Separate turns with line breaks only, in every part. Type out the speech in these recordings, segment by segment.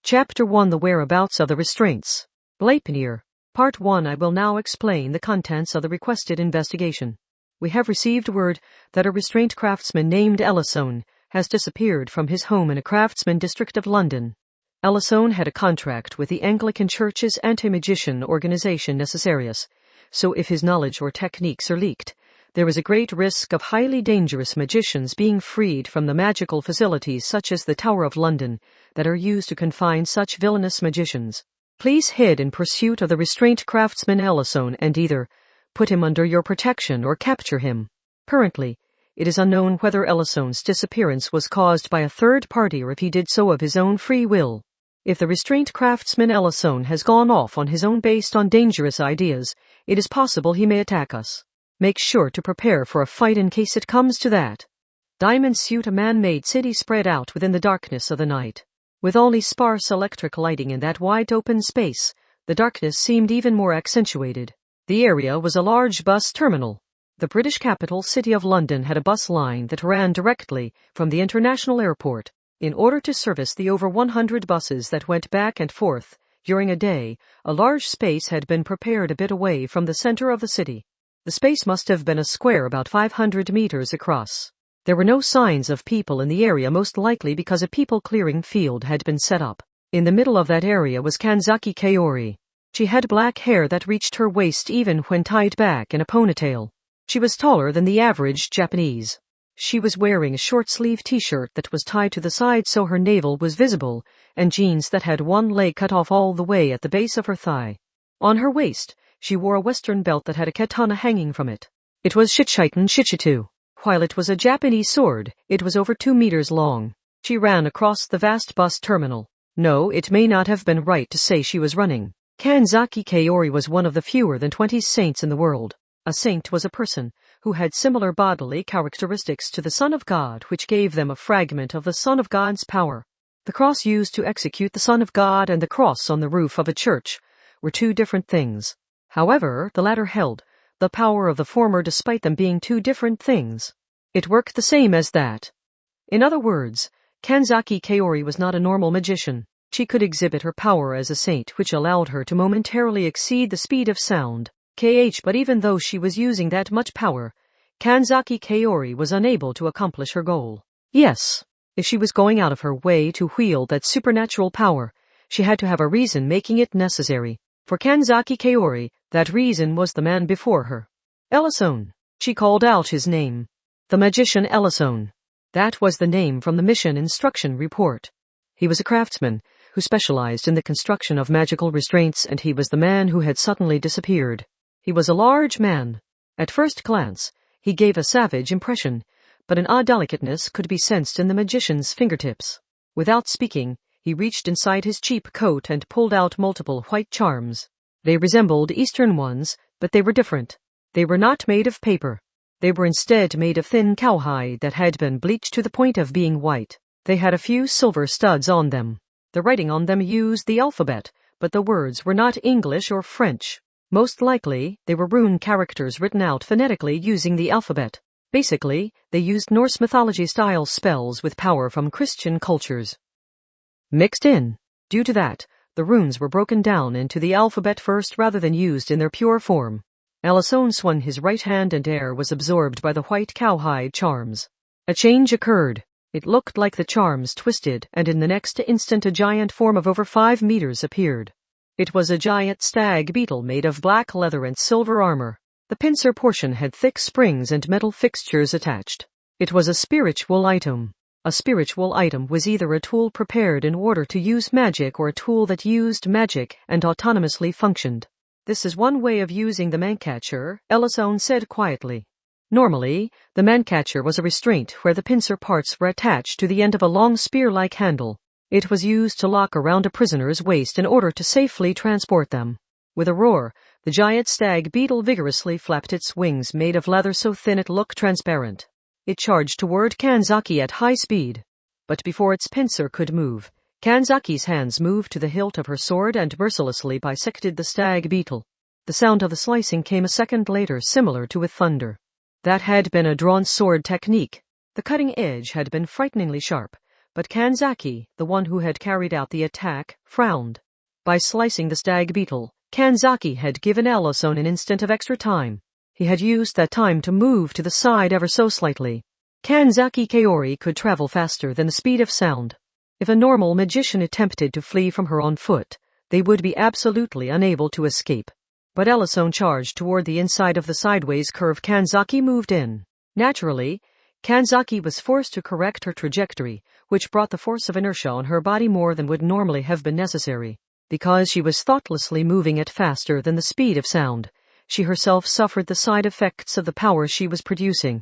Chapter 1: The Whereabouts of the Restraints. Bleipnir. Part 1. I will now explain the contents of the requested investigation. We have received word that a restraint craftsman named Ellison has disappeared from his home in a craftsman district of London. Ellison had a contract with the Anglican Church's anti-magician organization Necessarius, so if his knowledge or techniques are leaked, there is a great risk of highly dangerous magicians being freed from the magical facilities such as the Tower of London that are used to confine such villainous magicians. Please head in pursuit of the restraint craftsman Ellison and either put him under your protection or capture him. Currently, it is unknown whether Ellison's disappearance was caused by a third party or if he did so of his own free will. If the restraint craftsman Ellison has gone off on his own based on dangerous ideas, it is possible he may attack us. Make sure to prepare for a fight in case it comes to that. Diamond suit. A man-made city spread out within the darkness of the night. With only sparse electric lighting in that wide open space, the darkness seemed even more accentuated. The area was a large bus terminal. The British capital city of London had a bus line that ran directly from the international airport. In order to service the over 100 buses that went back and forth during a day, a large space had been prepared a bit away from the center of the city. The space must have been a square about 500 meters across. There were no signs of people in the area, most likely because a people-clearing field had been set up. In the middle of that area was Kanzaki Kaori. She had black hair that reached her waist even when tied back in a ponytail. She was taller than the average Japanese. She was wearing a short-sleeve t-shirt that was tied to the side so her navel was visible, and jeans that had one leg cut off all the way at the base of her thigh. On her waist, she wore a western belt that had a katana hanging from it. It was Shichiten Shichitu. While it was a Japanese sword, it was over 2 meters long. She ran across the vast bus terminal. No, it may not have been right to say she was running. Kanzaki Kaori was one of the fewer than 20 saints in the world. A saint was a person who had similar bodily characteristics to the Son of God, which gave them a fragment of the Son of God's power. The cross used to execute the Son of God and the cross on the roof of a church were two different things. However, the latter held the power of the former despite them being two different things. It worked the same as that. In other words, Kanzaki Kaori was not a normal magician. She could exhibit her power as a saint, which allowed her to momentarily exceed the speed of sound. But even though she was using that much power, Kanzaki Kaori was unable to accomplish her goal. Yes, if she was going out of her way to wield that supernatural power, she had to have a reason making it necessary. For Kanzaki Kaori, that reason was the man before her. Ellison. She called out his name. The magician Ellison. That was the name from the mission instruction report. He was a craftsman who specialized in the construction of magical restraints, and he was the man who had suddenly disappeared. He was a large man. At first glance, he gave a savage impression, but an odd delicateness could be sensed in the magician's fingertips. Without speaking, he reached inside his cheap coat and pulled out multiple white charms. They resembled Eastern ones, but they were different. They were not made of paper. They were instead made of thin cowhide that had been bleached to the point of being white. They had a few silver studs on them. The writing on them used the alphabet, but the words were not English or French. Most likely, they were rune characters written out phonetically using the alphabet. Basically, they used Norse mythology-style spells with power from Christian cultures mixed in. Due to that, the runes were broken down into the alphabet first rather than used in their pure form. Ellison swung his right hand and air was absorbed by the white cowhide charms. A change occurred. It looked like the charms twisted, and in the next instant a giant form of over 5 meters appeared. It was a giant stag beetle made of black leather and silver armor. The pincer portion had thick springs and metal fixtures attached. It was a spiritual item. A spiritual item was either a tool prepared in order to use magic or a tool that used magic and autonomously functioned. This is one way of using the mancatcher, Ellison said quietly. Normally, the mancatcher was a restraint where the pincer parts were attached to the end of a long spear-like handle. It was used to lock around a prisoner's waist in order to safely transport them. With a roar, the giant stag beetle vigorously flapped its wings made of leather so thin it looked transparent. It charged toward Kanzaki at high speed. But before its pincer could move, Kanzaki's hands moved to the hilt of her sword and mercilessly bisected the stag beetle. The sound of the slicing came a second later, similar to with thunder. That had been a drawn sword technique. The cutting edge had been frighteningly sharp, But Kanzaki, the one who had carried out the attack, frowned. By slicing the stag beetle, Kanzaki had given Ellison an instant of extra time. He had used that time to move to the side ever so slightly. Kanzaki Kaori could travel faster than the speed of sound. If a normal magician attempted to flee from her on foot, they would be absolutely unable to escape. But Ellison charged toward the inside of the sideways curve Kanzaki moved in. Naturally, Kanzaki was forced to correct her trajectory, which brought the force of inertia on her body more than would normally have been necessary. Because she was thoughtlessly moving at faster than the speed of sound, she herself suffered the side effects of the power she was producing.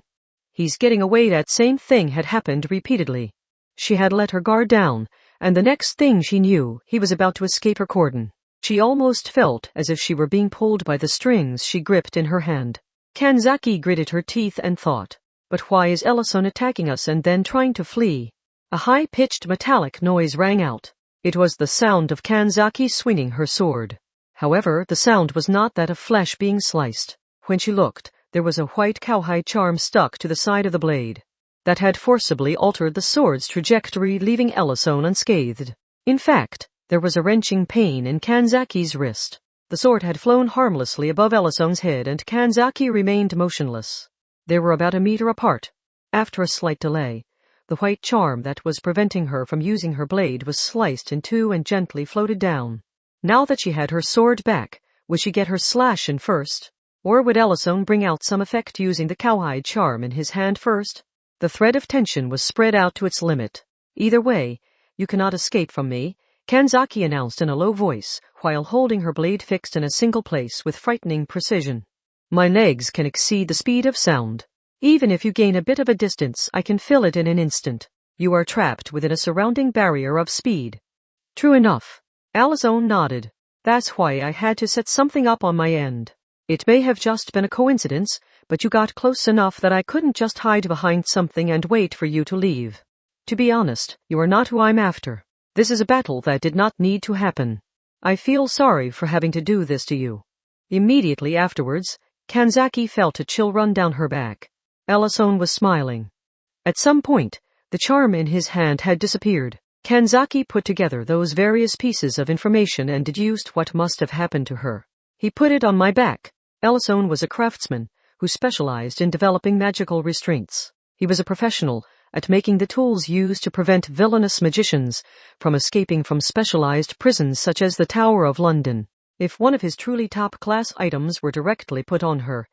He's getting away. That same thing had happened repeatedly. She had let her guard down, and the next thing she knew, he was about to escape her cordon. She almost felt as if she were being pulled by the strings she gripped in her hand. Kanzaki gritted her teeth and thought, but why is Ellison attacking us and then trying to flee? A high-pitched metallic noise rang out. It was the sound of Kanzaki swinging her sword. However, the sound was not that of flesh being sliced. When she looked, there was a white cowhide charm stuck to the side of the blade. That had forcibly altered the sword's trajectory, leaving Ellison unscathed. In fact, there was a wrenching pain in Kanzaki's wrist. The sword had flown harmlessly above Ellison's head, and Kanzaki remained motionless. They were about a meter apart. After a slight delay, the white charm that was preventing her from using her blade was sliced in two and gently floated down. Now that she had her sword back, would she get her slash in first? Or would Ellison bring out some effect using the cowhide charm in his hand first? The thread of tension was spread out to its limit. Either way, you cannot escape from me, Kanzaki announced in a low voice, while holding her blade fixed in a single place with frightening precision. My legs can exceed the speed of sound. Even if you gain a bit of a distance, I can fill it in an instant. You are trapped within a surrounding barrier of speed. True enough. Ellison nodded. That's why I had to set something up on my end. It may have just been a coincidence, but you got close enough that I couldn't just hide behind something and wait for you to leave. To be honest, you are not who I'm after. This is a battle that did not need to happen. I feel sorry for having to do this to you. Immediately afterwards, Kanzaki felt a chill run down her back. Ellison was smiling. At some point, the charm in his hand had disappeared. Kanzaki put together those various pieces of information and deduced what must have happened to her. He put it on my back. Ellison was a craftsman who specialized in developing magical restraints. He was a professional at making the tools used to prevent villainous magicians from escaping from specialized prisons such as the Tower of London. If one of his truly top-class items were directly put on her,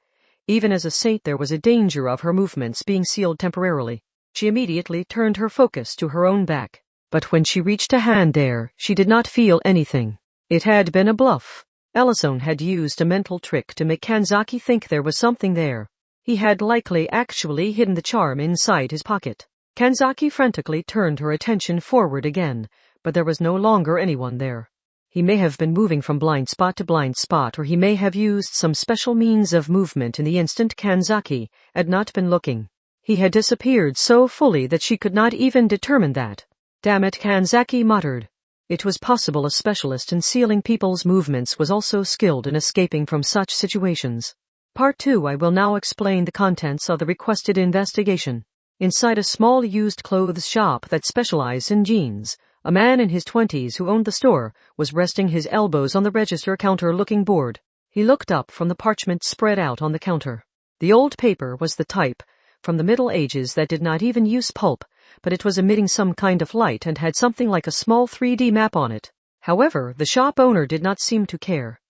even as a saint there was a danger of her movements being sealed temporarily. She immediately turned her focus to her own back. But when she reached a hand there, she did not feel anything. It had been a bluff. Ellison had used a mental trick to make Kanzaki think there was something there. He had likely actually hidden the charm inside his pocket. Kanzaki frantically turned her attention forward again, but there was no longer anyone there. He may have been moving from blind spot to blind spot, or he may have used some special means of movement in the instant Kanzaki had not been looking. He had disappeared so fully that she could not even determine that. Damn it, Kanzaki muttered. It was possible a specialist in sealing people's movements was also skilled in escaping from such situations. Part 2. I will now explain the contents of the requested investigation. Inside a small used clothes shop that specialized in jeans, a man in his 20s who owned the store was resting his elbows on the register counter looking bored. He looked up from the parchment spread out on the counter. The old paper was the type from the Middle Ages that did not even use pulp, but it was emitting some kind of light and had something like a small 3D map on it. However, the shop owner did not seem to care.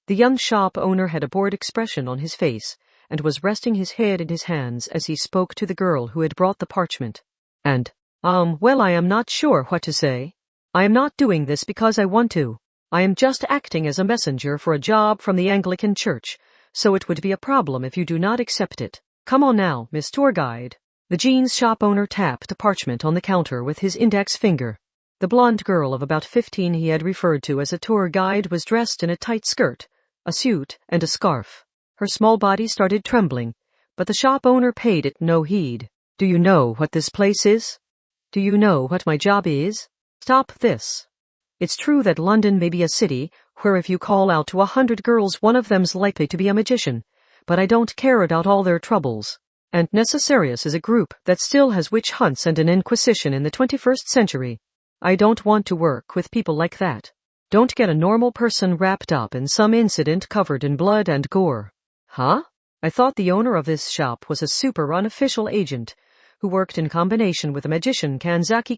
The young shop owner had a bored expression on his face and was resting his head in his hands as he spoke to the girl who had brought the parchment. Well, I am not sure what to say. I am not doing this because I want to. I am just acting as a messenger for a job from the Anglican Church, so it would be a problem if you do not accept it. Come on now, Miss Tour Guide. The jeans shop owner tapped the parchment on the counter with his index finger. The blonde girl of about 15 he had referred to as a tour guide was dressed in a tight skirt, a suit, and a scarf. Her small body started trembling, but the shop owner paid it no heed. Do you know what this place is? Do you know what my job is? Stop this. It's true that London may be a city where if you call out to 100 girls one of them's likely to be a magician, but I don't care about all their troubles. And Necessarius is a group that still has witch hunts and an inquisition in the 21st century. I don't want to work with people like that. Don't get a normal person wrapped up in some incident covered in blood and gore. Huh? I thought the owner of this shop was a super unofficial agent who worked in combination with the magician Kanzaki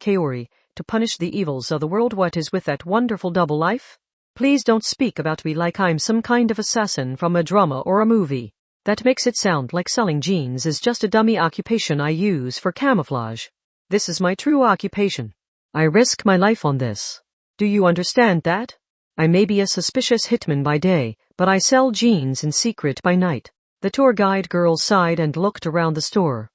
to punish the evils of the world. What is with that wonderful double life? Please don't speak about me like I'm some kind of assassin from a drama or a movie. That makes it sound like selling jeans is just a dummy occupation I use for camouflage. This is my true occupation. I risk my life on this. Do you understand that? I may be a suspicious hitman by day, but I sell jeans in secret by night. The tour guide girl sighed and looked around the store.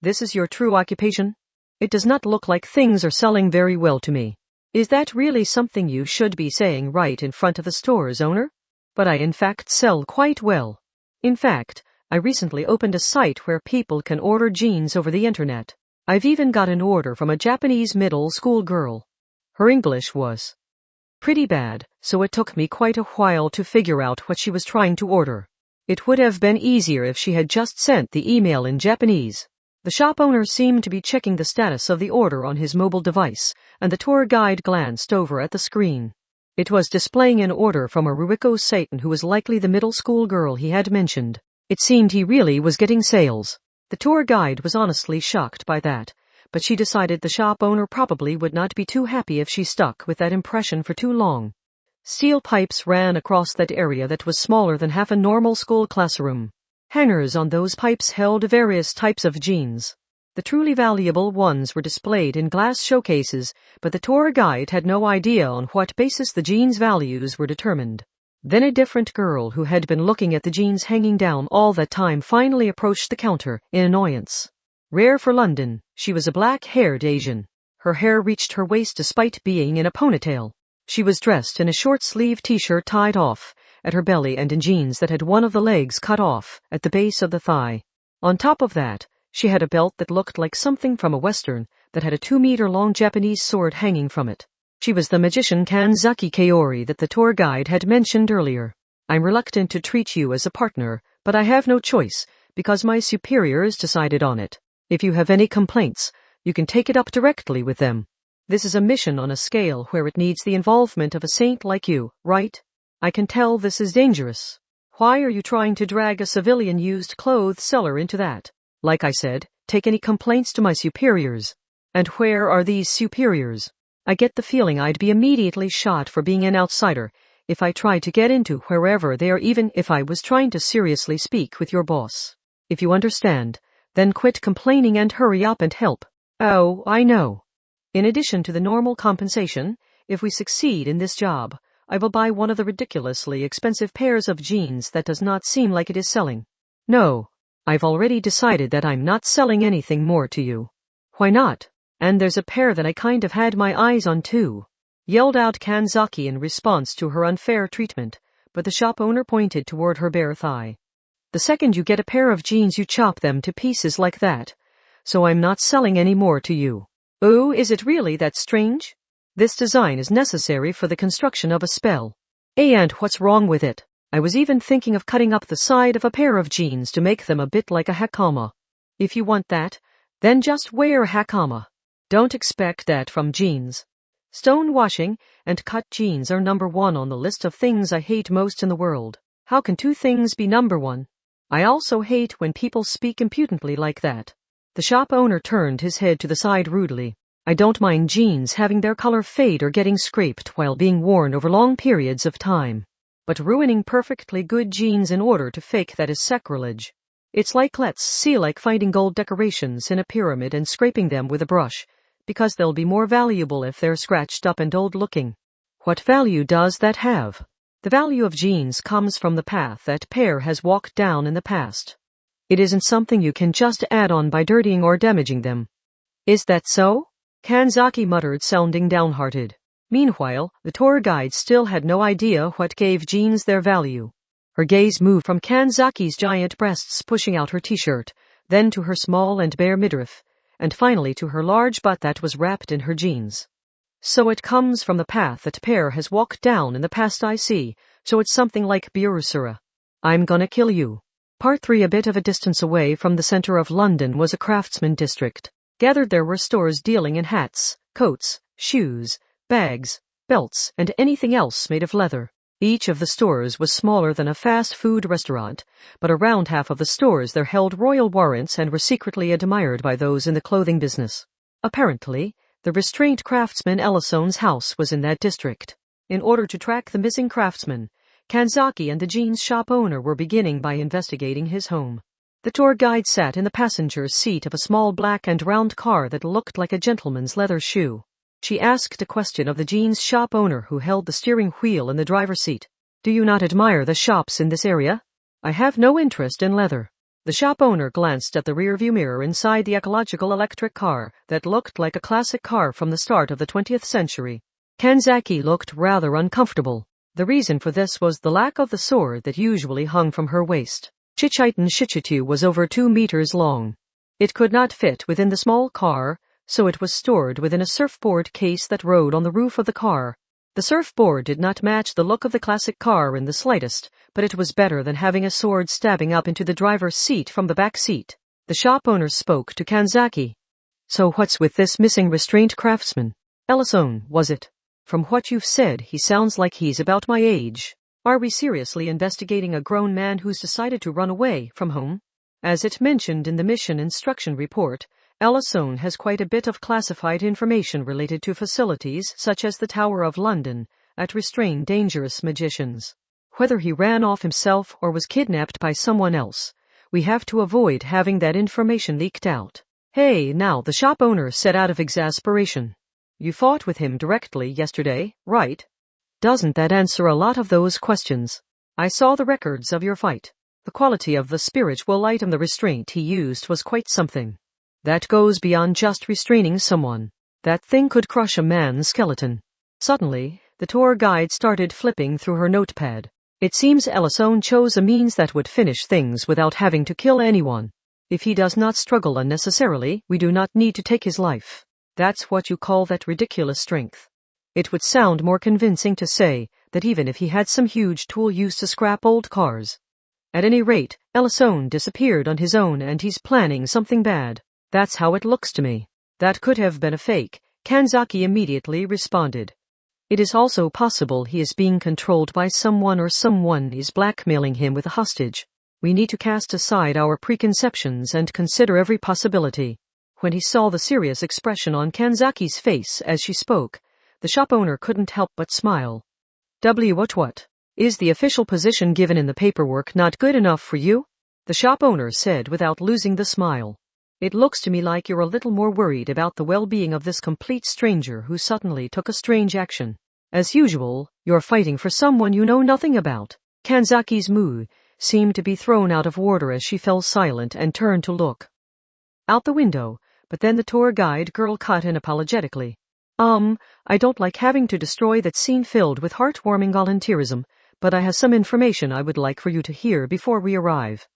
This is your true occupation? It does not look like things are selling very well to me. Is that really something you should be saying right in front of the store's owner? But I in fact sell quite well. In fact, I recently opened a site where people can order jeans over the internet. I've even got an order from a Japanese middle school girl. Her English was pretty bad, so it took me quite a while to figure out what she was trying to order. It would have been easier if she had just sent the email in Japanese. The shop owner seemed to be checking the status of the order on his mobile device, and the tour guide glanced over at the screen. It was displaying an order from a Ruiko Satan who was likely the middle school girl he had mentioned. It seemed he really was getting sales. The tour guide was honestly shocked by that, but she decided the shop owner probably would not be too happy if she stuck with that impression for too long. Steel pipes ran across that area that was smaller than half a normal school classroom. Hangers on those pipes held various types of jeans. The truly valuable ones were displayed in glass showcases, but the tour guide had no idea on what basis the jeans' values were determined. Then a different girl who had been looking at the jeans hanging down all that time finally approached the counter in annoyance. Rare for London, she was a black-haired Asian. Her hair reached her waist despite being in a ponytail. She was dressed in a short-sleeved t-shirt tied off at her belly and in jeans that had one of the legs cut off at the base of the thigh. On top of that, she had a belt that looked like something from a western that had a 2-meter-long Japanese sword hanging from it. She was the magician Kanzaki that the tour guide had mentioned earlier. I'm reluctant to treat you as a partner, but I have no choice, because my superiors decided on it. If you have any complaints, you can take it up directly with them. This is a mission on a scale where it needs the involvement of a saint like you, right? I can tell this is dangerous. Why are you trying to drag a civilian used clothes seller into that? Like I said, take any complaints to my superiors. And where are these superiors? I get the feeling I'd be immediately shot for being an outsider if I tried to get into wherever they are, even if I was trying to seriously speak with your boss. If you understand, then quit complaining and hurry up and help. Oh, I know. In addition to the normal compensation, if we succeed in this job, I will buy one of the ridiculously expensive pairs of jeans that does not seem like it is selling. No. I've already decided that I'm not selling anything more to you. Why not? And there's a pair that I kind of had my eyes on too, yelled out Kanzaki in response to her unfair treatment, but the shop owner pointed toward her bare thigh. The second you get a pair of jeans you chop them to pieces like that, so I'm not selling any more to you. Oh, is it really that strange? This design is necessary for the construction of a spell. And what's wrong with it? I was even thinking of cutting up the side of a pair of jeans to make them a bit like a hakama. If you want that, then just wear a hakama. Don't expect that from jeans. Stonewashing and cut jeans are number 1 on the list of things I hate most in the world. How can 2 things be number 1? I also hate when people speak impudently like that. The shop owner turned his head to the side rudely. I don't mind jeans having their color fade or getting scraped while being worn over long periods of time. But ruining perfectly good jeans in order to fake that is sacrilege. It's like finding gold decorations in a pyramid and scraping them with a brush, because they'll be more valuable if they're scratched up and old looking. What value does that have? The value of jeans comes from the path that pair has walked down in the past. It isn't something you can just add on by dirtying or damaging them. Is that so? Kanzaki muttered, sounding downhearted. Meanwhile, the tour guide still had no idea what gave jeans their value. Her gaze moved from Kanzaki's giant breasts pushing out her t-shirt, then to her small and bare midriff, and finally to her large butt that was wrapped in her jeans. So it comes from the path that pair has walked down in the past, I see, so it's something like Biurusura. I'm gonna kill you. Part 3. A bit of a distance away from the center of London was a craftsman district. Gathered there were stores dealing in hats, coats, shoes, bags, belts, and anything else made of leather. Each of the stores was smaller than a fast food restaurant, but around half of the stores there held royal warrants and were secretly admired by those in the clothing business. Apparently, the restrained craftsman Ellisone's house was in that district. In order to track the missing craftsman, Kanzaki and the jeans shop owner were beginning by investigating his home. The tour guide sat in the passenger's seat of a small black and round car that looked like a gentleman's leather shoe. She asked a question of the jeans shop owner who held the steering wheel in the driver's seat. Do you not admire the shops in this area? I have no interest in leather. The shop owner glanced at the rearview mirror inside the ecological electric car that looked like a classic car from the start of the 20th century. Kanzaki looked rather uncomfortable. The reason for this was the lack of the sword that usually hung from her waist. Chichitan Shichitu was over 2 meters long. It could not fit within the small car, so it was stored within a surfboard case that rode on the roof of the car. The surfboard did not match the look of the classic car in the slightest, but it was better than having a sword stabbing up into the driver's seat from the back seat. The shop owner spoke to Kanzaki. So what's with this missing restrained craftsman? Ellison, was it? From what you've said, he sounds like he's about my age. Are we seriously investigating a grown man who's decided to run away from home? As it mentioned in the mission instruction report, Ellison has quite a bit of classified information related to facilities such as the Tower of London that restrain dangerous magicians. Whether he ran off himself or was kidnapped by someone else, we have to avoid having that information leaked out. Hey, now, the shop owner said out of exasperation. You fought with him directly yesterday, right? Doesn't that answer a lot of those questions? I saw the records of your fight. The quality of the spiritual item the restraint he used was quite something. That goes beyond just restraining someone. That thing could crush a man's skeleton. Suddenly, the tour guide started flipping through her notepad. It seems Ellison chose a means that would finish things without having to kill anyone. If he does not struggle unnecessarily, we do not need to take his life. That's what you call that ridiculous strength. It would sound more convincing to say that even if he had some huge tool used to scrap old cars. At any rate, Ellison disappeared on his own and he's planning something bad. That's how it looks to me. That could have been a fake, Kanzaki immediately responded. It is also possible he is being controlled by someone or someone is blackmailing him with a hostage. We need to cast aside our preconceptions and consider every possibility. When he saw the serious expression on Kanzaki's face as she spoke, the shop owner couldn't help but smile. What? Is the official position given in the paperwork not good enough for you? The shop owner said without losing the smile. It looks to me like you're a little more worried about the well-being of this complete stranger who suddenly took a strange action. As usual, you're fighting for someone you know nothing about. Kanzaki's mood seemed to be thrown out of order as she fell silent and turned to look out the window, but then the tour guide girl cut in apologetically. I don't like having to destroy that scene filled with heartwarming volunteerism, but I have some information I would like for you to hear before we arrive.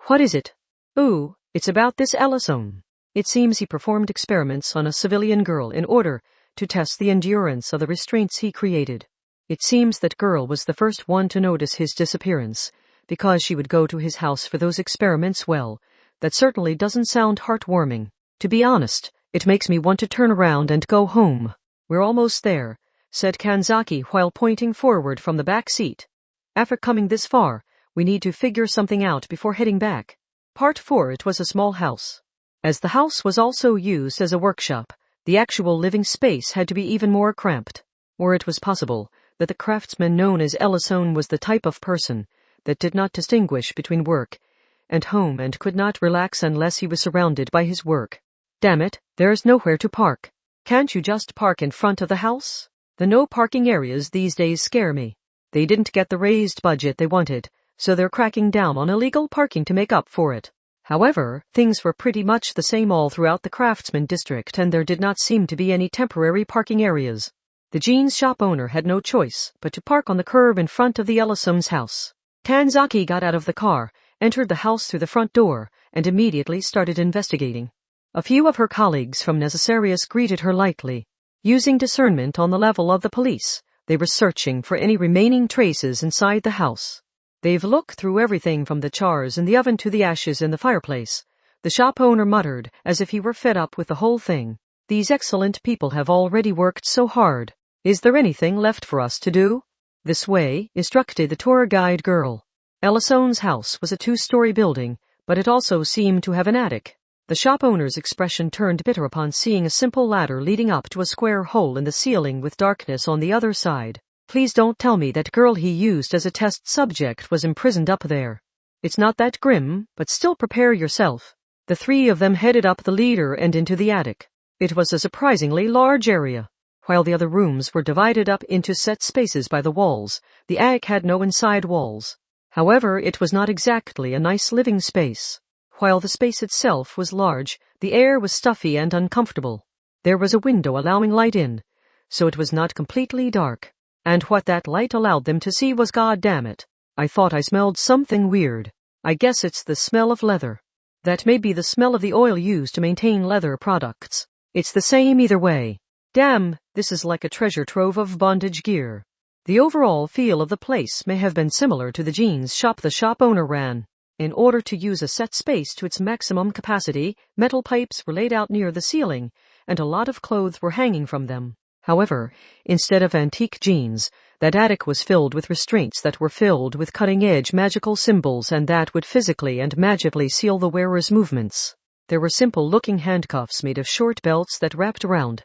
What is it? Ooh, it's about this Ellison. It seems he performed experiments on a civilian girl in order to test the endurance of the restraints he created. It seems that girl was the first one to notice his disappearance, because she would go to his house for those experiments. Well, that certainly doesn't sound heartwarming. To be honest, it makes me want to turn around and go home. We're almost there, said Kanzaki while pointing forward from the back seat. After coming this far, we need to figure something out before heading back. Part 4. It was a small house. As the house was also used as a workshop, the actual living space had to be even more cramped. Or it was possible that the craftsman known as Ellison was the type of person that did not distinguish between work and home and could not relax unless he was surrounded by his work. Damn it, there's nowhere to park. Can't you just park in front of the house? The no parking areas these days scare me. They didn't get the raised budget they wanted, so they're cracking down on illegal parking to make up for it. However, things were pretty much the same all throughout the craftsman district and there did not seem to be any temporary parking areas. The jeans shop owner had no choice but to park on the curb in front of the Ellison's house. Kanzaki got out of the car, entered the house through the front door, and immediately started investigating. A few of her colleagues from Necessarius greeted her lightly. Using discernment on the level of the police, they were searching for any remaining traces inside the house. They've looked through everything from the chars in the oven to the ashes in the fireplace. The shop owner muttered, as if he were fed up with the whole thing. These excellent people have already worked so hard. Is there anything left for us to do? This way, instructed the tour guide girl. Ellison's house was a 2-story building, but it also seemed to have an attic. The shop owner's expression turned bitter upon seeing a simple ladder leading up to a square hole in the ceiling with darkness on the other side. Please don't tell me that girl he used as a test subject was imprisoned up there. It's not that grim, but still prepare yourself. The 3 of them headed up the leader and into the attic. It was a surprisingly large area. While the other rooms were divided up into set spaces by the walls, the attic had no inside walls. However, it was not exactly a nice living space. While the space itself was large, the air was stuffy and uncomfortable. There was a window allowing light in, so it was not completely dark. And what that light allowed them to see was, God damn it, I thought I smelled something weird. I guess it's the smell of leather. That may be the smell of the oil used to maintain leather products. It's the same either way. Damn, this is like a treasure trove of bondage gear. The overall feel of the place may have been similar to the jeans shop the shop owner ran. In order to use a set space to its maximum capacity, metal pipes were laid out near the ceiling, and a lot of clothes were hanging from them. However, instead of antique jeans, that attic was filled with restraints that were filled with cutting-edge magical symbols and that would physically and magically seal the wearer's movements. There were simple-looking handcuffs made of short belts that wrapped around.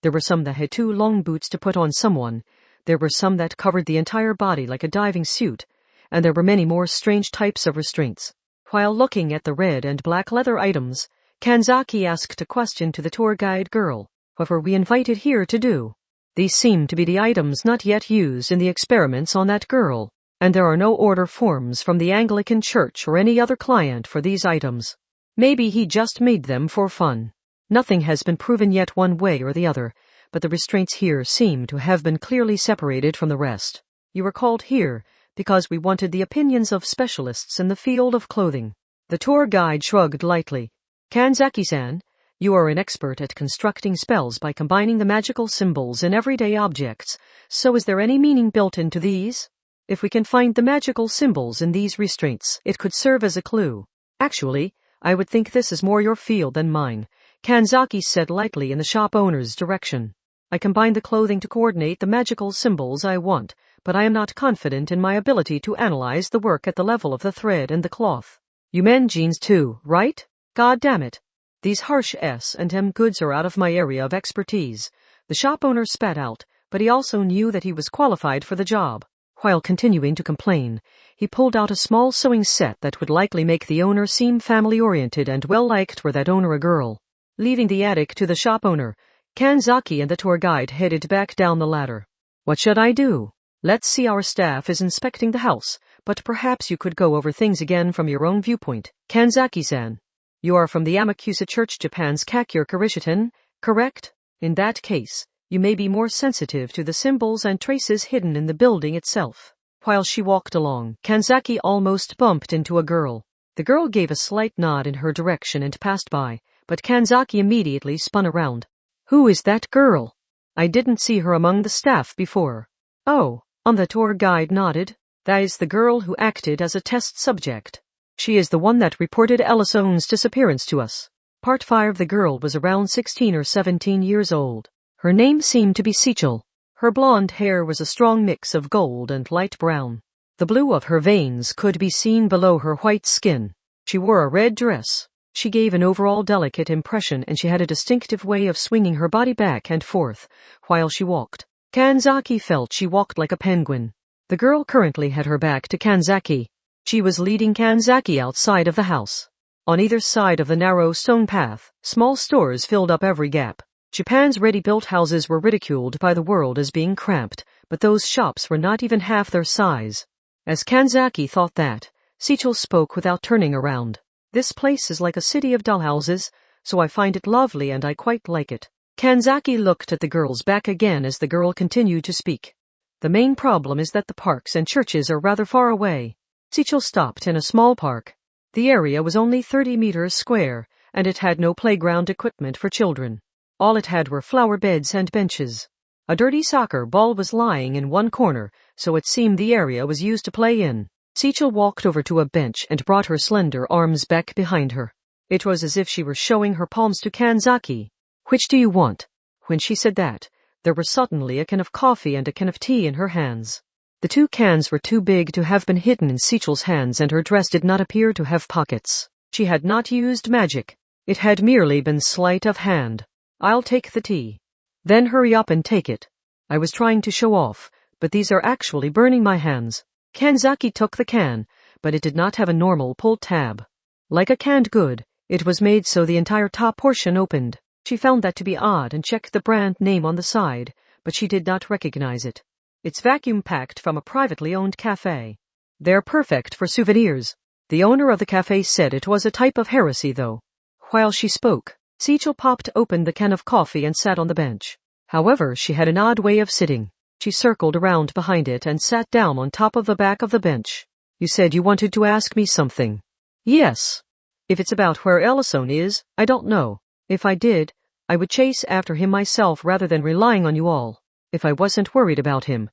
There were some that had 2 long boots to put on someone. There were some that covered the entire body like a diving suit, and there were many more strange types of restraints. While looking at the red and black leather items, Kanzaki asked a question to the tour guide girl. What were we invited here to do? These seem to be the items not yet used in the experiments on that girl, and there are no order forms from the Anglican Church or any other client for these items. Maybe he just made them for fun. Nothing has been proven yet one way or the other, but the restraints here seem to have been clearly separated from the rest. You were called here because we wanted the opinions of specialists in the field of clothing. The tour guide shrugged lightly. Kanzaki-san, you are an expert at constructing spells by combining the magical symbols in everyday objects, so is there any meaning built into these? If we can find the magical symbols in these restraints, it could serve as a clue. Actually, I would think this is more your field than mine, Kanzaki said lightly in the shop owner's direction. I combine the clothing to coordinate the magical symbols I want, but I am not confident in my ability to analyze the work at the level of the thread and the cloth. You mend jeans too, right? God damn it. These harsh S&M goods are out of my area of expertise. The shop owner spat out, but he also knew that he was qualified for the job. While continuing to complain, he pulled out a small sewing set that would likely make the owner seem family-oriented and well-liked were that owner a girl. Leaving the attic to the shop owner, Kanzaki and the tour guide headed back down the ladder. What should I do? Let's see, our staff is inspecting the house, but perhaps you could go over things again from your own viewpoint. Kanzaki-san, you are from the Amakusa Church Japan's Kakure Karishitan, correct? In that case, you may be more sensitive to the symbols and traces hidden in the building itself. While she walked along, Kanzaki almost bumped into a girl. The girl gave a slight nod in her direction and passed by, but Kanzaki immediately spun around. Who is that girl? I didn't see her among the staff before. Oh, the tour guide nodded. That is the girl who acted as a test subject. She is the one that reported Ellison's disappearance to us. Part 5. The girl was around 16 or 17 years old. Her name seemed to be Sichel. Her blonde hair was a strong mix of gold and light brown. The blue of her veins could be seen below her white skin. She wore a red dress. She gave an overall delicate impression, and she had a distinctive way of swinging her body back and forth while she walked. Kanzaki felt she walked like a penguin. The girl currently had her back to Kanzaki. She was leading Kanzaki outside of the house. On either side of the narrow stone path, small stores filled up every gap. Japan's ready-built houses were ridiculed by the world as being cramped, but those shops were not even half their size. As Kanzaki thought that, Sichel spoke without turning around. This place is like a city of dollhouses, so I find it lovely and I quite like it. Kanzaki looked at the girl's back again as the girl continued to speak. The main problem is that the parks and churches are rather far away. Sichel stopped in a small park. The area was only 30 meters square, and it had no playground equipment for children. All it had were flower beds and benches. A dirty soccer ball was lying in one corner, so it seemed the area was used to play in. Seichel walked over to a bench and brought her slender arms back behind her. It was as if she were showing her palms to Kanzaki. Which do you want? When she said that, there were suddenly a can of coffee and a can of tea in her hands. The two cans were too big to have been hidden in Seichel's hands, and her dress did not appear to have pockets. She had not used magic. It had merely been sleight of hand. I'll take the tea. Then hurry up and take it. I was trying to show off, but these are actually burning my hands. Kanzaki took the can, but it did not have a normal pull tab. Like a canned good, it was made so the entire top portion opened. She found that to be odd and checked the brand name on the side, but she did not recognize it. It's vacuum-packed from a privately owned cafe. They're perfect for souvenirs. The owner of the cafe said it was a type of heresy, though. While she spoke, Seichel popped open the can of coffee and sat on the bench. However, she had an odd way of sitting. She circled around behind it and sat down on top of the back of the bench. You said you wanted to ask me something. Yes. If it's about where Ellison is, I don't know. If I did, I would chase after him myself rather than relying on you all. If I wasn't worried about him,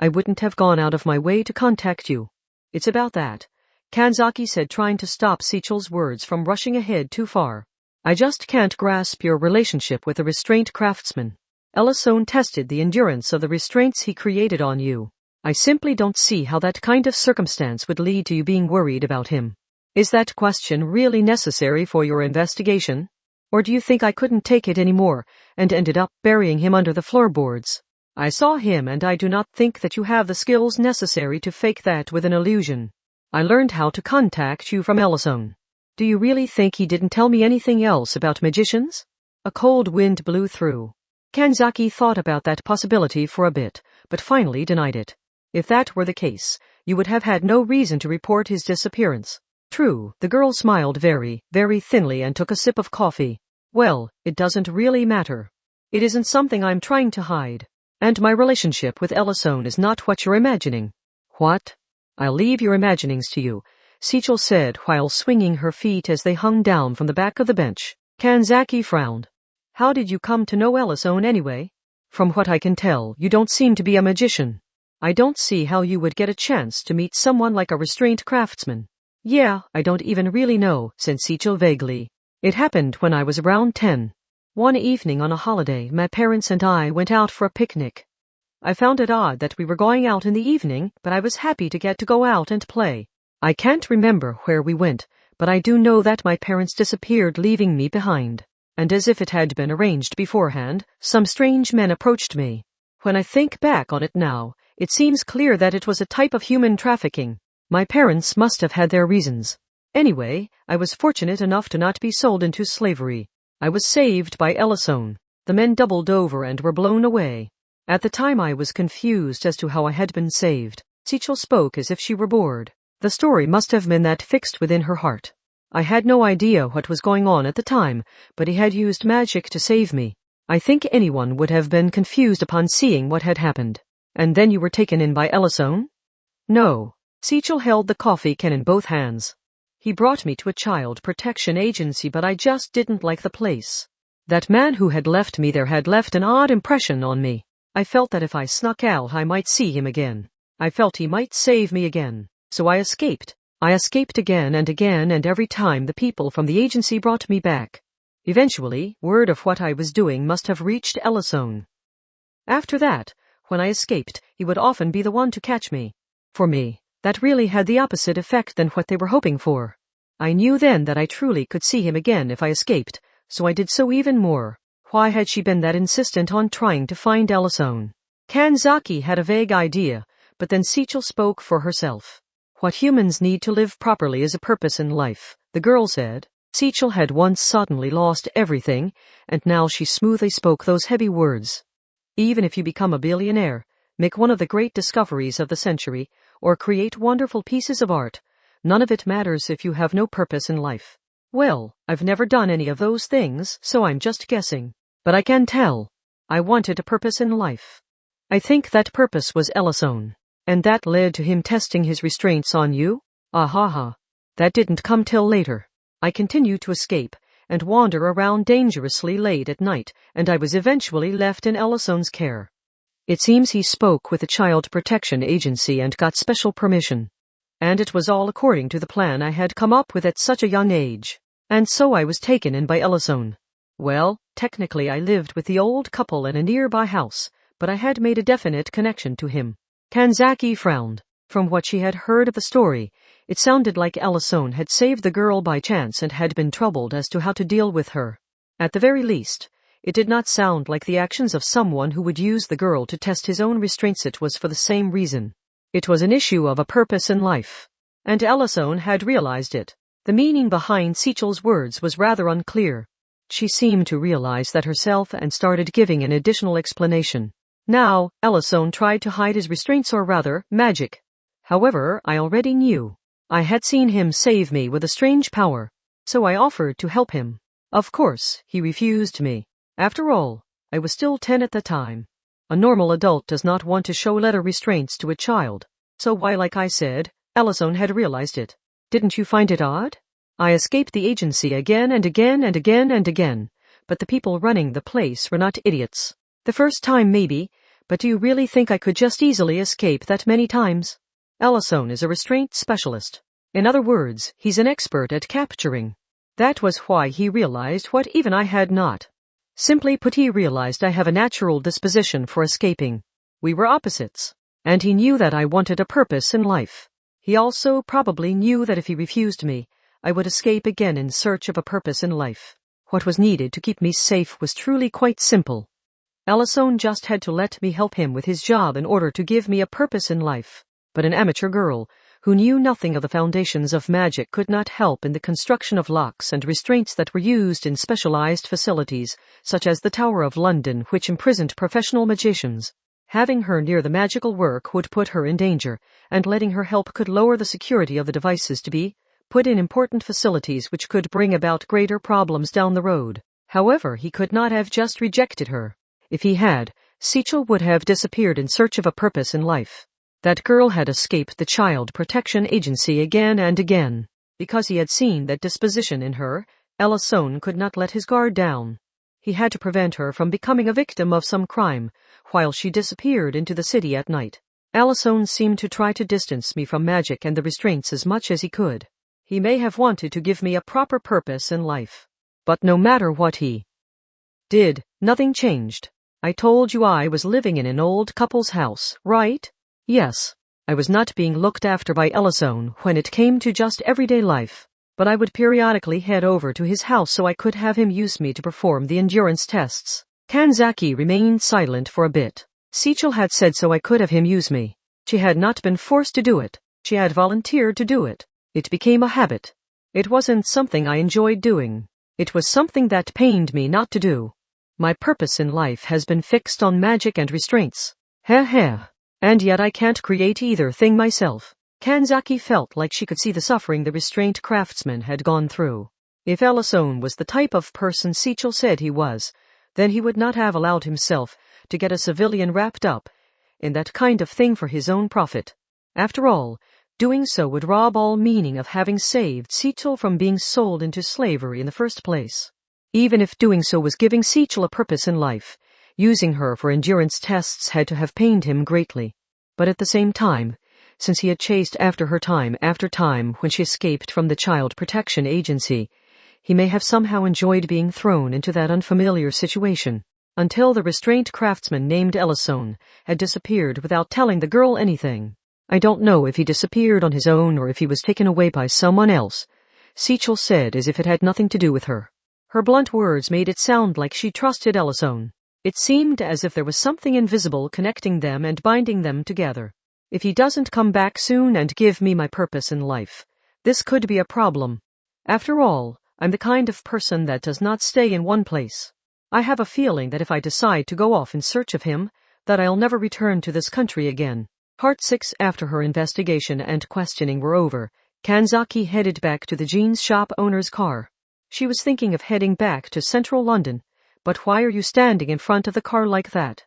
I wouldn't have gone out of my way to contact you. It's about that, Kanzaki said, trying to stop Seichel's words from rushing ahead too far. I just can't grasp your relationship with a restraint craftsman. Ellison tested the endurance of the restraints he created on you. I simply don't see how that kind of circumstance would lead to you being worried about him. Is that question really necessary for your investigation? Or do you think I couldn't take it anymore and ended up burying him under the floorboards? I saw him, and I do not think that you have the skills necessary to fake that with an illusion. I learned how to contact you from Ellison. Do you really think he didn't tell me anything else about magicians? A cold wind blew through. Kanzaki thought about that possibility for a bit, but finally denied it. If that were the case, you would have had no reason to report his disappearance. True, the girl smiled very, very thinly and took a sip of coffee. Well, it doesn't really matter. It isn't something I'm trying to hide. And my relationship with Ellison is not what you're imagining. What? I'll leave your imaginings to you, Seichel said while swinging her feet as they hung down from the back of the bench. Kanzaki frowned. How did you come to know Ellison anyway? From what I can tell, you don't seem to be a magician. I don't see how you would get a chance to meet someone like a restraint craftsman. Yeah, I don't even really know, said Seichel vaguely. It happened when I was around 10. One evening on a holiday, my parents and I went out for a picnic. I found it odd that we were going out in the evening, but I was happy to get to go out and play. I can't remember where we went, but I do know that my parents disappeared, leaving me behind. And as if it had been arranged beforehand, some strange men approached me. When I think back on it now, it seems clear that it was a type of human trafficking. My parents must have had their reasons. Anyway, I was fortunate enough to not be sold into slavery. I was saved by Ellison. The men doubled over and were blown away. At the time I was confused as to how I had been saved. Seichel spoke as if she were bored. The story must have been that fixed within her heart. I had no idea what was going on at the time, but he had used magic to save me. I think anyone would have been confused upon seeing what had happened. And then you were taken in by Ellison? No. Seichel held the coffee can in both hands. He brought me to a child protection agency, but I just didn't like the place. That man who had left me there had left an odd impression on me. I felt that if I snuck out, I might see him again. I felt he might save me again. So I escaped. I escaped again, and every time the people from the agency brought me back. Eventually, word of what I was doing must have reached Ellison. After that, when I escaped, he would often be the one to catch me. For me, that really had the opposite effect than what they were hoping for. I knew then that I truly could see him again if I escaped, so I did so even more. Why had she been that insistent on trying to find Ellison? Kanzaki had a vague idea, but then Seichel spoke for herself. What humans need to live properly is a purpose in life, the girl said. Seichel had once suddenly lost everything, and now she smoothly spoke those heavy words. Even if you become a billionaire, make one of the great discoveries of the century, or create wonderful pieces of art, none of it matters if you have no purpose in life. Well, I've never done any of those things, so I'm just guessing. But I can tell. I wanted a purpose in life. I think that purpose was Ellison. And that led to him testing his restraints on you? Ahaha. That didn't come till later. I continued to escape and wander around dangerously late at night, and I was eventually left in Ellison's care. It seems he spoke with the Child Protection Agency and got special permission. And it was all according to the plan I had come up with at such a young age. And so I was taken in by Ellison. Well, technically I lived with the old couple in a nearby house, but I had made a definite connection to him. Kanzaki frowned. From what she had heard of the story, it sounded like Ellison had saved the girl by chance and had been troubled as to how to deal with her. At the very least, it did not sound like the actions of someone who would use the girl to test his own restraints. It was for the same reason. It was an issue of a purpose in life. And Ellison had realized it. The meaning behind Sichel's words was rather unclear. She seemed to realize that herself and started giving an additional explanation. Now, Ellison tried to hide his restraints, or rather, magic. However, I already knew. I had seen him save me with a strange power, so I offered to help him. Of course, he refused me. After all, I was still 10 at the time. A normal adult does not want to show letter restraints to a child. So why, like I said, Ellison had realized it. Didn't you find it odd? I escaped the agency again and again and again and again, but the people running the place were not idiots. The first time maybe, but do you really think I could just easily escape that many times? Ellison is a restraint specialist. In other words, he's an expert at capturing. That was why he realized what even I had not. Simply put, he realized I have a natural disposition for escaping. We were opposites, and he knew that I wanted a purpose in life. He also probably knew that if he refused me, I would escape again in search of a purpose in life. What was needed to keep me safe was truly quite simple. Ellison just had to let me help him with his job in order to give me a purpose in life. But an amateur girl, who knew nothing of the foundations of magic, could not help in the construction of locks and restraints that were used in specialized facilities, such as the Tower of London, which imprisoned professional magicians. Having her near the magical work would put her in danger, and letting her help could lower the security of the devices to be put in important facilities, which could bring about greater problems down the road. However, he could not have just rejected her. If he had, Sichel would have disappeared in search of a purpose in life. That girl had escaped the Child Protection Agency again and again. Because he had seen that disposition in her, Ellison could not let his guard down. He had to prevent her from becoming a victim of some crime, while she disappeared into the city at night. Ellison seemed to try to distance me from magic and the restraints as much as he could. He may have wanted to give me a proper purpose in life. But no matter what he did, nothing changed. I told you I was living in an old couple's house, right? Yes. I was not being looked after by Ellison when it came to just everyday life, but I would periodically head over to his house so I could have him use me to perform the endurance tests. Kanzaki remained silent for a bit. Sichel had said so I could have him use me. She had not been forced to do it. She had volunteered to do it. It became a habit. It wasn't something I enjoyed doing. It was something that pained me not to do. My purpose in life has been fixed on magic and restraints. Heh. And yet I can't create either thing myself. Kanzaki felt like she could see the suffering the restraint craftsman had gone through. If Ellison was the type of person Sichel said he was, then he would not have allowed himself to get a civilian wrapped up in that kind of thing for his own profit. After all, doing so would rob all meaning of having saved Sichel from being sold into slavery in the first place. Even if doing so was giving Sichel a purpose in life, using her for endurance tests had to have pained him greatly. But at the same time, since he had chased after her time after time when she escaped from the Child Protection Agency, he may have somehow enjoyed being thrown into that unfamiliar situation, until the restraint craftsman named Ellison had disappeared without telling the girl anything. I don't know if he disappeared on his own or if he was taken away by someone else, Sichel said, as if it had nothing to do with her. Her blunt words made it sound like she trusted Ellison. It seemed as if there was something invisible connecting them and binding them together. If he doesn't come back soon and give me my purpose in life, this could be a problem. After all, I'm the kind of person that does not stay in one place. I have a feeling that if I decide to go off in search of him, that I'll never return to this country again. Part 6. After her investigation and questioning were over, Kanzaki headed back to the jeans shop owner's car. She was thinking of heading back to central London, but why are you standing in front of the car like that?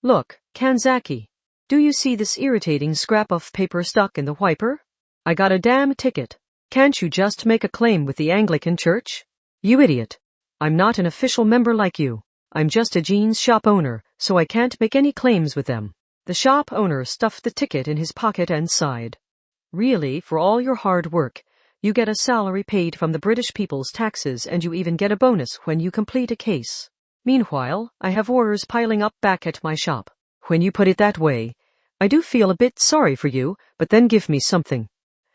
Look, Kanzaki, do you see this irritating scrap of paper stuck in the wiper? I got a damn ticket. Can't you just make a claim with the Anglican Church? You idiot. I'm not an official member like you. I'm just a jeans shop owner, so I can't make any claims with them. The shop owner stuffed the ticket in his pocket and sighed. Really, for all your hard work, you get a salary paid from the British people's taxes, and you even get a bonus when you complete a case. Meanwhile, I have orders piling up back at my shop. When you put it that way, I do feel a bit sorry for you, but then give me something.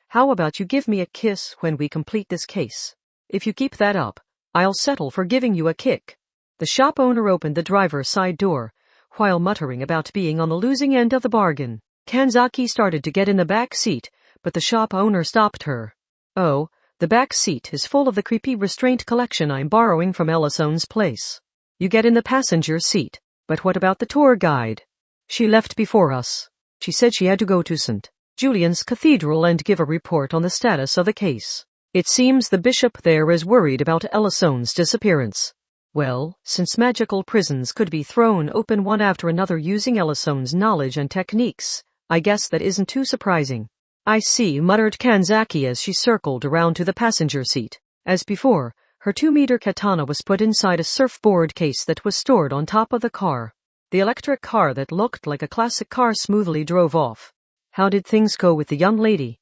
How about you give me a kiss when we complete this case? If you keep that up, I'll settle for giving you a kick. The shop owner opened the driver's side door, while muttering about being on the losing end of the bargain. Kanzaki started to get in the back seat, but the shop owner stopped her. Oh, the back seat is full of the creepy restraint collection I'm borrowing from Ellison's place. You get in the passenger seat, but what about the tour guide? She left before us. She said she had to go to St. Julian's Cathedral and give a report on the status of the case. It seems the bishop there is worried about Ellison's disappearance. Well, since magical prisons could be thrown open one after another using Ellison's knowledge and techniques, I guess that isn't too surprising. I see, muttered Kanzaki as she circled around to the passenger seat. As before, her 2-meter katana was put inside a surfboard case that was stored on top of the car. The electric car that looked like a classic car smoothly drove off. How did things go with the young lady?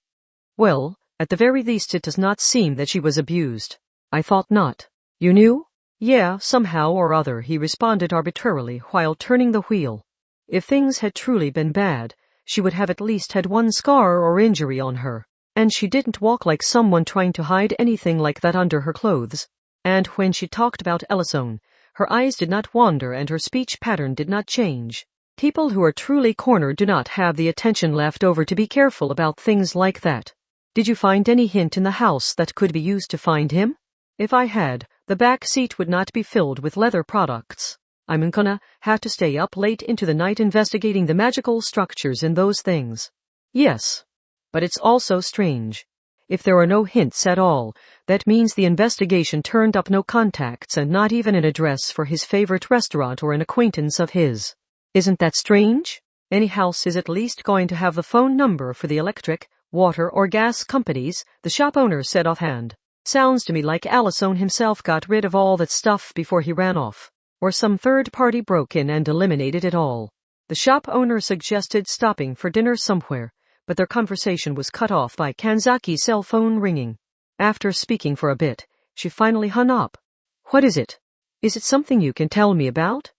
Well, at the very least it does not seem that she was abused. I thought not. You knew? Yeah, somehow or other, he responded arbitrarily while turning the wheel. If things had truly been bad, she would have at least had one scar or injury on her, and she didn't walk like someone trying to hide anything like that under her clothes. And when she talked about Ellison, her eyes did not wander and her speech pattern did not change. People who are truly cornered do not have the attention left over to be careful about things like that. Did you find any hint in the house that could be used to find him? If I had, the back seat would not be filled with leather products. I'm gonna have to stay up late into the night investigating the magical structures in those things. Yes. But it's also strange. If there are no hints at all, that means the investigation turned up no contacts and not even an address for his favorite restaurant or an acquaintance of his. Isn't that strange? Any house is at least going to have the phone number for the electric, water, or gas companies, the shop owner said offhand. Sounds to me like Ellison himself got rid of all that stuff before he ran off. Or some third party broke in and eliminated it all. The shop owner suggested stopping for dinner somewhere, but their conversation was cut off by Kanzaki's cell phone ringing. After speaking for a bit, she finally hung up. What is it? Is it something you can tell me about?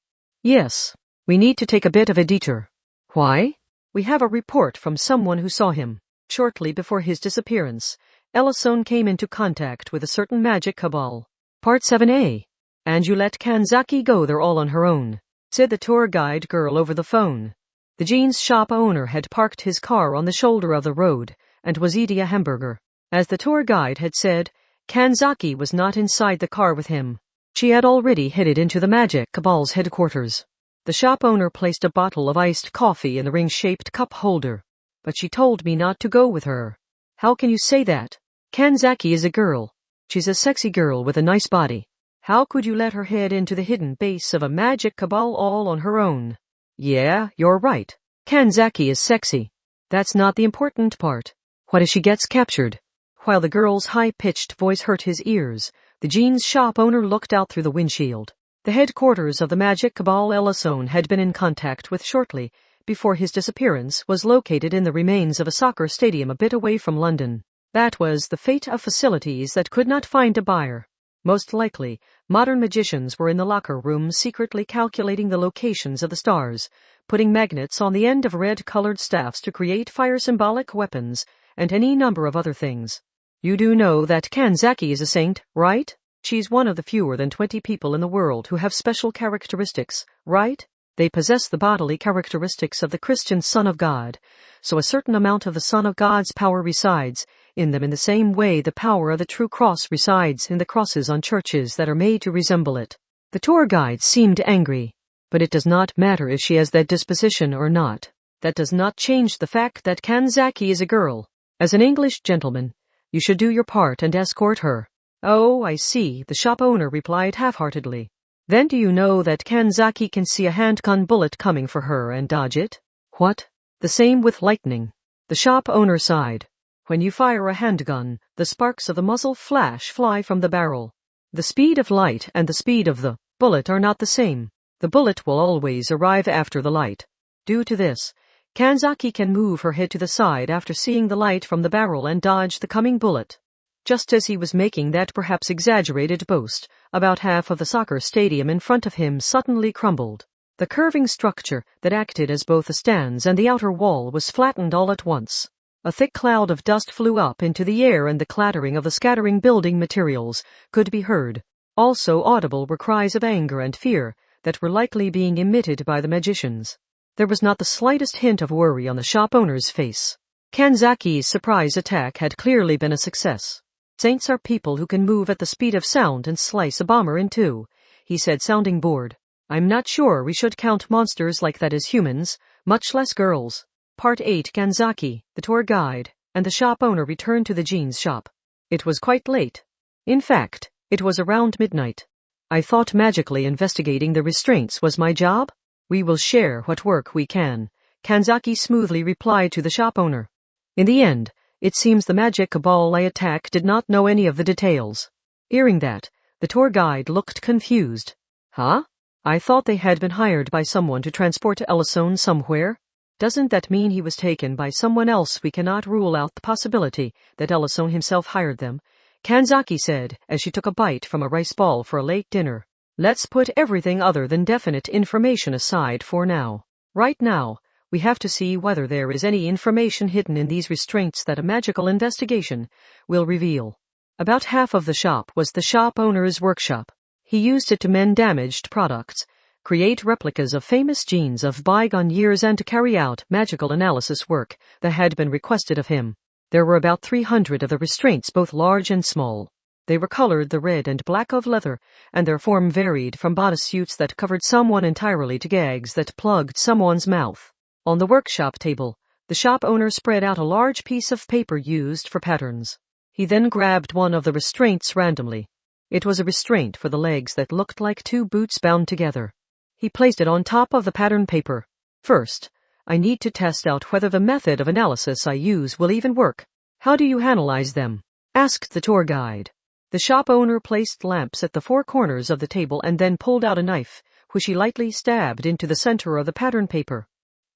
Yes. We need to take a bit of a detour. Why? We have a report from someone who saw him. Shortly before his disappearance, Ellison came into contact with a certain magic cabal. Part 7a. And you let Kanzaki go there all on her own, said the tour guide girl over the phone. The jeans shop owner had parked his car on the shoulder of the road and was eating a hamburger. As the tour guide had said, Kanzaki was not inside the car with him. She had already headed into the magic cabal's headquarters. The shop owner placed a bottle of iced coffee in the ring-shaped cup holder. But she told me not to go with her. How can you say that? Kanzaki is a girl. She's a sexy girl with a nice body. How could you let her head into the hidden base of a magic cabal all on her own? Yeah, you're right. Kanzaki is sexy. That's not the important part. What if she gets captured? While the girl's high-pitched voice hurt his ears, the jeans shop owner looked out through the windshield. The headquarters of the magic cabal Ellison had been in contact with shortly before his disappearance was located in the remains of a soccer stadium a bit away from London. That was the fate of facilities that could not find a buyer. Most likely, modern magicians were in the locker room secretly calculating the locations of the stars, putting magnets on the end of red-colored staffs to create fire-symbolic weapons, and any number of other things. You do know that Kanzaki is a saint, right? She's one of the fewer than 20 people in the world who have special characteristics, right? They possess the bodily characteristics of the Christian Son of God, so a certain amount of the Son of God's power resides in them in the same way the power of the true cross resides in the crosses on churches that are made to resemble it. The tour guide seemed angry, but it does not matter if she has that disposition or not. That does not change the fact that Kanzaki is a girl. As an English gentleman, you should do your part and escort her. Oh, I see, the shop owner replied half-heartedly. Then do you know that Kanzaki can see a handgun bullet coming for her and dodge it? What? The same with lightning. The shop owner sighed. When you fire a handgun, the sparks of the muzzle fly from the barrel. The speed of light and the speed of the bullet are not the same. The bullet will always arrive after the light. Due to this, Kanzaki can move her head to the side after seeing the light from the barrel and dodge the coming bullet. Just as he was making that perhaps exaggerated boast, about half of the soccer stadium in front of him suddenly crumbled. The curving structure that acted as both the stands and the outer wall was flattened all at once. A thick cloud of dust flew up into the air, and the clattering of the scattering building materials could be heard. Also audible were cries of anger and fear that were likely being emitted by the magicians. There was not the slightest hint of worry on the shop owner's face. Kanzaki's surprise attack had clearly been a success. Saints are people who can move at the speed of sound and slice a bomber in two, he said, sounding bored. I'm not sure we should count monsters like that as humans, much less girls. Part 8. Kanzaki, the tour guide, and the shop owner returned to the jeans shop. It was quite late. In fact, it was around midnight. I thought magically investigating the restraints was my job? We will share what work we can, Kanzaki smoothly replied to the shop owner. In the end, it seems the magic cabal I attack did not know any of the details. Hearing that, the tour guide looked confused. Huh? I thought they had been hired by someone to transport Ellison somewhere. Doesn't that mean he was taken by someone else? We cannot rule out the possibility that Ellison himself hired them, Kanzaki said as she took a bite from a rice ball for a late dinner. Let's put everything other than definite information aside for now. Right now, we have to see whether there is any information hidden in these restraints that a magical investigation will reveal. About half of the shop was the shop owner's workshop. He used it to mend damaged products, create replicas of famous jeans of bygone years, and to carry out magical analysis work that had been requested of him. There were about 300 of the restraints, both large and small. They were colored the red and black of leather, and their form varied from bodysuits that covered someone entirely to gags that plugged someone's mouth. On the workshop table, the shop owner spread out a large piece of paper used for patterns. He then grabbed one of the restraints randomly. It was a restraint for the legs that looked like two boots bound together. He placed it on top of the pattern paper. First, I need to test out whether the method of analysis I use will even work. How do you analyze them? Asked the tour guide. The shop owner placed lamps at the four corners of the table and then pulled out a knife, which he lightly stabbed into the center of the pattern paper.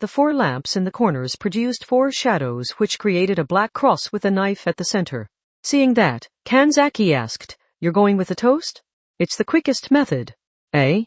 The four lamps in the corners produced four shadows, which created a black cross with a knife at the center. Seeing that, Kanzaki asked, You're going with the toast? It's the quickest method. Eh?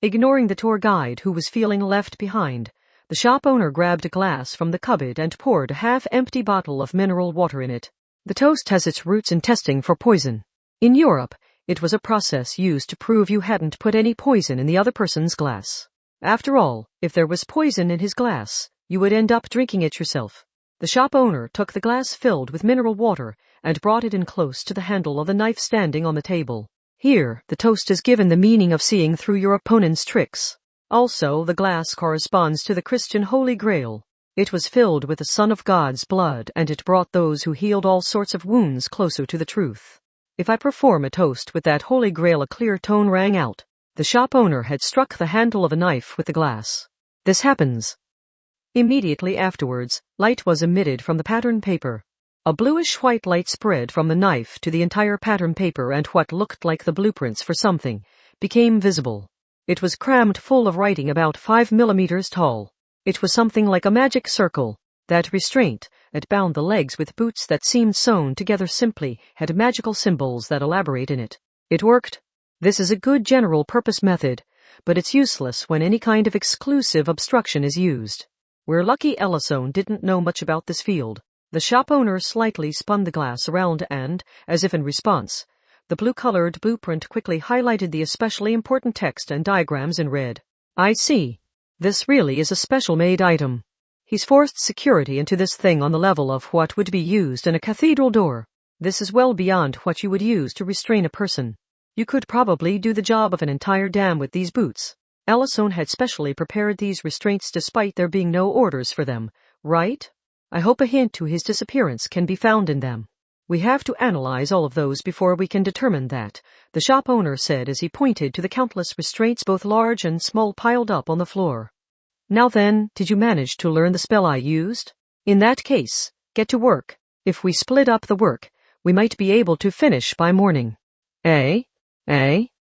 Ignoring the tour guide, who was feeling left behind, the shop owner grabbed a glass from the cupboard and poured a half-empty bottle of mineral water in it. The toast has its roots in testing for poison. In Europe, it was a process used to prove you hadn't put any poison in the other person's glass. After all, if there was poison in his glass, you would end up drinking it yourself. The shop owner took the glass filled with mineral water and brought it in close to the handle of the knife standing on the table. Here, the toast is given the meaning of seeing through your opponent's tricks. Also, the glass corresponds to the Christian Holy Grail. It was filled with the Son of God's blood, and it brought those who healed all sorts of wounds closer to the truth. If I perform a toast with that Holy Grail, a clear tone rang out. The shop owner had struck the handle of a knife with the glass. This happens. Immediately afterwards, light was emitted from the pattern paper. A bluish-white light spread from the knife to the entire pattern paper, and what looked like the blueprints for something became visible. It was crammed full of writing about 5 millimeters tall. It was something like a magic circle. That restraint, that bound the legs with boots that seemed sewn together simply, had magical symbols that elaborate in it. It worked. This is a good general-purpose method, but it's useless when any kind of exclusive obstruction is used. We're lucky Ellison didn't know much about this field. The shop owner slightly spun the glass around and, as if in response, the blue-colored blueprint quickly highlighted the especially important text and diagrams in red. I see. This really is a special-made item. He's forced security into this thing on the level of what would be used in a cathedral door. This is well beyond what you would use to restrain a person. You could probably do the job of an entire dam with these boots. Ellison had specially prepared these restraints despite there being no orders for them, right? I hope a hint to his disappearance can be found in them. We have to analyze all of those before we can determine that, the shop owner said as he pointed to the countless restraints, both large and small, piled up on the floor. Now then, did you manage to learn the spell I used? In that case, get to work. If we split up the work, we might be able to finish by morning. Eh?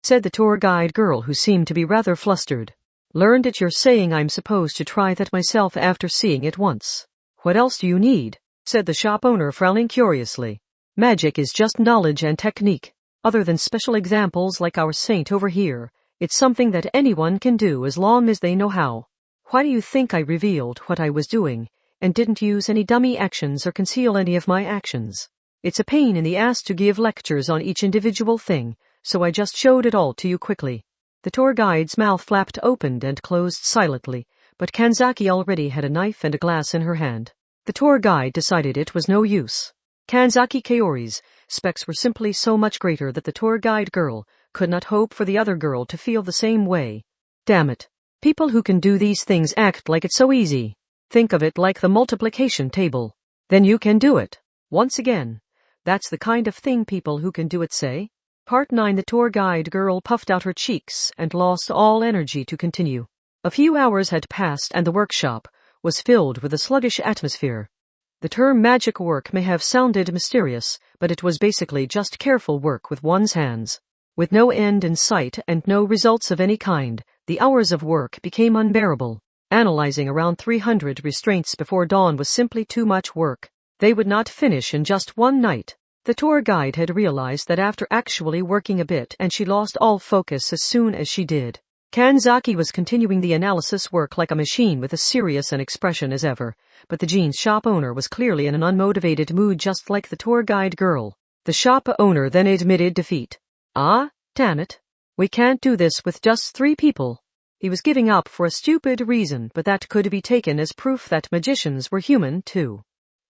Said the tour guide girl, who seemed to be rather flustered. Learned it. You're saying I'm supposed to try that myself after seeing it once. What else do you need? Said the shop owner, frowning curiously. Magic is just knowledge and technique. Other than special examples like our saint over here, it's something that anyone can do as long as they know how. Why do you think I revealed what I was doing, and didn't use any dummy actions or conceal any of my actions? It's a pain in the ass to give lectures on each individual thing, so I just showed it all to you quickly. The tour guide's mouth flapped opened and closed silently, but Kanzaki already had a knife and a glass in her hand. The tour guide decided it was no use. Kanzaki Kaori's specs were simply so much greater that the tour guide girl could not hope for the other girl to feel the same way. Damn it. People who can do these things act like it's so easy. Think of it like the multiplication table. Then you can do it. Once again. That's the kind of thing people who can do it say. Part 9. The tour guide girl puffed out her cheeks and lost all energy to continue. A few hours had passed and the workshop was filled with a sluggish atmosphere. The term magic work may have sounded mysterious, but it was basically just careful work with one's hands. With no end in sight and no results of any kind, the hours of work became unbearable. Analyzing around 300 restraints before dawn was simply too much work. They would not finish in just one night. The tour guide had realized that after actually working a bit, and she lost all focus as soon as she did. Kanzaki was continuing the analysis work like a machine with as serious an expression as ever, but the jeans shop owner was clearly in an unmotivated mood just like the tour guide girl. The shop owner then admitted defeat. Ah, damn it. We can't do this with just 3 people. He was giving up for a stupid reason, but that could be taken as proof that magicians were human too.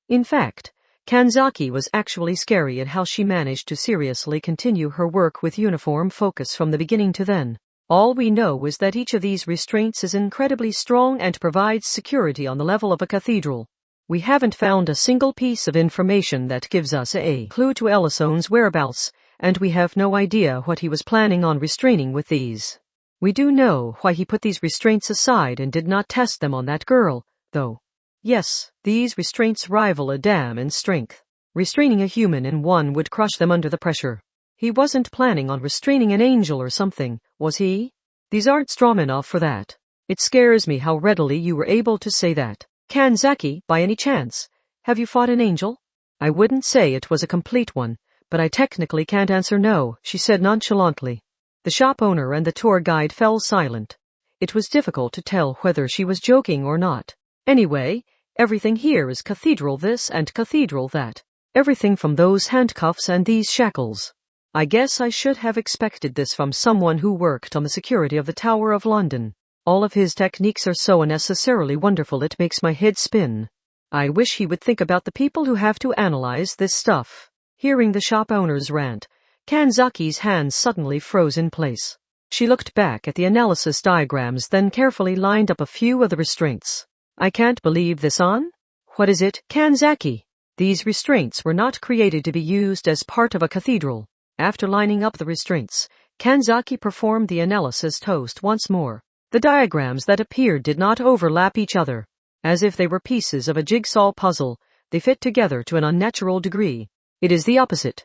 In fact, Kanzaki was actually scary at how she managed to seriously continue her work with uniform focus from the beginning to then. All we know is that each of these restraints is incredibly strong and provides security on the level of a cathedral. We haven't found a single piece of information that gives us a clue to Ellison's whereabouts, and we have no idea what he was planning on restraining with these. We do know why he put these restraints aside and did not test them on that girl, though. Yes, these restraints rival a dam in strength. Restraining a human in one would crush them under the pressure. He wasn't planning on restraining an angel or something, was he? These aren't strong enough for that. It scares me how readily you were able to say that. Kanzaki, by any chance, have you fought an angel? I wouldn't say it was a complete one, but I technically can't answer no, she said nonchalantly. The shop owner and the tour guide fell silent. It was difficult to tell whether she was joking or not. Anyway, everything here is cathedral this and cathedral that. Everything from those handcuffs and these shackles. I guess I should have expected this from someone who worked on the security of the Tower of London. All of his techniques are so unnecessarily wonderful it makes my head spin. I wish he would think about the people who have to analyze this stuff. Hearing the shop owner's rant, Kanzaki's hands suddenly froze in place. She looked back at the analysis diagrams, then carefully lined up a few of the restraints. I can't believe this on? What is it, Kanzaki? These restraints were not created to be used as part of a cathedral. After lining up the restraints, Kanzaki performed the analysis toast once more. The diagrams that appeared did not overlap each other. As if they were pieces of a jigsaw puzzle, they fit together to an unnatural degree. It is the opposite.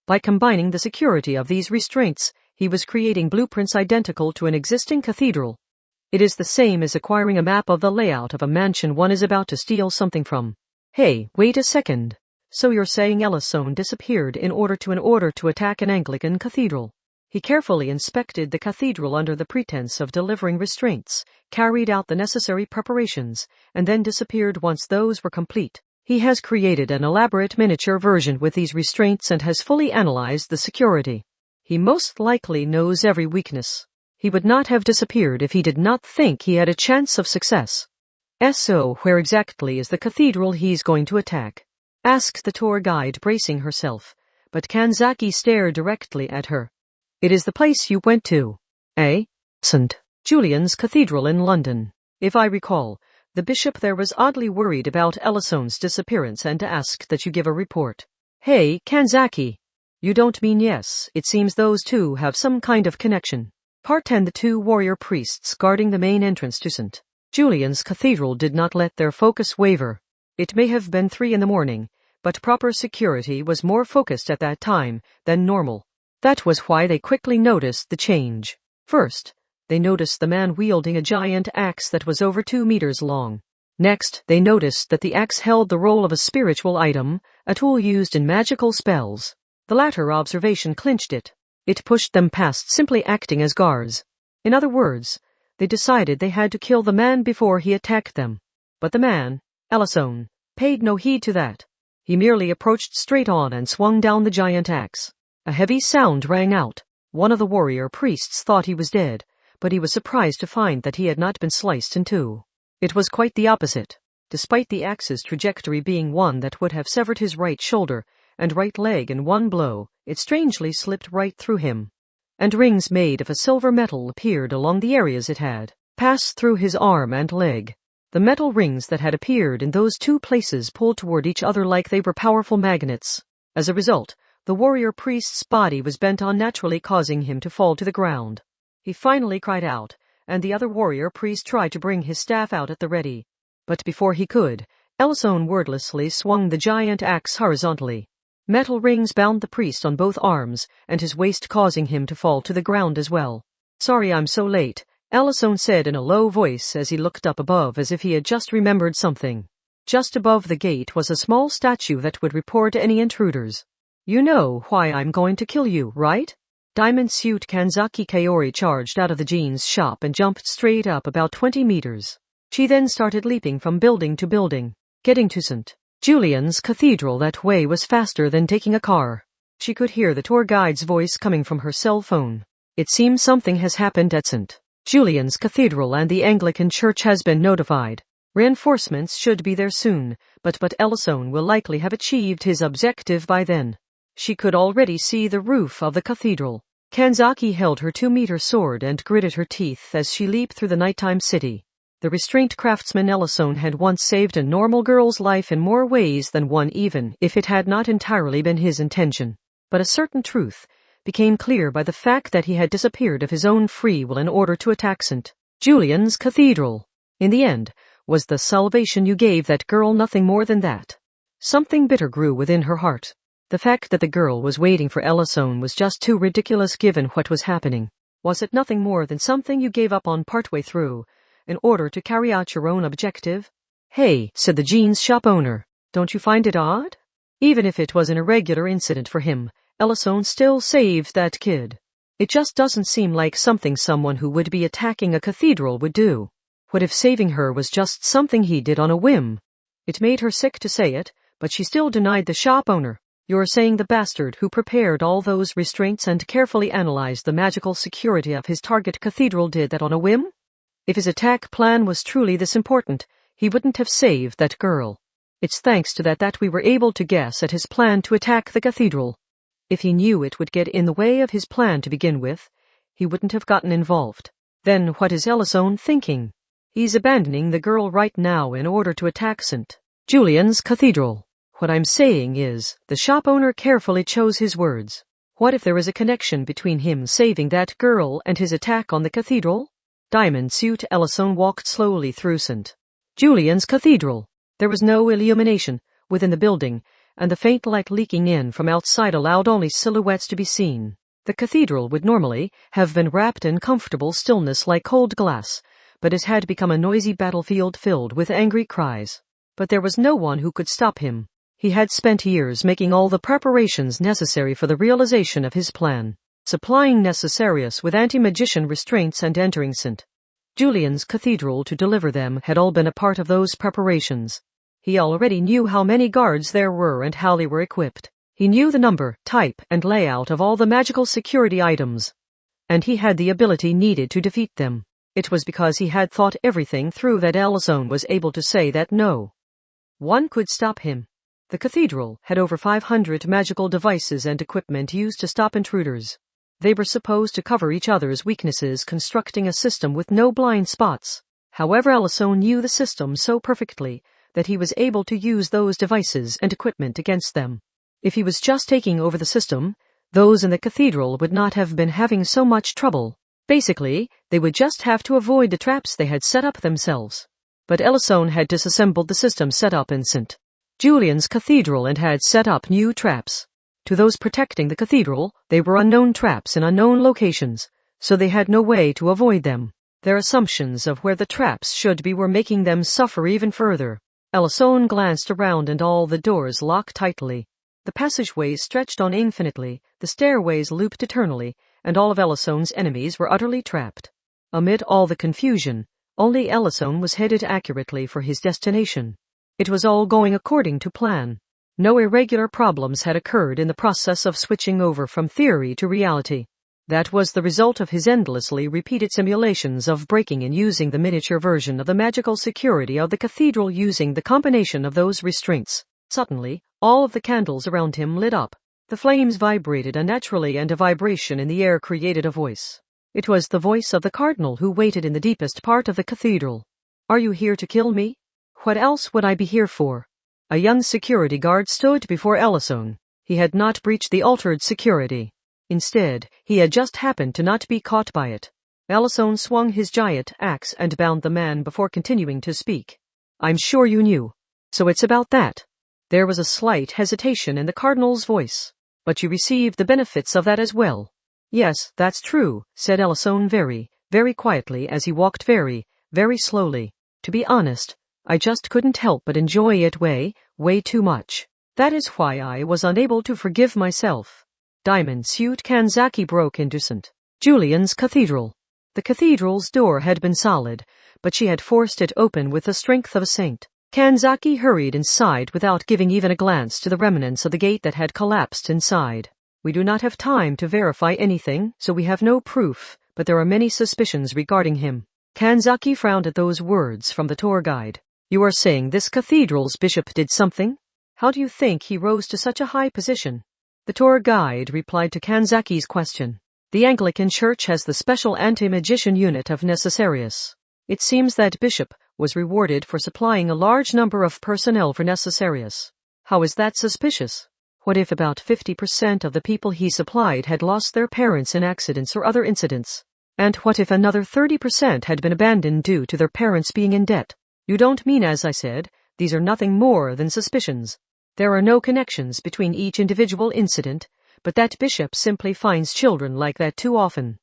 By combining the security of these restraints, he was creating blueprints identical to an existing cathedral. It is the same as acquiring a map of the layout of a mansion one is about to steal something from. Hey, wait a second. So you're saying Ellison disappeared in order to attack an Anglican cathedral? He carefully inspected the cathedral under the pretense of delivering restraints, carried out the necessary preparations, and then disappeared once those were complete. He has created an elaborate miniature version with these restraints and has fully analyzed the security. He most likely knows every weakness. He would not have disappeared if he did not think he had a chance of success. So where exactly is the cathedral he's going to attack? Asked the tour guide, bracing herself, but Kanzaki stared directly at her. It is the place you went to. St. Julian's Cathedral in London. If I recall, the bishop there was oddly worried about Ellison's disappearance and asked that you give a report. Hey, Kanzaki. You don't mean yes, it seems those two have some kind of connection. Part 10. The 2 warrior priests guarding the main entrance to St. Julian's Cathedral did not let their focus waver. It may have been 3 a.m, but proper security was more focused at that time than normal. That was why they quickly noticed the change. First, they noticed the man wielding a giant axe that was over 2 meters long. Next, they noticed that the axe held the role of a spiritual item, a tool used in magical spells. The latter observation clinched it. It pushed them past simply acting as guards. In other words, they decided they had to kill the man before he attacked them. But the man, Ellison, paid no heed to that. He merely approached straight on and swung down the giant axe. A heavy sound rang out. One of the warrior priests thought he was dead, but he was surprised to find that he had not been sliced in two. It was quite the opposite. Despite the axe's trajectory being one that would have severed his right shoulder and right leg in one blow, it strangely slipped right through him. And rings made of a silver metal appeared along the areas it had passed through his arm and leg. The metal rings that had appeared in those two places pulled toward each other like they were powerful magnets. As a result, the warrior priest's body was bent unnaturally, causing him to fall to the ground. He finally cried out, and the other warrior priest tried to bring his staff out at the ready. But before he could, Ellison wordlessly swung the giant axe horizontally. Metal rings bound the priest on both arms and his waist, causing him to fall to the ground as well. "Sorry I'm so late," Ellison said in a low voice as he looked up above as if he had just remembered something. Just above the gate was a small statue that would report any intruders. "You know why I'm going to kill you, right?" Diamond suit Kanzaki Kaori charged out of the jeans shop and jumped straight up about 20 meters. She then started leaping from building to building. Getting to St. Julian's Cathedral that way was faster than taking a car. She could hear the tour guide's voice coming from her cell phone. "It seems something has happened at St. Julian's Cathedral and the Anglican Church has been notified. Reinforcements should be there soon, but Ellison will likely have achieved his objective by then." She could already see the roof of the cathedral. Kanzaki held her 2-meter sword and gritted her teeth as she leaped through the nighttime city. The restrained craftsman Ellison had once saved a normal girl's life in more ways than one, even if it had not entirely been his intention. But a certain truth became clear by the fact that he had disappeared of his own free will in order to attack St. Julian's Cathedral. In the end, was the salvation you gave that girl nothing more than that? Something bitter grew within her heart. The fact that the girl was waiting for Ellison was just too ridiculous given what was happening. Was it nothing more than something you gave up on partway through, in order to carry out your own objective? "Hey," said the jeans shop owner, "don't you find it odd?" Even if it was an irregular incident for him, Ellison still saved that kid. It just doesn't seem like something someone who would be attacking a cathedral would do. What if saving her was just something he did on a whim? It made her sick to say it, but she still denied the shop owner. "You're saying the bastard who prepared all those restraints and carefully analyzed the magical security of his target cathedral did that on a whim? If his attack plan was truly this important, he wouldn't have saved that girl. It's thanks to that we were able to guess at his plan to attack the cathedral. If he knew it would get in the way of his plan to begin with, he wouldn't have gotten involved. Then what is Ellison thinking? He's abandoning the girl right now in order to attack St. Julian's Cathedral. What I'm saying is, the shop owner carefully chose his words. What if there is a connection between him saving that girl and his attack on the cathedral?" Diamond suit Ellison walked slowly through St. Julian's Cathedral. There was no illumination within the building, and the faint light leaking in from outside allowed only silhouettes to be seen. The cathedral would normally have been wrapped in comfortable stillness like cold glass, but it had become a noisy battlefield filled with angry cries. But there was no one who could stop him. He had spent years making all the preparations necessary for the realization of his plan, supplying Necessarius with anti-magician restraints and entering St. Julian's Cathedral to deliver them had all been a part of those preparations. He already knew how many guards there were and how they were equipped. He knew the number, type, and layout of all the magical security items. And he had the ability needed to defeat them. It was because he had thought everything through that Ellison was able to say that no one could stop him. The cathedral had over 500 magical devices and equipment used to stop intruders. They were supposed to cover each other's weaknesses, constructing a system with no blind spots. However, Ellison knew the system so perfectly that he was able to use those devices and equipment against them. If he was just taking over the system, those in the cathedral would not have been having so much trouble. Basically, they would just have to avoid the traps they had set up themselves. But Ellison had disassembled the system set up in St. Julian's Cathedral and had set up new traps. To those protecting the cathedral, they were unknown traps in unknown locations. so they had no way to avoid them. Their assumptions of where the traps should be were making them suffer even further. Ellison glanced around and all the doors locked tightly. The passageways stretched on infinitely, the stairways looped eternally, and all of Ellison's enemies were utterly trapped. Amid all the confusion, only Ellison was headed accurately for his destination. It was all going according to plan. No irregular problems had occurred in the process of switching over from theory to reality. That was the result of his endlessly repeated simulations of breaking and using the miniature version of the magical security of the cathedral using the combination of those restraints. Suddenly, all of the candles around him lit up. The flames vibrated unnaturally, and a vibration in the air created a voice. It was the voice of the cardinal who waited in the deepest part of the cathedral. "Are you here to kill me? What else would I be here for?" A young security guard stood before Ellison. He had not breached the altered security. Instead, he had just happened to not be caught by it. Ellison swung his giant axe and bound the man before continuing to speak. "I'm sure you knew. So it's about that." There was a slight hesitation in the cardinal's voice. "But you received the benefits of that as well." "Yes, that's true," said Ellison very, very quietly as he walked very, very slowly. "To be honest, I just couldn't help but enjoy it way too much. That is why I was unable to forgive myself." Diamond suit Kanzaki broke into St. Julian's Cathedral. The cathedral's door had been solid, but she had forced it open with the strength of a saint. Kanzaki hurried inside without giving even a glance to the remnants of the gate that had collapsed inside. "We do not have time to verify anything, so we have no proof, but there are many suspicions regarding him." Kanzaki frowned at those words from the tour guide. "You are saying this cathedral's bishop did something? How do you think he rose to such a high position?" The tour guide replied to Kanzaki's question. "The Anglican Church has the special anti-magician unit of Necessarius. It seems that bishop was rewarded for supplying a large number of personnel for Necessarius. How is that suspicious? What if about 50% of the people he supplied had lost their parents in accidents or other incidents? And what if another 30% had been abandoned due to their parents being in debt? You don't mean, as I said, these are nothing more than suspicions. There are no connections between each individual incident, but that bishop simply finds children like that too often.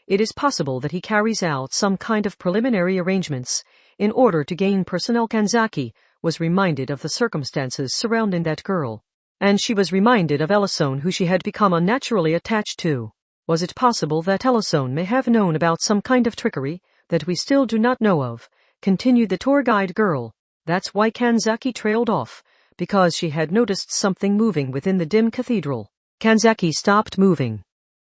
It is possible that he carries out some kind of preliminary arrangements in order to gain personnel." Kanzaki was reminded of the circumstances surrounding that girl, and she was reminded of Ellison, who she had become unnaturally attached to. Was it possible that Ellison may have known about some kind of trickery that we still do not know of? Continued the tour guide girl. That's why Kanzaki trailed off, because she had noticed something moving within the dim cathedral. Kanzaki stopped moving.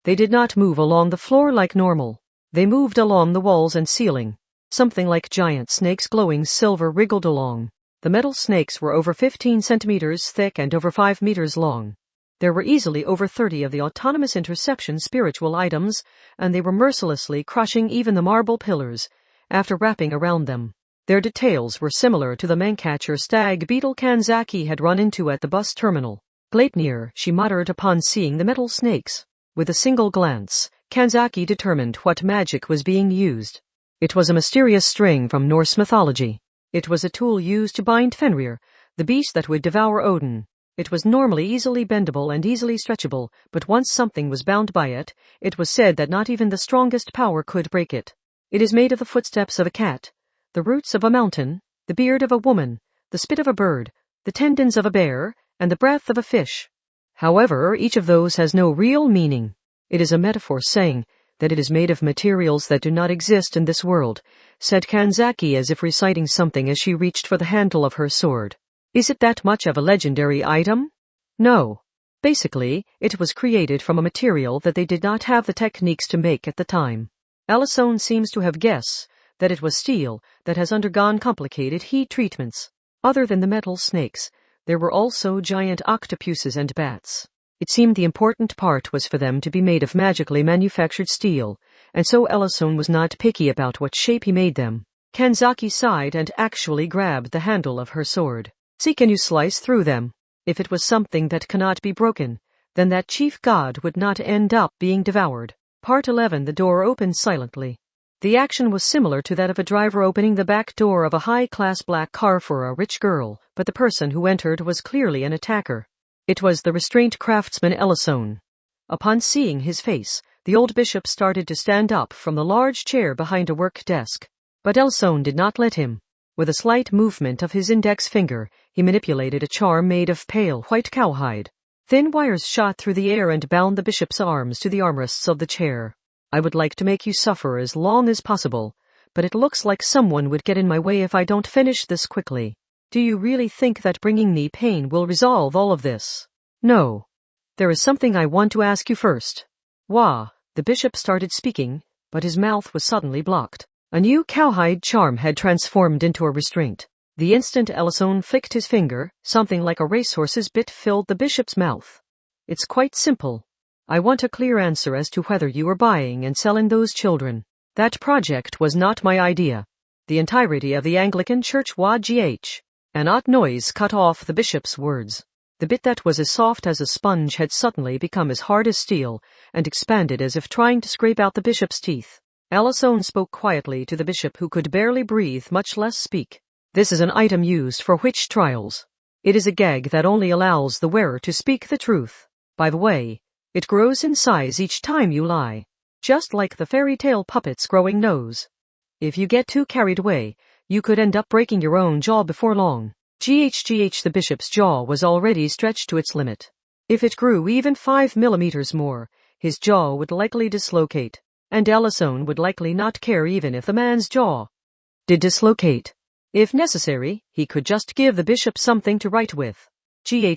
They did not move along the floor like normal. They moved along the walls and ceiling. Something like giant snakes glowing silver wriggled along. The metal snakes were over 15 centimeters thick and over 5 meters long. There were easily over 30 of the autonomous interception spiritual items, and they were mercilessly crushing even the marble pillars after wrapping around them. Their details were similar to the mancatcher stag beetle Kanzaki had run into at the bus terminal. "Gleipnir," she muttered upon seeing the metal snakes. With a single glance, Kanzaki determined what magic was being used. It was a mysterious string from Norse mythology. It was a tool used to bind Fenrir, the beast that would devour Odin. It was normally easily bendable and easily stretchable, but once something was bound by it, it was said that not even the strongest power could break it. It is made of the footsteps of a cat, the roots of a mountain, the beard of a woman, the spit of a bird, the tendons of a bear, and the breath of a fish. However, each of those has no real meaning. It is a metaphor saying that it is made of materials that do not exist in this world," said Kanzaki as if reciting something as she reached for the handle of her sword. "Is it that much of a legendary item?" "No. Basically, it was created from a material that they did not have the techniques to make at the time. Ellison seems to have guessed that it was steel that has undergone complicated heat treatments. Other than the metal snakes, there were also giant octopuses and bats. It seemed the important part was for them to be made of magically manufactured steel, and so Ellison was not picky about what shape he made them." Kanzaki sighed and actually grabbed the handle of her sword. "See, can you slice through them? If it was something that cannot be broken, then that chief god would not end up being devoured." Part 11. The door opened silently. The action was similar to that of a driver opening the back door of a high-class black car for a rich girl, but the person who entered was clearly an attacker. It was the restrained craftsman Ellison. Upon seeing his face, The old bishop started to stand up from the large chair behind a work desk. But Elson did not let him. With a slight movement of his index finger, he manipulated a charm made of pale white cowhide. Thin wires shot through the air and bound the bishop's arms to the armrests of the chair. I would like to make you suffer as long as possible, but it looks like someone would get in my way if I don't finish this quickly. Do you really think that bringing me pain will resolve all of this? No. There is something I want to ask you first. Wah! The bishop started speaking, but his mouth was suddenly blocked. A new cowhide charm had transformed into a restraint. The instant Ellison flicked his finger, something like a racehorse's bit filled the bishop's mouth. It's quite simple. I want a clear answer as to whether you are buying and selling those children. That project was not my idea. The entirety of the Anglican Church was An odd noise cut off the bishop's words. The bit that was as soft as a sponge had suddenly become as hard as steel, and expanded as if trying to scrape out the bishop's teeth. Ellison spoke quietly to the bishop, who could barely breathe, much less speak. This is an item used for witch trials. It is a gag that only allows the wearer to speak the truth. By the way, it grows in size each time you lie, just like the fairy tale puppet's growing nose. If you get too carried away, you could end up breaking your own jaw before long. The bishop's jaw was already stretched to its limit. If it grew even 5 millimeters more, his jaw would likely dislocate, and Ellison would likely not care even if the man's jaw did dislocate. If necessary, he could just give the bishop something to write with.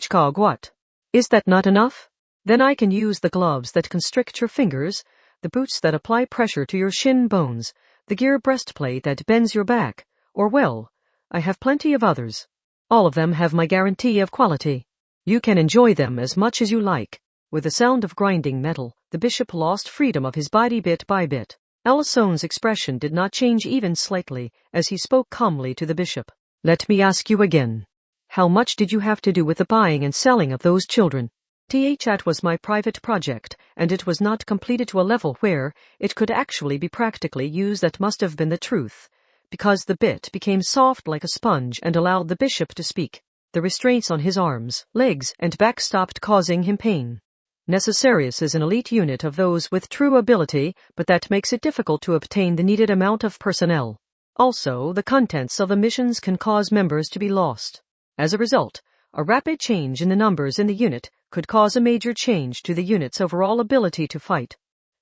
Cog what? Is that not enough? Then I can use the gloves that constrict your fingers, the boots that apply pressure to your shin bones, the gear breastplate that bends your back, or well, I have plenty of others. All of them have my guarantee of quality. You can enjoy them as much as you like. With the sound of grinding metal, the bishop lost freedom of his body bit by bit. Ellison's expression did not change even slightly as he spoke calmly to the bishop. Let me ask you again. How much did you have to do with the buying and selling of those children? That was my private project, and it was not completed to a level where it could actually be practically used. That must have been the truth, because the bit became soft like a sponge and allowed the bishop to speak. The restraints on his arms, legs, and back stopped causing him pain. Necessarius is an elite unit of those with true ability, but that makes it difficult to obtain the needed amount of personnel. Also, the contents of the missions can cause members to be lost. As a result, a rapid change in the numbers in the unit could cause a major change to the unit's overall ability to fight.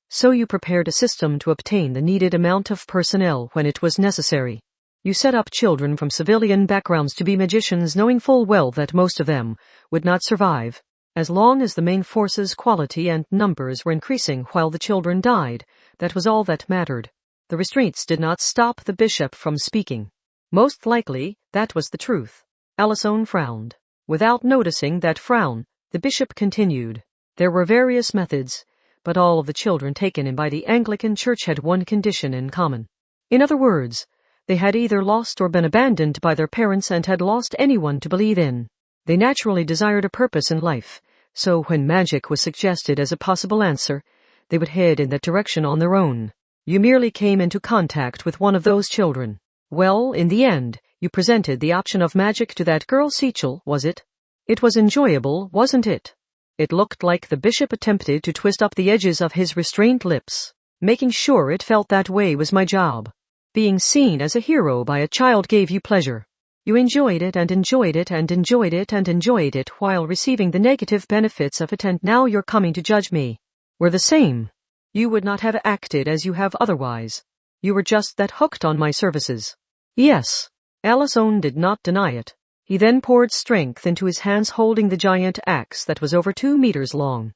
So you prepared a system to obtain the needed amount of personnel when it was necessary. You set up children from civilian backgrounds to be magicians, knowing full well that most of them would not survive. As long as the main force's quality and numbers were increasing while the children died, that was all that mattered. The restraints did not stop the bishop from speaking. Most likely, that was the truth. Ellison frowned. Without noticing that frown, the bishop continued. There were various methods, but all of the children taken in by the Anglican Church had one condition in common. In other words, they had either lost or been abandoned by their parents and had lost anyone to believe in. They naturally desired a purpose in life, so when magic was suggested as a possible answer, they would head in that direction on their own. You merely came into contact with one of those children. Well, in the end, you presented the option of magic to that girl Sechel, was it? It was enjoyable, wasn't it? It looked like the bishop attempted to twist up the edges of his restrained lips. Making sure it felt that way was my job. Being seen as a hero by a child gave you pleasure. You enjoyed it and enjoyed it and enjoyed it and enjoyed it while receiving the negative benefits of it, and now you're coming to judge me. We're the same. You would not have acted as you have otherwise. You were just that hooked on my services. Yes. Ellison did not deny it. He then poured strength into his hands, holding the giant axe that was over 2 meters long.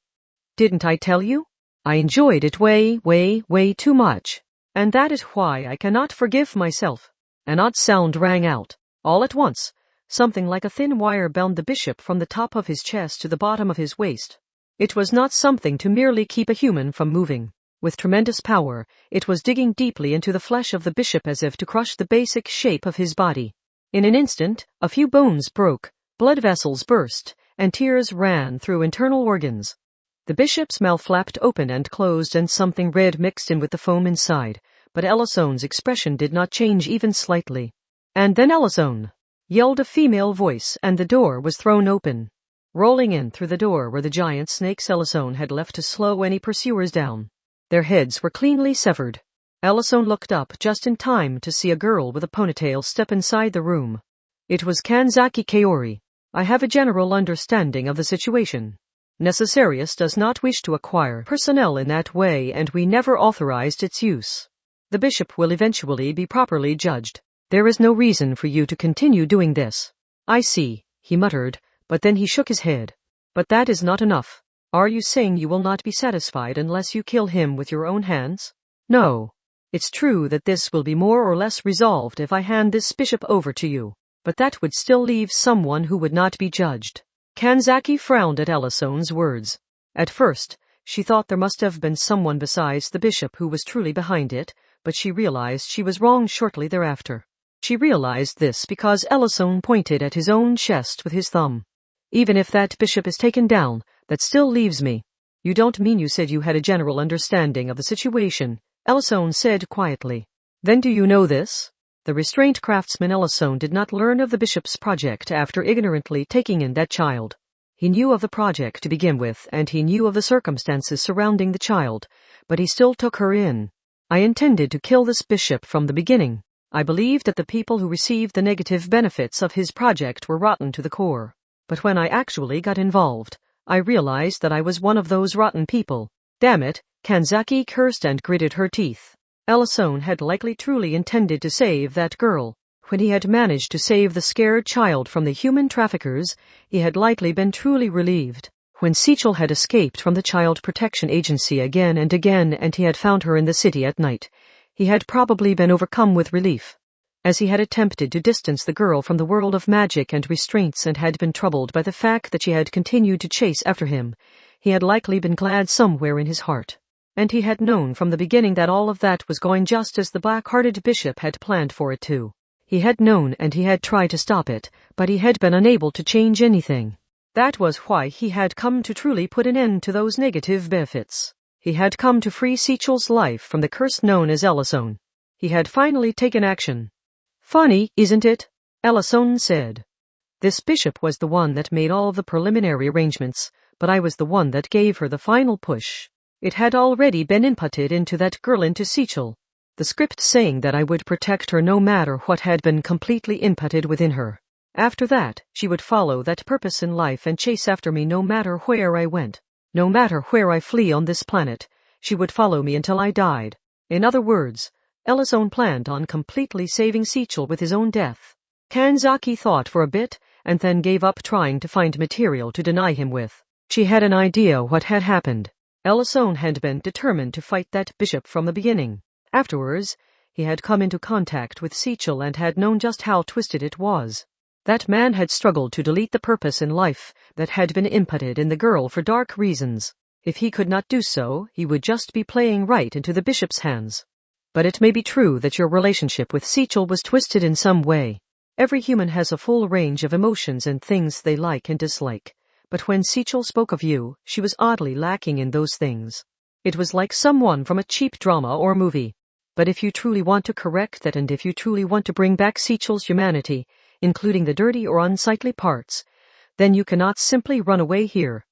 Didn't I tell you? I enjoyed it way too much. And that is why I cannot forgive myself. An odd sound rang out. All at once, something like a thin wire bound the bishop from the top of his chest to the bottom of his waist. It was not something to merely keep a human from moving. With tremendous power, it was digging deeply into the flesh of the bishop as if to crush the basic shape of his body. In an instant, a few bones broke, blood vessels burst, and tears ran through internal organs. The bishop's mouth flapped open and closed, and something red mixed in with the foam inside, but Ellison's expression did not change even slightly. And then Ellison yelled a female voice, and the door was thrown open. Rolling in through the door were the giant snakes Ellison had left to slow any pursuers down. Their heads were cleanly severed. Ellison looked up just in time to see a girl with a ponytail step inside the room. It was Kanzaki Kaori. I have a general understanding of the situation. Necessarius does not wish to acquire personnel in that way, and we never authorized its use. The bishop will eventually be properly judged. There is no reason for you to continue doing this. I see, he muttered, but then he shook his head. But that is not enough. Are you saying you will not be satisfied unless you kill him with your own hands? No. It's true that this will be more or less resolved if I hand this bishop over to you, but that would still leave someone who would not be judged. Kanzaki frowned at Ellison's words. At first, she thought there must have been someone besides the bishop who was truly behind it, but she realized she was wrong shortly thereafter. She realized this because Ellison pointed at his own chest with his thumb. Even if that bishop is taken down, that still leaves me. You don't mean you said you had a general understanding of the situation, Ellison said quietly. Then do you know this? The restraint craftsman Ellison did not learn of the bishop's project after ignorantly taking in that child. He knew of the project to begin with, and he knew of the circumstances surrounding the child, but he still took her in. I intended to kill this bishop from the beginning. I believed that the people who received the negative benefits of his project were rotten to the core. But when I actually got involved, I realized that I was one of those rotten people. Damn it, Kanzaki cursed and gritted her teeth. Ellison had likely truly intended to save that girl. When he had managed to save the scared child from the human traffickers, he had likely been truly relieved. When Sechel had escaped from the Child Protection Agency again and again and he had found her in the city at night, he had probably been overcome with relief. As he had attempted to distance the girl from the world of magic and restraints and had been troubled by the fact that she had continued to chase after him, he had likely been glad somewhere in his heart. And he had known from the beginning that all of that was going just as the black-hearted bishop had planned for it to. He had known and he had tried to stop it, but he had been unable to change anything. That was why he had come to truly put an end to those negative benefits. He had come to free Sechel's life from the curse known as Ellison. He had finally taken action. Funny, isn't it? Ellison said. This bishop was the one that made all of the preliminary arrangements, but I was the one that gave her the final push. It had already been inputted into that girl, into Sechel. The script saying that I would protect her no matter what had been completely inputted within her. After that, she would follow that purpose in life and chase after me no matter where I went. No matter where I flee on this planet, she would follow me until I died. In other words, Ellison planned on completely saving Sechel with his own death. Kanzaki thought for a bit, and then gave up trying to find material to deny him with. She had an idea what had happened. Ellison had been determined to fight that bishop from the beginning. Afterwards, he had come into contact with Sechel and had known just how twisted it was. That man had struggled to delete the purpose in life that had been inputted in the girl for dark reasons. If he could not do so, he would just be playing right into the bishop's hands. But it may be true that your relationship with Sechel was twisted in some way. Every human has a full range of emotions and things they like and dislike. But when Sechel spoke of you, she was oddly lacking in those things. It was like someone from a cheap drama or movie. But if you truly want to correct that and if you truly want to bring back Sechel's humanity, including the dirty or unsightly parts, then you cannot simply run away here.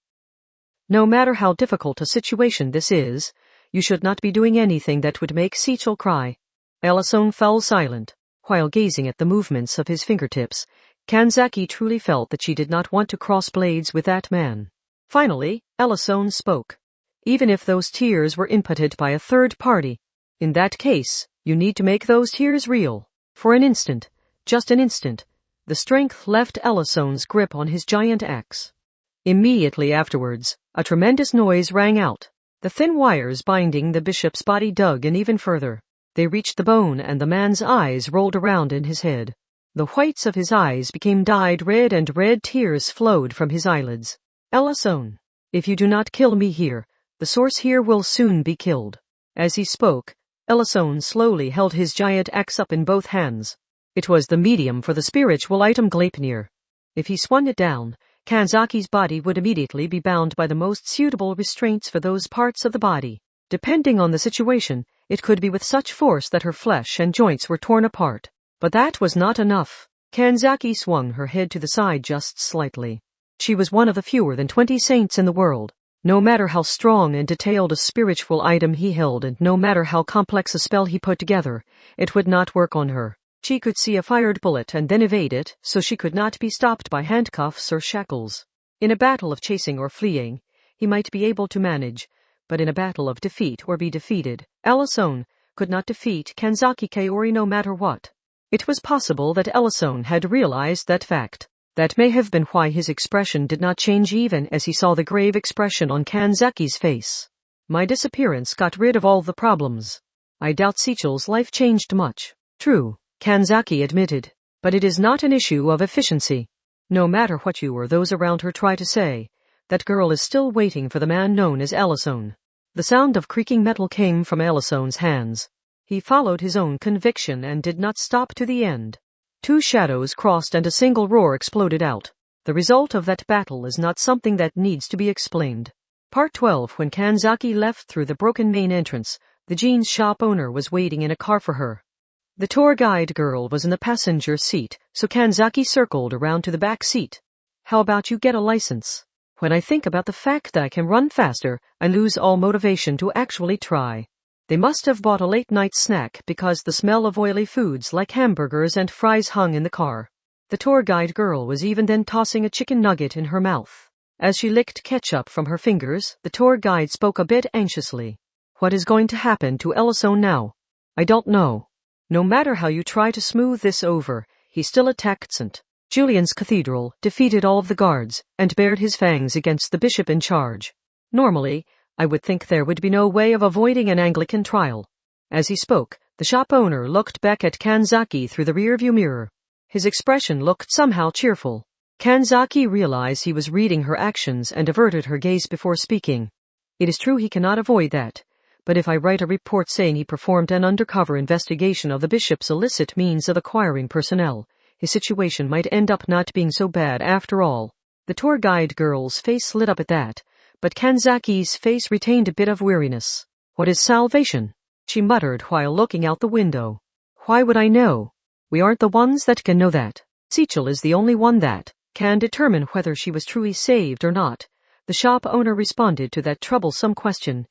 No matter how difficult a situation this is, you should not be doing anything that would make Sechel cry. Ellison fell silent. While gazing at the movements of his fingertips, Kanzaki truly felt that she did not want to cross blades with that man. Finally, Ellison spoke. Even if those tears were inputted by a third party, in that case, you need to make those tears real. For an instant, just an instant, the strength left Ellison's grip on his giant axe. Immediately afterwards, a tremendous noise rang out. The thin wires binding the bishop's body dug in even further. They reached the bone and the man's eyes rolled around in his head. The whites of his eyes became dyed red and red tears flowed from his eyelids. Ellison, if you do not kill me here, the source here will soon be killed. As he spoke, Ellison slowly held his giant axe up in both hands. It was the medium for the spiritual item Gleipnir. If he swung it down, Kanzaki's body would immediately be bound by the most suitable restraints for those parts of the body. Depending on the situation, it could be with such force that her flesh and joints were torn apart. But that was not enough. Kanzaki swung her head to the side just slightly. She was one of the fewer than 20 saints in the world. No matter how strong and detailed a spiritual item he held, and no matter how complex a spell he put together, it would not work on her. She could see a fired bullet and then evade it, so she could not be stopped by handcuffs or shackles. In a battle of chasing or fleeing, he might be able to manage, but in a battle of defeat or be defeated, Ellison could not defeat Kanzaki Kaori no matter what. It was possible that Ellison had realized that fact. That may have been why his expression did not change even as he saw the grave expression on Kanzaki's face. My disappearance got rid of all the problems. I doubt Sichel's life changed much. True, Kanzaki admitted, but it is not an issue of efficiency. No matter what you or those around her try to say, that girl is still waiting for the man known as Ellison. The sound of creaking metal came from Ellison's hands. He followed his own conviction and did not stop to the end. Two shadows crossed and a single roar exploded out. The result of that battle is not something that needs to be explained. Part 12. When Kanzaki left through the broken main entrance, the jeans shop owner was waiting in a car for her. The tour guide girl was in the passenger seat, so Kanzaki circled around to the back seat. How about you get a license? When I think about the fact that I can run faster, I lose all motivation to actually try. They must have bought a late-night snack because the smell of oily foods like hamburgers and fries hung in the car. The tour guide girl was even then tossing a chicken nugget in her mouth. As she licked ketchup from her fingers, the tour guide spoke a bit anxiously. What is going to happen to Ellison now? I don't know. No matter how you try to smooth this over, he still attacked St. Julian's Cathedral, defeated all of the guards, and bared his fangs against the bishop in charge. Normally, I would think there would be no way of avoiding an Anglican trial. As he spoke, the shop owner looked back at Kanzaki through the rearview mirror. His expression looked somehow cheerful. Kanzaki realized he was reading her actions and averted her gaze before speaking. It is true he cannot avoid that, but if I write a report saying he performed an undercover investigation of the bishop's illicit means of acquiring personnel, his situation might end up not being so bad after all. The tour guide girl's face lit up at that, but Kanzaki's face retained a bit of weariness. What is salvation? She muttered while looking out the window. Why would I know? We aren't the ones that can know that. Sichel is the only one that can determine whether she was truly saved or not. The shop owner responded to that troublesome question,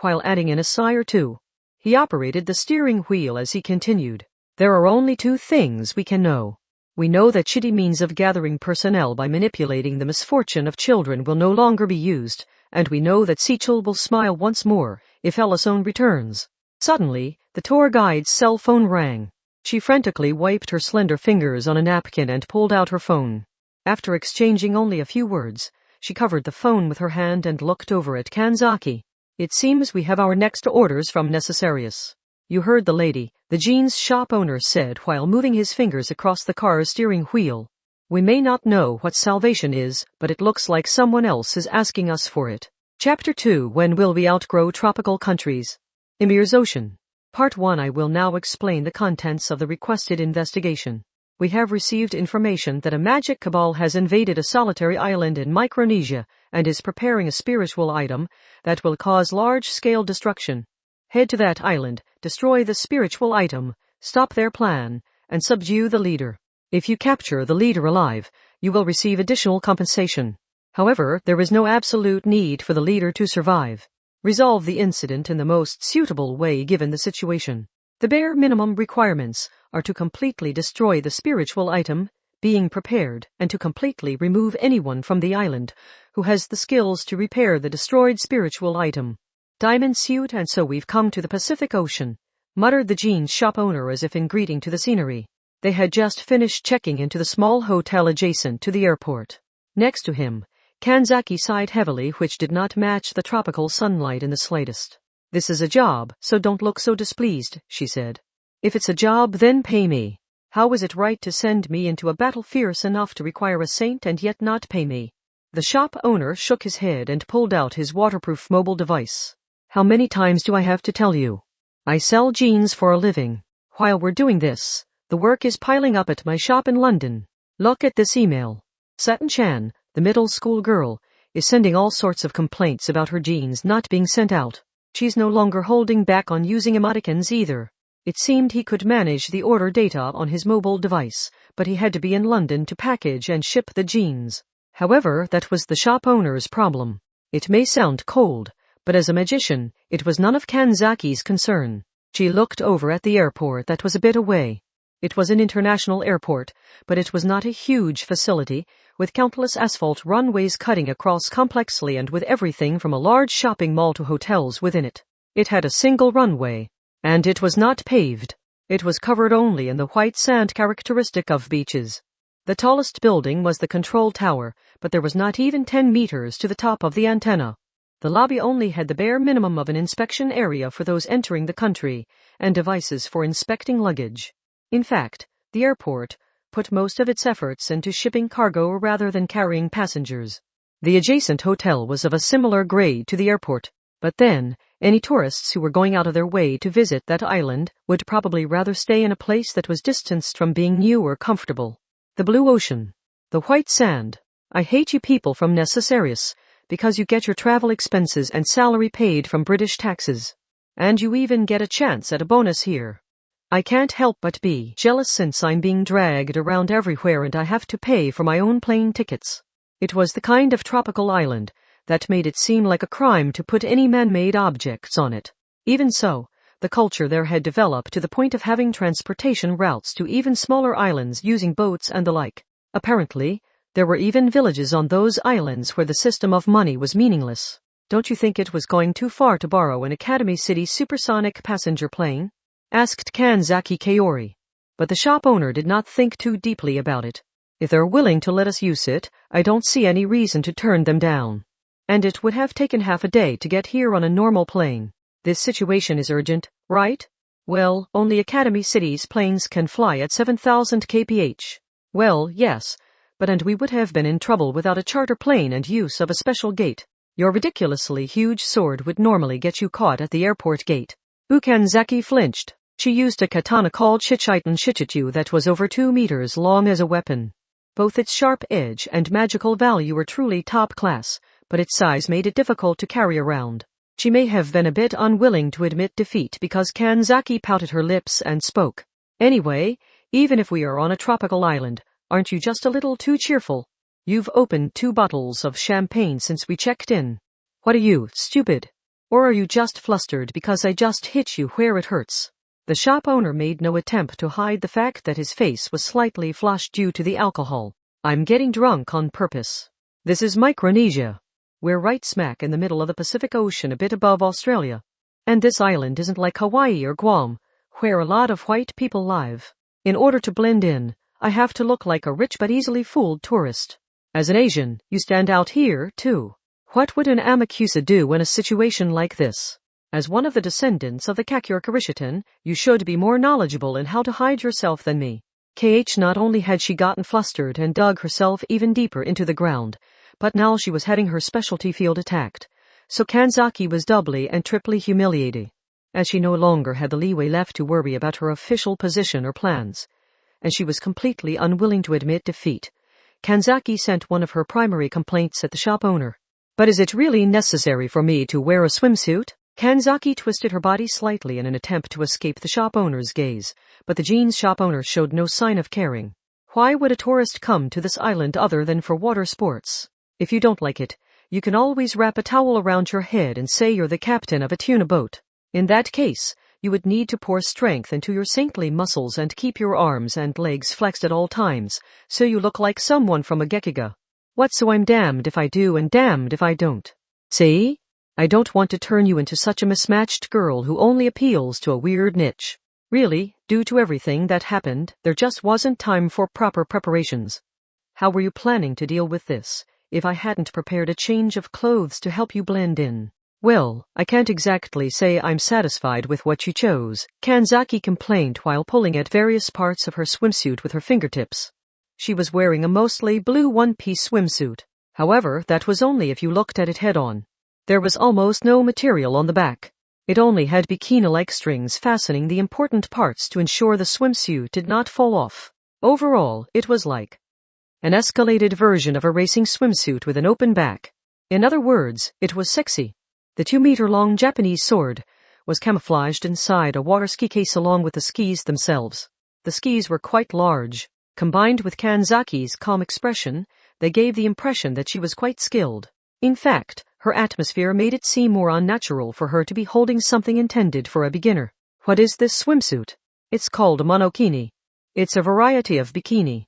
while adding in a sigh or two. He operated the steering wheel as he continued. There are only two things we can know. We know that shitty means of gathering personnel by manipulating the misfortune of children will no longer be used, and we know that Sichel will smile once more if Ellison returns. Suddenly, the tour guide's cell phone rang. She frantically wiped her slender fingers on a napkin and pulled out her phone. After exchanging only a few words, she covered the phone with her hand and looked over at Kanzaki. It seems we have our next orders from Necessarius. You heard the lady, the jeans shop owner said while moving his fingers across the car's steering wheel. We may not know what salvation is, but it looks like someone else is asking us for it. Chapter 2. When will we outgrow tropical countries? Emir's Ocean. Part 1. I will now explain the contents of the requested investigation. We have received information that a magic cabal has invaded a solitary island in Micronesia and is preparing a spiritual item that will cause large-scale destruction. Head to that island, destroy the spiritual item, stop their plan, and subdue the leader. If you capture the leader alive, you will receive additional compensation. However, there is no absolute need for the leader to survive. Resolve the incident in the most suitable way given the situation. The bare minimum requirements are to completely destroy the spiritual item, being prepared, and to completely remove anyone from the island who has the skills to repair the destroyed spiritual item. Diamond suit, and so we've come to the Pacific Ocean, muttered the jeans shop owner as if in greeting to the scenery. They had just finished checking into the small hotel adjacent to the airport. Next to him, Kanzaki sighed heavily, which did not match the tropical sunlight in the slightest. This is a job, so don't look so displeased, she said. If it's a job, then pay me. How is it right to send me into a battle fierce enough to require a saint and yet not pay me? The shop owner shook his head and pulled out his waterproof mobile device. How many times do I have to tell you? I sell jeans for a living. While we're doing this, the work is piling up at my shop in London. Look at this email. Satin-chan, the middle school girl, is sending all sorts of complaints about her jeans not being sent out. She's no longer holding back on using emoticons either. It seemed he could manage the order data on his mobile device, but he had to be in London to package and ship the jeans. However, that was the shop owner's problem. It may sound cold, but as a magician, it was none of Kanzaki's concern. She looked over at the airport that was a bit away. It was an international airport, but it was not a huge facility, with countless asphalt runways cutting across complexly and with everything from a large shopping mall to hotels within it. It had a single runway, and it was not paved. It was covered only in the white sand characteristic of beaches. The tallest building was the control tower, but there was not even 10 meters to the top of the antenna. The lobby only had the bare minimum of an inspection area for those entering the country, and devices for inspecting luggage. In fact, the airport put most of its efforts into shipping cargo rather than carrying passengers. The adjacent hotel was of a similar grade to the airport, but then, any tourists who were going out of their way to visit that island would probably rather stay in a place that was distanced from being new or comfortable. The blue ocean. The white sand. I hate you people from Necessarius, because you get your travel expenses and salary paid from British taxes. And you even get a chance at a bonus here. I can't help but be jealous since I'm being dragged around everywhere and I have to pay for my own plane tickets. It was the kind of tropical island that made it seem like a crime to put any man-made objects on it. Even so, the culture there had developed to the point of having transportation routes to even smaller islands using boats and the like. Apparently, there were even villages on those islands where the system of money was meaningless. Don't you think it was going too far to borrow an Academy City supersonic passenger plane? Asked Kanzaki Kaori. But the shop owner did not think too deeply about it. If they're willing to let us use it, I don't see any reason to turn them down. And it would have taken half a day to get here on a normal plane. This situation is urgent, right? Well, only Academy City's planes can fly at 7,000 kph. Well, yes, but we would have been in trouble without a charter plane and use of a special gate. Your ridiculously huge sword would normally get you caught at the airport gate. Kanzaki flinched. She used a katana called Shichitan Shichichu that was over 2 meters long as a weapon. Both its sharp edge and magical value were truly top class, but its size made it difficult to carry around. She may have been a bit unwilling to admit defeat because Kanzaki pouted her lips and spoke. Anyway, even if we are on a tropical island, aren't you just a little too cheerful? You've opened 2 bottles of champagne since we checked in. What are you, stupid? Or are you just flustered because I just hit you where it hurts? The shop owner made no attempt to hide the fact that his face was slightly flushed due to the alcohol. I'm getting drunk on purpose. This is Micronesia. We're right smack in the middle of the Pacific Ocean a bit above Australia. And this island isn't like Hawaii or Guam, where a lot of white people live. In order to blend in, I have to look like a rich but easily fooled tourist. As an Asian, you stand out here, too. What would an Amakusa do in a situation like this? As one of the descendants of the Kakyur Karishitan, you should be more knowledgeable in how to hide yourself than me. Not only had she gotten flustered and dug herself even deeper into the ground, but now she was having her specialty field attacked. So Kanzaki was doubly and triply humiliated, as she no longer had the leeway left to worry about her official position or plans, and she was completely unwilling to admit defeat. Kanzaki sent one of her primary complaints at the shop owner. But is it really necessary for me to wear a swimsuit? Kanzaki twisted her body slightly in an attempt to escape the shop owner's gaze, but the jeans shop owner showed no sign of caring. Why would a tourist come to this island other than for water sports? If you don't like it, you can always wrap a towel around your head and say you're the captain of a tuna boat. In that case, you would need to pour strength into your saintly muscles and keep your arms and legs flexed at all times, so you look like someone from a gekiga. What, so I'm damned if I do and damned if I don't. See? I don't want to turn you into such a mismatched girl who only appeals to a weird niche. Really, due to everything that happened, there just wasn't time for proper preparations. How were you planning to deal with this, if I hadn't prepared a change of clothes to help you blend in? Well, I can't exactly say I'm satisfied with what you chose, Kanzaki complained while pulling at various parts of her swimsuit with her fingertips. She was wearing a mostly blue one-piece swimsuit. However, that was only if you looked at it head-on. There was almost no material on the back. It only had bikini-like strings fastening the important parts to ensure the swimsuit did not fall off. Overall, it was like an escalated version of a racing swimsuit with an open back. In other words, it was sexy. The 2-meter-long Japanese sword was camouflaged inside a water ski case along with the skis themselves. The skis were quite large. Combined with Kanzaki's calm expression, they gave the impression that she was quite skilled. In fact, Her atmosphere made it seem more unnatural for her to be holding something intended for a beginner. What is this swimsuit? It's called a monokini. It's a variety of bikini.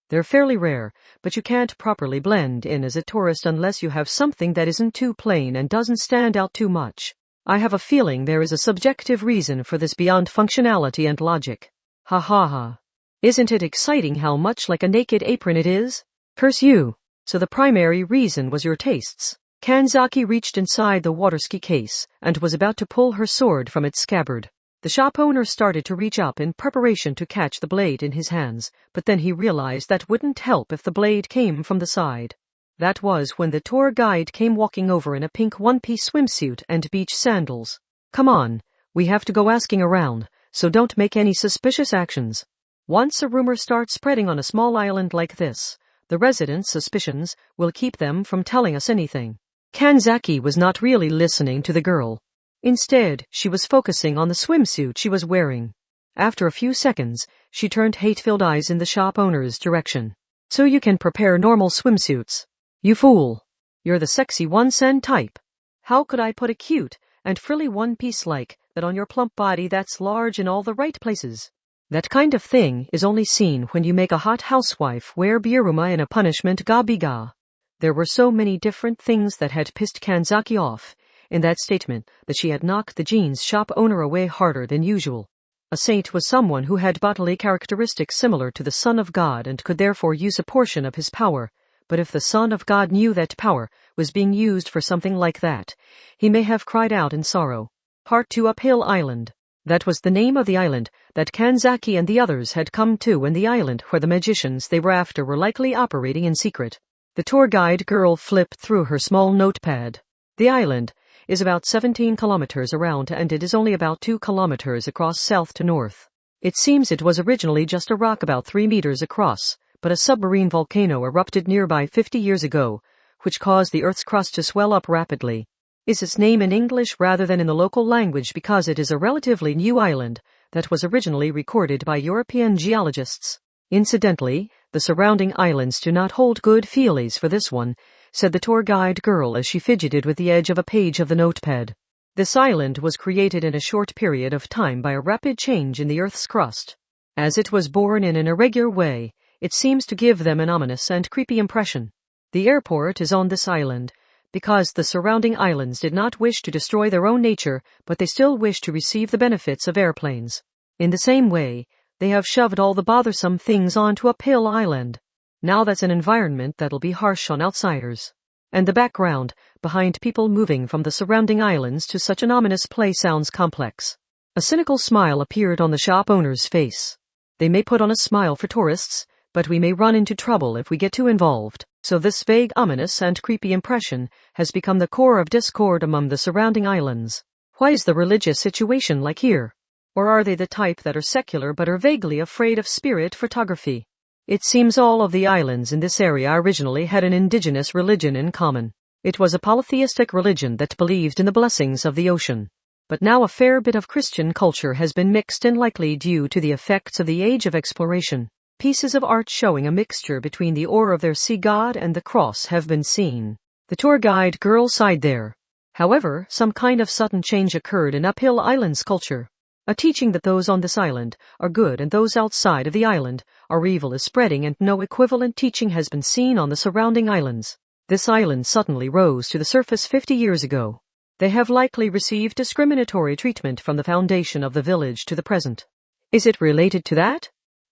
They're fairly rare, but you can't properly blend in as a tourist unless you have something that isn't too plain and doesn't stand out too much. I have a feeling there is a subjective reason for this beyond functionality and logic. Ha ha ha. Isn't it exciting how much like a naked apron it is? Curse you. So the primary reason was your tastes. Kanzaki reached inside the waterski case and was about to pull her sword from its scabbard. The shop owner started to reach up in preparation to catch the blade in his hands, but then he realized that wouldn't help if the blade came from the side. That was when the tour guide came walking over in a pink one-piece swimsuit and beach sandals. Come on, we have to go asking around, so don't make any suspicious actions. Once a rumor starts spreading on a small island like this, the residents' suspicions will keep them from telling us anything. Kanzaki was not really listening to the girl. Instead, she was focusing on the swimsuit she was wearing. After a few seconds, she turned hate-filled eyes in the shop owner's direction. So you can prepare normal swimsuits. You fool. You're the sexy one-cent type. How could I put a cute and frilly one-piece like that on your plump body that's large in all the right places? That kind of thing is only seen when you make a hot housewife wear biruma in a punishment ga-biga. There were so many different things that had pissed Kanzaki off in that statement that she had knocked the jeans shop owner away harder than usual. A saint was someone who had bodily characteristics similar to the Son of God and could therefore use a portion of his power, but if the Son of God knew that power was being used for something like that, he may have cried out in sorrow. Part 2 Uphill Island. That was the name of the island that Kanzaki and the others had come to, and the island where the magicians they were after were likely operating in secret. The tour guide girl flipped through her small notepad. The island is about 17 kilometers around and it is only about 2 kilometers across south to north. It seems it was originally just a rock about 3 meters across, but a submarine volcano erupted nearby 50 years ago, which caused the Earth's crust to swell up rapidly. Is its name in English rather than in the local language because it is a relatively new island that was originally recorded by European geologists. Incidentally, the surrounding islands do not hold good feelies for this one, said the tour guide girl as she fidgeted with the edge of a page of the notepad. This island was created in a short period of time by a rapid change in the Earth's crust. As it was born in an irregular way, it seems to give them an ominous and creepy impression. The airport is on this island, because the surrounding islands did not wish to destroy their own nature, but they still wish to receive the benefits of airplanes. In the same way, they have shoved all the bothersome things onto Uphill Island. Now that's an environment that'll be harsh on outsiders. And the background, behind people moving from the surrounding islands to such an ominous place sounds complex. A cynical smile appeared on the shop owner's face. They may put on a smile for tourists, but we may run into trouble if we get too involved. So this vague, ominous, and creepy impression has become the core of discord among the surrounding islands. Why is the religious situation like here? Or are they the type that are secular but are vaguely afraid of spirit photography? It seems all of the islands in this area originally had an indigenous religion in common. It was a polytheistic religion that believed in the blessings of the ocean. But now a fair bit of Christian culture has been mixed in, likely due to the effects of the age of exploration. Pieces of art showing a mixture between the ore of their sea god and the cross have been seen. The tour guide girl sighed there. However, some kind of sudden change occurred in Uphill Island's culture. A teaching that those on this island are good and those outside of the island are evil is spreading, and no equivalent teaching has been seen on the surrounding islands. This island suddenly rose to the surface 50 years ago. They have likely received discriminatory treatment from the foundation of the village to the present. Is it related to that?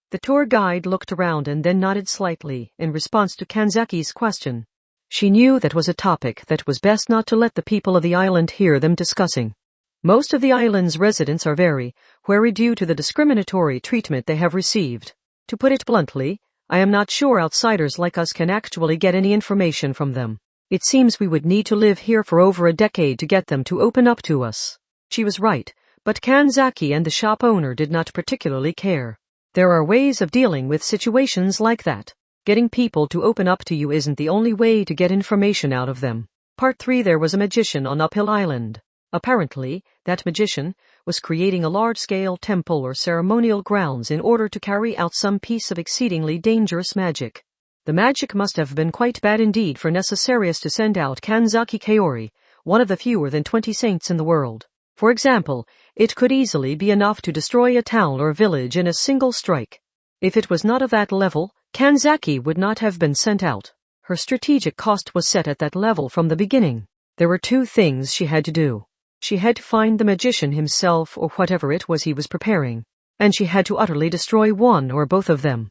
The tour guide looked around and then nodded slightly in response to Kanzaki's question. She knew that was a topic that was best not to let the people of the island hear them discussing. Most of the island's residents are very wary due to the discriminatory treatment they have received. To put it bluntly, I am not sure outsiders like us can actually get any information from them. It seems we would need to live here for over a decade to get them to open up to us. She was right, but Kanzaki and the shop owner did not particularly care. There are ways of dealing with situations like that. Getting people to open up to you isn't the only way to get information out of them. Part 3. There was a magician on Uphill Island. Apparently, that magician was creating a large-scale temple or ceremonial grounds in order to carry out some piece of exceedingly dangerous magic. The magic must have been quite bad indeed for Necessarius to send out Kanzaki Kaori, one of the fewer than 20 saints in the world. For example, it could easily be enough to destroy a town or village in a single strike. If it was not of that level, Kanzaki would not have been sent out. Her strategic cost was set at that level from the beginning. There were 2 things she had to do. She had to find the magician himself or whatever it was he was preparing, and she had to utterly destroy one or both of them.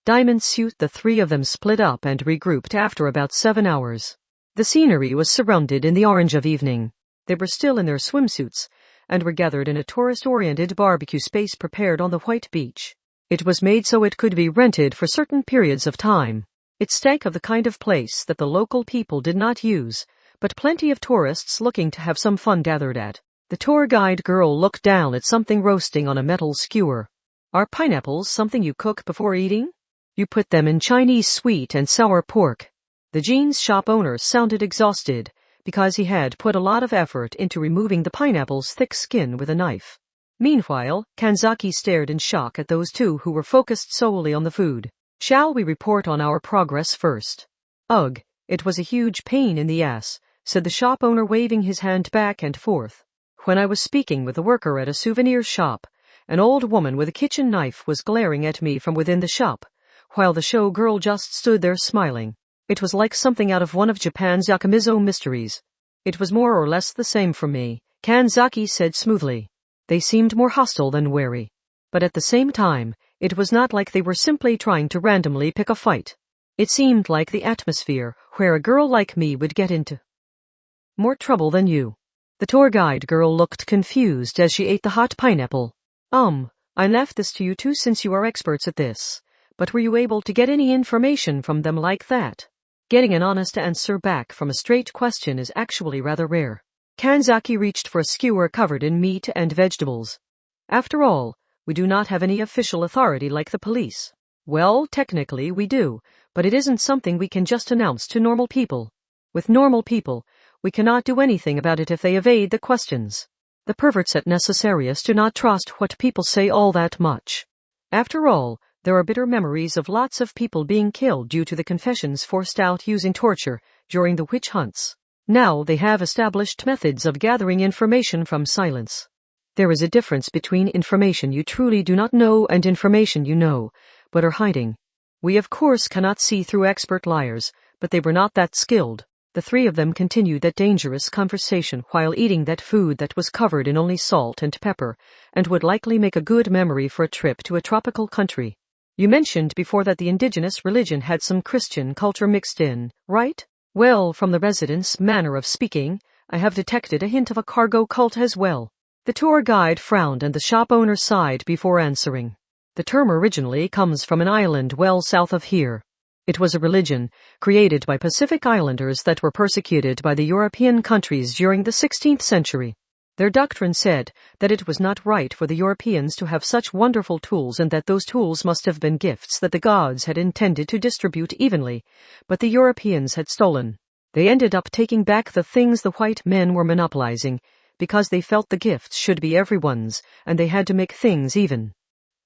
Diamond suit, the 3 of them split up and regrouped after about 7 hours. The scenery was surrounded in the orange of evening. They were still in their swimsuits, and were gathered in a tourist-oriented barbecue space prepared on the white beach. It was made so it could be rented for certain periods of time. It stank of the kind of place that the local people did not use, but plenty of tourists looking to have some fun gathered at. The tour guide girl looked down at something roasting on a metal skewer. Are pineapples something you cook before eating? You put them in Chinese sweet and sour pork. The jeans shop owner sounded exhausted, because he had put a lot of effort into removing the pineapple's thick skin with a knife. Meanwhile, Kanzaki stared in shock at those 2 who were focused solely on the food. Shall we report on our progress first? Ugh, it was a huge pain in the ass, said the shop owner, waving his hand back and forth. When I was speaking with a worker at a souvenir shop, an old woman with a kitchen knife was glaring at me from within the shop, while the show girl just stood there smiling. It was like something out of one of Japan's Yakumizo mysteries. It was more or less the same for me, Kanzaki said smoothly. They seemed more hostile than wary. But at the same time, it was not like they were simply trying to randomly pick a fight. It seemed like the atmosphere where a girl like me would get into more trouble than you. The tour guide girl looked confused as she ate the hot pineapple. I left this to you 2 since you are experts at this. But were you able to get any information from them like that? Getting an honest answer back from a straight question is actually rather rare. Kanzaki reached for a skewer covered in meat and vegetables. After all, we do not have any official authority like the police. Well, technically we do, but it isn't something we can just announce to normal people. With normal people, we cannot do anything about it if they evade the questions. The perverts at Necessarius do not trust what people say all that much. After all, there are bitter memories of lots of people being killed due to the confessions forced out using torture during the witch hunts. Now they have established methods of gathering information from silence. There is a difference between information you truly do not know and information you know, but are hiding. We of course cannot see through expert liars, but they were not that skilled. The 3 of them continued that dangerous conversation while eating that food that was covered in only salt and pepper, and would likely make a good memory for a trip to a tropical country. You mentioned before that the indigenous religion had some Christian culture mixed in, right? Well, from the residents' manner of speaking, I have detected a hint of a cargo cult as well. The tour guide frowned and the shop owner sighed before answering. The term originally comes from an island well south of here. It was a religion created by Pacific Islanders that were persecuted by the European countries during the 16th century. Their doctrine said that it was not right for the Europeans to have such wonderful tools and that those tools must have been gifts that the gods had intended to distribute evenly, but the Europeans had stolen. They ended up taking back the things the white men were monopolizing, because they felt the gifts should be everyone's, and they had to make things even.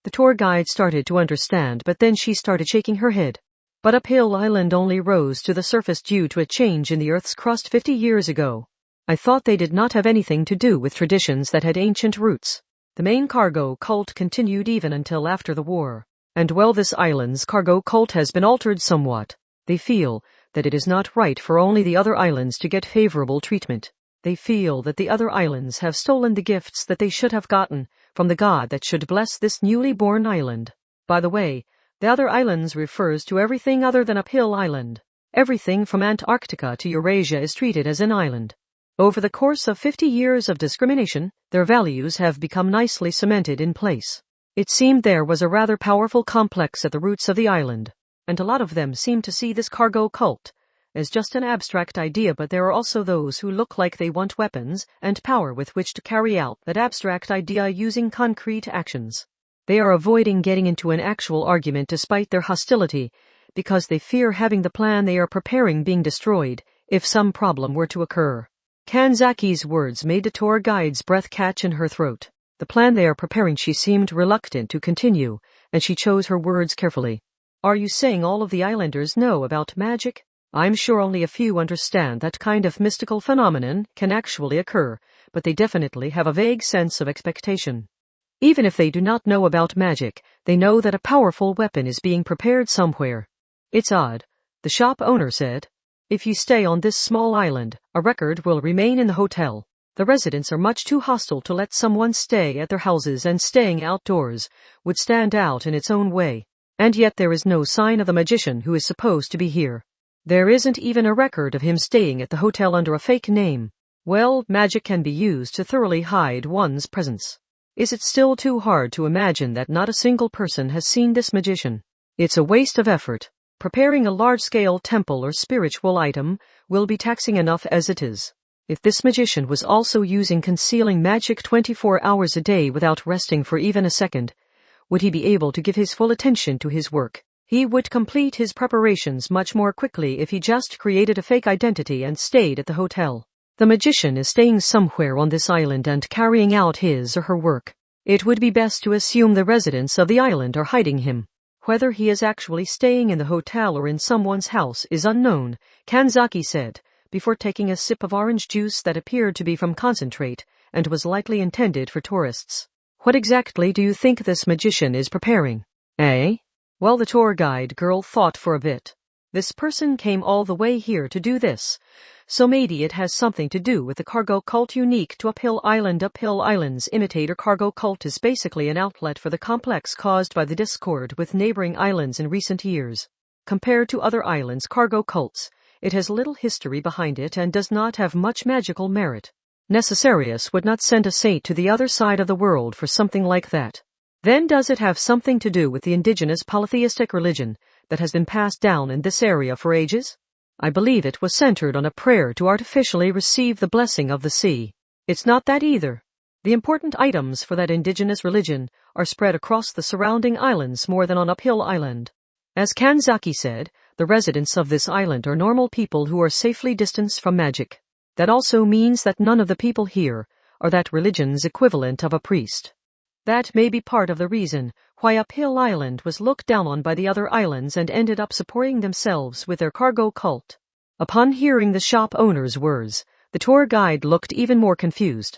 The tour guide started to understand, but then she started shaking her head. But Uphill Island only rose to the surface due to a change in the Earth's crust 50 years ago. I thought they did not have anything to do with traditions that had ancient roots. The main cargo cult continued even until after the war. And while this island's cargo cult has been altered somewhat, they feel that it is not right for only the other islands to get favorable treatment. They feel that the other islands have stolen the gifts that they should have gotten from the god that should bless this newly born island. By the way, the other islands refers to everything other than Uphill Island. Everything from Antarctica to Eurasia is treated as an island. Over the course of 50 years of discrimination, their values have become nicely cemented in place. It seemed there was a rather powerful complex at the roots of the island, and a lot of them seem to see this cargo cult as just an abstract idea, but there are also those who look like they want weapons and power with which to carry out that abstract idea using concrete actions. They are avoiding getting into an actual argument despite their hostility, because they fear having the plan they are preparing being destroyed if some problem were to occur. Kanzaki's words made the tour guide's breath catch in her throat. The plan they are preparing, she seemed reluctant to continue, and she chose her words carefully. Are you saying all of the islanders know about magic? I'm sure only a few understand that kind of mystical phenomenon can actually occur, but they definitely have a vague sense of expectation. Even if they do not know about magic, they know that a powerful weapon is being prepared somewhere. It's odd, the shop owner said. If you stay on this small island, a record will remain in the hotel. The residents are much too hostile to let someone stay at their houses, and staying outdoors would stand out in its own way. And yet there is no sign of the magician who is supposed to be here. There isn't even a record of him staying at the hotel under a fake name. Well, magic can be used to thoroughly hide one's presence. Is it still too hard to imagine that not a single person has seen this magician? It's a waste of effort. Preparing a large-scale temple or spiritual item will be taxing enough as it is. If this magician was also using concealing magic 24 hours a day without resting for even a second, would he be able to give his full attention to his work? He would complete his preparations much more quickly if he just created a fake identity and stayed at the hotel. The magician is staying somewhere on this island and carrying out his or her work. It would be best to assume the residents of the island are hiding him. Whether he is actually staying in the hotel or in someone's house is unknown, Kanzaki said, before taking a sip of orange juice that appeared to be from concentrate and was likely intended for tourists. What exactly do you think this magician is preparing? Eh? Well, the tour guide girl thought for a bit. This person came all the way here to do this, so maybe it has something to do with the cargo cult unique to Uphill Island. Uphill Island's imitator cargo cult is basically an outlet for the complex caused by the discord with neighboring islands in recent years. Compared to other islands' cargo cults, it has little history behind it and does not have much magical merit. Necessarius would not send a saint to the other side of the world for something like that. Then does it have something to do with the indigenous polytheistic religion that has been passed down in this area for ages? I believe it was centered on a prayer to artificially receive the blessing of the sea. It's not that either. The important items for that indigenous religion are spread across the surrounding islands more than on Uphill Island. As Kanzaki said, the residents of this island are normal people who are safely distanced from magic. That also means that none of the people here are that religion's equivalent of a priest. That may be part of the reason why Uphill Island was looked down on by the other islands and ended up supporting themselves with their cargo cult. Upon hearing the shop owner's words, the tour guide looked even more confused.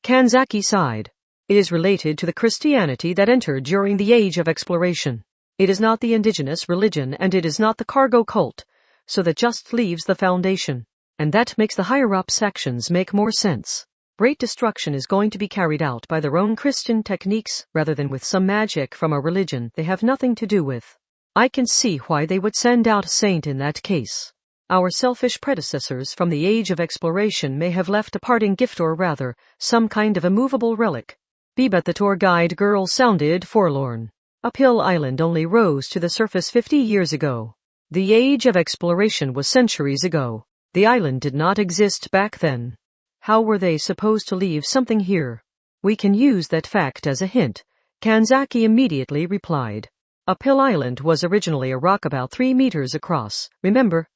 Kanzaki sighed. It is related to the Christianity that entered during the Age of Exploration. It is not the indigenous religion, and it is not the cargo cult, so that just leaves the foundation. And that makes the higher-up sections make more sense. Great destruction is going to be carried out by their own Christian techniques rather than with some magic from a religion they have nothing to do with. I can see why they would send out a saint in that case. Our selfish predecessors from the Age of Exploration may have left a parting gift, or rather, some kind of immovable relic. But the tour guide girl sounded forlorn. Uphill Island only rose to the surface 50 years ago. The Age of Exploration was centuries ago. The island did not exist back then. How were they supposed to leave something here? We can use that fact as a hint, Kanzaki immediately replied. Uphill Island was originally a rock about 3 meters across, remember?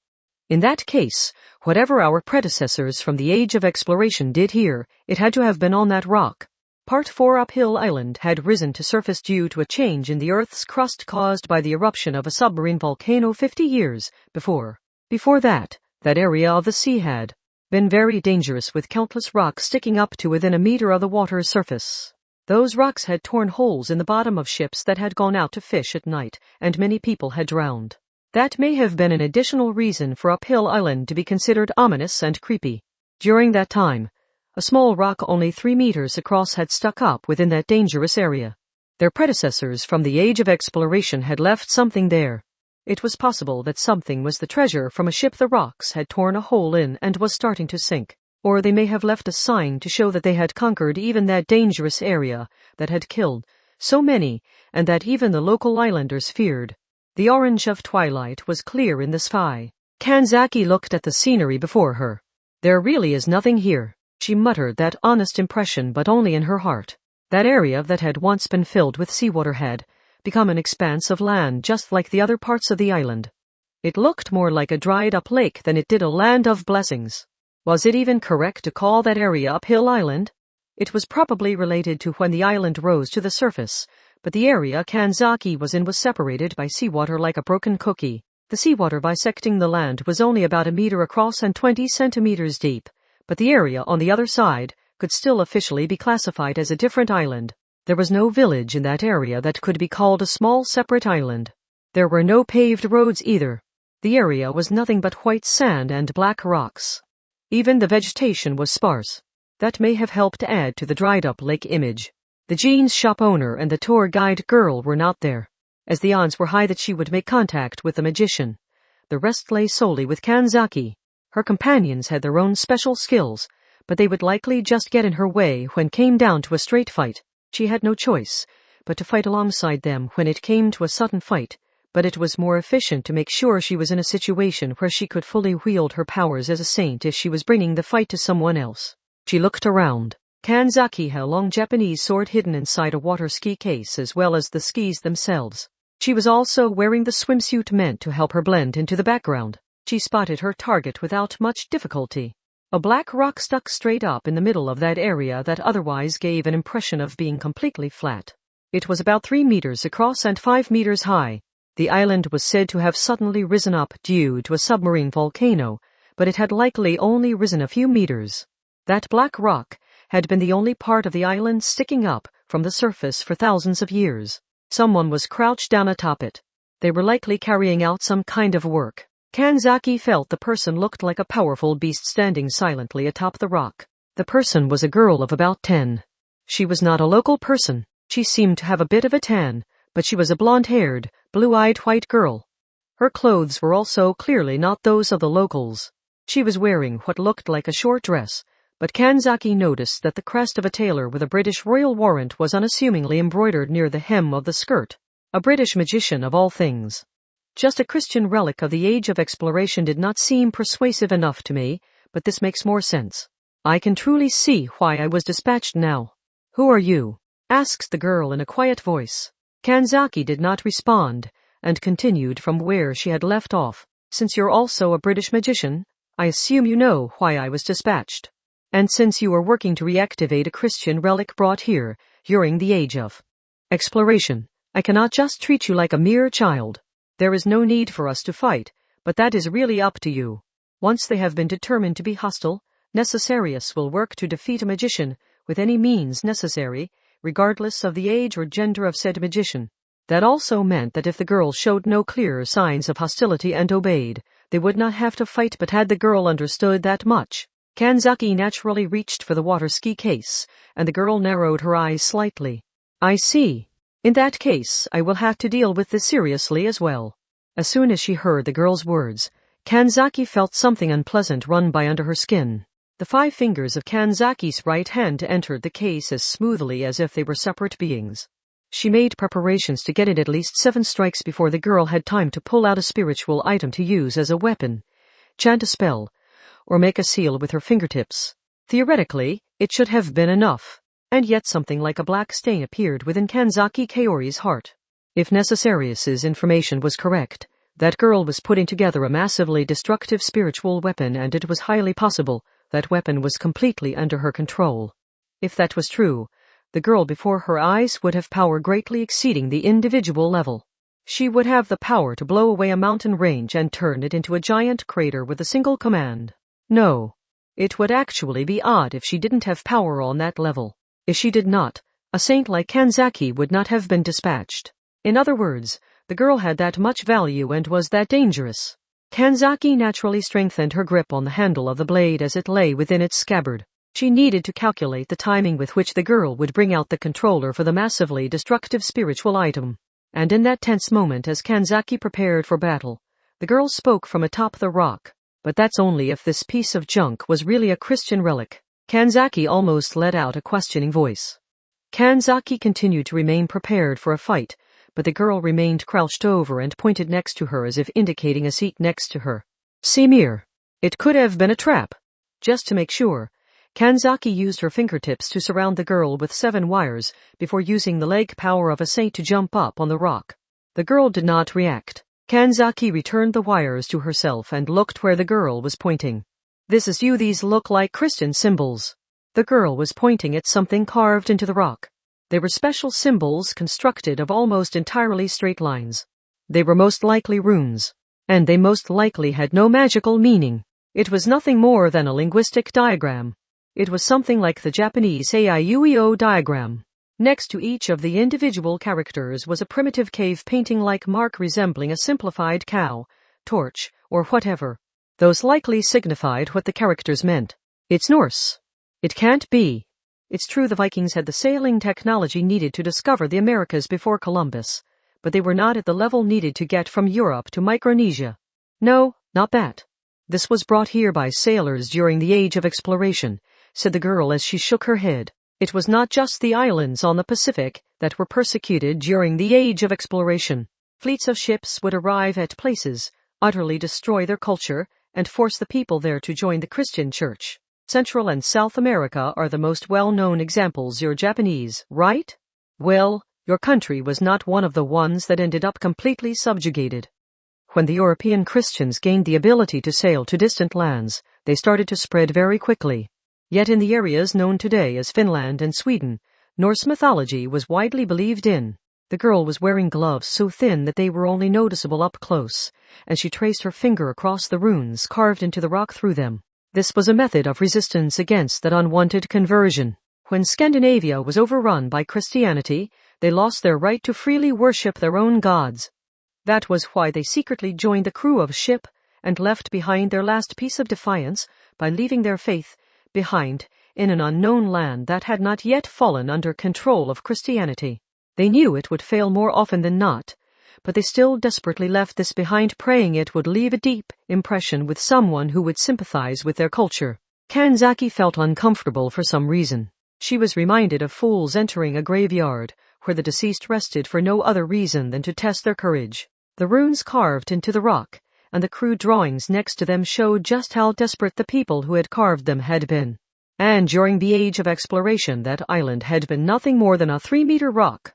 In that case, whatever our predecessors from the Age of Exploration did here, it had to have been on that rock. Part 4 Uphill Island had risen to surface due to a change in the Earth's crust caused by the eruption of a submarine volcano 50 years before. Before that area of the sea had been very dangerous, with countless rocks sticking up to within a meter of the water's surface. Those rocks had torn holes in the bottom of ships that had gone out to fish at night, and many people had drowned. That may have been an additional reason for Uphill Island to be considered ominous and creepy. During that time, a small rock only 3 meters across had stuck up within that dangerous area. Their predecessors from the Age of Exploration had left something there. It was possible that something was the treasure from a ship the rocks had torn a hole in and was starting to sink. Or they may have left a sign to show that they had conquered even that dangerous area that had killed so many, and that even the local islanders feared. The orange of twilight was clear in the sky. Kanzaki looked at the scenery before her. There really is nothing here. She muttered that honest impression, but only in her heart. That area that had once been filled with seawater had become an expanse of land just like the other parts of the island. It looked more like a dried-up lake than it did a land of blessings. Was it even correct to call that area Uphill Island? It was probably related to when the island rose to the surface, but the area Kanzaki was in was separated by seawater like a broken cookie. The seawater bisecting the land was only about a meter across and 20 centimeters deep, but the area on the other side could still officially be classified as a different island. There was no village in that area that could be called a small separate island. There were no paved roads either. The area was nothing but white sand and black rocks. Even the vegetation was sparse. That may have helped to add to the dried-up lake image. The jeans shop owner and the tour guide girl were not there, as the odds were high that she would make contact with the magician. The rest lay solely with Kanzaki. Her companions had their own special skills, but they would likely just get in her way when came down to a straight fight. She had no choice but to fight alongside them when it came to a sudden fight, but it was more efficient to make sure she was in a situation where she could fully wield her powers as a saint if she was bringing the fight to someone else. She looked around. Kanzaki had a long Japanese sword hidden inside a water ski case as well as the skis themselves. She was also wearing the swimsuit meant to help her blend into the background. She spotted her target without much difficulty. A black rock stuck straight up in the middle of that area that otherwise gave an impression of being completely flat. It was about 3 meters across and 5 meters high. The island was said to have suddenly risen up due to a submarine volcano, but it had likely only risen a few meters. That black rock had been the only part of the island sticking up from the surface for thousands of years. Someone was crouched down atop it. They were likely carrying out some kind of work. Kanzaki felt the person looked like a powerful beast standing silently atop the rock. The person was a girl of about 10. She was not a local person. She seemed to have a bit of a tan, but she was a blonde-haired, blue-eyed white girl. Her clothes were also clearly not those of the locals. She was wearing what looked like a short dress, but Kanzaki noticed that the crest of a tailor with a British royal warrant was unassumingly embroidered near the hem of the skirt. A British magician of all things. Just a Christian relic of the age of exploration did not seem persuasive enough to me, but this makes more sense. I can truly see why I was dispatched now. Who are you? Asked the girl in a quiet voice. Kanzaki did not respond, and continued from where she had left off. Since you're also a British magician, I assume you know why I was dispatched. And since you are working to reactivate a Christian relic brought here during the age of exploration, I cannot just treat you like a mere child. There is no need for us to fight, but that is really up to you. Once they have been determined to be hostile, Necessarius will work to defeat a magician with any means necessary, regardless of the age or gender of said magician. That also meant that if the girl showed no clear signs of hostility and obeyed, they would not have to fight. But had the girl understood that much? Kanzaki naturally reached for the water ski case, and the girl narrowed her eyes slightly. I see. In that case, I will have to deal with this seriously as well. As soon as she heard the girl's words, Kanzaki felt something unpleasant run by under her skin. The 5 fingers of Kanzaki's right hand entered the case as smoothly as if they were separate beings. She made preparations to get it at least 7 strikes before the girl had time to pull out a spiritual item to use as a weapon, chant a spell, or make a seal with her fingertips. Theoretically, it should have been enough, and yet something like a black stain appeared within Kanzaki Kaori's heart. If Necessarius's information was correct, that girl was putting together a massively destructive spiritual weapon, and it was highly possible that weapon was completely under her control. If that was true, the girl before her eyes would have power greatly exceeding the individual level. She would have the power to blow away a mountain range and turn it into a giant crater with a single command. No. It would actually be odd if she didn't have power on that level. If she did not, a saint like Kanzaki would not have been dispatched. In other words, the girl had that much value and was that dangerous. Kanzaki naturally strengthened her grip on the handle of the blade as it lay within its scabbard. She needed to calculate the timing with which the girl would bring out the controller for the massively destructive spiritual item. And in that tense moment as Kanzaki prepared for battle, the girl spoke from atop the rock. But that's only if this piece of junk was really a Christian relic. Kanzaki almost let out a questioning voice. Kanzaki continued to remain prepared for a fight, but the girl remained crouched over and pointed next to her as if indicating a seat next to her. Simir. It could have been a trap. Just to make sure, Kanzaki used her fingertips to surround the girl with 7 wires before using the leg power of a saint to jump up on the rock. The girl did not react. Kanzaki returned the wires to herself and looked where the girl was pointing. This is you. These look like Christian symbols. The girl was pointing at something carved into the rock. They were special symbols constructed of almost entirely straight lines. They were most likely runes, and they most likely had no magical meaning. It was nothing more than a linguistic diagram. It was something like the Japanese Aiueo diagram. Next to each of the individual characters was a primitive cave painting-like mark resembling a simplified cow, torch, or whatever. Those likely signified what the characters meant. It's Norse. It can't be. It's true the Vikings had the sailing technology needed to discover the Americas before Columbus, but they were not at the level needed to get from Europe to Micronesia. No, not that. This was brought here by sailors during the Age of Exploration, said the girl as she shook her head. It was not just the islands on the Pacific that were persecuted during the Age of Exploration. Fleets of ships would arrive at places, utterly destroy their culture, and force the people there to join the Christian Church. Central and South America are the most well-known examples. You're Japanese, right? Well, your country was not one of the ones that ended up completely subjugated. When the European Christians gained the ability to sail to distant lands, they started to spread very quickly. Yet in the areas known today as Finland and Sweden, Norse mythology was widely believed in. The girl was wearing gloves so thin that they were only noticeable up close, and she traced her finger across the runes carved into the rock through them. This was a method of resistance against that unwanted conversion. When Scandinavia was overrun by Christianity, they lost their right to freely worship their own gods. That was why they secretly joined the crew of a ship and left behind their last piece of defiance by leaving their faith behind in an unknown land that had not yet fallen under control of Christianity. They knew it would fail more often than not, but they still desperately left this behind, praying it would leave a deep impression with someone who would sympathize with their culture. Kanzaki felt uncomfortable for some reason. She was reminded of fools entering a graveyard, where the deceased rested for no other reason than to test their courage. The runes carved into the rock, and the crude drawings next to them showed just how desperate the people who had carved them had been. And during the Age of Exploration, that island had been nothing more than a 3-meter rock.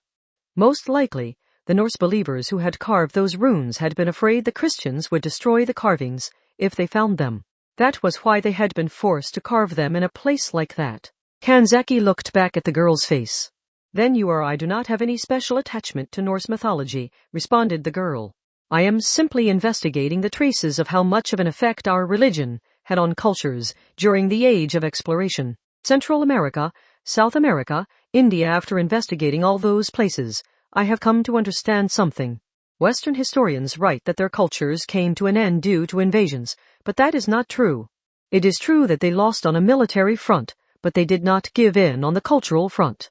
Most likely, the Norse believers who had carved those runes had been afraid the Christians would destroy the carvings if they found them. That was why they had been forced to carve them in a place like that. Kanzaki looked back at the girl's face. Then I do not have any special attachment to Norse mythology, responded the girl. I am simply investigating the traces of how much of an effect our religion had on cultures during the Age of Exploration. Central America, South America, India. After investigating all those places, I have come to understand something. Western historians write that their cultures came to an end due to invasions, but that is not true. It is true that they lost on a military front, but they did not give in on the cultural front.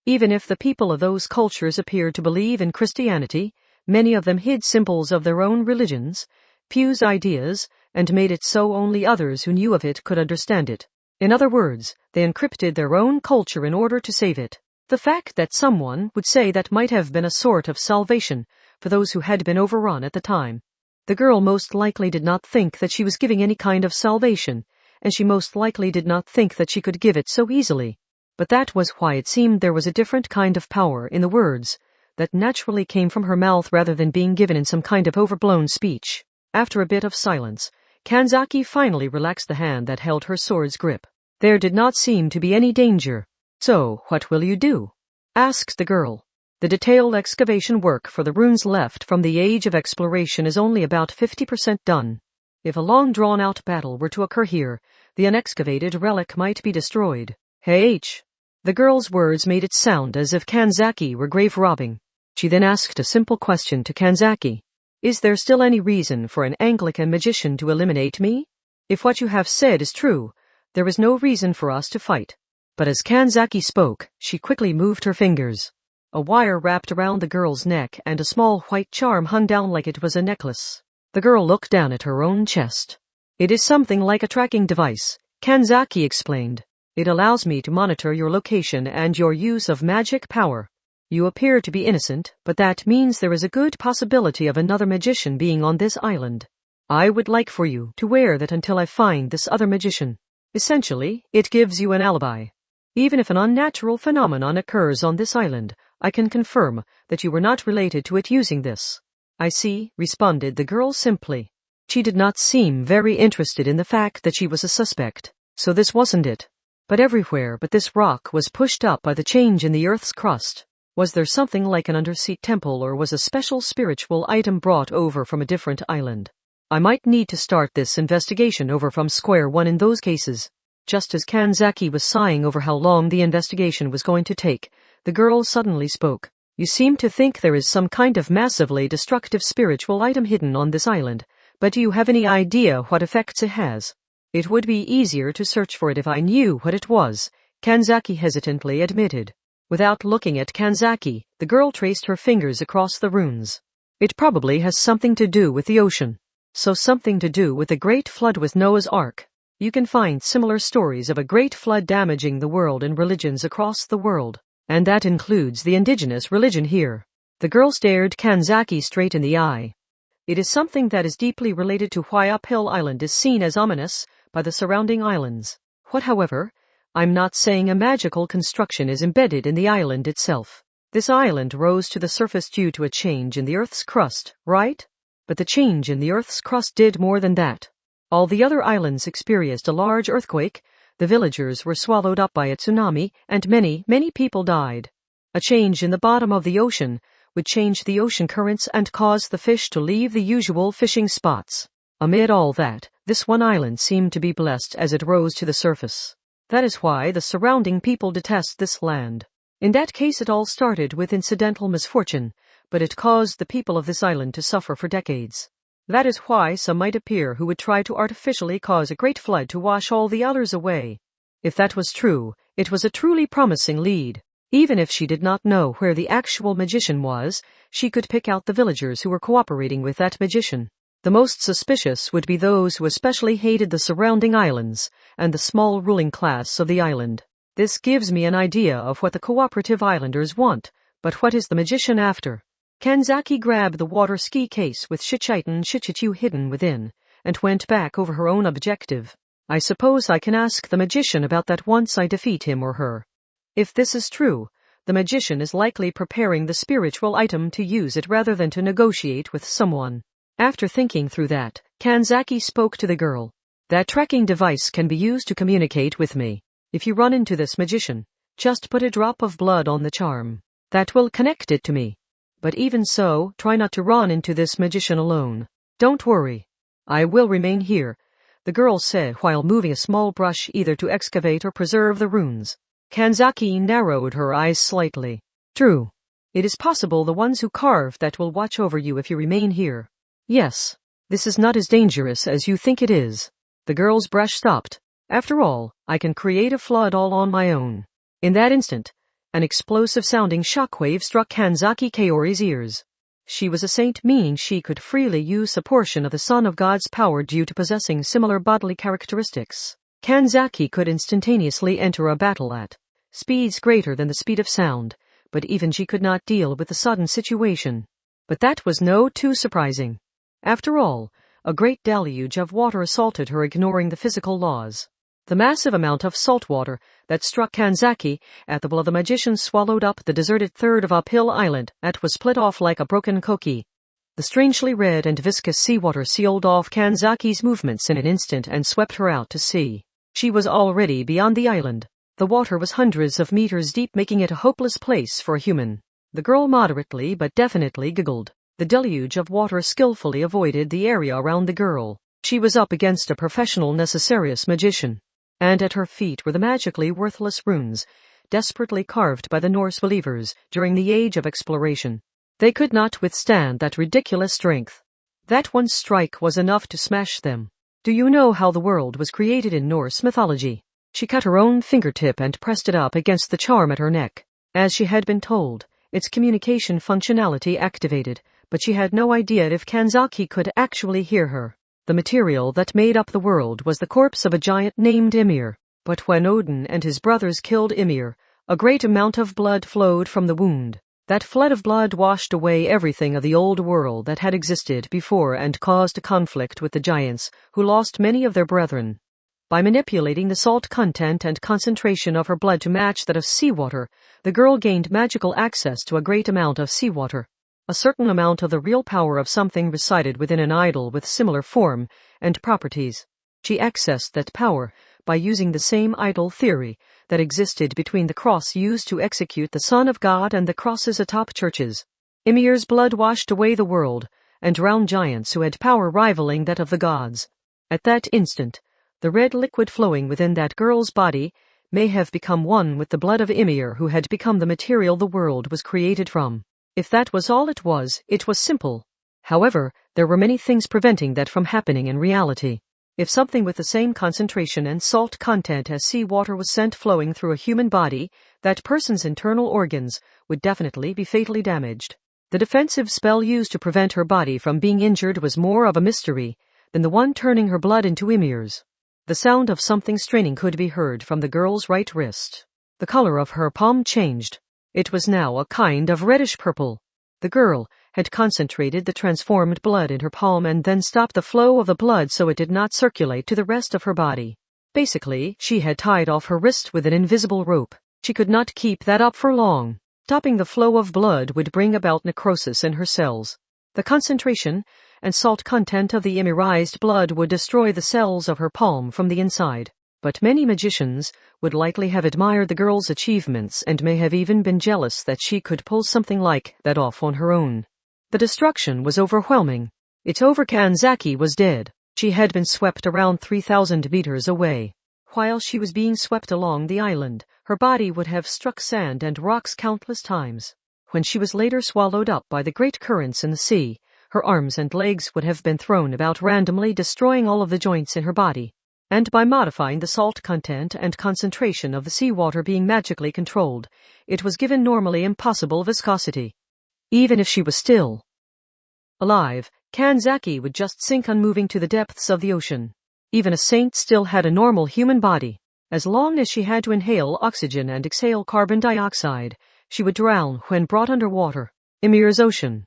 Even if the people of those cultures appeared to believe in Christianity, many of them hid symbols of their own religions, fused ideas, and made it so only others who knew of it could understand it. In other words, they encrypted their own culture in order to save it. The fact that someone would say that might have been a sort of salvation for those who had been overrun at the time. The girl most likely did not think that she was giving any kind of salvation, and she most likely did not think that she could give it so easily. But that was why it seemed there was a different kind of power in the words that naturally came from her mouth rather than being given in some kind of overblown speech. After a bit of silence, Kanzaki finally relaxed the hand that held her sword's grip. There did not seem to be any danger. So, what will you do? Asked the girl. The detailed excavation work for the runes left from the Age of Exploration is only about 50% done. If a long drawn-out battle were to occur here, the unexcavated relic might be destroyed. The girl's words made it sound as if Kanzaki were grave-robbing. She then asked a simple question to Kanzaki. Is there still any reason for an Anglican magician to eliminate me? If what you have said is true, there is no reason for us to fight. But as Kanzaki spoke, she quickly moved her fingers. A wire wrapped around the girl's neck and a small white charm hung down like it was a necklace. The girl looked down at her own chest. It is something like a tracking device, Kanzaki explained. It allows me to monitor your location and your use of magic power. You appear to be innocent, but that means there is a good possibility of another magician being on this island. I would like for you to wear that until I find this other magician. Essentially, it gives you an alibi. Even if an unnatural phenomenon occurs on this island, I can confirm that you were not related to it using this. I see, responded the girl simply. She did not seem very interested in the fact that she was a suspect, so this wasn't it. But everywhere but this rock was pushed up by the change in the Earth's crust. Was there something like an undersea temple, or was a special spiritual item brought over from a different island? I might need to start this investigation over from square one in those cases. Just as Kanzaki was sighing over how long the investigation was going to take, the girl suddenly spoke. You seem to think there is some kind of massively destructive spiritual item hidden on this island, but do you have any idea what effects it has? It would be easier to search for it if I knew what it was, Kanzaki hesitantly admitted. Without looking at Kanzaki, the girl traced her fingers across the runes. It probably has something to do with the ocean. So something to do with the Great Flood with Noah's Ark. You can find similar stories of a great flood damaging the world in religions across the world, and that includes the indigenous religion here. The girl stared Kanzaki straight in the eye. It is something that is deeply related to why Uphill Island is seen as ominous by the surrounding islands. What, however? I'm not saying a magical construction is embedded in the island itself. This island rose to the surface due to a change in the Earth's crust, right? But the change in the Earth's crust did more than that. All the other islands experienced a large earthquake, the villagers were swallowed up by a tsunami, and many, many people died. A change in the bottom of the ocean would change the ocean currents and cause the fish to leave the usual fishing spots. Amid all that, this one island seemed to be blessed as it rose to the surface. That is why the surrounding people detest this land. In that case, it all started with incidental misfortune, but it caused the people of this island to suffer for decades. That is why some might appear who would try to artificially cause a great flood to wash all the others away. If that was true, it was a truly promising lead. Even if she did not know where the actual magician was, she could pick out the villagers who were cooperating with that magician. The most suspicious would be those who especially hated the surrounding islands and the small ruling class of the island. This gives me an idea of what the cooperative islanders want, but what is the magician after? Kanzaki grabbed the water ski case with Shichitan Shichitu hidden within, and went back over her own objective. I suppose I can ask the magician about that once I defeat him or her. If this is true, the magician is likely preparing the spiritual item to use it rather than to negotiate with someone. After thinking through that, Kanzaki spoke to the girl. That tracking device can be used to communicate with me. If you run into this magician, just put a drop of blood on the charm. That will connect it to me. But even so, try not to run into this magician alone. Don't worry. I will remain here, the girl said while moving a small brush either to excavate or preserve the runes. Kanzaki narrowed her eyes slightly. True. It is possible the ones who carved that will watch over you if you remain here. Yes. This is not as dangerous as you think it is. The girl's brush stopped. After all, I can create a flood all on my own. In that instant, an explosive-sounding shockwave struck Kanzaki Kaori's ears. She was a saint, meaning she could freely use a portion of the Son of God's power due to possessing similar bodily characteristics. Kanzaki could instantaneously enter a battle at speeds greater than the speed of sound, but even she could not deal with the sudden situation. But that was no too surprising. After all, a great deluge of water assaulted her, ignoring the physical laws. The massive amount of salt water that struck Kanzaki at the blow of the magician swallowed up the deserted third of Uphill Island and was split off like a broken koki. The strangely red and viscous seawater sealed off Kanzaki's movements in an instant and swept her out to sea. She was already beyond the island. The water was hundreds of meters deep, making it a hopeless place for a human. The girl moderately but definitely giggled. The deluge of water skillfully avoided the area around the girl. She was up against a professional Necessarius magician. And at her feet were the magically worthless runes, desperately carved by the Norse believers during the Age of Exploration. They could not withstand that ridiculous strength. That one strike was enough to smash them. Do you know how the world was created in Norse mythology? She cut her own fingertip and pressed it up against the charm at her neck. As she had been told, its communication functionality activated, but she had no idea if Kanzaki could actually hear her. The material that made up the world was the corpse of a giant named Ymir. But when Odin and his brothers killed Ymir, a great amount of blood flowed from the wound. That flood of blood washed away everything of the old world that had existed before and caused a conflict with the giants, who lost many of their brethren. By manipulating the salt content and concentration of her blood to match that of seawater, the girl gained magical access to a great amount of seawater. A certain amount of the real power of something resided within an idol with similar form and properties. She accessed that power, by using the same idol theory that existed between the cross used to execute the Son of God and the crosses atop churches. Ymir's blood washed away the world and drowned giants who had power rivaling that of the gods. At that instant, the red liquid flowing within that girl's body may have become one with the blood of Ymir, who had become the material the world was created from. If that was all it was simple. However, there were many things preventing that from happening in reality. If something with the same concentration and salt content as seawater was sent flowing through a human body, that person's internal organs would definitely be fatally damaged. The defensive spell used to prevent her body from being injured was more of a mystery than the one turning her blood into Ymir's. The sound of something straining could be heard from the girl's right wrist. The color of her palm changed. It was now a kind of reddish purple. The girl had concentrated the transformed blood in her palm and then stopped the flow of the blood so it did not circulate to the rest of her body. Basically, she had tied off her wrist with an invisible rope. She could not keep that up for long. Stopping the flow of blood would bring about necrosis in her cells. The concentration and salt content of the Ymirized blood would destroy the cells of her palm from the inside. But many magicians would likely have admired the girl's achievements and may have even been jealous that she could pull something like that off on her own. The destruction was overwhelming. It's over. Kanzaki was dead. She had been swept around 3,000 meters away. While she was being swept along the island, her body would have struck sand and rocks countless times. When she was later swallowed up by the great currents in the sea, her arms and legs would have been thrown about randomly, destroying all of the joints in her body. And by modifying the salt content and concentration of the seawater being magically controlled, it was given normally impossible viscosity. Even if she was still alive, Kanzaki would just sink unmoving to the depths of the ocean. Even a saint still had a normal human body. As long as she had to inhale oxygen and exhale carbon dioxide, she would drown when brought underwater. Ymir's Ocean.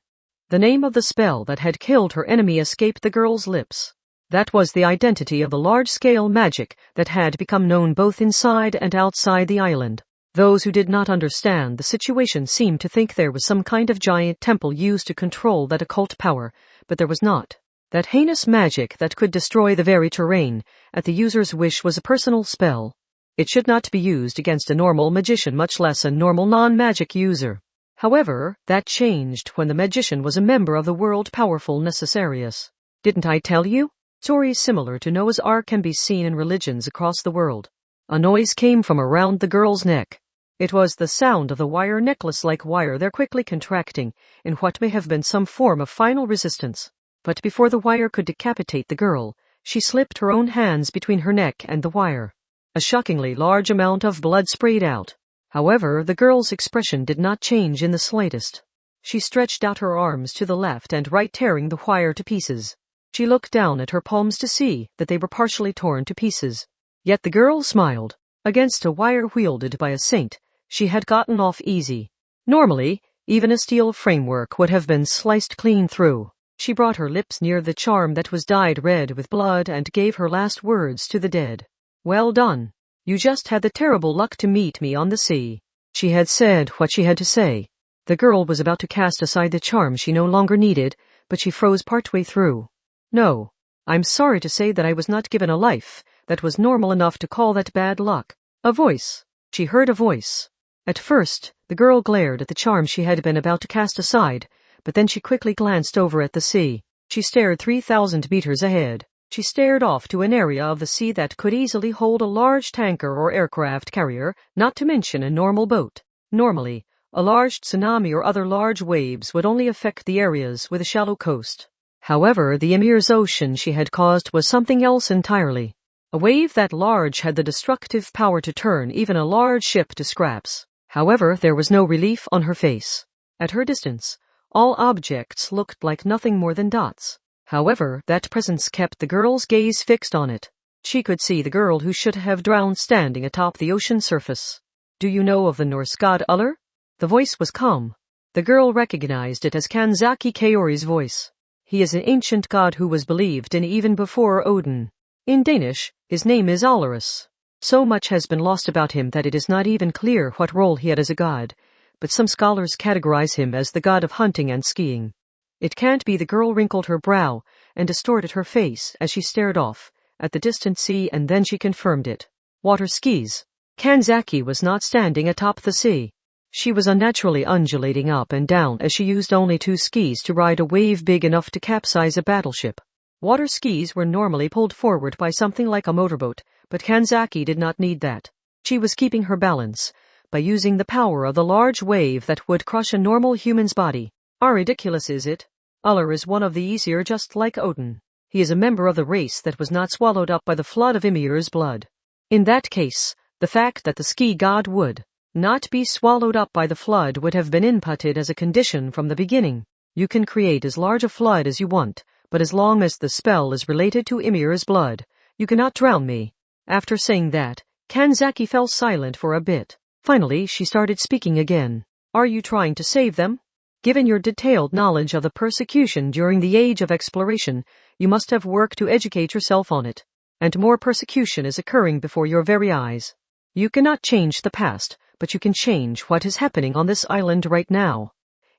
The name of the spell that had killed her enemy escaped the girl's lips. That was the identity of the large-scale magic that had become known both inside and outside the island. Those who did not understand the situation seemed to think there was some kind of giant temple used to control that occult power, but there was not. That heinous magic that could destroy the very terrain at the user's wish was a personal spell. It should not be used against a normal magician, much less a normal non-magic user. However, that changed when the magician was a member of the world powerful Necessarius. Didn't I tell you? Stories similar to Noah's Ark can be seen in religions across the world. A noise came from around the girl's neck. It was the sound of the wire necklace-like wire there quickly contracting in what may have been some form of final resistance. But before the wire could decapitate the girl, she slipped her own hands between her neck and the wire. A shockingly large amount of blood sprayed out. However, the girl's expression did not change in the slightest. She stretched out her arms to the left and right, tearing the wire to pieces. She looked down at her palms to see that they were partially torn to pieces. Yet the girl smiled. Against a wire wielded by a saint, she had gotten off easy. Normally, even a steel framework would have been sliced clean through. She brought her lips near the charm that was dyed red with blood and gave her last words to the dead. "Well done. You just had the terrible luck to meet me on the sea." She had said what she had to say. The girl was about to cast aside the charm she no longer needed, but she froze partway through. "No, I'm sorry to say that I was not given a life that was normal enough to call that bad luck." A voice. She heard a voice. At first, the girl glared at the charm she had been about to cast aside, but then she quickly glanced over at the sea. She stared 3,000 meters ahead. She stared off to an area of the sea that could easily hold a large tanker or aircraft carrier, not to mention a normal boat. Normally, a large tsunami or other large waves would only affect the areas with a shallow coast. However, the Ymir's Ocean she had caused was something else entirely. A wave that large had the destructive power to turn even a large ship to scraps. However, there was no relief on her face. At her distance, all objects looked like nothing more than dots. However, that presence kept the girl's gaze fixed on it. She could see the girl who should have drowned standing atop the ocean surface. "Do you know of the Norse god Ullr?" The voice was calm. The girl recognized it as Kanzaki Kaori's voice. He is an ancient god who was believed in even before Odin. In Danish, his name is Allurus. So much has been lost about him that it is not even clear what role he had as a god, but some scholars categorize him as the god of hunting and skiing. It can't be. The girl wrinkled her brow and distorted her face as she stared off, at the distant sea, and then she confirmed it. Water skis. Kanzaki was not standing atop the sea. She was unnaturally undulating up and down as she used only 2 skis to ride a wave big enough to capsize a battleship. Water skis were normally pulled forward by something like a motorboat, but Kanzaki did not need that. She was keeping her balance by using the power of the large wave that would crush a normal human's body. How ridiculous is it? Uller is one of the Aesir, just like Odin. He is a member of the race that was not swallowed up by the flood of Ymir's blood. In that case, the fact that the ski god would not be swallowed up by the flood would have been inputted as a condition from the beginning. You can create as large a flood as you want, but as long as the spell is related to Ymir's blood, you cannot drown me. After saying that, Kanzaki fell silent for a bit. Finally, she started speaking again. Are you trying to save them? Given your detailed knowledge of the persecution during the Age of Exploration, you must have worked to educate yourself on it. And more persecution is occurring before your very eyes. You cannot change the past, but you can change what is happening on this island right now.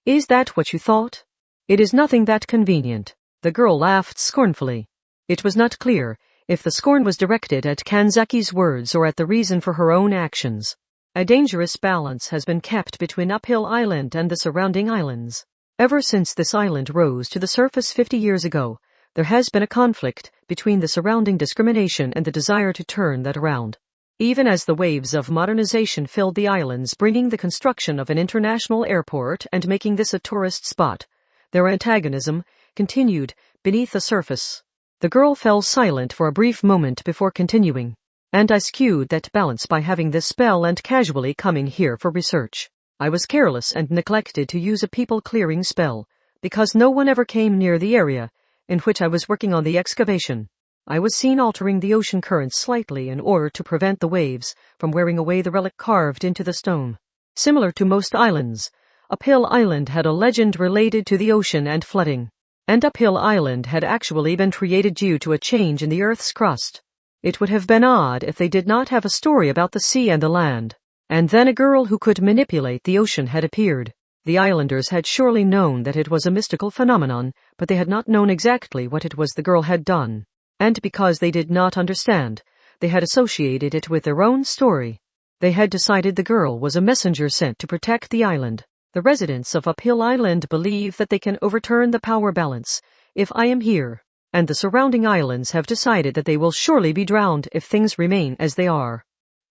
Is that what you thought? It is nothing that convenient. The girl laughed scornfully. It was not clear if the scorn was directed at Kanzaki's words or at the reason for her own actions. A dangerous balance has been kept between Uphill Island and the surrounding islands. Ever since this island rose to the surface 50 years ago, there has been a conflict between the surrounding discrimination and the desire to turn that around. Even as the waves of modernization filled the islands, bringing the construction of an international airport and making this a tourist spot, their antagonism continued beneath the surface. The girl fell silent for a brief moment before continuing. And I skewed that balance by having this spell and casually coming here for research. I was careless and neglected to use a people-clearing spell, because no one ever came near the area in which I was working on the excavation. I was seen altering the ocean currents slightly in order to prevent the waves from wearing away the relic carved into the stone. Similar to most islands, Uphill Island had a legend related to the ocean and flooding. And Uphill Island had actually been created due to a change in the Earth's crust. It would have been odd if they did not have a story about the sea and the land. And then a girl who could manipulate the ocean had appeared. The islanders had surely known that it was a mystical phenomenon, but they had not known exactly what it was the girl had done. And because they did not understand, they had associated it with their own story. They had decided the girl was a messenger sent to protect the island. The residents of Uphill Island believe that they can overturn the power balance if I am here. And the surrounding islands have decided that they will surely be drowned if things remain as they are.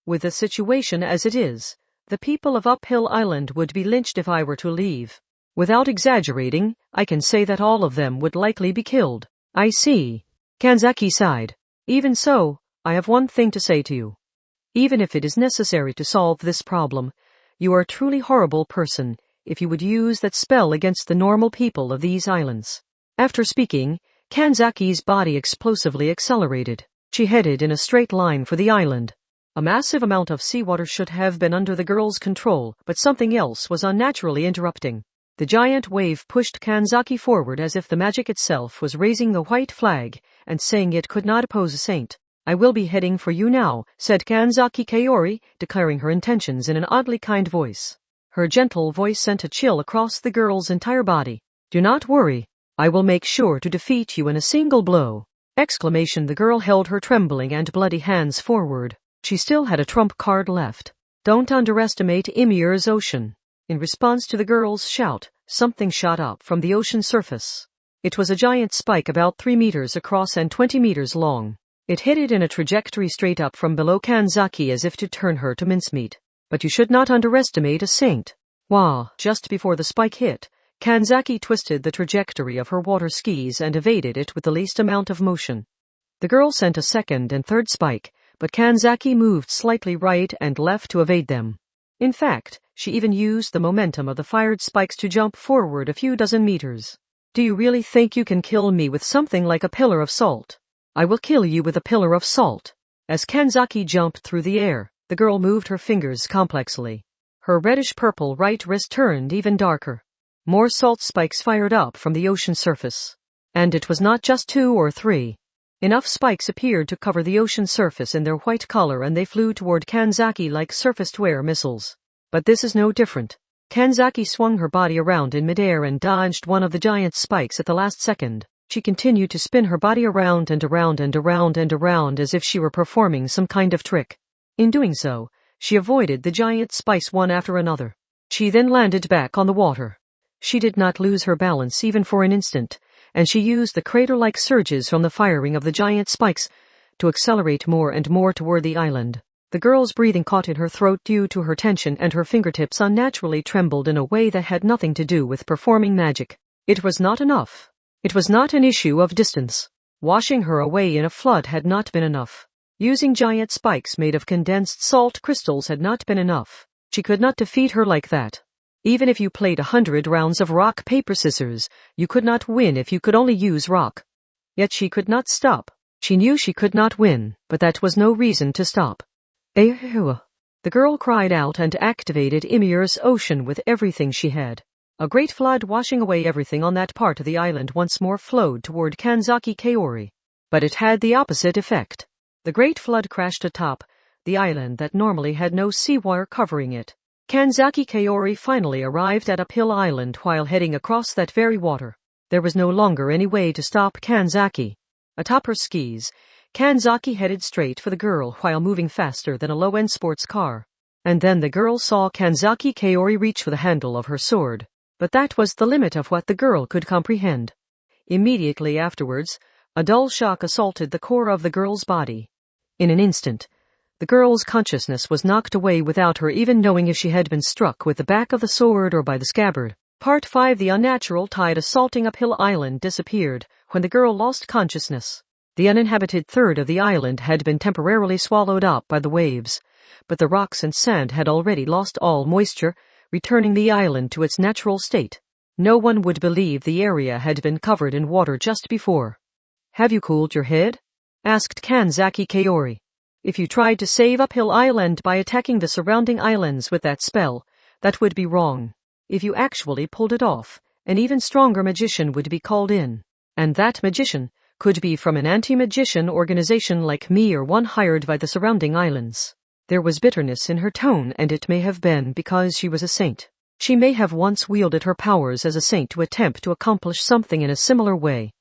With the situation as it is, the people of Uphill Island would be lynched if I were to leave. Without exaggerating, I can say that all of them would likely be killed. I see. Kanzaki sighed. Even so, I have one thing to say to you. Even if it is necessary to solve this problem, you are a truly horrible person if you would use that spell against the normal people of these islands. After speaking, Kanzaki's body explosively accelerated. She headed in a straight line for the island. A massive amount of seawater should have been under the girl's control, but something else was unnaturally interrupting. The giant wave pushed Kanzaki forward as if the magic itself was raising the white flag and saying it could not oppose a saint. I will be heading for you now, said Kanzaki Kaori, declaring her intentions in an oddly kind voice. Her gentle voice sent a chill across the girl's entire body. Do not worry. I will make sure to defeat you in a single blow. Exclamation. The girl held her trembling and bloody hands forward. She still had a trump card left. Don't underestimate Ymir's ocean. In response to the girl's shout, something shot up from the ocean surface. It was a giant spike about 3 meters across and 20 meters long. It hit it in a trajectory straight up from below Kanzaki as if to turn her to mincemeat. But you should not underestimate a saint. Wow! Just before the spike hit, Kanzaki twisted the trajectory of her water skis and evaded it with the least amount of motion. The girl sent a second and third spike, but Kanzaki moved slightly right and left to evade them. In fact, she even used the momentum of the fired spikes to jump forward a few dozen meters. Do you really think you can kill me with something like a pillar of salt? I will kill you with a pillar of salt. As Kanzaki jumped through the air, the girl moved her fingers complexly. Her reddish-purple right wrist turned even darker. More salt spikes fired up from the ocean surface. And it was not just 2 or 3. Enough spikes appeared to cover the ocean surface in their white color, and they flew toward Kanzaki like surface-to-air missiles. But this is no different. Kanzaki swung her body around in midair and dodged one of the giant spikes at the last second. She continued to spin her body around and around and around and around as if she were performing some kind of trick. In doing so, she avoided the giant spikes one after another. She then landed back on the water. She did not lose her balance even for an instant, and she used the crater-like surges from the firing of the giant spikes to accelerate more and more toward the island. The girl's breathing caught in her throat due to her tension, and her fingertips unnaturally trembled in a way that had nothing to do with performing magic. It was not enough. It was not an issue of distance. Washing her away in a flood had not been enough. Using giant spikes made of condensed salt crystals had not been enough. She could not defeat her like that. Even if you played 100 rounds of rock, paper, scissors, you could not win if you could only use rock. Yet she could not stop. She knew she could not win, but that was no reason to stop. The girl cried out and activated Ymir's ocean with everything she had. A great flood washing away everything on that part of the island once more flowed toward Kanzaki Kaori. But it had the opposite effect. The great flood crashed atop the island that normally had no seawire covering it. Kanzaki Kaori finally arrived at Uphill Island while heading across that very water. There was no longer any way to stop Kanzaki. Atop her skis, Kanzaki headed straight for the girl while moving faster than a low-end sports car. And then the girl saw Kanzaki Kaori reach for the handle of her sword. But that was the limit of what the girl could comprehend. Immediately afterwards, a dull shock assaulted the core of the girl's body. In an instant, the girl's consciousness was knocked away without her even knowing if she had been struck with the back of the sword or by the scabbard. Part 5. The unnatural tide assaulting Uphill Island disappeared when the girl lost consciousness. The uninhabited third of the island had been temporarily swallowed up by the waves, but the rocks and sand had already lost all moisture, returning the island to its natural state. No one would believe the area had been covered in water just before. "Have you cooled your head?" asked Kanzaki Kaori. "If you tried to save Uphill Island by attacking the surrounding islands with that spell, that would be wrong. If you actually pulled it off, an even stronger magician would be called in. And that magician could be from an anti-magician organization like me or one hired by the surrounding islands." There was bitterness in her tone, and it may have been because she was a saint. She may have once wielded her powers as a saint to attempt to accomplish something in a similar way.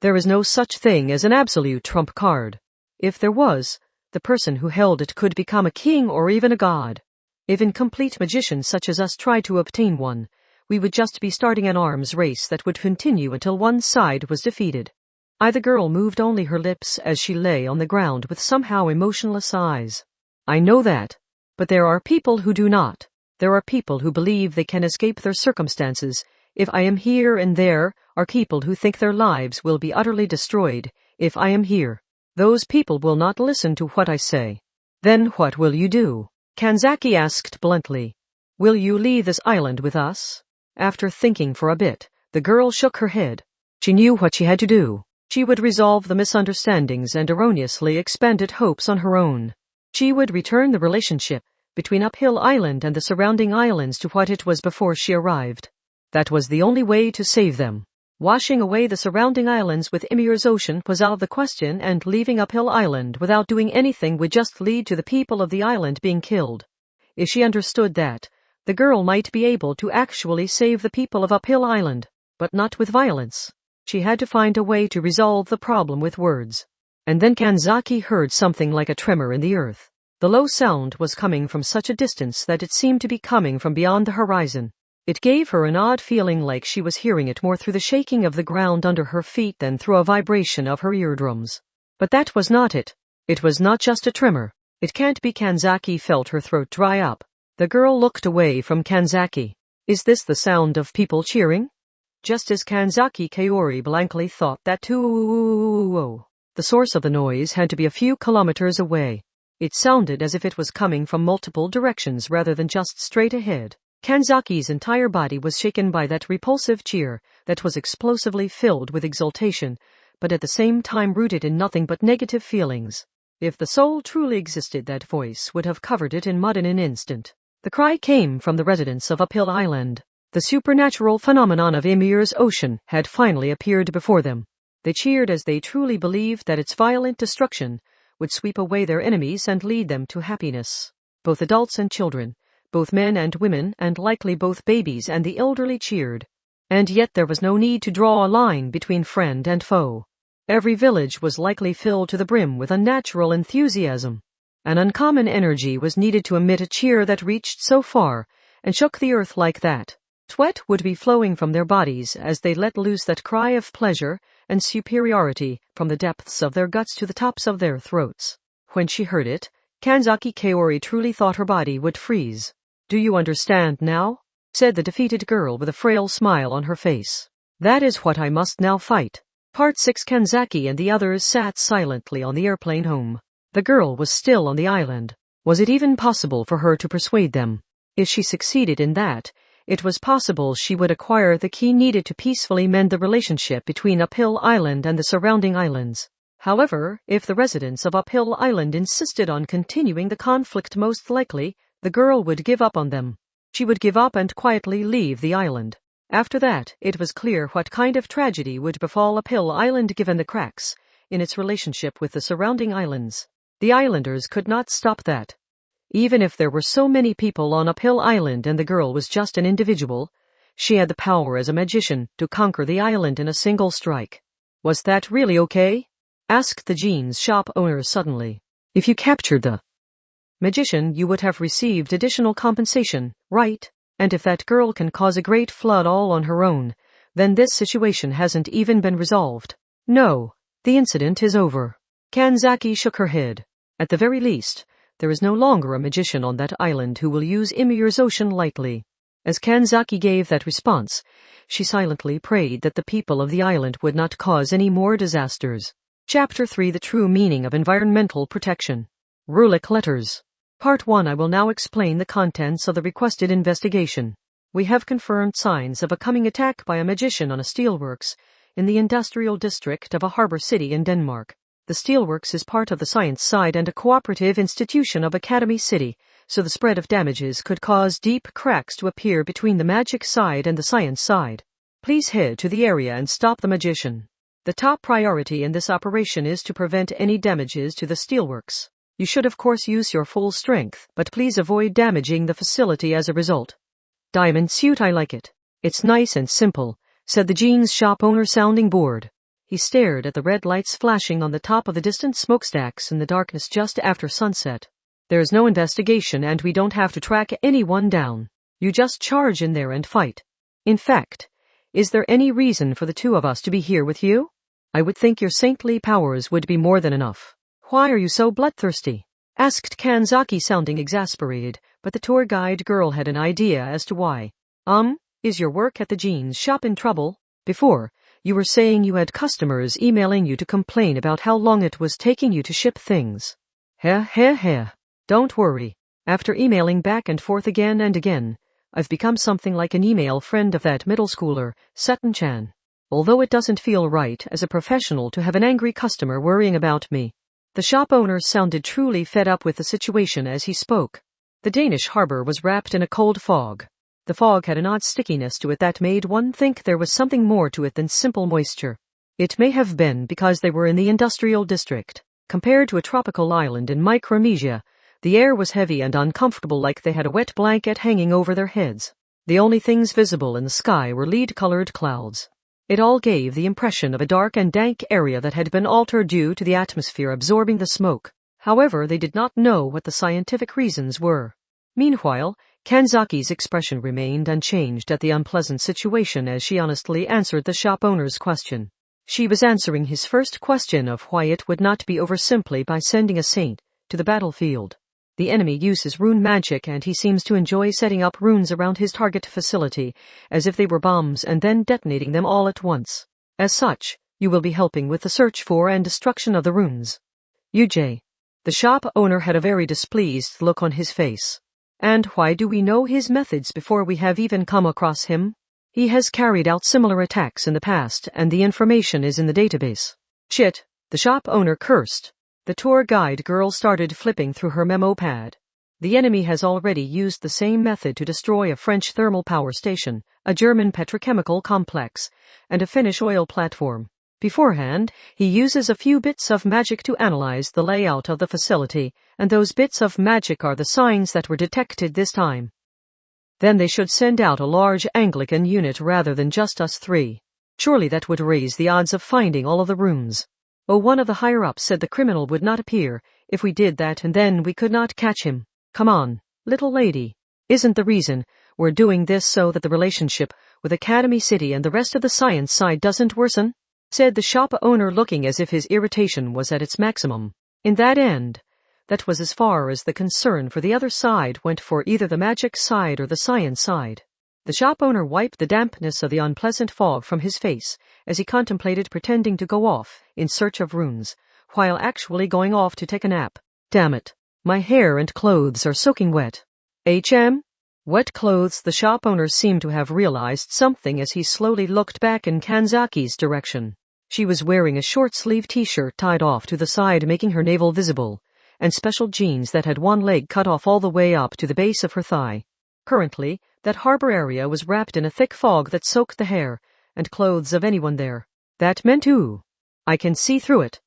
There is no such thing as an absolute trump card. If there was, the person who held it could become a king or even a god. If incomplete magicians such as us tried to obtain one, we would just be starting an arms race that would continue until one side was defeated. The girl moved only her lips as she lay on the ground with somehow emotionless eyes. "I know that. But there are people who do not. There are people who believe they can escape their circumstances if I am here, and there are people who think their lives will be utterly destroyed if I am here. Those people will not listen to what I say." "Then what will you do?" Kanzaki asked bluntly. "Will you leave this island with us?" After thinking for a bit, the girl shook her head. She knew what she had to do. She would resolve the misunderstandings and erroneously expanded hopes on her own. She would return the relationship between Uphill Island and the surrounding islands to what it was before she arrived. That was the only way to save them. Washing away the surrounding islands with Ymir's ocean was out of the question, and leaving Uphill Island without doing anything would just lead to the people of the island being killed. If she understood that, the girl might be able to actually save the people of Uphill Island, but not with violence. She had to find a way to resolve the problem with words. And then Kanzaki heard something like a tremor in the earth. The low sound was coming from such a distance that it seemed to be coming from beyond the horizon. It gave her an odd feeling like she was hearing it more through the shaking of the ground under her feet than through a vibration of her eardrums. But that was not it. It was not just a tremor. "It can't be." Kanzaki felt her throat dry up. The girl looked away from Kanzaki. "Is this the sound of people cheering?" Just as Kanzaki Kaori blankly thought that too. The source of the noise had to be a few kilometers away. It sounded as if it was coming from multiple directions rather than just straight ahead. Kanzaki's entire body was shaken by that repulsive cheer that was explosively filled with exultation, but at the same time rooted in nothing but negative feelings. If the soul truly existed, that voice would have covered it in mud in an instant. The cry came from the residents of Uphill Island. The supernatural phenomenon of Ymir's ocean had finally appeared before them. They cheered as they truly believed that its violent destruction would sweep away their enemies and lead them to happiness. Both adults and children, both men and women, and likely both babies and the elderly cheered. And yet there was no need to draw a line between friend and foe. Every village was likely filled to the brim with unnatural enthusiasm. An uncommon energy was needed to emit a cheer that reached so far and shook the earth like that. Sweat would be flowing from their bodies as they let loose that cry of pleasure and superiority from the depths of their guts to the tops of their throats. When she heard it, Kanzaki Kaori truly thought her body would freeze. "Do you understand now?" said the defeated girl with a frail smile on her face. "That is what I must now fight." Part 6. Kanzaki and the others sat silently on the airplane home. The girl was still on the island. Was it even possible for her to persuade them? If she succeeded in that, it was possible she would acquire the key needed to peacefully mend the relationship between Uphill Island and the surrounding islands. However, if the residents of Uphill Island insisted on continuing the conflict, most likely, the girl would give up on them. She would give up and quietly leave the island. After that, it was clear what kind of tragedy would befall Uphill Island given the cracks in its relationship with the surrounding islands. The islanders could not stop that. Even if there were so many people on Uphill Island and the girl was just an individual, she had the power as a magician to conquer the island in a single strike. "Was that really okay?" asked the jeans shop owner suddenly. "If you captured the magician, you would have received additional compensation, right? And if that girl can cause a great flood all on her own, then this situation hasn't even been resolved." "No, the incident is over." Kanzaki shook her head. "At the very least, there is no longer a magician on that island who will use immurization lightly." As Kanzaki gave that response, she silently prayed that the people of the island would not cause any more disasters. Chapter 3. The True Meaning of Environmental Protection. Rulic Letters. Part 1. I will now explain the contents of the requested investigation. We have confirmed signs of a coming attack by a magician on a steelworks in the industrial district of a harbor city in Denmark. The steelworks is part of the science side and a cooperative institution of Academy City, so the spread of damages could cause deep cracks to appear between the magic side and the science side. Please head to the area and stop the magician. The top priority in this operation is to prevent any damages to the steelworks. You should of course use your full strength, but please avoid damaging the facility as a result. Diamond suit, I like it. It's nice and simple, said the jeans shop owner, sounding bored. He stared at the red lights flashing on the top of the distant smokestacks in the darkness just after sunset. There's no investigation and we don't have to track anyone down. You just charge in there and fight. In fact, is there any reason for the two of us to be here with you? I would think your saintly powers would be more than enough. Why are you so bloodthirsty? Asked Kanzaki, sounding exasperated, but the tour guide girl had an idea as to why. Is your work at the jeans shop in trouble? Before, you were saying you had customers emailing you to complain about how long it was taking you to ship things. Don't worry. After emailing back and forth again and again, I've become something like an email friend of that middle schooler, Seton-chan. Although it doesn't feel right as a professional to have an angry customer worrying about me. The shop owner sounded truly fed up with the situation as he spoke. The Danish harbor was wrapped in a cold fog. The fog had an odd stickiness to it that made one think there was something more to it than simple moisture. It may have been because they were in the industrial district. Compared to a tropical island in Micronesia, the air was heavy and uncomfortable, like they had a wet blanket hanging over their heads. The only things visible in the sky were lead-colored clouds. It all gave the impression of a dark and dank area that had been altered due to the atmosphere absorbing the smoke. However, they did not know what the scientific reasons were. Meanwhile, Kanzaki's expression remained unchanged at the unpleasant situation as she honestly answered the shop owner's question. She was answering his first question of why it would not be over simply by sending a saint to the battlefield. The enemy uses rune magic and he seems to enjoy setting up runes around his target facility as if they were bombs and then detonating them all at once. As such, you will be helping with the search for and destruction of the runes. UJ. The shop owner had a very displeased look on his face. And why do we know his methods before we have even come across him? He has carried out similar attacks in the past and the information is in the database. Shit, the shop owner cursed. The tour guide girl started flipping through her memo pad. The enemy has already used the same method to destroy a French thermal power station, a German petrochemical complex, and a Finnish oil platform. Beforehand, he uses a few bits of magic to analyze the layout of the facility, and those bits of magic are the signs that were detected this time. Then they should send out a large Anglican unit rather than just us three. Surely that would raise the odds of finding all of the rooms. Oh, one of the higher-ups said the criminal would not appear if we did that, and then we could not catch him. Come on, little lady. Isn't the reason we're doing this so that the relationship with Academy City and the rest of the science side doesn't worsen? Said the shop owner, looking as if his irritation was at its maximum. In that end, that was as far as the concern for the other side went for either the magic side or the science side. The shop owner wiped the dampness of the unpleasant fog from his face as he contemplated pretending to go off in search of runes, while actually going off to take a nap. Damn it, my hair and clothes are soaking wet. Wet clothes? The shop owner seemed to have realized something as he slowly looked back in Kanzaki's direction. She was wearing a short-sleeved t-shirt tied off to the side, making her navel visible, and special jeans that had one leg cut off all the way up to the base of her thigh. Currently, that harbor area was wrapped in a thick fog that soaked the hair and clothes of anyone there. That meant, ooh, I can see through it.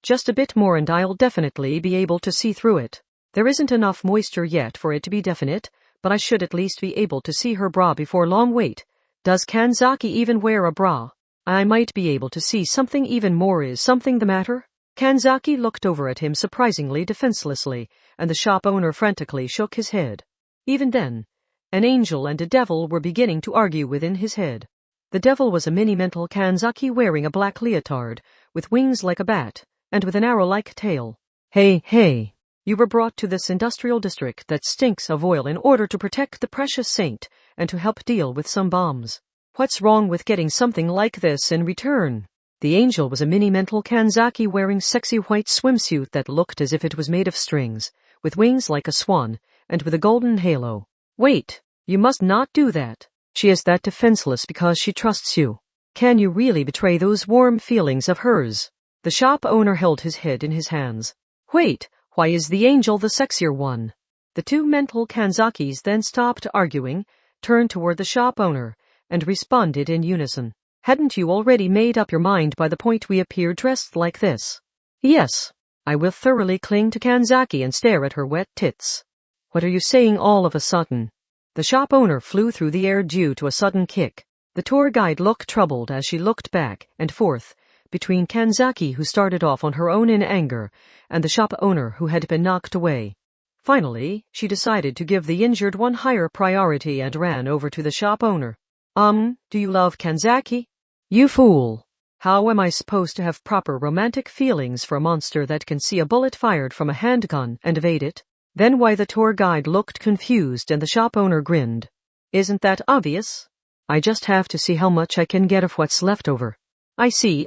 Just a bit more and I'll definitely be able to see through it. There isn't enough moisture yet for it to be definite, but I should at least be able to see her bra before long. Wait, does Kanzaki even wear a bra? I might be able to see something even more. Is something the matter? Kanzaki looked over at him surprisingly defenselessly, and the shop owner frantically shook his head. Even then, an angel and a devil were beginning to argue within his head. The devil was a mini-mental Kanzaki wearing a black leotard, with wings like a bat, and with an arrow-like tail. Hey, you were brought to this industrial district that stinks of oil in order to protect the precious saint and to help deal with some bombs. What's wrong with getting something like this in return? The angel was a mini-mental Kanzaki wearing sexy white swimsuit that looked as if it was made of strings, with wings like a swan, and with a golden halo. Wait, you must not do that. She is that defenseless because she trusts you. Can you really betray those warm feelings of hers? The shop owner held his head in his hands. Wait, why is the angel the sexier one? The two mental Kanzakis then stopped arguing, turned toward the shop owner, and responded in unison. Hadn't you already made up your mind by the point we appear dressed like this? Yes. I will thoroughly cling to Kanzaki and stare at her wet tits. What are you saying all of a sudden? The shop owner flew through the air due to a sudden kick. The tour guide looked troubled as she looked back and forth between Kanzaki, who started off on her own in anger, and the shop owner, who had been knocked away. Finally, she decided to give the injured one higher priority and ran over to the shop owner. Do you love Kanzaki? You fool. How am I supposed to have proper romantic feelings for a monster that can see a bullet fired from a handgun and evade it? Then why? The tour guide looked confused and the shop owner grinned. Isn't that obvious? I just have to see how much I can get of what's left over. I see.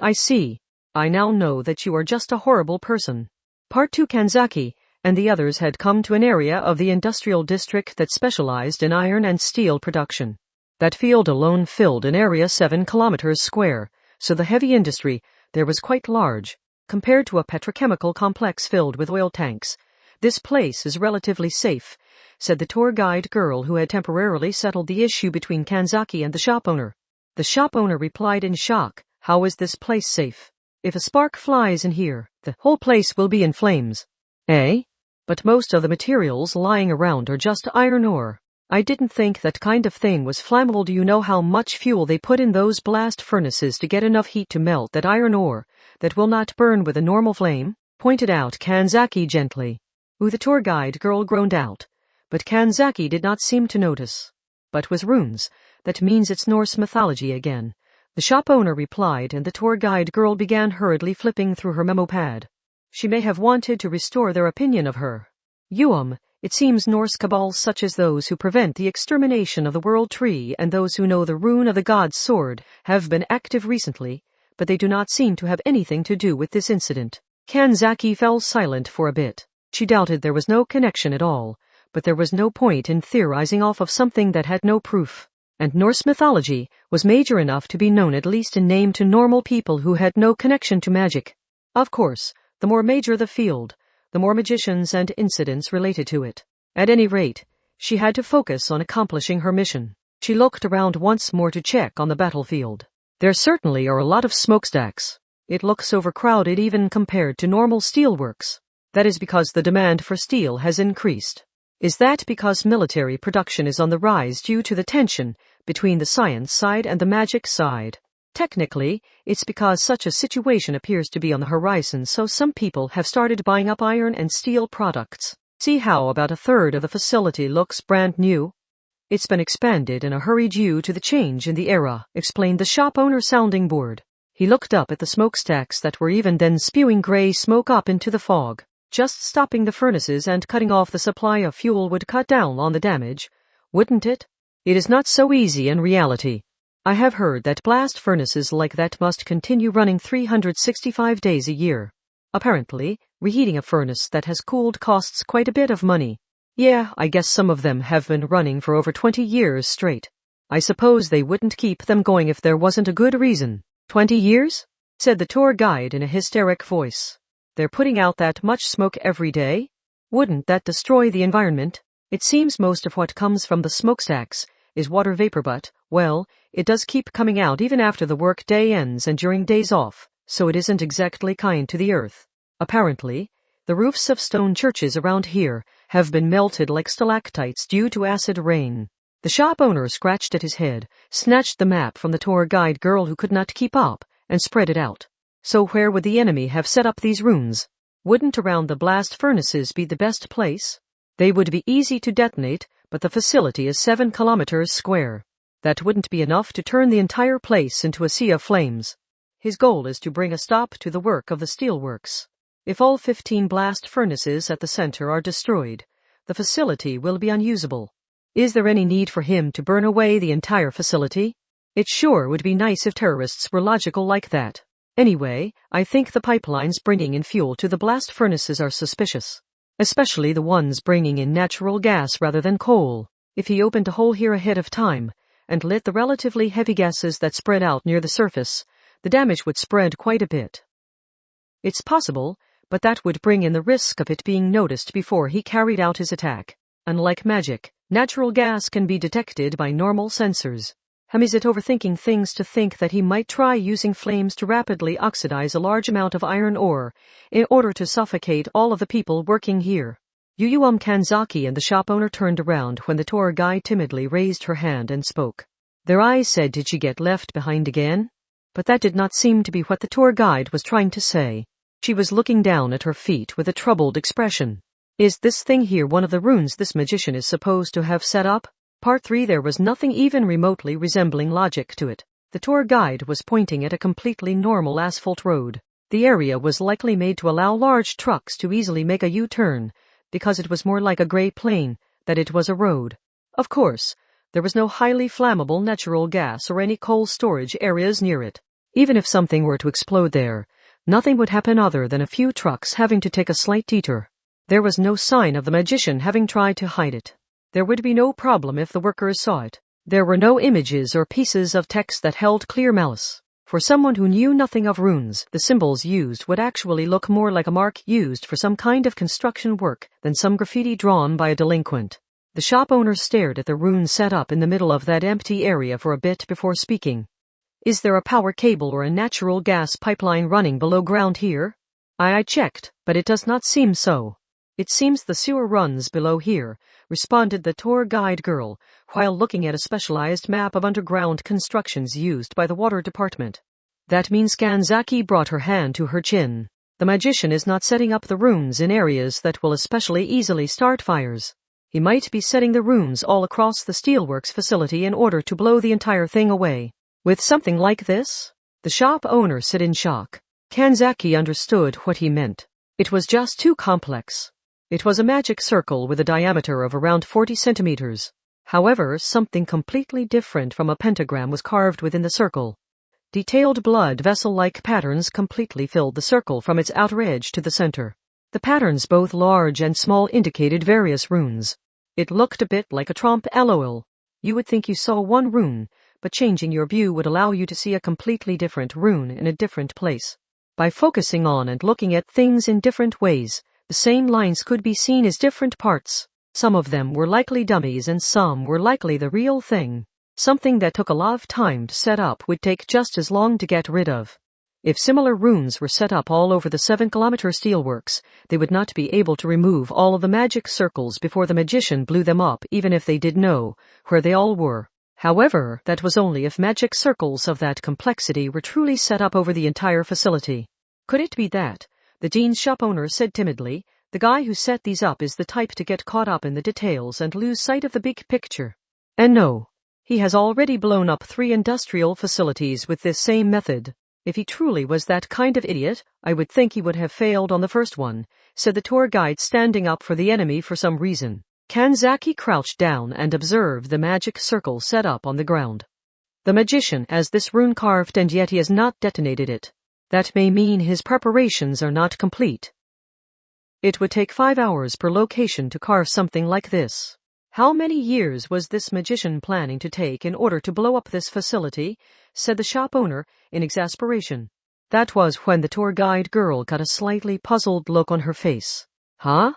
I now know that you are just a horrible person. Part 2. Kanzaki and the others had come to an area of the industrial district that specialized in iron and steel production. That field alone filled an area 7 kilometers square, so the heavy industry there was quite large. Compared to a petrochemical complex filled with oil tanks, this place is relatively safe, said the tour guide girl who had temporarily settled the issue between Kanzaki and the shop owner. The shop owner replied in shock. How is this place safe? If a spark flies in here, the whole place will be in flames. Eh? But most of the materials lying around are just iron ore. I didn't think that kind of thing was flammable. Do you know how much fuel they put in those blast furnaces to get enough heat to melt that iron ore that will not burn with a normal flame? Pointed out Kanzaki gently. Ooh, the tour guide girl groaned out, but Kanzaki did not seem to notice. But with runes, that means it's Norse mythology again. The shop owner replied, and the tour guide girl began hurriedly flipping through her memo pad. She may have wanted to restore their opinion of her. It seems Norse cabals such as those who prevent the extermination of the world tree and those who know the rune of the god's sword have been active recently, but they do not seem to have anything to do with this incident. Kanzaki fell silent for a bit. She doubted there was no connection at all, but there was no point in theorizing off of something that had no proof. And Norse mythology was major enough to be known at least in name to normal people who had no connection to magic. Of course, the more major the field, the more magicians and incidents related to it. At any rate, she had to focus on accomplishing her mission. She looked around once more to check on the battlefield. There certainly are a lot of smokestacks. It looks overcrowded even compared to normal steelworks. That is because the demand for steel has increased. Is that because military production is on the rise due to the tension between the science side and the magic side? Technically, it's because such a situation appears to be on the horizon, so some people have started buying up iron and steel products. See how about a third of the facility looks brand new? It's been expanded in a hurry due to the change in the era, explained the shop owner sounding board. He looked up at the smokestacks that were even then spewing gray smoke up into the fog. Just stopping the furnaces and cutting off the supply of fuel would cut down on the damage, wouldn't it? It is not so easy in reality. I have heard that blast furnaces like that must continue running 365 days a year. Apparently, reheating a furnace that has cooled costs quite a bit of money. Yeah, I guess some of them have been running for over 20 years straight. I suppose they wouldn't keep them going if there wasn't a good reason. 20 years? Said the tour guide in a hysteric voice. They're putting out that much smoke every day? Wouldn't that destroy the environment? It seems most of what comes from the smokestacks is water vapor, but, well, it does keep coming out even after the work day ends and during days off, so it isn't exactly kind to the earth. Apparently, the roofs of stone churches around here have been melted like stalactites due to acid rain. The shop owner scratched at his head, snatched the map from the tour guide girl who could not keep up, and spread it out. So where would the enemy have set up these ruins? Wouldn't around the blast furnaces be the best place? They would be easy to detonate, but the facility is 7 kilometers square. That wouldn't be enough to turn the entire place into a sea of flames. His goal is to bring a stop to the work of the steelworks. If all 15 blast furnaces at the center are destroyed, the facility will be unusable. Is there any need for him to burn away the entire facility? It sure would be nice if terrorists were logical like that. Anyway, I think the pipelines bringing in fuel to the blast furnaces are suspicious. Especially the ones bringing in natural gas rather than coal. If he opened a hole here ahead of time, and lit the relatively heavy gases that spread out near the surface, the damage would spread quite a bit. It's possible, but that would bring in the risk of it being noticed before he carried out his attack. Unlike magic, natural gas can be detected by normal sensors. Is it overthinking things to think that he might try using flames to rapidly oxidize a large amount of iron ore in order to suffocate all of the people working here? Kanzaki and the shop owner turned around when the tour guide timidly raised her hand and spoke. Their eyes said, "Did she get left behind again?" But that did not seem to be what the tour guide was trying to say. She was looking down at her feet with a troubled expression. Is this thing here one of the runes this magician is supposed to have set up? Part 3. There was nothing even remotely resembling logic to it. The tour guide was pointing at a completely normal asphalt road. The area was likely made to allow large trucks to easily make a U-turn, because it was more like a gray plain than it was a road. Of course, there was no highly flammable natural gas or any coal storage areas near it. Even if something were to explode there, nothing would happen other than a few trucks having to take a slight detour. There was no sign of the magician having tried to hide it. There would be no problem if the workers saw it. There were no images or pieces of text that held clear malice. For someone who knew nothing of runes, the symbols used would actually look more like a mark used for some kind of construction work than some graffiti drawn by a delinquent. The shop owner stared at the runes set up in the middle of that empty area for a bit before speaking. Is there a power cable or a natural gas pipeline running below ground here? I checked, but it does not seem so. It seems the sewer runs below here, responded the tour guide girl, while looking at a specialized map of underground constructions used by the water department. That means Kanzaki brought her hand to her chin. The magician is not setting up the runes in areas that will especially easily start fires. He might be setting the runes all across the steelworks facility in order to blow the entire thing away. With something like this? The shop owner said in shock. Kanzaki understood what he meant. It was just too complex. It was a magic circle with a diameter of around 40 centimeters. However, something completely different from a pentagram was carved within the circle. Detailed blood vessel-like patterns completely filled the circle from its outer edge to the center. The patterns, both large and small, indicated various runes. It looked a bit like a trompe l'oeil. You would think you saw one rune, but changing your view would allow you to see a completely different rune in a different place. By focusing on and looking at things in different ways, the same lines could be seen as different parts. Some of them were likely dummies and some were likely the real thing. Something that took a lot of time to set up would take just as long to get rid of. If similar runes were set up all over the 7-kilometer steelworks, they would not be able to remove all of the magic circles before the magician blew them up, even if they did know where they all were. However, that was only if magic circles of that complexity were truly set up over the entire facility. Could it be that, the jeans shop owner said timidly, the guy who set these up is the type to get caught up in the details and lose sight of the big picture? And no, he has already blown up 3 industrial facilities with this same method. If he truly was that kind of idiot, I would think he would have failed on the first one, said the tour guide, standing up for the enemy for some reason. Kanzaki crouched down and observed the magic circle set up on the ground. The magician has this rune carved and yet he has not detonated it. That may mean his preparations are not complete. It would take 5 hours per location to carve something like this. How many years was this magician planning to take in order to blow up this facility? Said the shop owner in exasperation. That was when the tour guide girl got a slightly puzzled look on her face. Huh?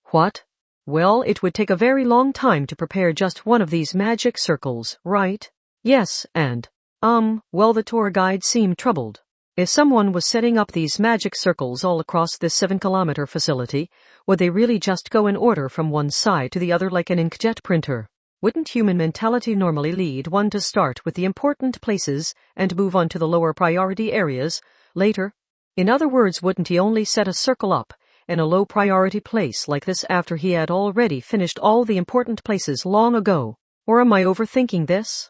What? Well, it would take a very long time to prepare just one of these magic circles, right? Yes, and, well, the tour guide seemed troubled. If someone was setting up these magic circles all across this 7-kilometer facility, would they really just go in order from one side to the other like an inkjet printer? Wouldn't human mentality normally lead one to start with the important places and move on to the lower priority areas later? In other words, wouldn't he only set a circle up in a low priority place like this after he had already finished all the important places long ago? Or am I overthinking this?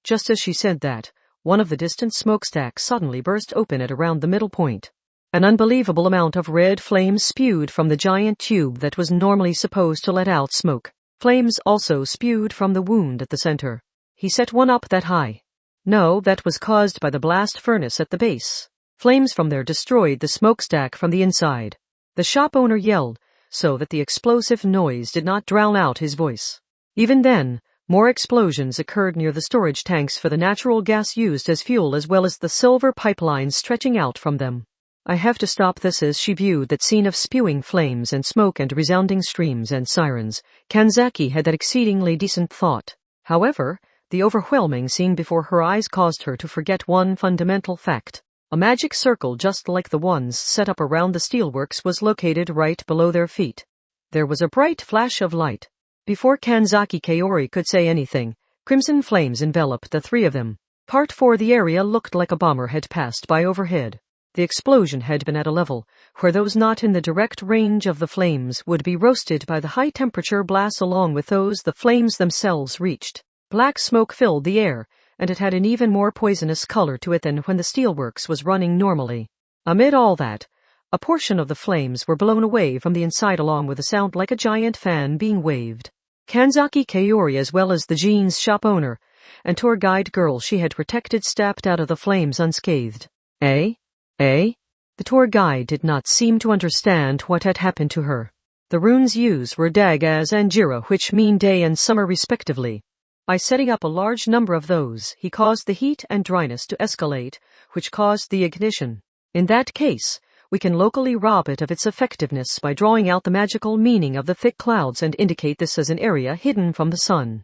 Just as she said that, one of the distant smokestacks suddenly burst open at around the middle point. An unbelievable amount of red flames spewed from the giant tube that was normally supposed to let out smoke. Flames also spewed from the wound at the center. He set one up that high. No, that was caused by the blast furnace at the base. Flames from there destroyed the smokestack from the inside. The shop owner yelled, so that the explosive noise did not drown out his voice. Even then, more explosions occurred near the storage tanks for the natural gas used as fuel as well as the silver pipelines stretching out from them. I have to stop this. As she viewed that scene of spewing flames and smoke and resounding screams and sirens, Kanzaki had that exceedingly decent thought. However, the overwhelming scene before her eyes caused her to forget one fundamental fact. A magic circle just like the ones set up around the steelworks was located right below their feet. There was a bright flash of light. Before Kanzaki Kaori could say anything, crimson flames enveloped the 3 of them. Part 4. The area looked like a bomber had passed by overhead. The explosion had been at a level where those not in the direct range of the flames would be roasted by the high-temperature blasts along with those the flames themselves reached. Black smoke filled the air, and it had an even more poisonous color to it than when the steelworks was running normally. Amid all that, a portion of the flames were blown away from the inside along with a sound like a giant fan being waved. Kanzaki Kaori, as well as the jeans shop owner and tour guide girl she had protected, stepped out of the flames unscathed. Eh? The tour guide did not seem to understand what had happened to her. The runes used were Dagaz and Jira, which mean day and summer respectively. By setting up a large number of those, he caused the heat and dryness to escalate, which caused the ignition. In that case, we can locally rob it of its effectiveness by drawing out the magical meaning of the thick clouds and indicate this as an area hidden from the sun.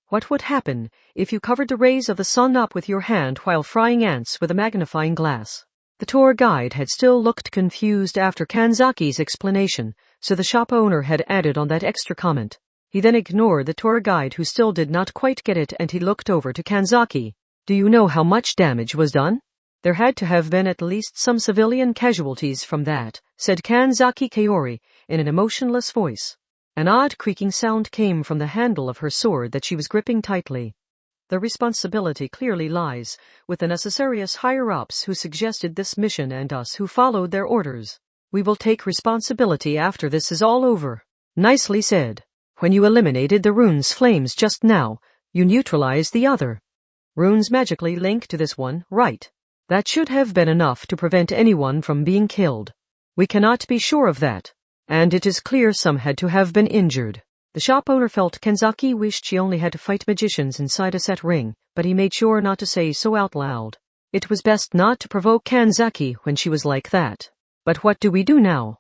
What would happen if you covered the rays of the sun up with your hand while frying ants with a magnifying glass? The tour guide had still looked confused after Kanzaki's explanation, so the shop owner had added on that extra comment. He then ignored the tour guide, who still did not quite get it, and he looked over to Kanzaki. Do you know how much damage was done? There had to have been at least some civilian casualties from that, said Kanzaki Kaori in an emotionless voice. An odd creaking sound came from the handle of her sword that she was gripping tightly. The responsibility clearly lies with the necessarious higher-ups who suggested this mission and us who followed their orders. We will take responsibility after this is all over. Nicely said. When you eliminated the rune's flames just now, you neutralized the other. Runes magically link to this one, right? That should have been enough to prevent anyone from being killed. We cannot be sure of that, and it is clear some had to have been injured. The shop owner felt Kanzaki wished she only had to fight magicians inside a set ring, but he made sure not to say so out loud. It was best not to provoke Kanzaki when she was like that. But what do we do now?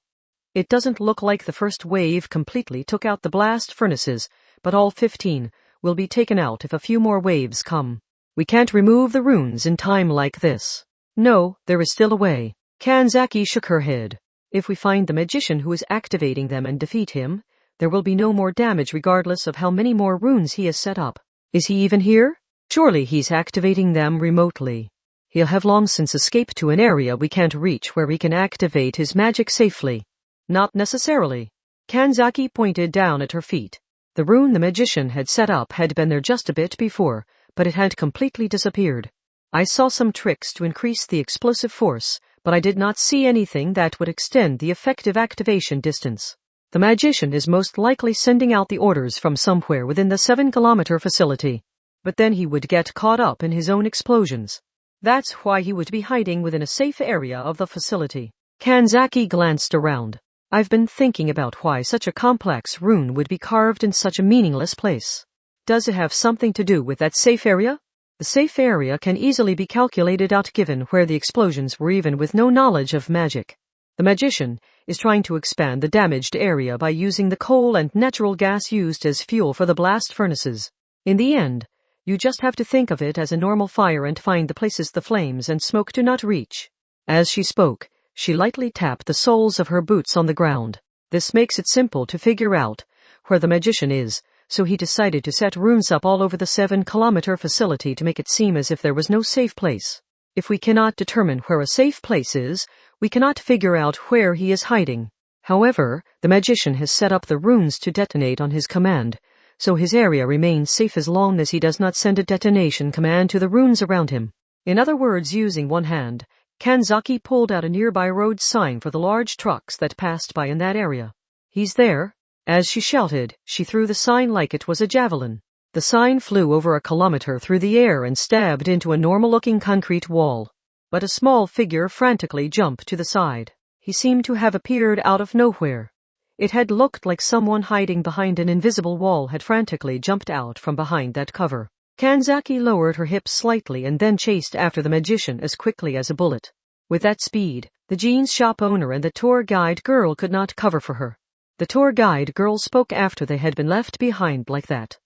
It doesn't look like the first wave completely took out the blast furnaces, but all 15 will be taken out if a few more waves come. We can't remove the runes in time like this. No, there is still a way. Kanzaki shook her head. If we find the magician who is activating them and defeat him, there will be no more damage regardless of how many more runes he has set up. Is he even here? Surely he's activating them remotely. He'll have long since escaped to an area we can't reach where he can activate his magic safely. Not necessarily. Kanzaki pointed down at her feet. The rune the magician had set up had been there just a bit before, but it had completely disappeared. I saw some tricks to increase the explosive force, but I did not see anything that would extend the effective activation distance. The magician is most likely sending out the orders from somewhere within the 7-kilometer facility. But then he would get caught up in his own explosions. That's why he would be hiding within a safe area of the facility. Kanzaki glanced around. I've been thinking about why such a complex rune would be carved in such a meaningless place. Does it have something to do with that safe area? The safe area can easily be calculated out given where the explosions were even with no knowledge of magic. The magician is trying to expand the damaged area by using the coal and natural gas used as fuel for the blast furnaces. In the end, you just have to think of it as a normal fire and find the places the flames and smoke do not reach. As she spoke, she lightly tapped the soles of her boots on the ground. This makes it simple to figure out where the magician is, so he decided to set runes up all over the 7-kilometer facility to make it seem as if there was no safe place. If we cannot determine where a safe place is, we cannot figure out where he is hiding. However, the magician has set up the runes to detonate on his command, so his area remains safe as long as he does not send a detonation command to the runes around him. In other words, using one hand, Kanzaki pulled out a nearby road sign for the large trucks that passed by in that area. He's there. As she shouted, she threw the sign like it was a javelin. The sign flew over 1 kilometer through the air and stabbed into a normal-looking concrete wall. But a small figure frantically jumped to the side. He seemed to have appeared out of nowhere. It had looked like someone hiding behind an invisible wall had frantically jumped out from behind that cover. Kanzaki lowered her hips slightly and then chased after the magician as quickly as a bullet. With that speed, the jeans shop owner and the tour guide girl could not cover for her. The tour guide girl spoke after they had been left behind like that.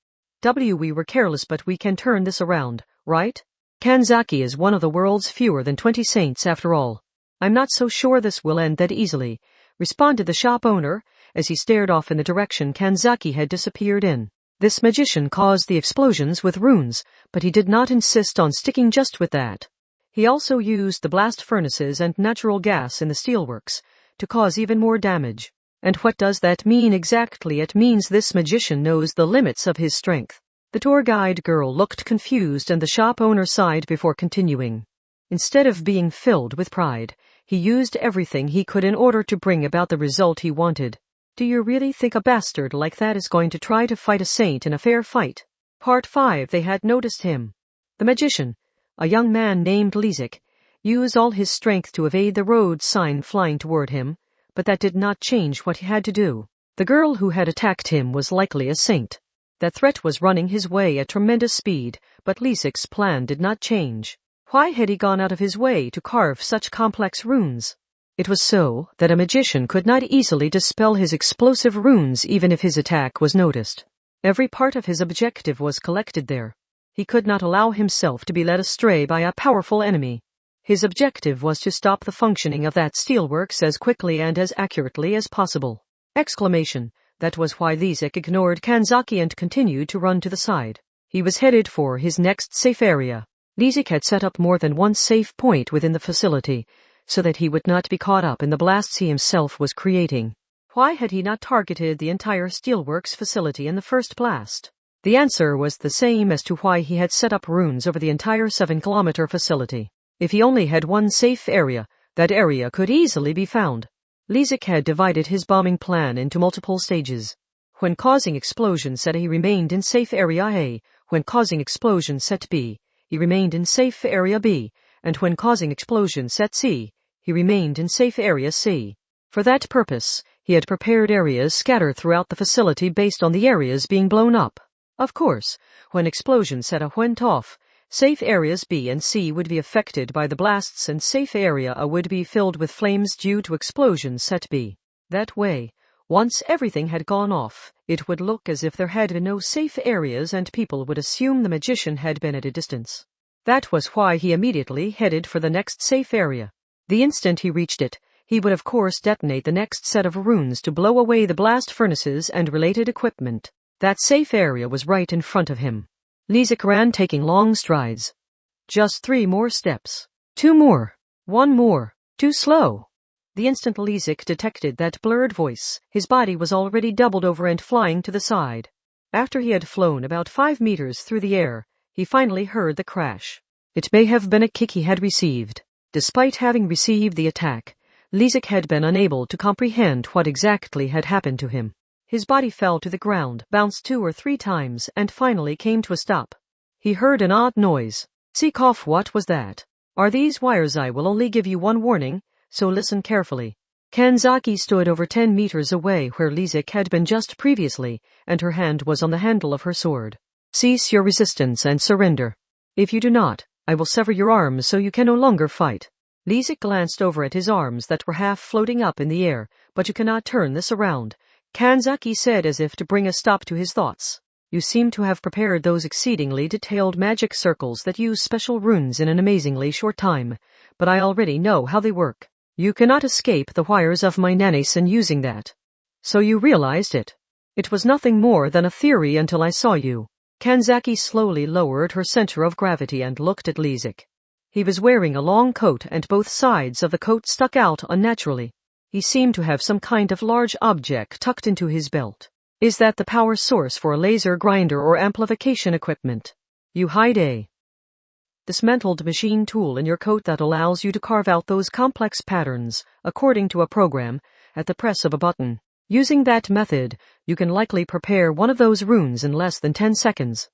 We were careless, but we can turn this around, right? Kanzaki is one of the world's fewer than 20 saints after all. I'm not so sure this will end that easily, responded the shop owner, as he stared off in the direction Kanzaki had disappeared in. This magician caused the explosions with runes, but he did not insist on sticking just with that. He also used the blast furnaces and natural gas in the steelworks to cause even more damage. And what does that mean exactly? It means this magician knows the limits of his strength. The tour guide girl looked confused and the shop owner sighed before continuing. Instead of being filled with pride, he used everything he could in order to bring about the result he wanted. Do you really think a bastard like that is going to try to fight a saint in a fair fight? Part 5. They had noticed him. The magician, a young man named Lessac, used all his strength to evade the road sign flying toward him, but that did not change what he had to do. The girl who had attacked him was likely a saint. That threat was running his way at tremendous speed, but Lessac's plan did not change. Why had he gone out of his way to carve such complex runes? It was so that a magician could not easily dispel his explosive runes even if his attack was noticed. Every part of his objective was collected there. He could not allow himself to be led astray by a powerful enemy. His objective was to stop the functioning of that steelworks as quickly and as accurately as possible. Exclamation. That was why Lessac ignored Kanzaki and continued to run to the side. He was headed for his next safe area. Lessac had set up more than one safe point within the facility, so that he would not be caught up in the blasts he himself was creating. Why had he not targeted the entire steelworks facility in the first blast? The answer was the same as to why he had set up runes over the entire 7-kilometer facility. If he only had one safe area, that area could easily be found. Lessac had divided his bombing plan into multiple stages. When causing explosion set A, he remained in safe area A. When causing explosion set B, he remained in safe area B. And when causing explosion set C, he remained in safe area C. For that purpose, he had prepared areas scattered throughout the facility based on the areas being blown up. Of course, when explosion set A went off, safe areas B and C would be affected by the blasts and safe area A would be filled with flames due to explosion set B. That way, once everything had gone off, it would look as if there had been no safe areas and people would assume the magician had been at a distance. That was why he immediately headed for the next safe area. The instant he reached it, he would of course detonate the next set of runes to blow away the blast furnaces and related equipment. That safe area was right in front of him. Lessac ran, taking long strides. Just 3 more steps. 2 more. 1 more. Too slow. The instant Lessac detected that blurred voice, his body was already doubled over and flying to the side. After he had flown about 5 meters through the air, he finally heard the crash. It may have been a kick he had received. Despite having received the attack, Lessac had been unable to comprehend what exactly had happened to him. His body fell to the ground, bounced 2 or 3 times, and finally came to a stop. He heard an odd noise. "Seek off, what was that? Are these wires? I will only give you one warning, so listen carefully." Kanzaki stood over 10 meters away where Lessac had been just previously, and her hand was on the handle of her sword. "Cease your resistance and surrender. If you do not, I will sever your arms so you can no longer fight." Lessac glanced over at his arms that were half floating up in the air. "But you cannot turn this around," Kanzaki said as if to bring a stop to his thoughts. "You seem to have prepared those exceedingly detailed magic circles that use special runes in an amazingly short time, but I already know how they work. You cannot escape the wires of my nanison using that." "So you realized it?" "It was nothing more than a theory until I saw you." Kanzaki slowly lowered her center of gravity and looked at Lessac. He was wearing a long coat and both sides of the coat stuck out unnaturally. He seemed to have some kind of large object tucked into his belt. "Is that the power source for a laser grinder or amplification equipment? You hide a dismantled machine tool in your coat that allows you to carve out those complex patterns, according to a program, at the press of a button. Using that method, you can likely prepare one of those runes in less than 10 seconds.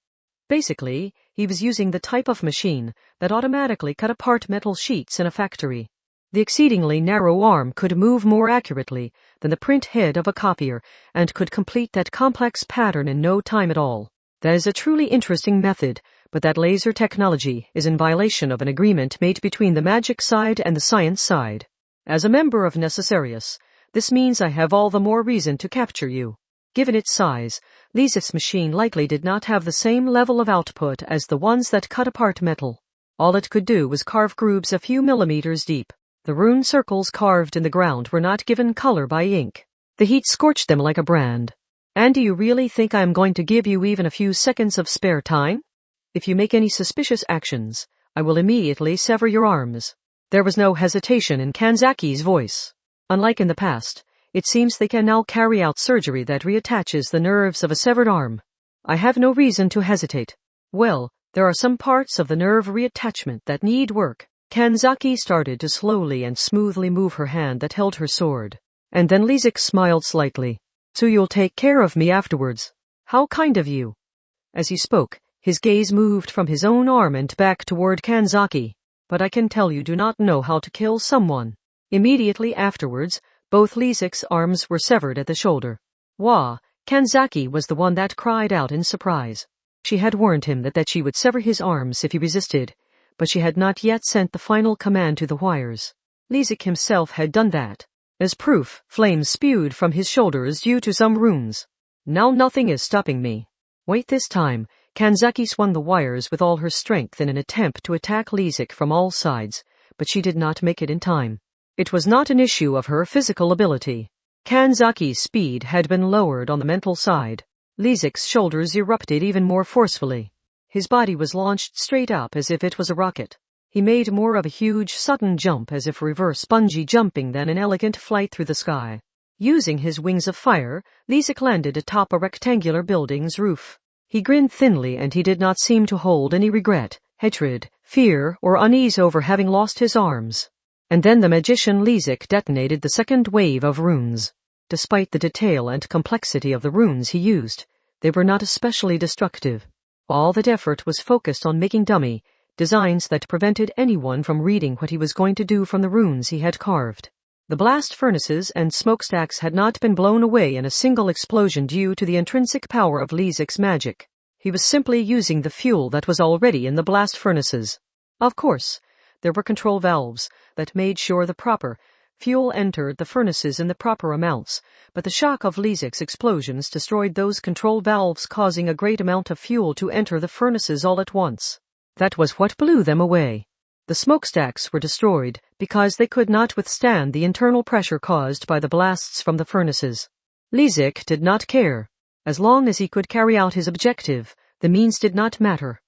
Basically, he was using the type of machine that automatically cut apart metal sheets in a factory. The exceedingly narrow arm could move more accurately than the print head of a copier and could complete that complex pattern in no time at all. That is a truly interesting method, but that laser technology is in violation of an agreement made between the magic side and the science side. As a member of Necessarius, this means I have all the more reason to capture you." Given its size, Lessac's machine likely did not have the same level of output as the ones that cut apart metal. All it could do was carve grooves a few millimeters deep. The rune circles carved in the ground were not given color by ink. The heat scorched them like a brand. "And do you really think I am going to give you even a few seconds of spare time? If you make any suspicious actions, I will immediately sever your arms." There was no hesitation in Kanzaki's voice. Unlike in the past, it seems they can now carry out surgery that reattaches the nerves of a severed arm. "I have no reason to hesitate." "Well, there are some parts of the nerve reattachment that need work." Kanzaki started to slowly and smoothly move her hand that held her sword. And then Lessac smiled slightly. "So you'll take care of me afterwards. How kind of you." As he spoke, his gaze moved from his own arm and back toward Kanzaki. "But I can tell you do not know how to kill someone." Immediately afterwards, both Lessac's arms were severed at the shoulder. "Wah!" Kanzaki was the one that cried out in surprise. She had warned him that she would sever his arms if he resisted, but she had not yet sent the final command to the wires. Lessac himself had done that. As proof, flames spewed from his shoulders due to some runes. "Now nothing is stopping me." Wait, this time, Kanzaki swung the wires with all her strength in an attempt to attack Lessac from all sides, but she did not make it in time. It was not an issue of her physical ability. Kanzaki's speed had been lowered on the mental side. Lessac's shoulders erupted even more forcefully. His body was launched straight up as if it was a rocket. He made more of a huge, sudden jump as if reverse bungee jumping than an elegant flight through the sky. Using his wings of fire, Lessac landed atop a rectangular building's roof. He grinned thinly and he did not seem to hold any regret, hatred, fear, or unease over having lost his arms. And then the magician Lessac detonated the second wave of runes. Despite the detail and complexity of the runes he used, they were not especially destructive. All that effort was focused on making dummy designs that prevented anyone from reading what he was going to do from the runes he had carved. The blast furnaces and smokestacks had not been blown away in a single explosion due to the intrinsic power of Lessac's magic. He was simply using the fuel that was already in the blast furnaces. Of course, there were control valves that made sure the proper fuel entered the furnaces in the proper amounts, but the shock of Lessac's explosions destroyed those control valves, causing a great amount of fuel to enter the furnaces all at once. That was what blew them away. The smokestacks were destroyed because they could not withstand the internal pressure caused by the blasts from the furnaces. Lessac did not care. As long as he could carry out his objective, the means did not matter.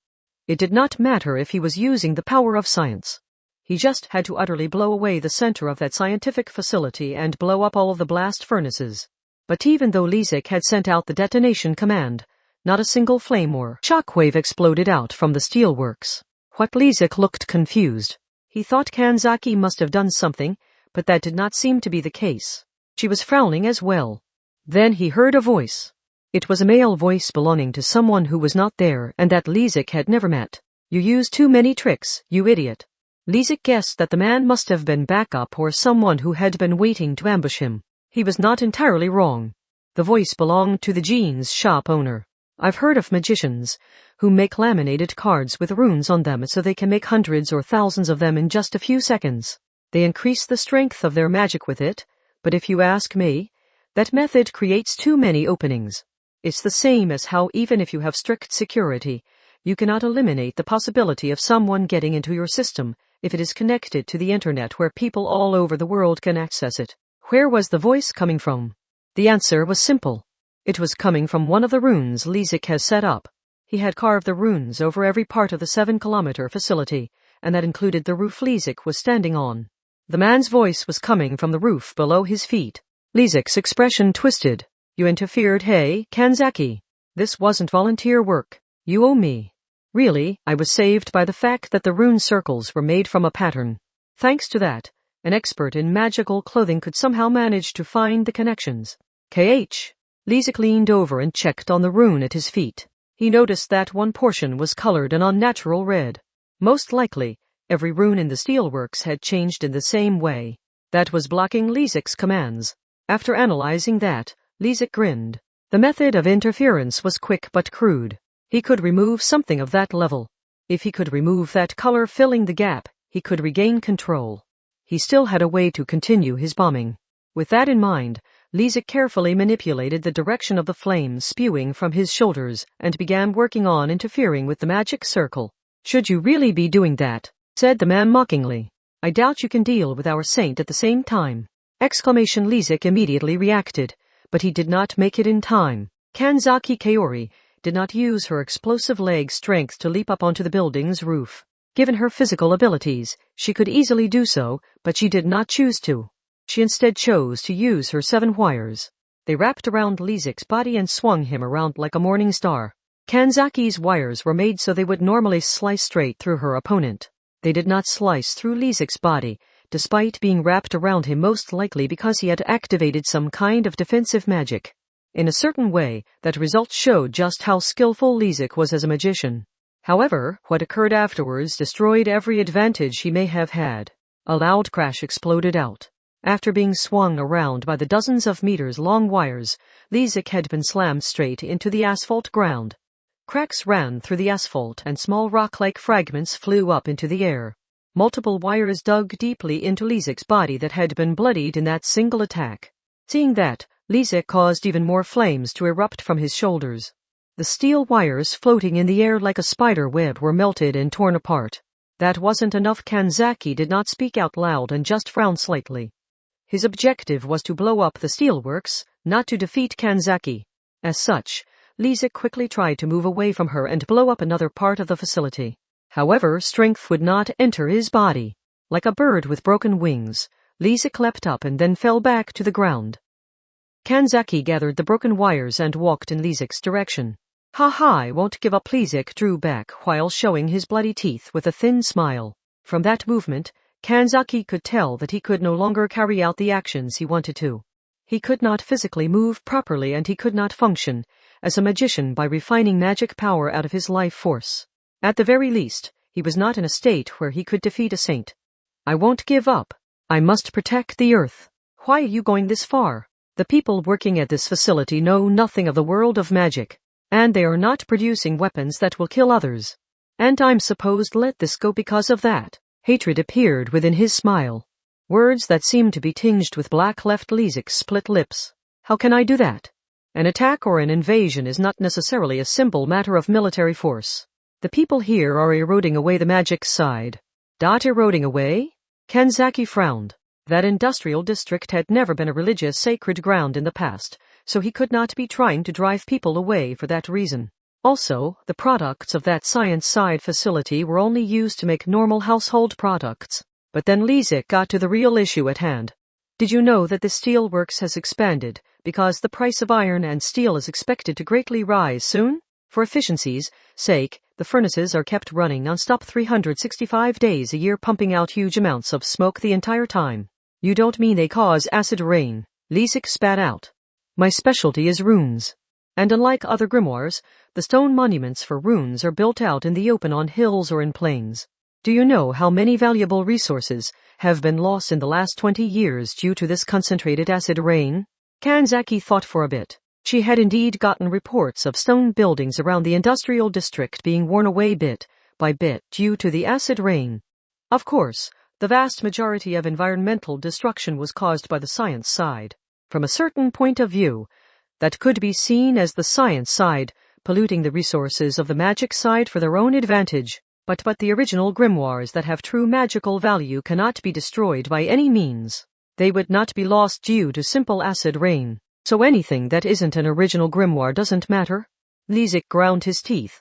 It did not matter if he was using the power of science. He just had to utterly blow away the center of that scientific facility and blow up all of the blast furnaces. But even though Lessac had sent out the detonation command, not a single flame or shockwave exploded out from the steelworks. What Lessac looked confused. He thought Kanzaki must have done something, but that did not seem to be the case. She was frowning as well. Then he heard a voice. It was a male voice belonging to someone who was not there and that Lessac had never met. You use too many tricks, you idiot. Lessac guessed that the man must have been backup or someone who had been waiting to ambush him. He was not entirely wrong. The voice belonged to the jeans shop owner. I've heard of magicians who make laminated cards with runes on them so they can make hundreds or thousands of them in just a few seconds. They increase the strength of their magic with it, but if you ask me, that method creates too many openings. It's the same as how even if you have strict security, you cannot eliminate the possibility of someone getting into your system if it is connected to the internet where people all over the world can access it. Where was the voice coming from? The answer was simple. It was coming from one of the runes Lessac has set up. He had carved the runes over every part of the 7-kilometer facility, and that included the roof Lessac was standing on. The man's voice was coming from the roof below his feet. Lessac's expression twisted. You interfered, hey, Kanzaki. This wasn't volunteer work. You owe me. Really, I was saved by the fact that the rune circles were made from a pattern. Thanks to that, an expert in magical clothing could somehow manage to find the connections. Lessac leaned over and checked on the rune at his feet. He noticed that one portion was colored an unnatural red. Most likely, every rune in the steelworks had changed in the same way. That was blocking Lessac's commands. After analyzing that, Lessac grinned. The method of interference was quick but crude. He could remove something of that level. If he could remove that color filling the gap, he could regain control. He still had a way to continue his bombing. With that in mind, Lessac carefully manipulated the direction of the flames spewing from his shoulders and began working on interfering with the magic circle. Should you really be doing that? Said the man mockingly. I doubt you can deal with our saint at the same time. Lessac immediately reacted, but he did not make it in time. Kanzaki Kaori did not use her explosive leg strength to leap up onto the building's roof. Given her physical abilities, she could easily do so, but she did not choose to. She instead chose to use her 7 wires. They wrapped around Lessac's body and swung him around like a morning star. Kanzaki's wires were made so they would normally slice straight through her opponent. They did not slice through Lessac's body, despite being wrapped around him most likely because he had activated some kind of defensive magic. In a certain way, that result showed just how skillful Lessac was as a magician. However, what occurred afterwards destroyed every advantage he may have had. A loud crash exploded out. After being swung around by the dozens of meters-long wires, Lessac had been slammed straight into the asphalt ground. Cracks ran through the asphalt and small rock-like fragments flew up into the air. Multiple wires dug deeply into Lessac's body that had been bloodied in that single attack. Seeing that, Lessac caused even more flames to erupt from his shoulders. The steel wires floating in the air like a spider web were melted and torn apart. That wasn't enough. Kanzaki did not speak out loud and just frowned slightly. His objective was to blow up the steelworks, not to defeat Kanzaki. As such, Lessac quickly tried to move away from her and blow up another part of the facility. However, strength would not enter his body. Like a bird with broken wings, Lessac leapt up and then fell back to the ground. Kanzaki gathered the broken wires and walked in Lessac's direction. I won't give up. Lessac drew back while showing his bloody teeth with a thin smile. From that movement, Kanzaki could tell that he could no longer carry out the actions he wanted to. He could not physically move properly and he could not function as a magician by refining magic power out of his life force. At the very least, he was not in a state where he could defeat a saint. I won't give up. I must protect the earth. Why are you going this far? The people working at this facility know nothing of the world of magic, and they are not producing weapons that will kill others. And I'm supposed to let this go because of that. Hatred appeared within his smile. Words that seemed to be tinged with black left Lessac's split lips. How can I do that? An attack or an invasion is not necessarily a simple matter of military force. The people here are eroding away the magic side. Eroding away? Kanzaki frowned. That industrial district had never been a religious sacred ground in the past, so he could not be trying to drive people away for that reason. Also, the products of that science side facility were only used to make normal household products. But then Lessac got to the real issue at hand. Did you know that the steel works has expanded because the price of iron and steel is expected to greatly rise soon? For efficiency's sake, the furnaces are kept running non-stop 365 days a year, pumping out huge amounts of smoke the entire time. You don't mean they cause acid rain? Lessac spat out. My specialty is runes. And unlike other grimoires, the stone monuments for runes are built out in the open on hills or in plains. Do you know how many valuable resources have been lost in the last 20 years due to this concentrated acid rain? Kanzaki thought for a bit. She had indeed gotten reports of stone buildings around the industrial district being worn away bit by bit due to the acid rain. Of course, the vast majority of environmental destruction was caused by the science side. From a certain point of view, that could be seen as the science side polluting the resources of the magic side for their own advantage. But the original grimoires that have true magical value cannot be destroyed by any means. They would not be lost due to simple acid rain. So anything that isn't an original grimoire doesn't matter? Lessac ground his teeth.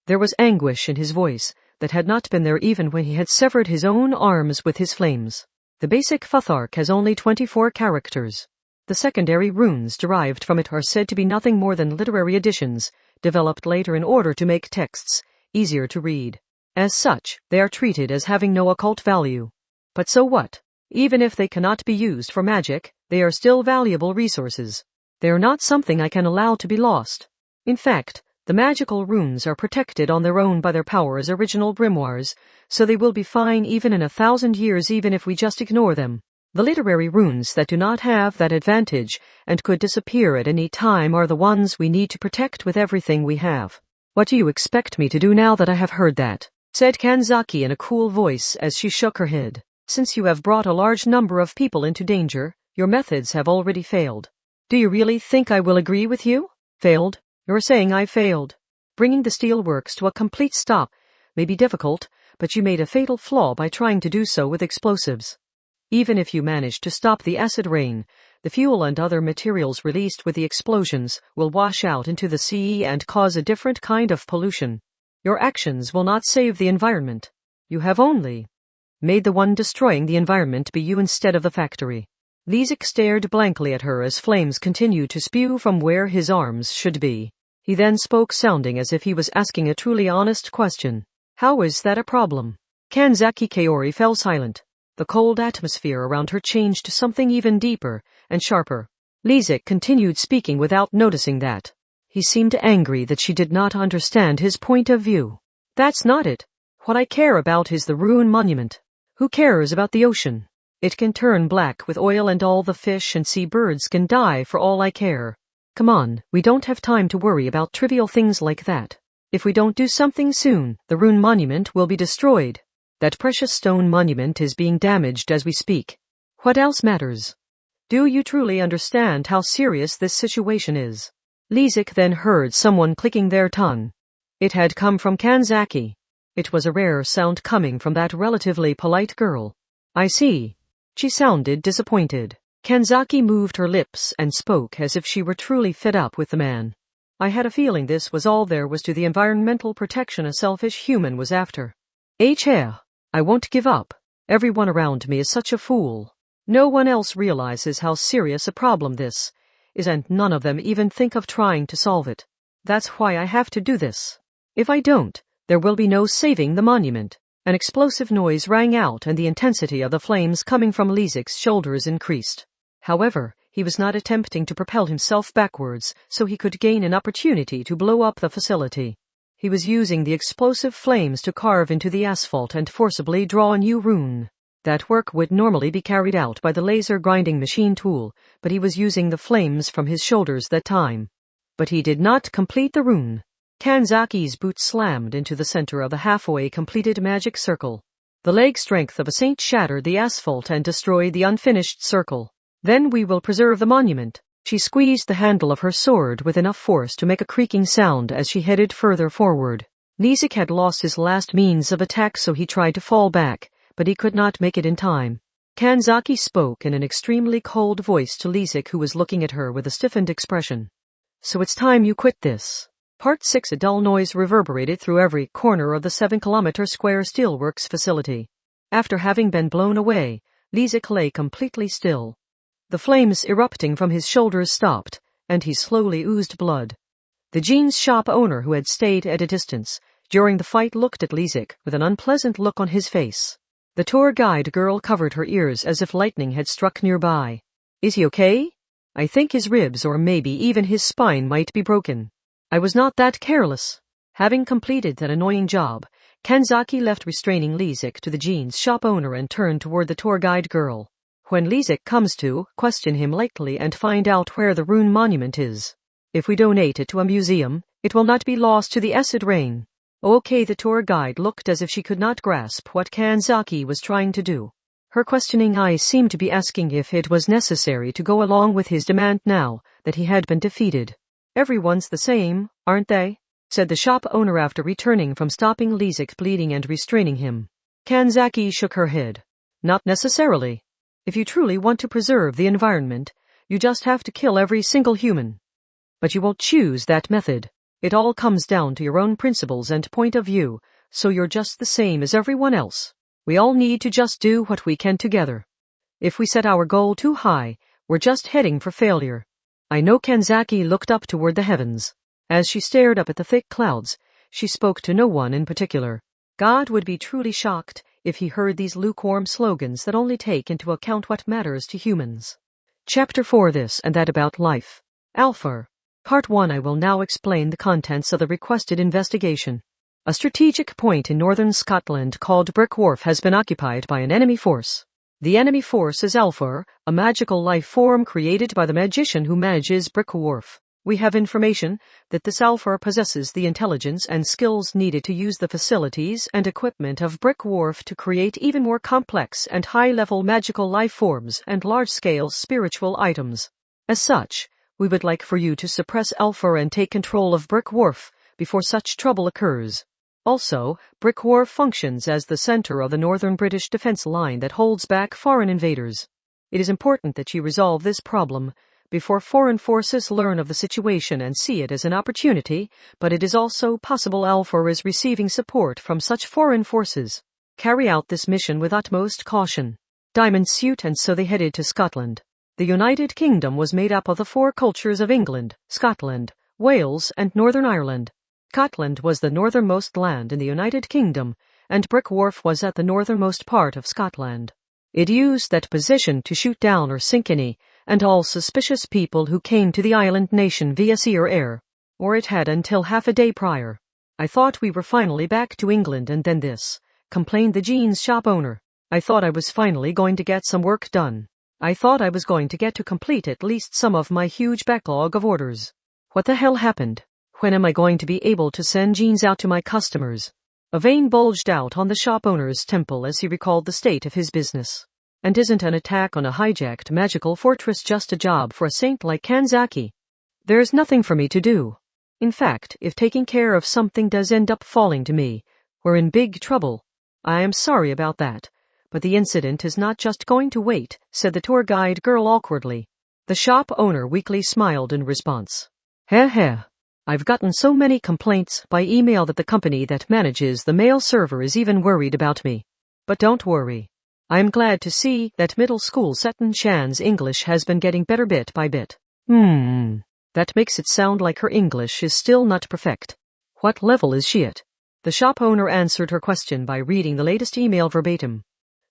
There was anguish in his voice that had not been there even when he had severed his own arms with his flames. The basic Futhark has only 24 characters. The secondary runes derived from it are said to be nothing more than literary additions, developed later in order to make texts easier to read. As such, they are treated as having no occult value. But so what? Even if they cannot be used for magic, they are still valuable resources. They are not something I can allow to be lost. In fact, the magical runes are protected on their own by their power as original grimoires, so they will be fine even in 1,000 years even if we just ignore them. The literary runes that do not have that advantage and could disappear at any time are the ones we need to protect with everything we have. What do you expect me to do now that I have heard that? Said Kanzaki in a cool voice as she shook her head. Since you have brought a large number of people into danger, your methods have already failed. Do you really think I will agree with you? Failed? You're saying I failed. Bringing the steelworks to a complete stop may be difficult, but you made a fatal flaw by trying to do so with explosives. Even if you manage to stop the acid rain, the fuel and other materials released with the explosions will wash out into the sea and cause a different kind of pollution. Your actions will not save the environment. You have only made the one destroying the environment be you instead of the factory. Lessac stared blankly at her as flames continued to spew from where his arms should be. He then spoke, sounding as if he was asking a truly honest question. How is that a problem? Kanzaki Kaori fell silent. The cold atmosphere around her changed to something even deeper and sharper. Lessac continued speaking without noticing that. He seemed angry that she did not understand his point of view. That's not it. What I care about is the rune monument. Who cares about the ocean? It can turn black with oil and all the fish and sea birds can die for all I care. Come on, we don't have time to worry about trivial things like that. If we don't do something soon, the rune monument will be destroyed. That precious stone monument is being damaged as we speak. What else matters? Do you truly understand how serious this situation is? Lessac then heard someone clicking their tongue. It had come from Kanzaki. It was a rare sound coming from that relatively polite girl. I see. She sounded disappointed. Kanzaki moved her lips and spoke as if she were truly fed up with the man. I had a feeling this was all there was to the environmental protection a selfish human was after. I won't give up. Everyone around me is such a fool. No one else realizes how serious a problem this is, and none of them even think of trying to solve it. That's why I have to do this. If I don't, there will be no saving the monument. An explosive noise rang out and the intensity of the flames coming from Lessac's shoulders increased. However, he was not attempting to propel himself backwards so he could gain an opportunity to blow up the facility. He was using the explosive flames to carve into the asphalt and forcibly draw a new rune. That work would normally be carried out by the laser grinding machine tool, but he was using the flames from his shoulders that time. But he did not complete the rune. Kanzaki's boot slammed into the center of the halfway completed magic circle. The leg strength of a saint shattered the asphalt and destroyed the unfinished circle. Then we will preserve the monument. She squeezed the handle of her sword with enough force to make a creaking sound as she headed further forward. Lessac had lost his last means of attack, so he tried to fall back, but he could not make it in time. Kanzaki spoke in an extremely cold voice to Lessac, who was looking at her with a stiffened expression. So it's time you quit this. Part 6. A dull noise reverberated through every corner of the 7-kilometer square steelworks facility. After having been blown away, Lessac lay completely still. The flames erupting from his shoulders stopped, and he slowly oozed blood. The jeans shop owner, who had stayed at a distance during the fight, looked at Lessac with an unpleasant look on his face. The tour guide girl covered her ears as if lightning had struck nearby. Is he okay? I think his ribs or maybe even his spine might be broken. I was not that careless. Having completed that annoying job, Kanzaki left restraining Lessac to the jeans shop owner and turned toward the tour guide girl. When Lessac comes to, question him lightly and find out where the rune monument is. If we donate it to a museum, it will not be lost to the acid rain. Okay, the tour guide looked as if she could not grasp what Kanzaki was trying to do. Her questioning eyes seemed to be asking if it was necessary to go along with his demand now that he had been defeated. Everyone's the same, aren't they? Said the shop owner after returning from stopping Lessac bleeding and restraining him. Kanzaki shook her head. Not necessarily. If you truly want to preserve the environment, you just have to kill every single human. But you won't choose that method. It all comes down to your own principles and point of view, so you're just the same as everyone else. We all need to just do what we can together. If we set our goal too high, we're just heading for failure. I know. Kanzaki looked up toward the heavens. As she stared up at the thick clouds, she spoke to no one in particular. God would be truly shocked if he heard these lukewarm slogans that only take into account what matters to humans. Chapter 4. This and That About Life. Alpha. Part 1. I will now explain the contents of the requested investigation. A strategic point in northern Scotland called Brick Wharf has been occupied by an enemy force. The enemy force is Alpha, a magical life form created by the magician who manages Brick Wharf. We have information that this Alpha possesses the intelligence and skills needed to use the facilities and equipment of Brick Wharf to create even more complex and high-level magical life forms and large-scale spiritual items. As such, we would like for you to suppress Alpha and take control of Brick Wharf before such trouble occurs. Also, Brick Wharf functions as the center of the northern British defense line that holds back foreign invaders. It is important that you resolve this problem before foreign forces learn of the situation and see it as an opportunity, but it is also possible Alpha is receiving support from such foreign forces. Carry out this mission with utmost caution. Diamond suit. And so they headed to Scotland. The United Kingdom was made up of the 4 cultures of England, Scotland, Wales, and Northern Ireland. Scotland was the northernmost land in the United Kingdom, and Brick Wharf was at the northernmost part of Scotland. It used that position to shoot down or sink any and all suspicious people who came to the island nation via sea or air, or it had until half a day prior. I thought we were finally back to England, and then this, complained the jeans shop owner. I thought I was finally going to get some work done. I thought I was going to get to complete at least some of my huge backlog of orders. What the hell happened? When am I going to be able to send jeans out to my customers? A vein bulged out on the shop owner's temple as he recalled the state of his business. And isn't an attack on a hijacked magical fortress just a job for a saint like Kanzaki? There's nothing for me to do. In fact, if taking care of something does end up falling to me, we're in big trouble. I am sorry about that, but the incident is not just going to wait, said the tour guide girl awkwardly. The shop owner weakly smiled in response. Heh. I've gotten so many complaints by email that the company that manages the mail server is even worried about me. But don't worry. I'm glad to see that middle school Seton Chan's English has been getting better bit by bit. That makes it sound like her English is still not perfect. What level is she at? The shop owner answered her question by reading the latest email verbatim.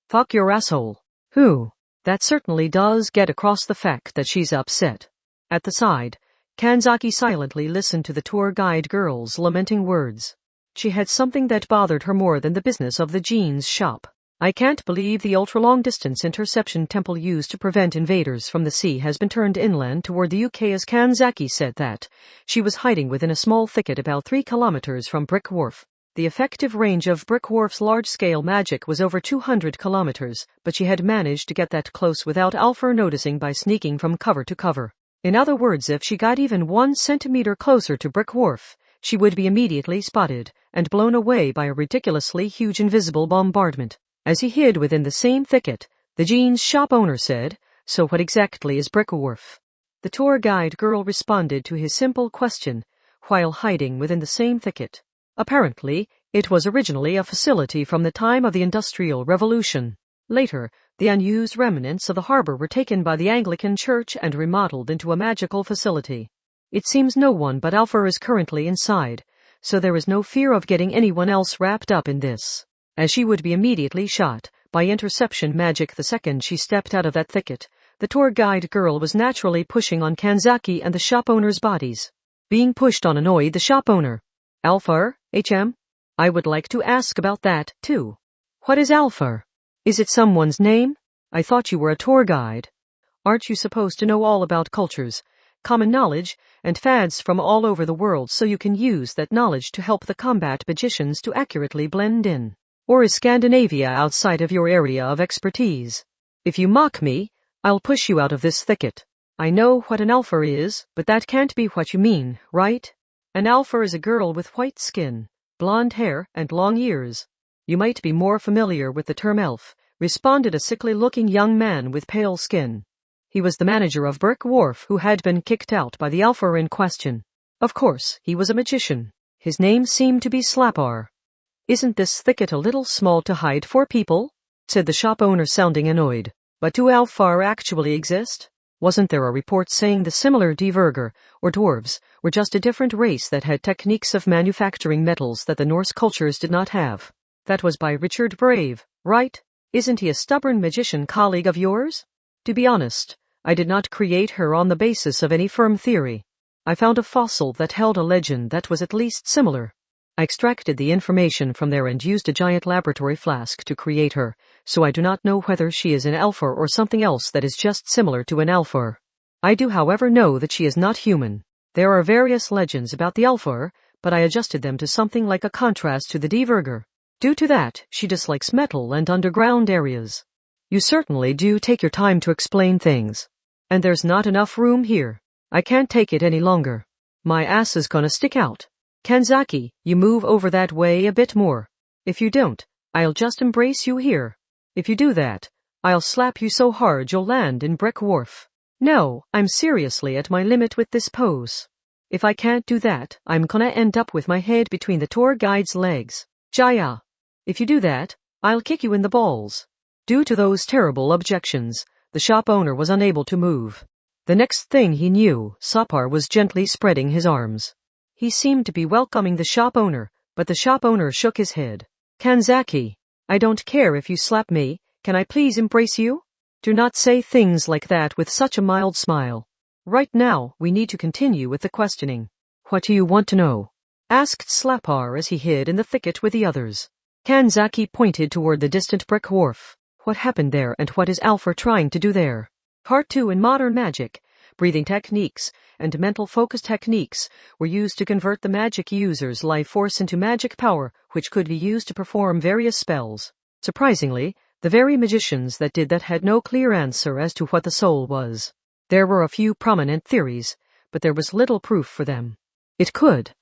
Fuck your asshole. Who? That certainly does get across the fact that she's upset. At the side, Kanzaki silently listened to the tour guide girl's lamenting words. She had something that bothered her more than the business of the jeans shop. I can't believe the ultra-long-distance interception temple used to prevent invaders from the sea has been turned inland toward the UK, as Kanzaki said that she was hiding within a small thicket about 3 kilometers from Brick Wharf. The effective range of Brick Wharf's large-scale magic was over 200 kilometers, but she had managed to get that close without Alpha noticing by sneaking from cover to cover. In other words, if she got even 1 centimeter closer to Brick Wharf, she would be immediately spotted and blown away by a ridiculously huge invisible bombardment. As he hid within the same thicket, the jeans shop owner said, "So what exactly is Brick Wharf?" The tour guide girl responded to his simple question while hiding within the same thicket. Apparently, it was originally a facility from the time of the Industrial Revolution. Later, the unused remnants of the harbor were taken by the Anglican Church and remodeled into a magical facility. It seems no one but Alpha is currently inside, so there is no fear of getting anyone else wrapped up in this, as she would be immediately shot by interception magic the second she stepped out of that thicket. The tour guide girl was naturally pushing on Kanzaki and the shop owner's bodies. Being pushed on annoyed the shop owner. "Alpha, HM? I would like to ask about that, too. What is Alpha? Is it someone's name? I thought you were a tour guide. Aren't you supposed to know all about cultures, common knowledge, and fads from all over the world so you can use that knowledge to help the combat magicians to accurately blend in? Or is Scandinavia outside of your area of expertise? If you mock me, I'll push you out of this thicket. I know what an alpha is, but that can't be what you mean, right? An alpha is a girl with white skin, blonde hair, and long ears. You might be more familiar with the term elf," responded a sickly-looking young man with pale skin. He was the manager of Brick Wharf who had been kicked out by the alpha in question. Of course, he was a magician. His name seemed to be Slapar. "Isn't this thicket a little small to hide 4 people?" said the shop owner, sounding annoyed. "But do Alfar actually exist? Wasn't there a report saying the similar Dvergr, or dwarves, were just a different race that had techniques of manufacturing metals that the Norse cultures did not have? That was by Richard Brave, right? Isn't he a stubborn magician colleague of yours?" "To be honest, I did not create her on the basis of any firm theory. I found a fossil that held a legend that was at least similar. I extracted the information from there and used a giant laboratory flask to create her, so I do not know whether she is an alpha or something else that is just similar to an alpha. I do, however, know that she is not human. There are various legends about the alpha, but I adjusted them to something like a contrast to the Dvergr. Due to that, she dislikes metal and underground areas. You certainly do take your time to explain things. And there's not enough room here. I can't take it any longer. My ass is gonna stick out. Kanzaki, you move over that way a bit more. If you don't, I'll just embrace you here. If you do that, I'll slap you so hard you'll land in Brick Wharf. No, I'm seriously at my limit with this pose. If I can't do that, I'm gonna end up with my head between the tour guide's legs. Jaya. If you do that, I'll kick you in the balls." Due to those terrible objections, the shop owner was unable to move. The next thing he knew, Sapar was gently spreading his arms. He seemed to be welcoming the shop owner, but the shop owner shook his head. "Kanzaki, I don't care if you slap me, can I please embrace you? Do not say things like that with such a mild smile. Right now, we need to continue with the questioning." "What do you want to know?" asked Slapar as he hid in the thicket with the others. Kanzaki pointed toward the distant Brick Wharf. "What happened there and what is Alpha trying to do there?" Part 2 in modern magic. Breathing techniques and mental focus techniques were used to convert the magic user's life force into magic power, which could be used to perform various spells. Surprisingly, the very magicians that did that had no clear answer as to what the soul was. There were a few prominent theories, but there was little proof for them. It could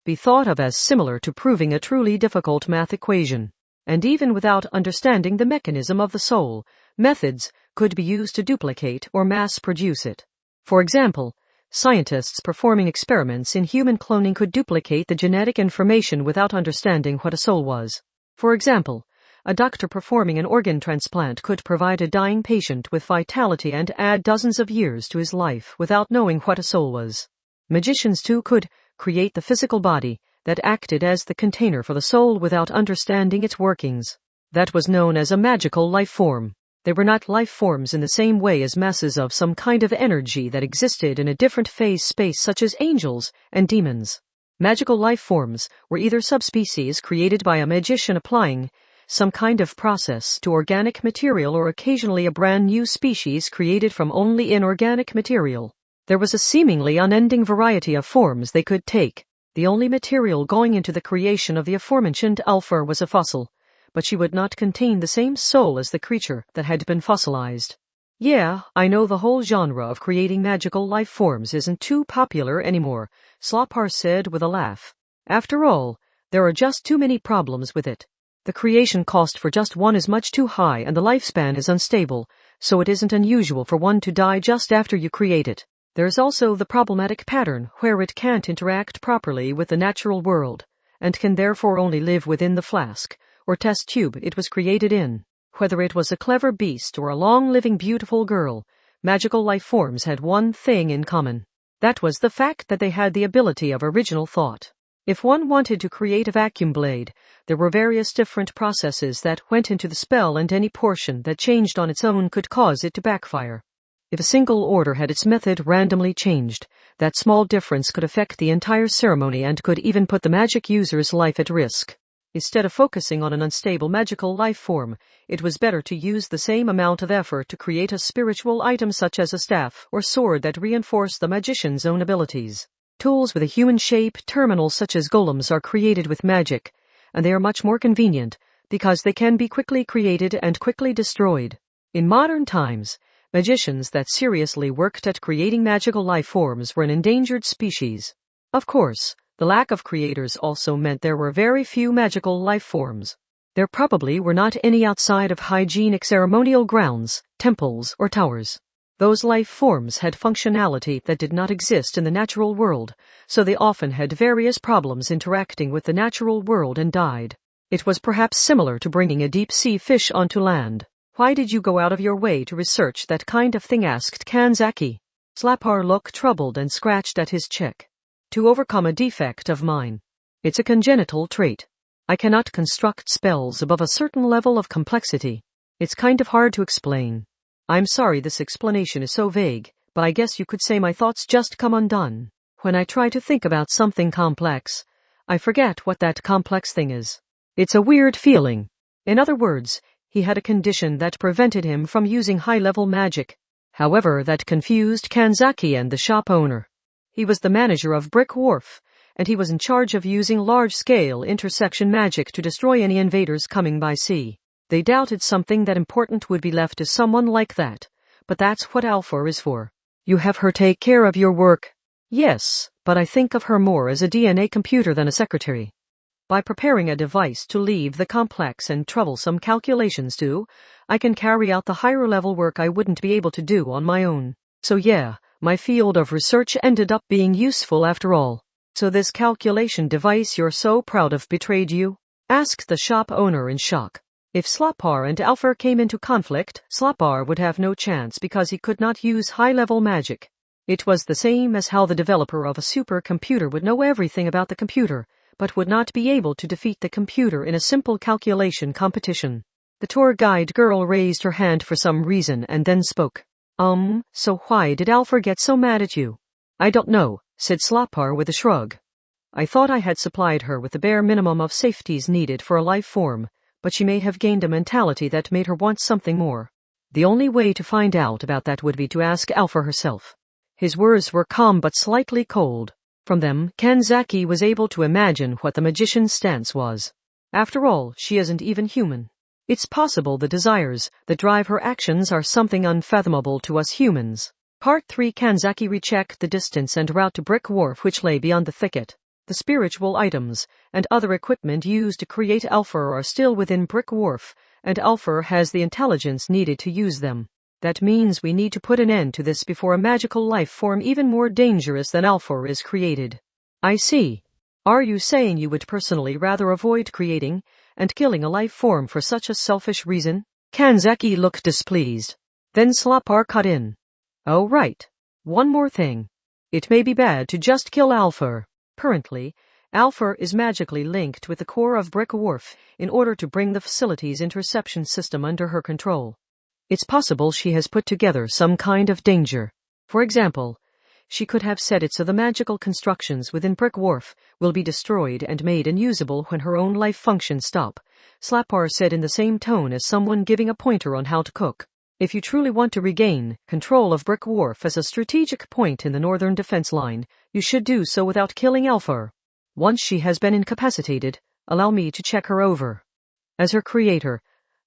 be thought of as similar to proving a truly difficult math equation. And even without understanding the mechanism of the soul, methods could be used to duplicate or mass-produce it. For example, scientists performing experiments in human cloning could duplicate the genetic information without understanding what a soul was. For example, a doctor performing an organ transplant could provide a dying patient with vitality and add dozens of years to his life without knowing what a soul was. Magicians, too, could create the physical body that acted as the container for the soul without understanding its workings. That was known as a magical life form. They were not life forms in the same way as masses of some kind of energy that existed in a different phase space, such as angels and demons. Magical life forms were either subspecies created by a magician applying some kind of process to organic material, or occasionally a brand new species created from only inorganic material. There was a seemingly unending variety of forms they could take. The only material going into the creation of the aforementioned Alpha was a fossil, but she would not contain the same soul as the creature that had been fossilized. Yeah, I know the whole genre of creating magical life forms isn't too popular anymore, Slopar said with a laugh. After all, there are just too many problems with it. The creation cost for just one is much too high and the lifespan is unstable, so it isn't unusual for one to die just after you create it. There's also the problematic pattern where it can't interact properly with the natural world, and can therefore only live within the flask, or test tube it was created in. Whether it was a clever beast or a long-living beautiful girl, magical life forms had one thing in common. That was the fact that they had the ability of original thought. If one wanted to create a vacuum blade, there were various different processes that went into the spell, and any portion that changed on its own could cause it to backfire. If a single order had its method randomly changed, that small difference could affect the entire ceremony and could even put the magic user's life at risk. Instead of focusing on an unstable magical life form, it was better to use the same amount of effort to create a spiritual item such as a staff or sword that reinforced the magician's own abilities. Tools with a human shape, terminals such as golems, are created with magic, and they are much more convenient because they can be quickly created and quickly destroyed. In modern times, magicians that seriously worked at creating magical life forms were an endangered species. Of course, the lack of creators also meant there were very few magical life forms. There probably were not any outside of hygienic ceremonial grounds, temples, or towers. Those life forms had functionality that did not exist in the natural world, so they often had various problems interacting with the natural world and died. It was perhaps similar to bringing a deep-sea fish onto land. Why did you go out of your way to research that kind of thing? Asked Kanzaki. Slapar looked troubled and scratched at his cheek. To overcome a defect of mine. It's a congenital trait. I cannot construct spells above a certain level of complexity. It's kind of hard to explain. I'm sorry this explanation is so vague, but I guess you could say my thoughts just come undone. When I try to think about something complex, I forget what that complex thing is. It's a weird feeling. In other words, he had a condition that prevented him from using high-level magic. However, that confused Kanzaki and the shop owner. He was the manager of Brick Wharf, and he was in charge of using large-scale intersection magic to destroy any invaders coming by sea. They doubted something that important would be left to someone like that, but that's what Alpha is for. You have her take care of your work. Yes, but I think of her more as a DNA computer than a secretary. By preparing a device to leave the complex and troublesome calculations to, I can carry out the higher-level work I wouldn't be able to do on my own. So yeah, my field of research ended up being useful after all. So this calculation device you're so proud of betrayed you? Asked the shop owner in shock. If Slapar and Alpha came into conflict, Slapar would have no chance because he could not use high-level magic. It was the same as how the developer of a supercomputer would know everything about the computer, but would not be able to defeat the computer in a simple calculation competition. The tour guide girl raised her hand for some reason and then spoke. So why did Alpha get so mad at you? I don't know, said Slapar with a shrug. I thought I had supplied her with the bare minimum of safeties needed for a life form, but she may have gained a mentality that made her want something more. The only way to find out about that would be to ask Alpha herself. His words were calm but slightly cold. From them, Kanzaki was able to imagine what the magician's stance was. After all, she isn't even human. It's possible the desires that drive her actions are something unfathomable to us humans. Part 3. Kanzaki rechecked the distance and route to Brick Wharf, which lay beyond the thicket. The spiritual items and other equipment used to create Alpha are still within Brick Wharf, and Alpha has the intelligence needed to use them. That means we need to put an end to this before a magical life form even more dangerous than Alpha is created. I see. Are you saying you would personally rather avoid creating and killing a life form for such a selfish reason? Kanzaki looked displeased. Then Slapar cut in. Oh right. One more thing. It may be bad to just kill Alpha. Currently, Alpha is magically linked with the core of Brick Wharf in order to bring the facility's interception system under her control. It's possible she has put together some kind of danger. For example, she could have said it so the magical constructions within Brick Wharf will be destroyed and made unusable when her own life functions stop, Slapar said in the same tone as someone giving a pointer on how to cook. If you truly want to regain control of Brick Wharf as a strategic point in the northern defense line, you should do so without killing Alpha. Once she has been incapacitated, allow me to check her over. As her creator,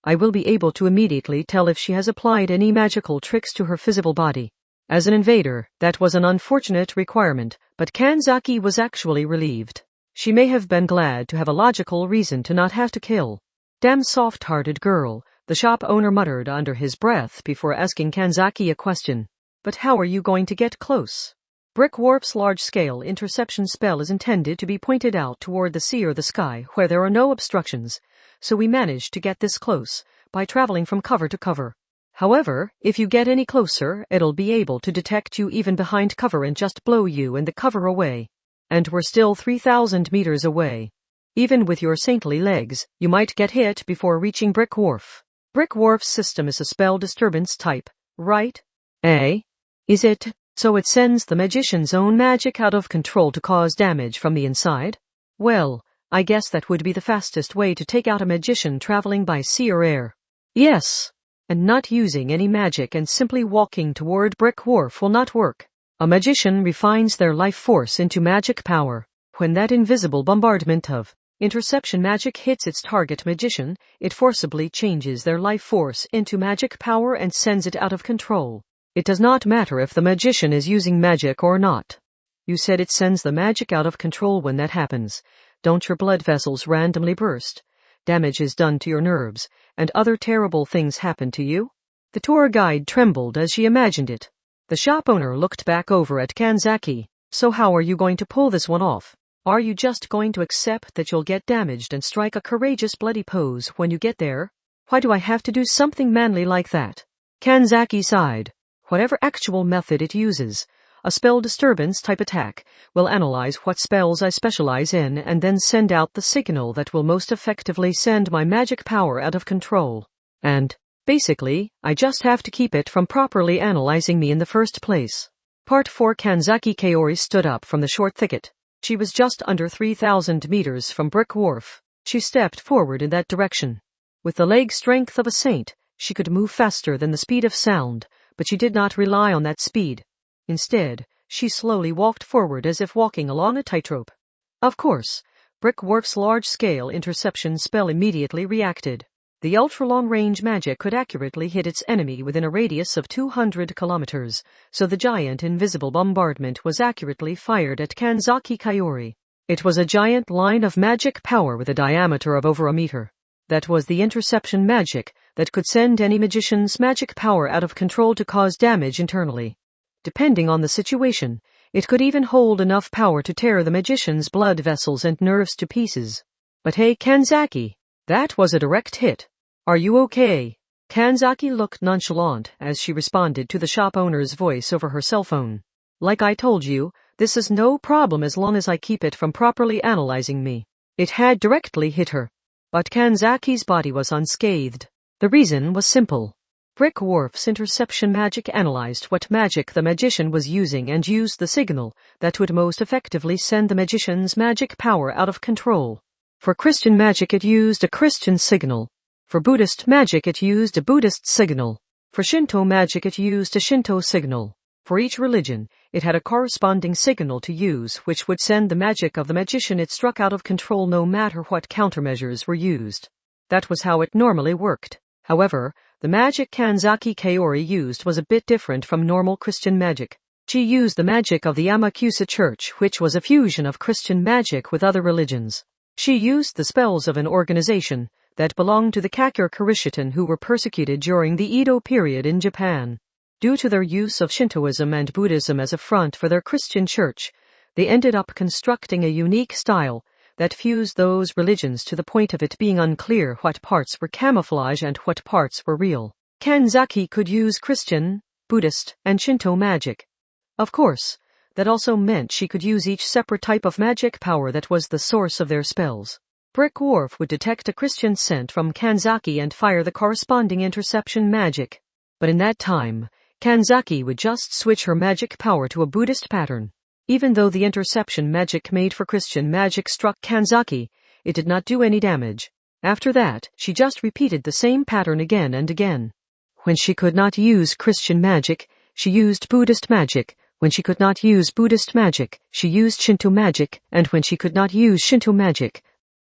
I will be able to immediately tell if she has applied any magical tricks to her physical body. As an invader, that was an unfortunate requirement, but Kanzaki was actually relieved. She may have been glad to have a logical reason to not have to kill. Damn soft-hearted girl, the shop owner muttered under his breath before asking Kanzaki a question. But how are you going to get close? Brick Warp's large-scale interception spell is intended to be pointed out toward the sea or the sky where there are no obstructions, so we managed to get this close by traveling from cover to cover. However, if you get any closer, it'll be able to detect you even behind cover and just blow you and the cover away. And we're still 3,000 meters away. Even with your saintly legs, you might get hit before reaching Brick Wharf. Brick Wharf's system is a spell disturbance type, right? Is it? So it sends the magician's own magic out of control to cause damage from the inside? Well, I guess that would be the fastest way to take out a magician traveling by sea or air. Yes. And not using any magic and simply walking toward Brick Wharf will not work. A magician refines their life force into magic power. When that invisible bombardment of interception magic hits its target magician, it forcibly changes their life force into magic power and sends it out of control. It does not matter if the magician is using magic or not. You said it sends the magic out of control when that happens. Don't your blood vessels randomly burst? Damage is done to your nerves, and other terrible things happen to you? The tour guide trembled as she imagined it. The shop owner looked back over at Kanzaki. So how are you going to pull this one off? Are you just going to accept that you'll get damaged and strike a courageous bloody pose when you get there? Why do I have to do something manly like that? Kanzaki sighed. Whatever actual method it uses, a spell disturbance type attack will analyze what spells I specialize in and then send out the signal that will most effectively send my magic power out of control. And, basically, I just have to keep it from properly analyzing me in the first place. Part 4. Kanzaki Kaori stood up from the short thicket. She was just under 3,000 meters from Brick Wharf. She stepped forward in that direction. With the leg strength of a saint, she could move faster than the speed of sound, but she did not rely on that speed. Instead, she slowly walked forward as if walking along a tightrope. Of course, Brick Wharf's large-scale interception spell immediately reacted. The ultra-long-range magic could accurately hit its enemy within a radius of 200 kilometers, so the giant invisible bombardment was accurately fired at Kanzaki Kaori. It was a giant line of magic power with a diameter of over a meter. That was the interception magic that could send any magician's magic power out of control to cause damage internally. Depending on the situation, it could even hold enough power to tear the magician's blood vessels and nerves to pieces. But hey, Kanzaki, that was a direct hit. Are you okay? Kanzaki looked nonchalant as she responded to the shop owner's voice over her cell phone. Like I told you, this is no problem as long as I keep it from properly analyzing me. It had directly hit her. But Kanzaki's body was unscathed. The reason was simple. Brick Wharf's interception magic analyzed what magic the magician was using and used the signal that would most effectively send the magician's magic power out of control. For Christian magic it used a Christian signal. For Buddhist magic it used a Buddhist signal. For Shinto magic it used a Shinto signal. For each religion, it had a corresponding signal to use which would send the magic of the magician it struck out of control no matter what countermeasures were used. That was how it normally worked. However, the magic Kanzaki Kaori used was a bit different from normal Christian magic. She used the magic of the Amakusa Church, which was a fusion of Christian magic with other religions. She used the spells of an organization that belonged to the Kakure Kurishiten who were persecuted during the Edo period in Japan. Due to their use of Shintoism and Buddhism as a front for their Christian church, they ended up constructing a unique style that fused those religions to the point of it being unclear what parts were camouflage and what parts were real. Kanzaki could use Christian, Buddhist, and Shinto magic. Of course, that also meant she could use each separate type of magic power that was the source of their spells. Brick Wharf would detect a Christian scent from Kanzaki and fire the corresponding interception magic. But in that time, Kanzaki would just switch her magic power to a Buddhist pattern. Even though the interception magic made for Christian magic struck Kanzaki, it did not do any damage. After that, she just repeated the same pattern again and again. When she could not use Christian magic, she used Buddhist magic. When she could not use Buddhist magic, she used Shinto magic, and when she could not use Shinto magic,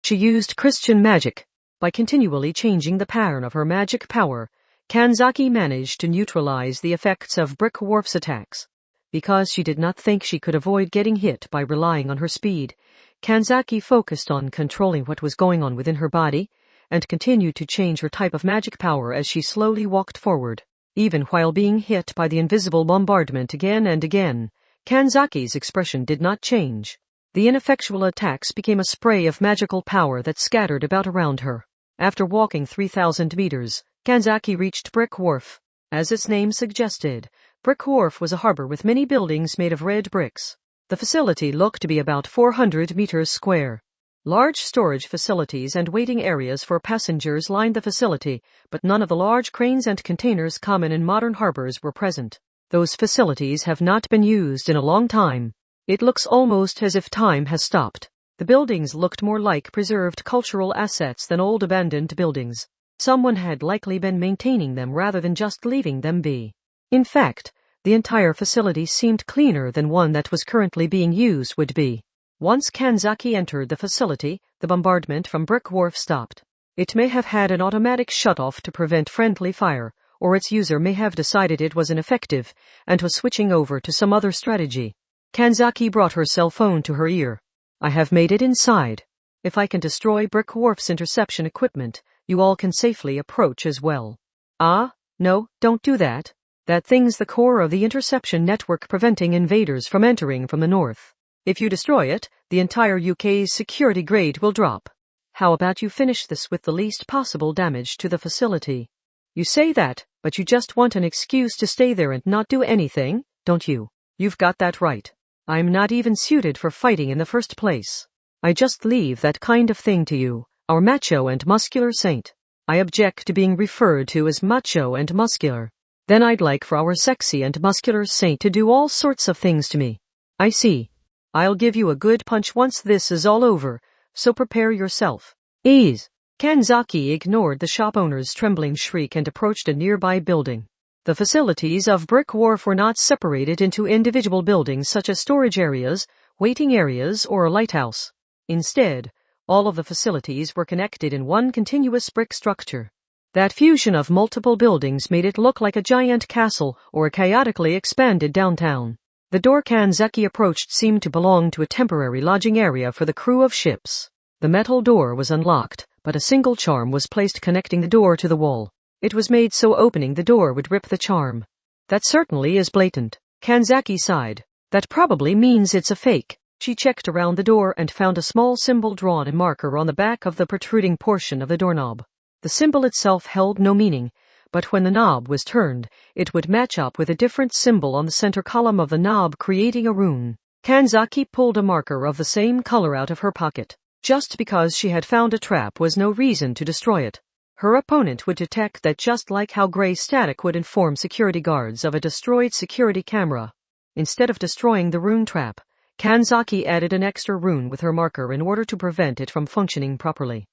she used Christian magic. By continually changing the pattern of her magic power, Kanzaki managed to neutralize the effects of Brick Wharf's attacks. Because she did not think she could avoid getting hit by relying on her speed, Kanzaki focused on controlling what was going on within her body, and continued to change her type of magic power as she slowly walked forward. Even while being hit by the invisible bombardment again and again, Kanzaki's expression did not change. The ineffectual attacks became a spray of magical power that scattered about around her. After walking 3,000 meters, Kanzaki reached Brick Wharf. As its name suggested, Brick Wharf was a harbor with many buildings made of red bricks. The facility looked to be about 400 meters square. Large storage facilities and waiting areas for passengers lined the facility, but none of the large cranes and containers common in modern harbors were present. Those facilities have not been used in a long time. It looks almost as if time has stopped. The buildings looked more like preserved cultural assets than old abandoned buildings. Someone had likely been maintaining them rather than just leaving them be. In fact, the entire facility seemed cleaner than one that was currently being used would be. Once Kanzaki entered the facility, the bombardment from Brick Wharf stopped. It may have had an automatic shut-off to prevent friendly fire, or its user may have decided it was ineffective and was switching over to some other strategy. Kanzaki brought her cell phone to her ear. I have made it inside. If I can destroy Brick Wharf's interception equipment, you all can safely approach as well. Ah, no, don't do that. That thing's the core of the interception network preventing invaders from entering from the north. If you destroy it, the entire UK's security grade will drop. How about you finish this with the least possible damage to the facility? You say that, but you just want an excuse to stay there and not do anything, don't you? You've got that right. I'm not even suited for fighting in the first place. I just leave that kind of thing to you, our macho and muscular saint. I object to being referred to as macho and muscular. Then I'd like for our sexy and muscular saint to do all sorts of things to me. I see. I'll give you a good punch once this is all over, so prepare yourself. Ease. Kanzaki ignored the shop owner's trembling shriek and approached a nearby building. The facilities of Brick Wharf were not separated into individual buildings such as storage areas, waiting areas, or a lighthouse. Instead, all of the facilities were connected in one continuous brick structure. That fusion of multiple buildings made it look like a giant castle or a chaotically expanded downtown. The door Kanzaki approached seemed to belong to a temporary lodging area for the crew of ships. The metal door was unlocked, but a single charm was placed connecting the door to the wall. It was made so opening the door would rip the charm. That certainly is blatant. Kanzaki sighed. That probably means it's a fake. She checked around the door and found a small symbol drawn in marker on the back of the protruding portion of the doorknob. The symbol itself held no meaning, but when the knob was turned, it would match up with a different symbol on the center column of the knob, creating a rune. Kanzaki pulled a marker of the same color out of her pocket. Just because she had found a trap was no reason to destroy it. Her opponent would detect that just like how gray static would inform security guards of a destroyed security camera. Instead of destroying the rune trap, Kanzaki added an extra rune with her marker in order to prevent it from functioning properly.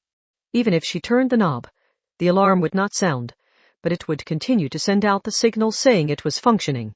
Even if she turned the knob, the alarm would not sound, but it would continue to send out the signal saying it was functioning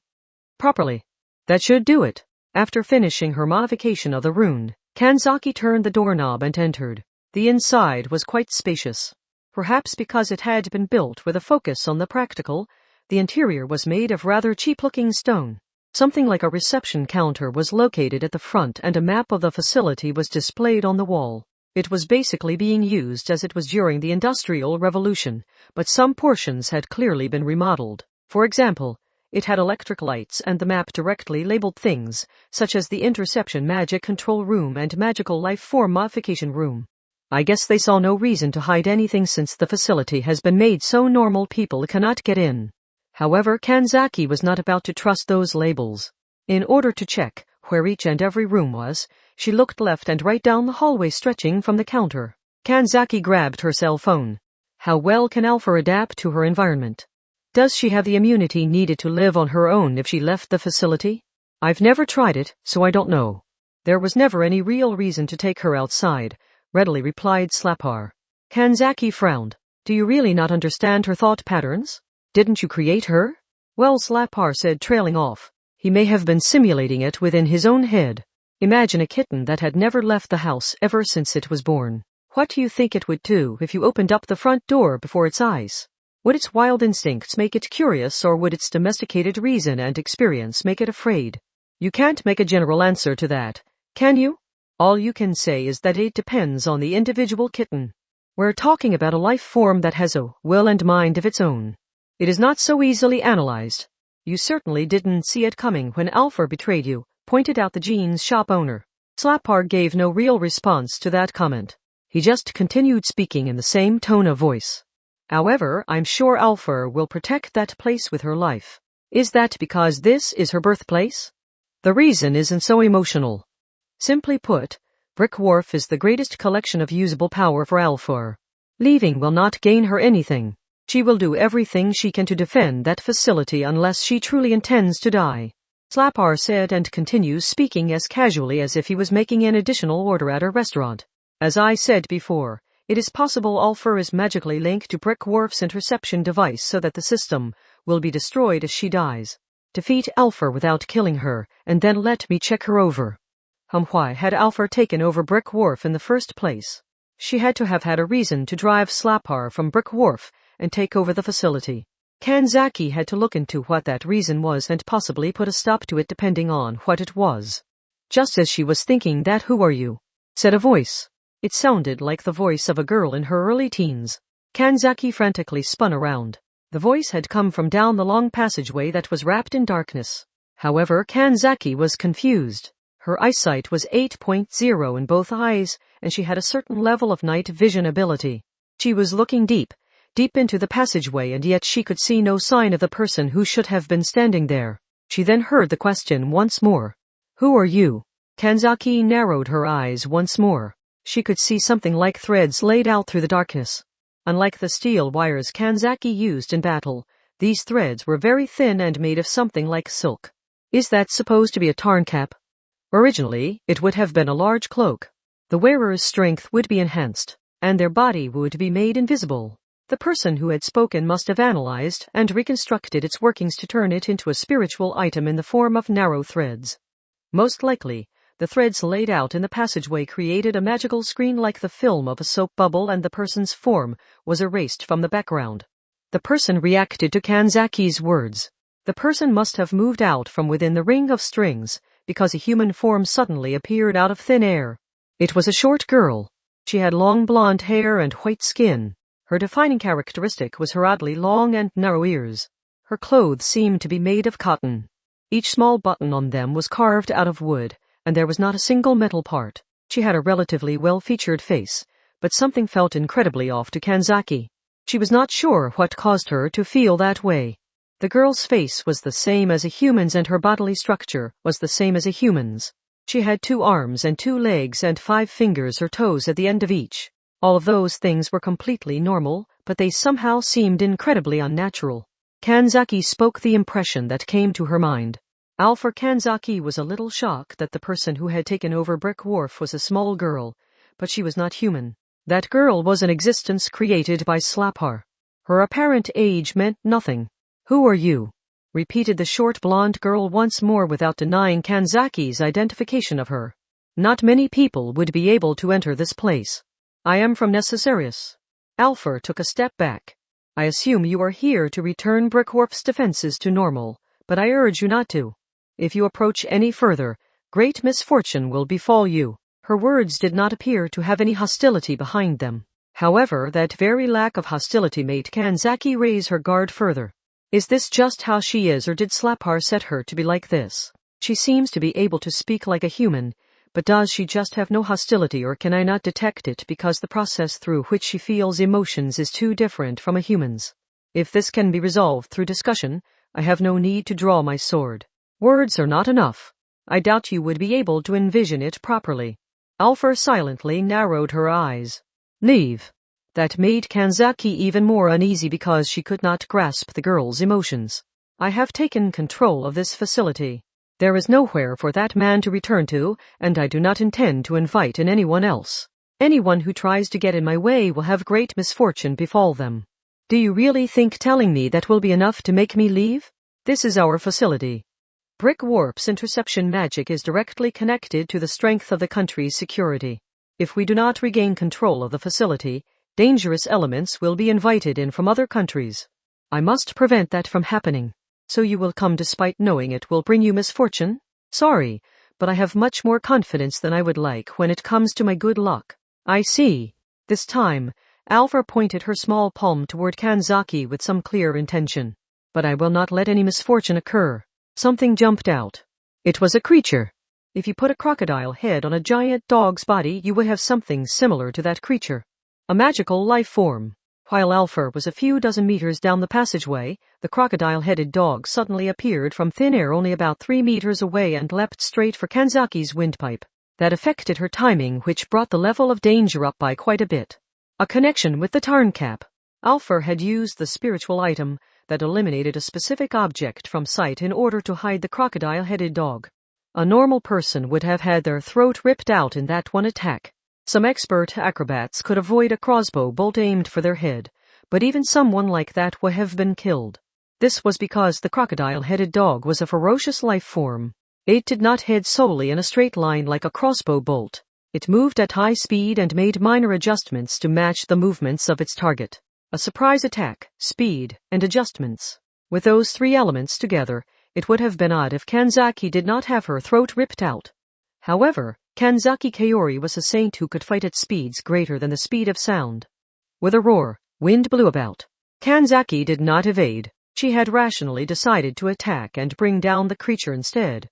properly. That should do it. After finishing her modification of the rune, Kanzaki turned the doorknob and entered. The inside was quite spacious. Perhaps because it had been built with a focus on the practical, the interior was made of rather cheap-looking stone. Something like a reception counter was located at the front and a map of the facility was displayed on the wall. It was basically being used as it was during the Industrial Revolution, but some portions had clearly been remodeled. For example, it had electric lights and the map directly labeled things, such as the Interception Magic Control Room and Magical Life Form Modification Room. I guess they saw no reason to hide anything since the facility has been made so normal people cannot get in. However, Kanzaki was not about to trust those labels. In order to check where each and every room was, she looked left and right down the hallway stretching from the counter. Kanzaki grabbed her cell phone. How well can Alpha adapt to her environment? Does she have the immunity needed to live on her own if she left the facility? I've never tried it, so I don't know. There was never any real reason to take her outside, readily replied Slapar. Kanzaki frowned. Do you really not understand her thought patterns? Didn't you create her? Well, Slapar said, trailing off. He may have been simulating it within his own head. Imagine a kitten that had never left the house ever since it was born. What do you think it would do if you opened up the front door before its eyes? Would its wild instincts make it curious, or would its domesticated reason and experience make it afraid? You can't make a general answer to that, can you? All you can say is that it depends on the individual kitten. We're talking about a life form that has a will and mind of its own. It is not so easily analyzed. You certainly didn't see it coming when Alpha betrayed you, pointed out the jeans shop owner. Slapar gave no real response to that comment. He just continued speaking in the same tone of voice. However, I'm sure Alpha will protect that place with her life. Is that because this is her birthplace? The reason isn't so emotional. Simply put, Brick Wharf is the greatest collection of usable power for Alpha. Leaving will not gain her anything. She will do everything she can to defend that facility unless she truly intends to die. Slapar said, and continues speaking as casually as if he was making an additional order at a restaurant. As I said before, it is possible Alpha is magically linked to Brick Wharf's interception device so that the system will be destroyed as she dies. Defeat Alpha without killing her, and then let me check her over. Why had Alpha taken over Brick Wharf in the first place? She had to have had a reason to drive Slapar from Brick Wharf and take over the facility. Kanzaki had to look into what that reason was and possibly put a stop to it depending on what it was. Just as she was thinking that, "Who are you?" said a voice. It sounded like the voice of a girl in her early teens. Kanzaki frantically spun around. The voice had come from down the long passageway that was wrapped in darkness. However, Kanzaki was confused. Her eyesight was 8.0 in both eyes, and she had a certain level of night vision ability. She was looking deep into the passageway, and yet she could see no sign of the person who should have been standing there. She then heard the question once more. "Who are you?" Kanzaki narrowed her eyes once more. She could see something like threads laid out through the darkness. Unlike the steel wires Kanzaki used in battle, these threads were very thin and made of something like silk. Is that supposed to be a tarn cap? Originally, it would have been a large cloak. The wearer's strength would be enhanced, and their body would be made invisible. The person who had spoken must have analyzed and reconstructed its workings to turn it into a spiritual item in the form of narrow threads. Most likely, the threads laid out in the passageway created a magical screen like the film of a soap bubble, and the person's form was erased from the background. The person reacted to Kanzaki's words. The person must have moved out from within the ring of strings, because a human form suddenly appeared out of thin air. It was a short girl. She had long blonde hair and white skin. Her defining characteristic was her oddly long and narrow ears. Her clothes seemed to be made of cotton. Each small button on them was carved out of wood, and there was not a single metal part. She had a relatively well-featured face, but something felt incredibly off to Kanzaki. She was not sure what caused her to feel that way. The girl's face was the same as a human's, and her bodily structure was the same as a human's. She had 2 arms and 2 legs and 5 fingers or toes at the end of each. All of those things were completely normal, but they somehow seemed incredibly unnatural. Kanzaki spoke the impression that came to her mind. Alpha Kanzaki was a little shocked that the person who had taken over Brick Wharf was a small girl, but she was not human. That girl was an existence created by Slapar. Her apparent age meant nothing. "Who are you?" repeated the short blonde girl once more without denying Kanzaki's identification of her. "Not many people would be able to enter this place." "I am from Necessarius." Alpha took a step back. "I assume you are here to return Brick Wharf's defenses to normal, but I urge you not to. If you approach any further, great misfortune will befall you." Her words did not appear to have any hostility behind them. However, that very lack of hostility made Kanzaki raise her guard further. Is this just how she is, or did Slapar set her to be like this? She seems to be able to speak like a human, but does she just have no hostility, or can I not detect it because the process through which she feels emotions is too different from a human's? If this can be resolved through discussion, I have no need to draw my sword. Words are not enough. I doubt you would be able to envision it properly. Alpha silently narrowed her eyes. "Leave." That made Kanzaki even more uneasy because she could not grasp the girl's emotions. "I have taken control of this facility. There is nowhere for that man to return to, and I do not intend to invite in anyone else. Anyone who tries to get in my way will have great misfortune befall them." "Do you really think telling me that will be enough to make me leave? This is our facility. Brick Wharf's interception magic is directly connected to the strength of the country's security. If we do not regain control of the facility, dangerous elements will be invited in from other countries. I must prevent that from happening. So you will come despite knowing it will bring you misfortune? Sorry, but I have much more confidence than I would like when it comes to my good luck. I see. This time, Alpha pointed her small palm toward Kanzaki with some clear intention. But I will not let any misfortune occur. Something jumped out. It was a creature. If you put a crocodile head on a giant dog's body, you would have something similar to that creature. A magical life form. While Alpha was a few dozen meters down the passageway, the crocodile-headed dog suddenly appeared from thin air only about 3 meters away and leapt straight for Kanzaki's windpipe. That affected her timing, which brought the level of danger up by quite a bit. A connection with the tarn cap. Alpha had used the spiritual item that eliminated a specific object from sight in order to hide the crocodile-headed dog. A normal person would have had their throat ripped out in that one attack. Some expert acrobats could avoid a crossbow bolt aimed for their head, but even someone like that would have been killed. This was because the crocodile-headed dog was a ferocious life form. It did not head solely in a straight line like a crossbow bolt. It moved at high speed and made minor adjustments to match the movements of its target. A surprise attack, speed, and adjustments. With those 3 elements together, it would have been odd if Kanzaki did not have her throat ripped out. However, Kanzaki Kaori was a saint who could fight at speeds greater than the speed of sound. With a roar, wind blew about. Kanzaki did not evade. She had rationally decided to attack and bring down the creature instead.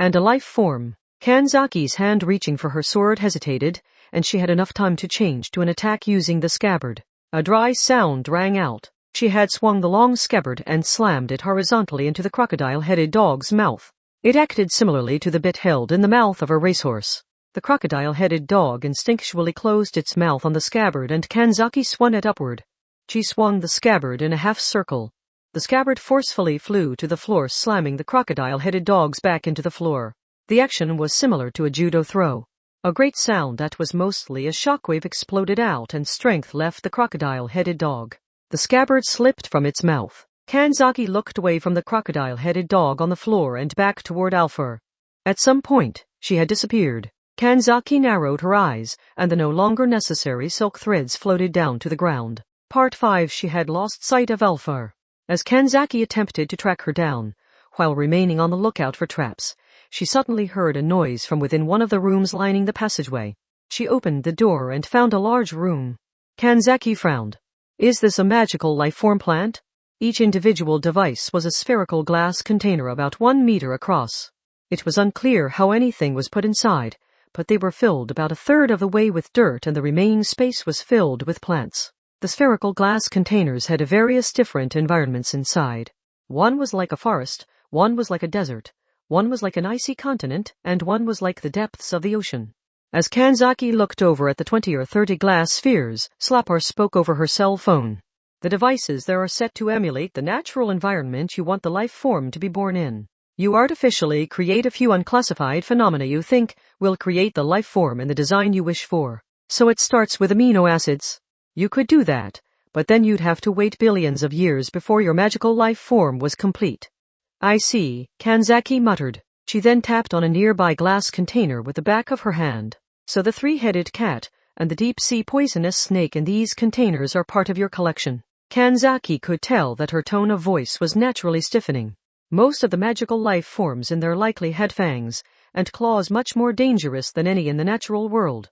And a life form. Kanzaki's hand reaching for her sword hesitated, and she had enough time to change to an attack using the scabbard. A dry sound rang out. She had swung the long scabbard and slammed it horizontally into the crocodile-headed dog's mouth. It acted similarly to the bit held in the mouth of a racehorse. The crocodile-headed dog instinctually closed its mouth on the scabbard, and Kanzaki swung it upward. She swung the scabbard in a half-circle. The scabbard forcefully flew to the floor, slamming the crocodile-headed dog's back into the floor. The action was similar to a judo throw. A great sound that was mostly a shockwave exploded out, and strength left the crocodile-headed dog. The scabbard slipped from its mouth. Kanzaki looked away from the crocodile-headed dog on the floor and back toward Alpha. At some point, she had disappeared. Kanzaki narrowed her eyes, and the no longer necessary silk threads floated down to the ground. Part 5. She had lost sight of Alpha. As Kanzaki attempted to track her down, while remaining on the lookout for traps, she suddenly heard a noise from within one of the rooms lining the passageway. She opened the door and found a large room. Kanzaki frowned. Is this a magical life-form plant? Each individual device was a spherical glass container about 1 meter across. It was unclear how anything was put inside, but they were filled about a third of the way with dirt, and the remaining space was filled with plants. The spherical glass containers had various different environments inside. One was like a forest, one was like a desert, one was like an icy continent, and one was like the depths of the ocean. As Kanzaki looked over at the 20 or 30 glass spheres, Slapper spoke over her cell phone. The devices there are set to emulate the natural environment you want the life form to be born in. You artificially create a few unclassified phenomena you think will create the life form in the design you wish for. So it starts with amino acids. You could do that, but then you'd have to wait billions of years before your magical life form was complete. I see, Kanzaki muttered. She then tapped on a nearby glass container with the back of her hand. So the 3-headed cat and the deep-sea poisonous snake in these containers are part of your collection. Kanzaki could tell that her tone of voice was naturally stiffening. Most of the magical life forms in there likely had fangs and claws much more dangerous than any in the natural world.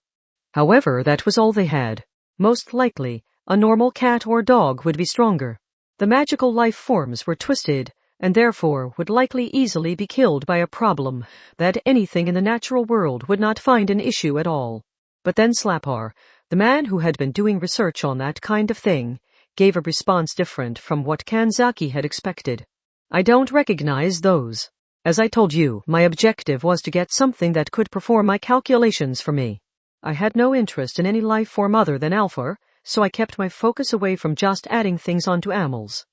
However, that was all they had. Most likely, a normal cat or dog would be stronger. The magical life forms were twisted and therefore would likely easily be killed by a problem that anything in the natural world would not find an issue at all. But then Slapar, the man who had been doing research on that kind of thing, gave a response different from what Kanzaki had expected. I don't recognize those. As I told you, my objective was to get something that could perform my calculations for me. I had no interest in any life form other than Alpha, so I kept my focus away from just adding things onto animals.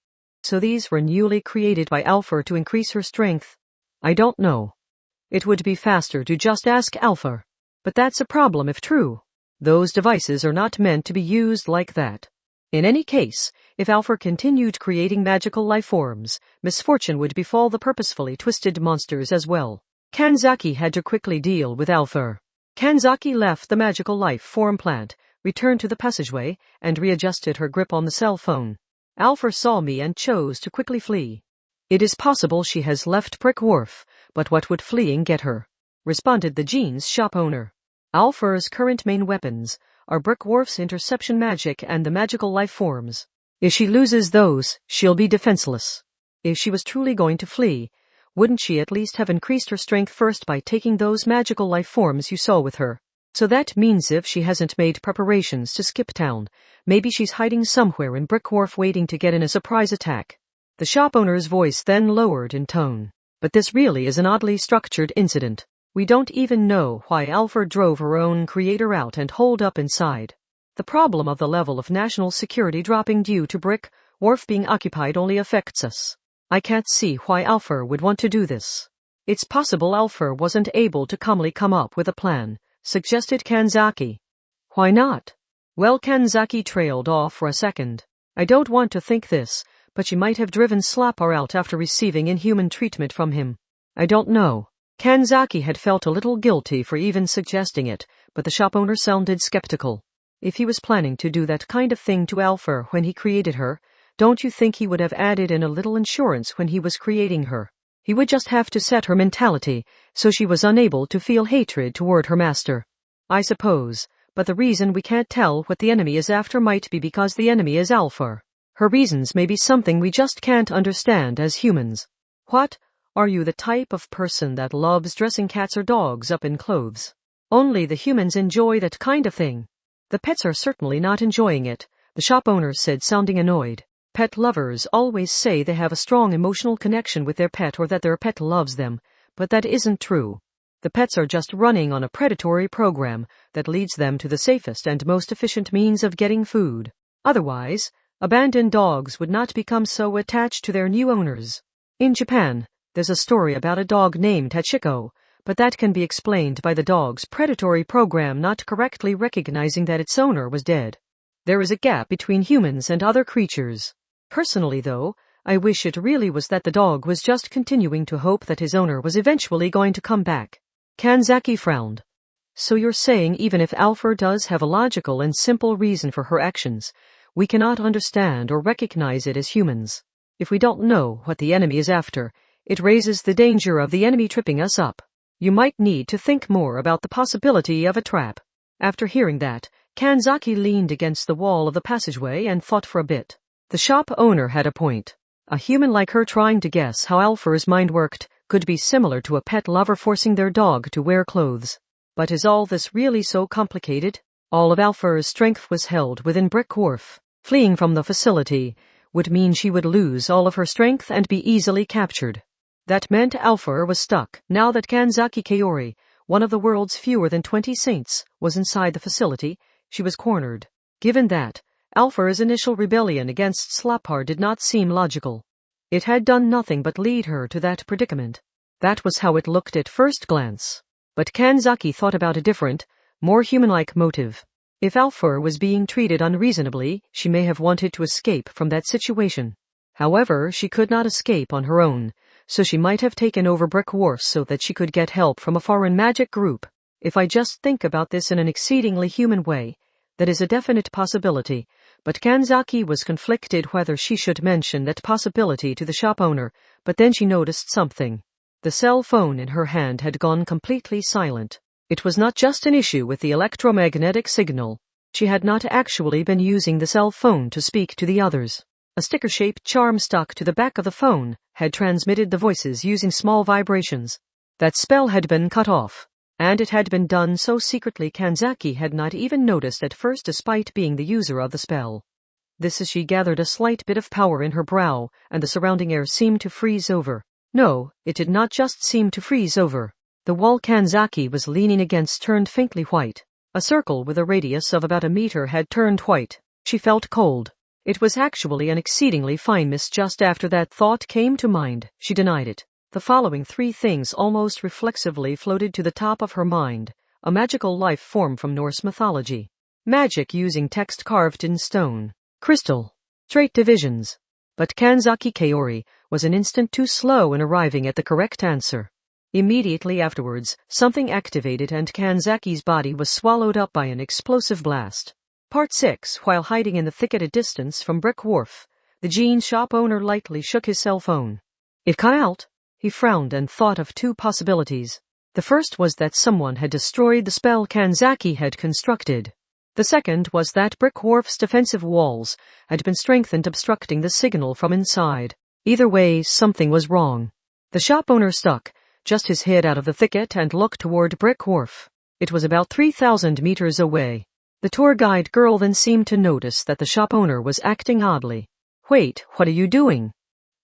So these were newly created by Alpha to increase her strength? I don't know. It would be faster to just ask Alpha. But that's a problem if true. Those devices are not meant to be used like that. In any case, if Alpha continued creating magical life forms, misfortune would befall the purposefully twisted monsters as well. Kanzaki had to quickly deal with Alpha. Kanzaki left the magical life form plant, returned to the passageway, and readjusted her grip on the cell phone. Alpha saw me and chose to quickly flee. It is possible she has left Brick Wharf, but what would fleeing get her? Responded the jeans shop owner. Alpha's current main weapons are Brick Wharf's interception magic and the magical life forms. If she loses those, she'll be defenseless. If she was truly going to flee, wouldn't she at least have increased her strength first by taking those magical life forms you saw with her? So that means if she hasn't made preparations to skip town, maybe she's hiding somewhere in Brick Wharf waiting to get in a surprise attack. The shop owner's voice then lowered in tone. But this really is an oddly structured incident. We don't even know why Alpha drove her own creator out and holed up inside. The problem of the level of national security dropping due to Brick Wharf being occupied only affects us. I can't see why Alpha would want to do this. It's possible Alpha wasn't able to calmly come up with a plan, suggested Kanzaki. Why not? Well, Kanzaki trailed off for a second. I don't want to think this, but she might have driven Slapper out after receiving inhuman treatment from him. I don't know. Kanzaki had felt a little guilty for even suggesting it, but the shop owner sounded skeptical. If he was planning to do that kind of thing to Alpha when he created her, don't you think he would have added in a little insurance when he was creating her? He would just have to set her mentality so she was unable to feel hatred toward her master. I suppose, but the reason we can't tell what the enemy is after might be because the enemy is Alpha. Her reasons may be something we just can't understand as humans. What? Are you the type of person that loves dressing cats or dogs up in clothes? Only the humans enjoy that kind of thing. The pets are certainly not enjoying it, the shop owner said, sounding annoyed. Pet lovers always say they have a strong emotional connection with their pet or that their pet loves them, but that isn't true. The pets are just running on a predatory program that leads them to the safest and most efficient means of getting food. Otherwise, abandoned dogs would not become so attached to their new owners. In Japan, there's a story about a dog named Hachiko, but that can be explained by the dog's predatory program not correctly recognizing that its owner was dead. There is a gap between humans and other creatures. Personally, though, I wish it really was that the dog was just continuing to hope that his owner was eventually going to come back. Kanzaki frowned. So you're saying even if Alpha does have a logical and simple reason for her actions, we cannot understand or recognize it as humans. If we don't know what the enemy is after, it raises the danger of the enemy tripping us up. You might need to think more about the possibility of a trap. After hearing that, Kanzaki leaned against the wall of the passageway and thought for a bit. The shop owner had a point. A human like her trying to guess how Alpha's mind worked could be similar to a pet lover forcing their dog to wear clothes. But is all this really so complicated? All of Alpha's strength was held within Brick Wharf. Fleeing from the facility would mean she would lose all of her strength and be easily captured. That meant Alpha was stuck. Now that Kanzaki Kaori, one of the world's fewer than 20 saints, was inside the facility, she was cornered. Given that, Alpha's initial rebellion against Slapar did not seem logical. It had done nothing but lead her to that predicament. That was how it looked at first glance. But Kanzaki thought about a different, more human-like motive. If Alpha was being treated unreasonably, she may have wanted to escape from that situation. However, she could not escape on her own, so she might have taken over Brick Wharf so that she could get help from a foreign magic group. If I just think about this in an exceedingly human way, that is a definite possibility, but Kanzaki was conflicted whether she should mention that possibility to the shop owner, but then she noticed something. The cell phone in her hand had gone completely silent. It was not just an issue with the electromagnetic signal. She had not actually been using the cell phone to speak to the others. A sticker-shaped charm stuck to the back of the phone had transmitted the voices using small vibrations. That spell had been cut off, and it had been done so secretly Kanzaki had not even noticed at first despite being the user of the spell. This as she gathered a slight bit of power in her brow, and the surrounding air seemed to freeze over. No, it did not just seem to freeze over. The wall Kanzaki was leaning against turned faintly white. A circle with a radius of about a meter had turned white. She felt cold. It was actually an exceedingly fine mist. Just after that thought came to mind, she denied it. The following three things almost reflexively floated to the top of her mind. A magical life form from Norse mythology. Magic using text carved in stone. Crystal. Straight divisions. But Kanzaki Kaori was an instant too slow in arriving at the correct answer. Immediately afterwards, something activated and Kanzaki's body was swallowed up by an explosive blast. Part 6. While hiding in the thicket at distance from Brick Wharf, the jean shop owner lightly shook his cell phone. It cut out. He frowned and thought of two possibilities. The first was that someone had destroyed the spell Kanzaki had constructed. The second was that Brick Wharf's defensive walls had been strengthened, obstructing the signal from inside. Either way, something was wrong. The shop owner stuck just his head out of the thicket and looked toward Brick Wharf. It was about 3,000 meters away. The tour guide girl then seemed to notice that the shop owner was acting oddly. Wait, what are you doing?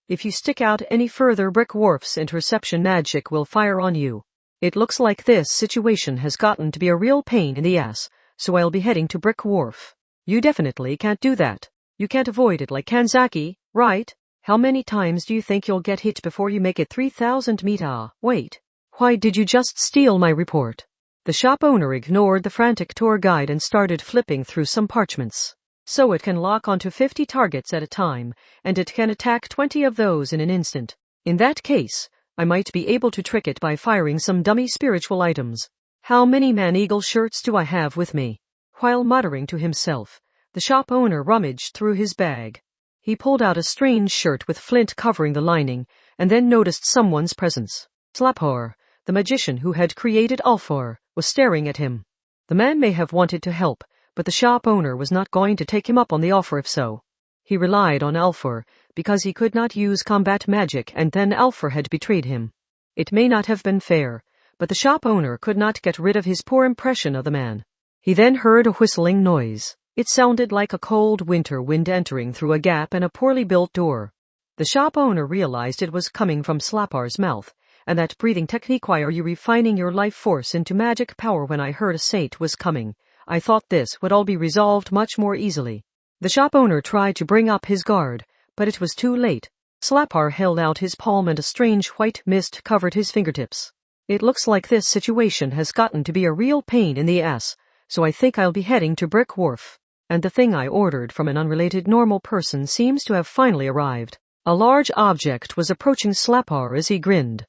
If you stick out any further, Brick Wharf's interception magic will fire on you. It looks like this situation has gotten to be a real pain in the ass, so I'll be heading to Brick Wharf. You definitely can't do that. You can't avoid it like Kanzaki, right? How many times do you think you'll get hit before you make it 3,000 meters? Wait. Why did you just steal my report? The shop owner ignored the frantic tour guide and started flipping through some parchments. So it can lock onto 50 targets at a time, and it can attack 20 of those in an instant. In that case, I might be able to trick it by firing some dummy spiritual items. How many man-eagle shirts do I have with me? While muttering to himself, the shop owner rummaged through his bag. He pulled out a strange shirt with flint covering the lining, and then noticed someone's presence. Slapor, the magician who had created Alfor, was staring at him. The man may have wanted to help, but the shop owner was not going to take him up on the offer if so. He relied on Alfor, because he could not use combat magic, and then Alfor had betrayed him. It may not have been fair, but the shop owner could not get rid of his poor impression of the man. He then heard a whistling noise. It sounded like a cold winter wind entering through a gap in a poorly built door. The shop owner realized it was coming from Slapar's mouth, and that breathing technique. Why are you refining your life force into magic power? When I heard a saint was coming, I thought this would all be resolved much more easily. The shop owner tried to bring up his guard, but it was too late. Slapar held out his palm and a strange white mist covered his fingertips. It looks like this situation has gotten to be a real pain in the ass, so I think I'll be heading to Brick Wharf. And the thing I ordered from an unrelated normal person seems to have finally arrived. A large object was approaching Slapar as he grinned.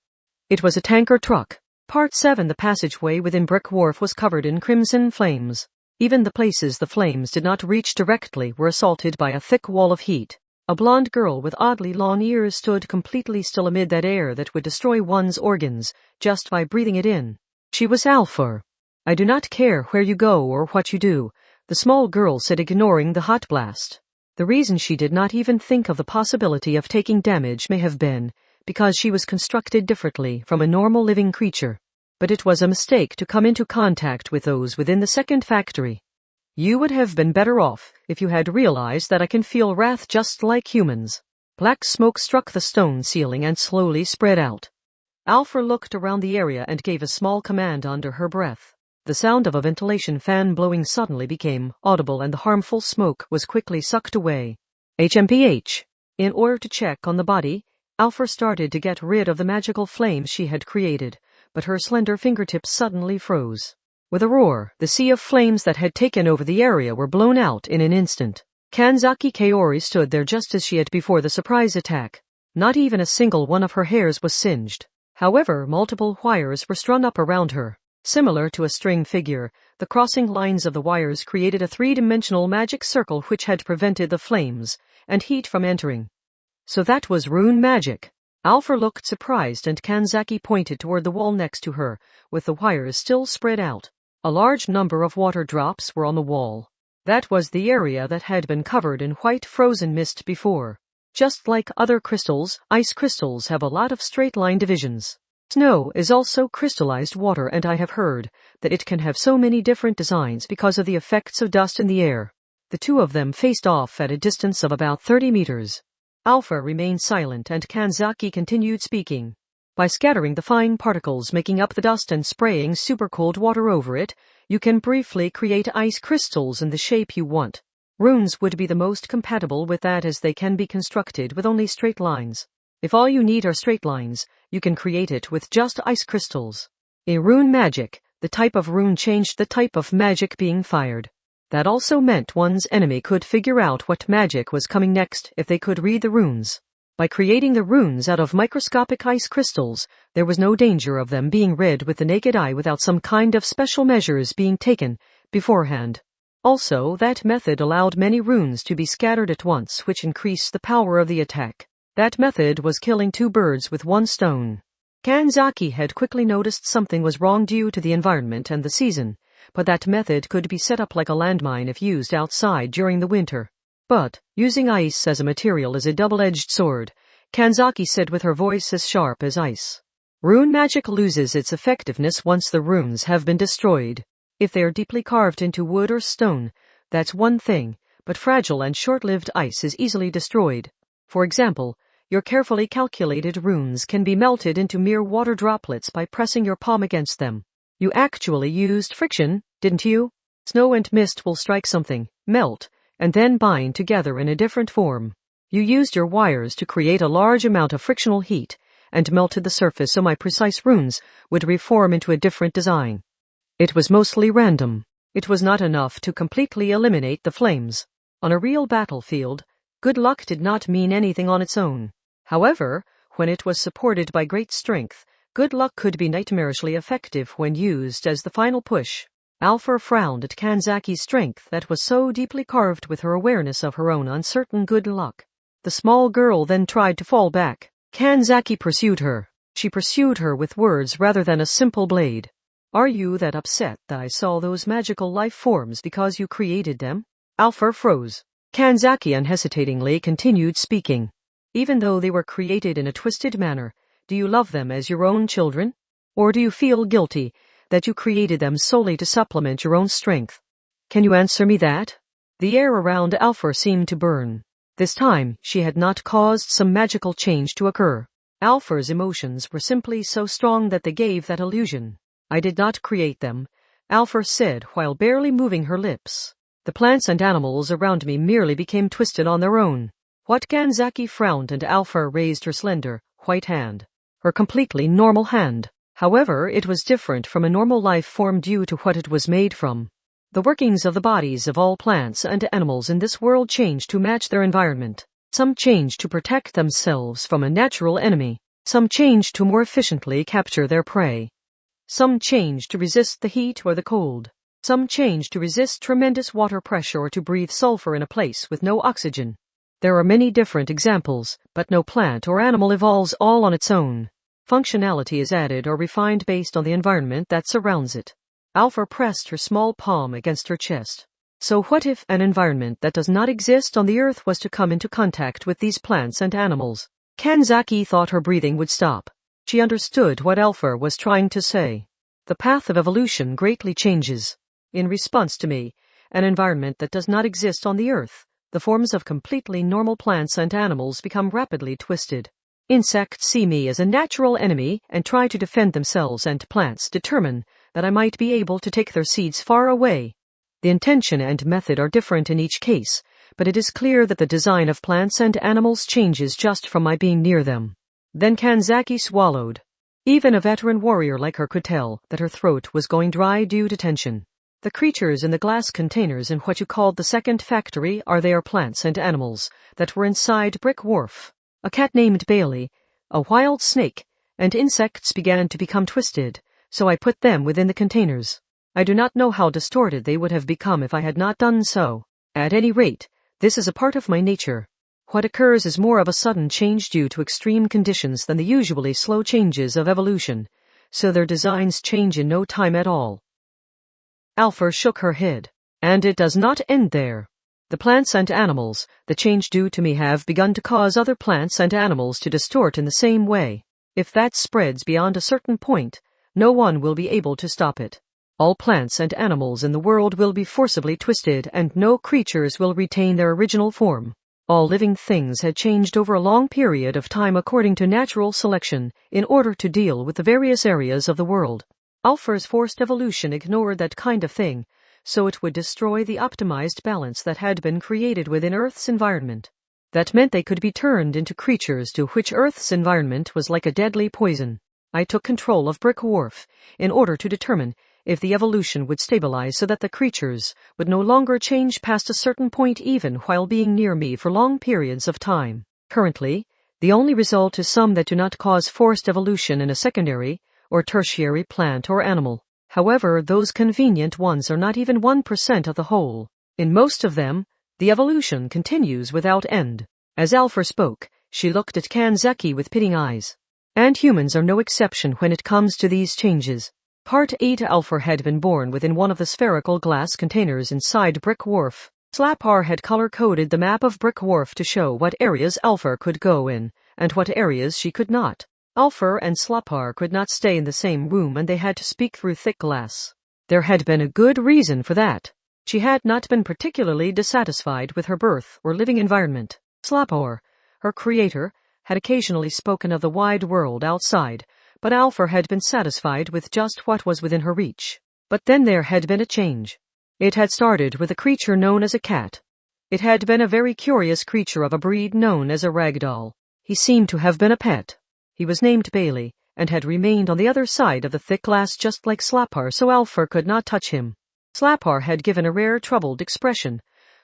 It was a tanker truck. Part 7. The passageway within Brick Wharf was covered in crimson flames. Even the places the flames did not reach directly were assaulted by a thick wall of heat. A blonde girl with oddly long ears stood completely still amid that air that would destroy one's organs just by breathing it in. She was Alfor. I do not care where you go or what you do, the small girl said, ignoring the hot blast. The reason she did not even think of the possibility of taking damage may have been because she was constructed differently from a normal living creature. But it was a mistake to come into contact with those within the second factory. You would have been better off if you had realized that I can feel wrath just like humans. Black smoke struck the stone ceiling and slowly spread out. Alfred looked around the area and gave a small command under her breath. The sound of a ventilation fan blowing suddenly became audible and the harmful smoke was quickly sucked away. HMPH. In order to check on the body, Alfred started to get rid of the magical flames she had created, but her slender fingertips suddenly froze. With a roar, the sea of flames that had taken over the area were blown out in an instant. Kanzaki Kaori stood there just as she had before the surprise attack. Not even a single one of her hairs was singed. However, multiple wires were strung up around her. Similar to a string figure, the crossing lines of the wires created a three-dimensional magic circle which had prevented the flames and heat from entering. So that was rune magic. Alfred looked surprised and Kanzaki pointed toward the wall next to her, with the wires still spread out. A large number of water drops were on the wall. That was the area that had been covered in white frozen mist before. Just like other crystals, ice crystals have a lot of straight-line divisions. Snow is also crystallized water, and I have heard that it can have so many different designs because of the effects of dust in the air. The two of them faced off at a distance of about 30 meters. Alpha remained silent and Kanzaki continued speaking. By scattering the fine particles making up the dust and spraying super-cold water over it, you can briefly create ice crystals in the shape you want. Runes would be the most compatible with that, as they can be constructed with only straight lines. If all you need are straight lines, you can create it with just ice crystals. In rune magic, the type of rune changed the type of magic being fired. That also meant one's enemy could figure out what magic was coming next if they could read the runes. By creating the runes out of microscopic ice crystals, there was no danger of them being read with the naked eye without some kind of special measures being taken beforehand. Also, that method allowed many runes to be scattered at once, which increased the power of the attack. That method was killing 2 birds with 1 stone. Kanzaki had quickly noticed something was wrong due to the environment and the season, but that method could be set up like a landmine if used outside during the winter. But, using ice as a material is a double-edged sword, Kanzaki said with her voice as sharp as ice. Rune magic loses its effectiveness once the runes have been destroyed. If they are deeply carved into wood or stone, that's one thing, but fragile and short-lived ice is easily destroyed. For example, your carefully calculated runes can be melted into mere water droplets by pressing your palm against them. You actually used friction, didn't you? Snow and mist will strike something, melt, and then bind together in a different form. You used your wires to create a large amount of frictional heat, and melted the surface so my precise runes would reform into a different design. It was mostly random. It was not enough to completely eliminate the flames. On a real battlefield, good luck did not mean anything on its own. However, when it was supported by great strength, good luck could be nightmarishly effective when used as the final push. Alpha frowned at Kanzaki's strength that was so deeply carved with her awareness of her own uncertain good luck. The small girl then tried to fall back. Kanzaki pursued her. She pursued her with words rather than a simple blade. Are you that upset that I saw those magical life forms because you created them? Alpha froze. Kanzaki unhesitatingly continued speaking. Even though they were created in a twisted manner, do you love them as your own children? Or do you feel guilty that you created them solely to supplement your own strength? Can you answer me that? The air around Alpha seemed to burn. This time, she had not caused some magical change to occur. Alpha's emotions were simply so strong that they gave that illusion. I did not create them, Alpha said while barely moving her lips. The plants and animals around me merely became twisted on their own. What? Kanzaki frowned and Alpha raised her slender, white hand. Her completely normal hand. However, it was different from a normal life form due to what it was made from. The workings of the bodies of all plants and animals in this world changed to match their environment. Some changed to protect themselves from a natural enemy. Some changed to more efficiently capture their prey. Some changed to resist the heat or the cold. Some changed to resist tremendous water pressure or to breathe sulfur in a place with no oxygen. There are many different examples, but no plant or animal evolves all on its own. Functionality is added or refined based on the environment that surrounds it. Alpha pressed her small palm against her chest. So what if an environment that does not exist on the earth was to come into contact with these plants and animals? Kanzaki thought her breathing would stop. She understood what Alpha was trying to say. The path of evolution greatly changes. In response to me, an environment that does not exist on the earth, the forms of completely normal plants and animals become rapidly twisted. Insects see me as a natural enemy and try to defend themselves, and plants determine that I might be able to take their seeds far away. The intention and method are different in each case, but it is clear that the design of plants and animals changes just from my being near them. Then Kanzaki swallowed. Even a veteran warrior like her could tell that her throat was going dry due to tension. The creatures in the glass containers in what you called the second factory are their plants and animals that were inside Brick Wharf. A cat named Bailey, a wild snake, and insects began to become twisted, so I put them within the containers. I do not know how distorted they would have become if I had not done so. At any rate, this is a part of my nature. What occurs is more of a sudden change due to extreme conditions than the usually slow changes of evolution, so their designs change in no time at all. Alpha shook her head. And it does not end there. The plants and animals, the change due to me, have begun to cause other plants and animals to distort in the same way. If that spreads beyond a certain point, no one will be able to stop it. All plants and animals in the world will be forcibly twisted, and no creatures will retain their original form. All living things had changed over a long period of time according to natural selection in order to deal with the various areas of the world. Alpha's forced evolution ignored that kind of thing, so it would destroy the optimized balance that had been created within Earth's environment. That meant they could be turned into creatures to which Earth's environment was like a deadly poison. I took control of Brick Wharf in order to determine if the evolution would stabilize so that the creatures would no longer change past a certain point even while being near me for long periods of time. Currently, The only result is some that do not cause forced evolution in a secondary or tertiary plant or animal. However, those convenient ones are not even 1% of the whole. In most of them, the evolution continues without end. As Alpha spoke, she looked at Kanzaki with pitying eyes. And humans are no exception when it comes to these changes. Part 8 Alpha had been born within one of the spherical glass containers inside Brick Wharf. Slapar had color-coded the map of Brick Wharf to show what areas Alpha could go in, and what areas she could not. Alpha and Slapar could not stay in the same room and they had to speak through thick glass. There had been a good reason for that. She had not been particularly dissatisfied with her birth or living environment. Slapar, her creator, had occasionally spoken of the wide world outside, but Alpha had been satisfied with just what was within her reach. But then there had been a change. It had started with a creature known as a cat. It had been a very curious creature of a breed known as a ragdoll. He seemed to have been a pet. He was named Bailey, and had remained on the other side of the thick glass just like Slapar, so Alpha could not touch him. Slapar had given a rare troubled expression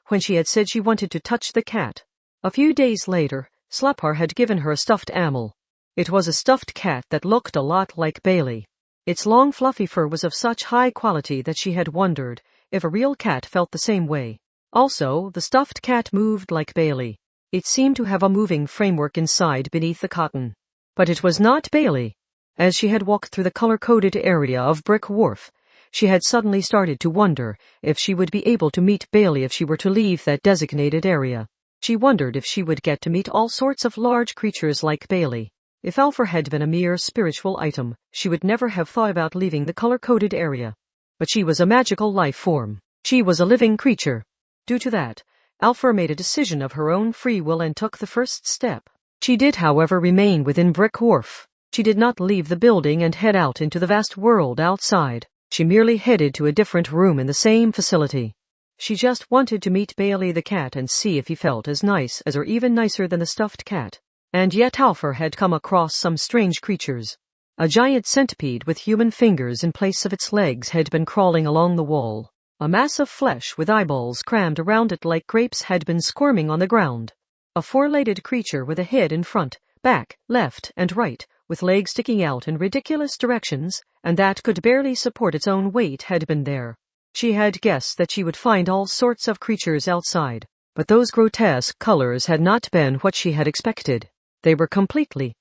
when she had said she wanted to touch the cat. A few days later, Slapar had given her a stuffed animal. It was a stuffed cat that looked a lot like Bailey. Its long fluffy fur was of such high quality that she had wondered if a real cat felt the same way. Also, the stuffed cat moved like Bailey. It seemed to have a moving framework inside beneath the cotton. But it was not Bailey. As she had walked through the color-coded area of Brick Wharf, she had suddenly started to wonder if she would be able to meet Bailey if she were to leave that designated area. She wondered if she would get to meet all sorts of large creatures like Bailey. If Alpha had been a mere spiritual item, she would never have thought about leaving the color-coded area. But she was a magical life form. She was a living creature. Due to that, Alpha made a decision of her own free will and took the first step. She did, however, remain within Brick Wharf. She did not leave the building and head out into the vast world outside. She merely headed to a different room in the same facility. She just wanted to meet Bailey the cat and see if he felt as nice as or even nicer than the stuffed cat. And yet Alpha had come across some strange creatures. A giant centipede with human fingers in place of its legs had been crawling along the wall. A mass of flesh with eyeballs crammed around it like grapes had been squirming on the ground. A four-legged creature with a head in front, back, left, and right, with legs sticking out in ridiculous directions, and that could barely support its own weight had been there. She had guessed that she would find all sorts of creatures outside, but those grotesque colors had not been what she had expected. They were completely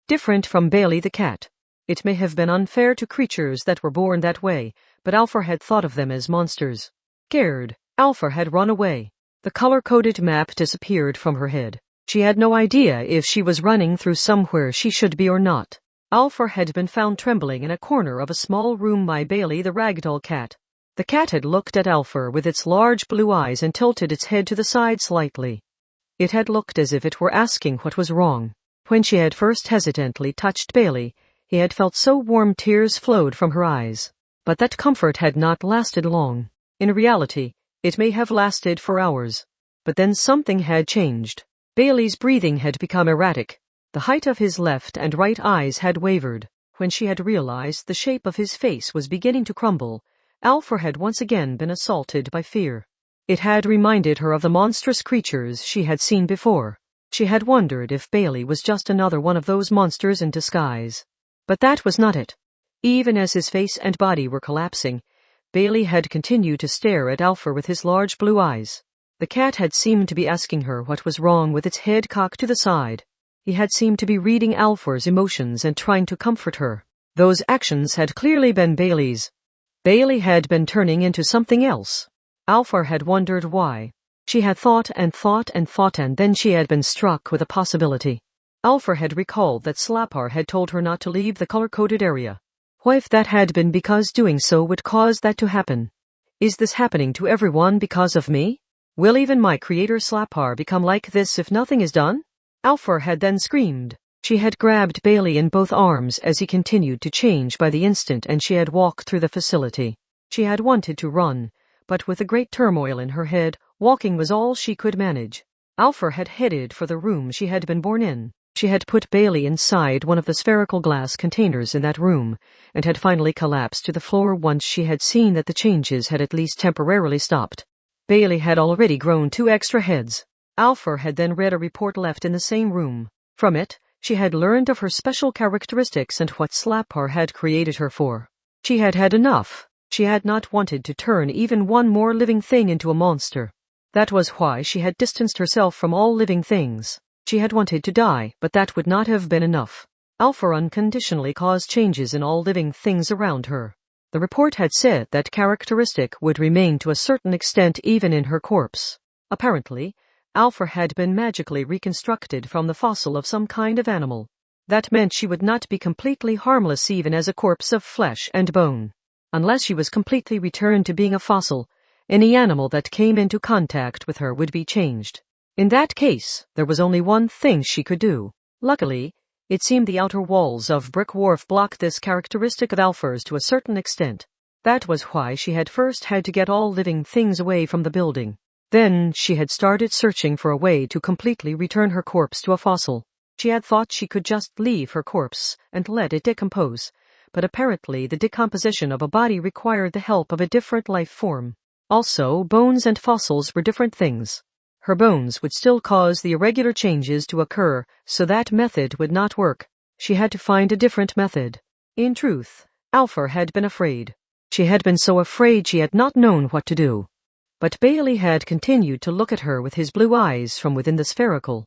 different from Bailey the cat. It may have been unfair to creatures that were born that way, but Alpha had thought of them as monsters. Scared, Alpha had run away. The color-coded map disappeared from her head. She had no idea if she was running through somewhere she should be or not. Alpha had been found trembling in a corner of a small room by Bailey the ragdoll cat. The cat had looked at Alpha with its large blue eyes and tilted its head to the side slightly. It had looked as if it were asking what was wrong. When she had first hesitantly touched Bailey, he had felt so warm tears flowed from her eyes. But that comfort had not lasted long. In reality, it may have lasted for hours. But then something had changed. Bailey's breathing had become erratic. The height of his left and right eyes had wavered. When she had realized the shape of his face was beginning to crumble, Alpha had once again been assaulted by fear. It had reminded her of the monstrous creatures she had seen before. She had wondered if Bailey was just another one of those monsters in disguise. But that was not it. Even as his face and body were collapsing, Bailey had continued to stare at Alpha with his large blue eyes. The cat had seemed to be asking her what was wrong with its head cocked to the side. He had seemed to be reading Alpha's emotions and trying to comfort her. Those actions had clearly been Bailey's. Bailey had been turning into something else. Alpha had wondered why. She had thought and thought and thought, and then she had been struck with a possibility. Alpha had recalled that Slapar had told her not to leave the color-coded area. What if that had been because doing so would cause that to happen? Is this happening to everyone because of me? Will even my creator Slapar become like this if nothing is done? Alpha had then screamed. She had grabbed Bailey in both arms as he continued to change by the instant, and she had walked through the facility. She had wanted to run, but with a great turmoil in her head, walking was all she could manage. Alpha had headed for the room she had been born in. She had put Bailey inside one of the spherical glass containers in that room, and had finally collapsed to the floor once she had seen that the changes had at least temporarily stopped. Bailey had already grown 2 extra heads. Alpha had then read a report left in the same room. From it, she had learned of her special characteristics and what Slapar had created her for. She had had enough. She had not wanted to turn even one more living thing into a monster. That was why she had distanced herself from all living things. She had wanted to die, but that would not have been enough. Alpha unconditionally caused changes in all living things around her. The report had said that characteristic would remain to a certain extent even in her corpse. Apparently, Alpha had been magically reconstructed from the fossil of some kind of animal. That meant she would not be completely harmless even as a corpse of flesh and bone. Unless she was completely returned to being a fossil, any animal that came into contact with her would be changed. In that case, there was only one thing she could do. Luckily, it seemed the outer walls of Brick Wharf blocked this characteristic of Alpha's to a certain extent. That was why she had first had to get all living things away from the building. Then she had started searching for a way to completely return her corpse to a fossil. She had thought she could just leave her corpse and let it decompose, but apparently the decomposition of a body required the help of a different life form. Also, bones and fossils were different things. Her bones would still cause the irregular changes to occur, so that method would not work. She had to find a different method. In truth, Alpha had been afraid. She had been so afraid she had not known what to do. But Bailey had continued to look at her with his blue eyes from within the spherical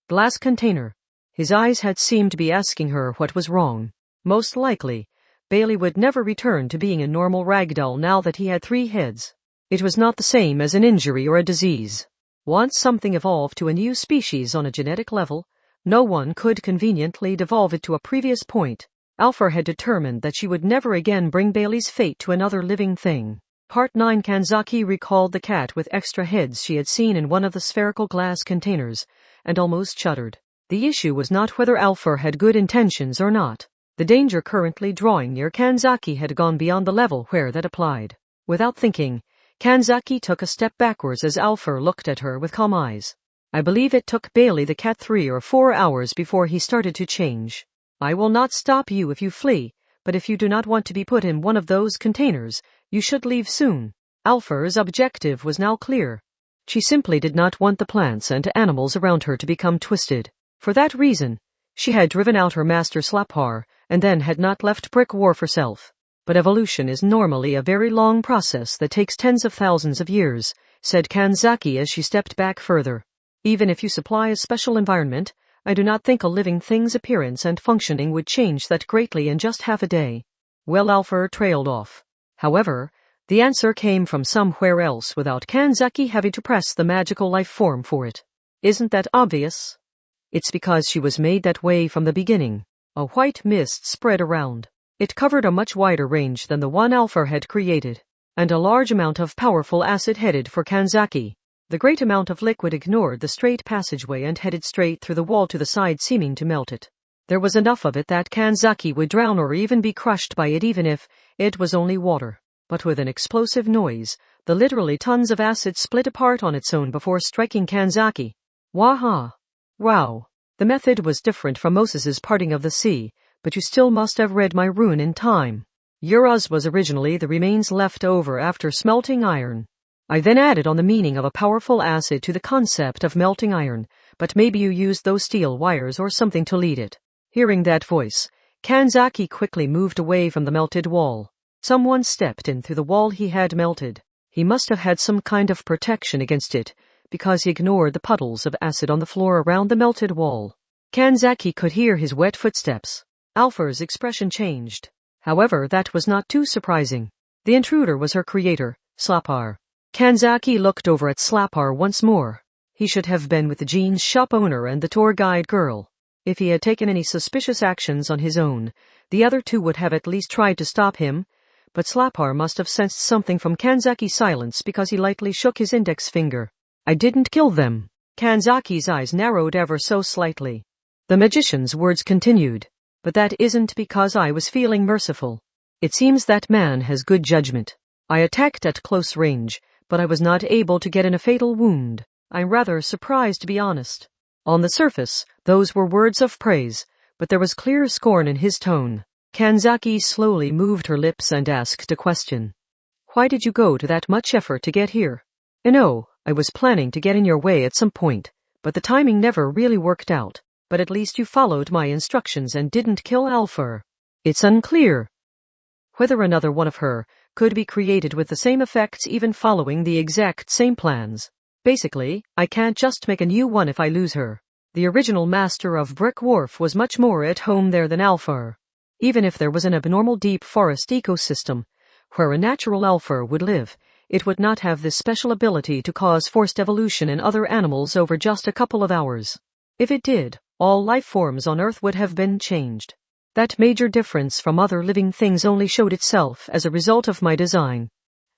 glass container. His eyes had seemed to be asking her what was wrong. Most likely, Bailey would never return to being a normal ragdoll now that he had 3 heads. It was not the same as an injury or a disease. Once something evolved to a new species on a genetic level, no one could conveniently devolve it to a previous point. Alpha had determined that she would never again bring Bailey's fate to another living thing. Part 9. Kanzaki recalled the cat with extra heads she had seen in one of the spherical glass containers, and almost shuddered. The issue was not whether Alpha had good intentions or not. The danger currently drawing near Kanzaki had gone beyond the level where that applied. Without thinking, Kanzaki took a step backwards as Alpha looked at her with calm eyes. I believe it took Bailey the cat 3 or 4 hours before he started to change. I will not stop you if you flee, but if you do not want to be put in one of those containers, you should leave soon. Alpha's objective was now clear. She simply did not want the plants and animals around her to become twisted. For that reason, she had driven out her master Slapar, and then had not left Brick Wharf herself. But evolution is normally a very long process that takes tens of thousands of years, said Kanzaki as she stepped back further. Even if you supply a special environment, I do not think a living thing's appearance and functioning would change that greatly in just half a day. Well, Alpha trailed off. However, the answer came from somewhere else without Kanzaki having to press the magical life form for it. Isn't that obvious? It's because she was made that way from the beginning. A white mist spread around. It covered a much wider range than the one Alpha had created, and a large amount of powerful acid headed for Kanzaki. The great amount of liquid ignored the straight passageway and headed straight through the wall to the side, seeming to melt it. There was enough of it that Kanzaki would drown or even be crushed by it even if it was only water. But with an explosive noise, the literally tons of acid split apart on its own before striking Kanzaki. Waha! Wow! The method was different from Moses's parting of the sea, but you still must have read my rune in time. Ura's was originally the remains left over after smelting iron. I then added on the meaning of a powerful acid to the concept of melting iron, but maybe you used those steel wires or something to lead it. Hearing that voice, Kanzaki quickly moved away from the melted wall. Someone stepped in through the wall he had melted. He must have had some kind of protection against it, because he ignored the puddles of acid on the floor around the melted wall. Kanzaki could hear his wet footsteps. Alpha's expression changed. However, that was not too surprising. The intruder was her creator, Slapar. Kanzaki looked over at Slapar once more. He should have been with the jeans shop owner and the tour guide girl. If he had taken any suspicious actions on his own, the other two would have at least tried to stop him, but Slapar must have sensed something from Kanzaki's silence because he lightly shook his index finger. I didn't kill them. Kanzaki's eyes narrowed ever so slightly. The magician's words continued. But that isn't because I was feeling merciful. It seems that man has good judgment. I attacked at close range, but I was not able to get in a fatal wound. I'm rather surprised, to be honest. On the surface, those were words of praise, but there was clear scorn in his tone. Kanzaki slowly moved her lips and asked a question. Why did you go to that much effort to get here? I know, I was planning to get in your way at some point, but the timing never really worked out. but at least you followed my instructions and didn't kill Alpha. It's unclear whether another one of her could be created with the same effects even following the exact same plans. Basically, I can't just make a new one if I lose her. The original master of Brick Wharf was much more at home there than Alpha. Even if there was an abnormal deep forest ecosystem where a natural Alpha would live, it would not have this special ability to cause forced evolution in other animals over just a couple of hours. If it did, all life forms on Earth would have been changed. That major difference from other living things only showed itself as a result of my design.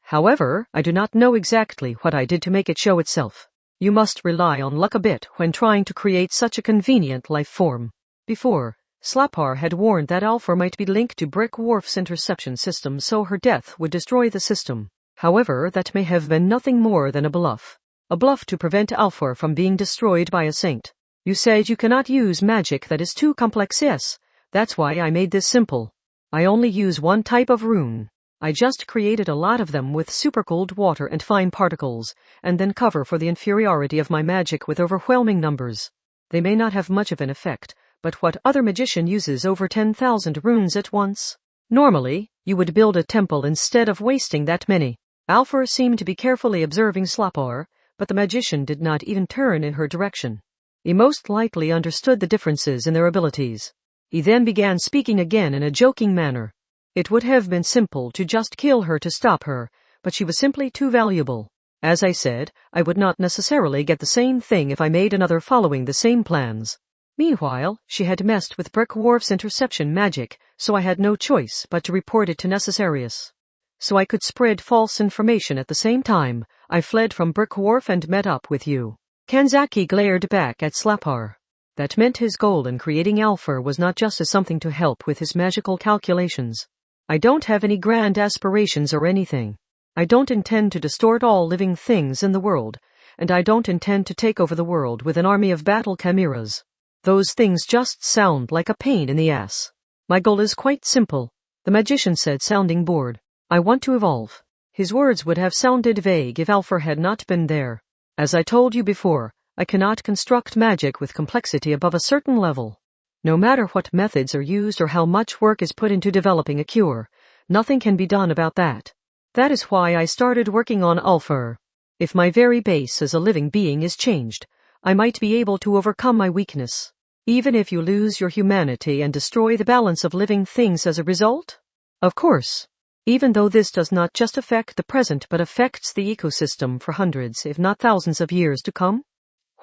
However, I do not know exactly what I did to make it show itself. You must rely on luck a bit when trying to create such a convenient life form. Before, Slapar had warned that Alpha might be linked to Brick Wharf's interception system, so her death would destroy the system. However, that may have been nothing more than a bluff. A bluff to prevent Alpha from being destroyed by a saint. You said you cannot use magic that is too complex. Yes, that's why I made this simple. I only use one type of rune. I just created a lot of them with supercooled water and fine particles, and then cover for the inferiority of my magic with overwhelming numbers. They may not have much of an effect, but what other magician uses over 10,000 runes at once? Normally, you would build a temple instead of wasting that many. Alpha seemed to be carefully observing Slapar, but the magician did not even turn in her direction. He most likely understood the differences in their abilities. He then began speaking again in a joking manner. It would have been simple to just kill her to stop her, but she was simply too valuable. As I said, I would not necessarily get the same thing if I made another following the same plans. Meanwhile, she had messed with Brick Wharf's interception magic, so I had no choice but to report it to Necessarius. So I could spread false information at the same time. I fled from Brick Wharf and met up with you. Kanzaki glared back at Slapar. That meant his goal in creating Alpha was not just as something to help with his magical calculations. I don't have any grand aspirations or anything. I don't intend to distort all living things in the world, and I don't intend to take over the world with an army of battle chimeras. Those things just sound like a pain in the ass. My goal is quite simple, the magician said, sounding bored. I want to evolve. His words would have sounded vague if Alpha had not been there. As I told you before, I cannot construct magic with complexity above a certain level. No matter what methods are used or how much work is put into developing a cure, nothing can be done about that. That is why I started working on Alpha. If my very base as a living being is changed, I might be able to overcome my weakness. Even if you lose your humanity and destroy the balance of living things as a result? Of course. Even though this does not just affect the present but affects the ecosystem for hundreds, if not thousands of years to come?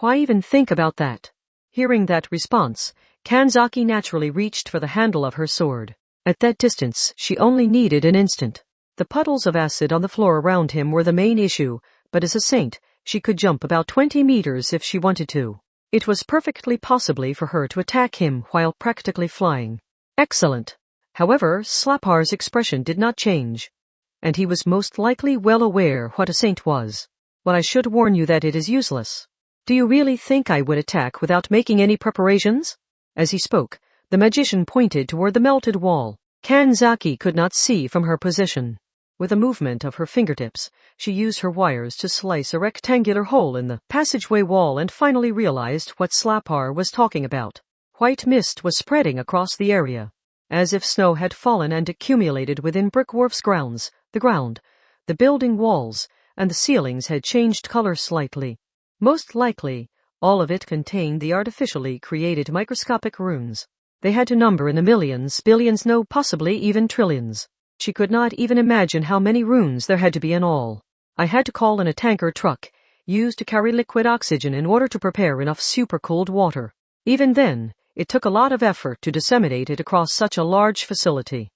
Why even think about that? Hearing that response, Kanzaki naturally reached for the handle of her sword. At that distance, she only needed an instant. The puddles of acid on the floor around him were the main issue, but as a saint, she could jump about 20 meters if she wanted to. It was perfectly possible for her to attack him while practically flying. Excellent. However, Slapar's expression did not change, and he was most likely well aware what a saint was. Well, I should warn you that it is useless. Do you really think I would attack without making any preparations? As he spoke, the magician pointed toward the melted wall. Kanzaki could not see from her position. With a movement of her fingertips, she used her wires to slice a rectangular hole in the passageway wall and finally realized what Slapar was talking about. White mist was spreading across the area, as if snow had fallen and accumulated within Brick Wharf's grounds. The ground, the building walls, and the ceilings had changed color slightly. Most likely, all of it contained the artificially created microscopic runes. They had to number in the millions, billions, no, possibly even trillions. She could not even imagine how many runes there had to be in all. I had to call in a tanker truck, used to carry liquid oxygen in order to prepare enough supercooled water. Even then, it took a lot of effort to disseminate it across such a large facility.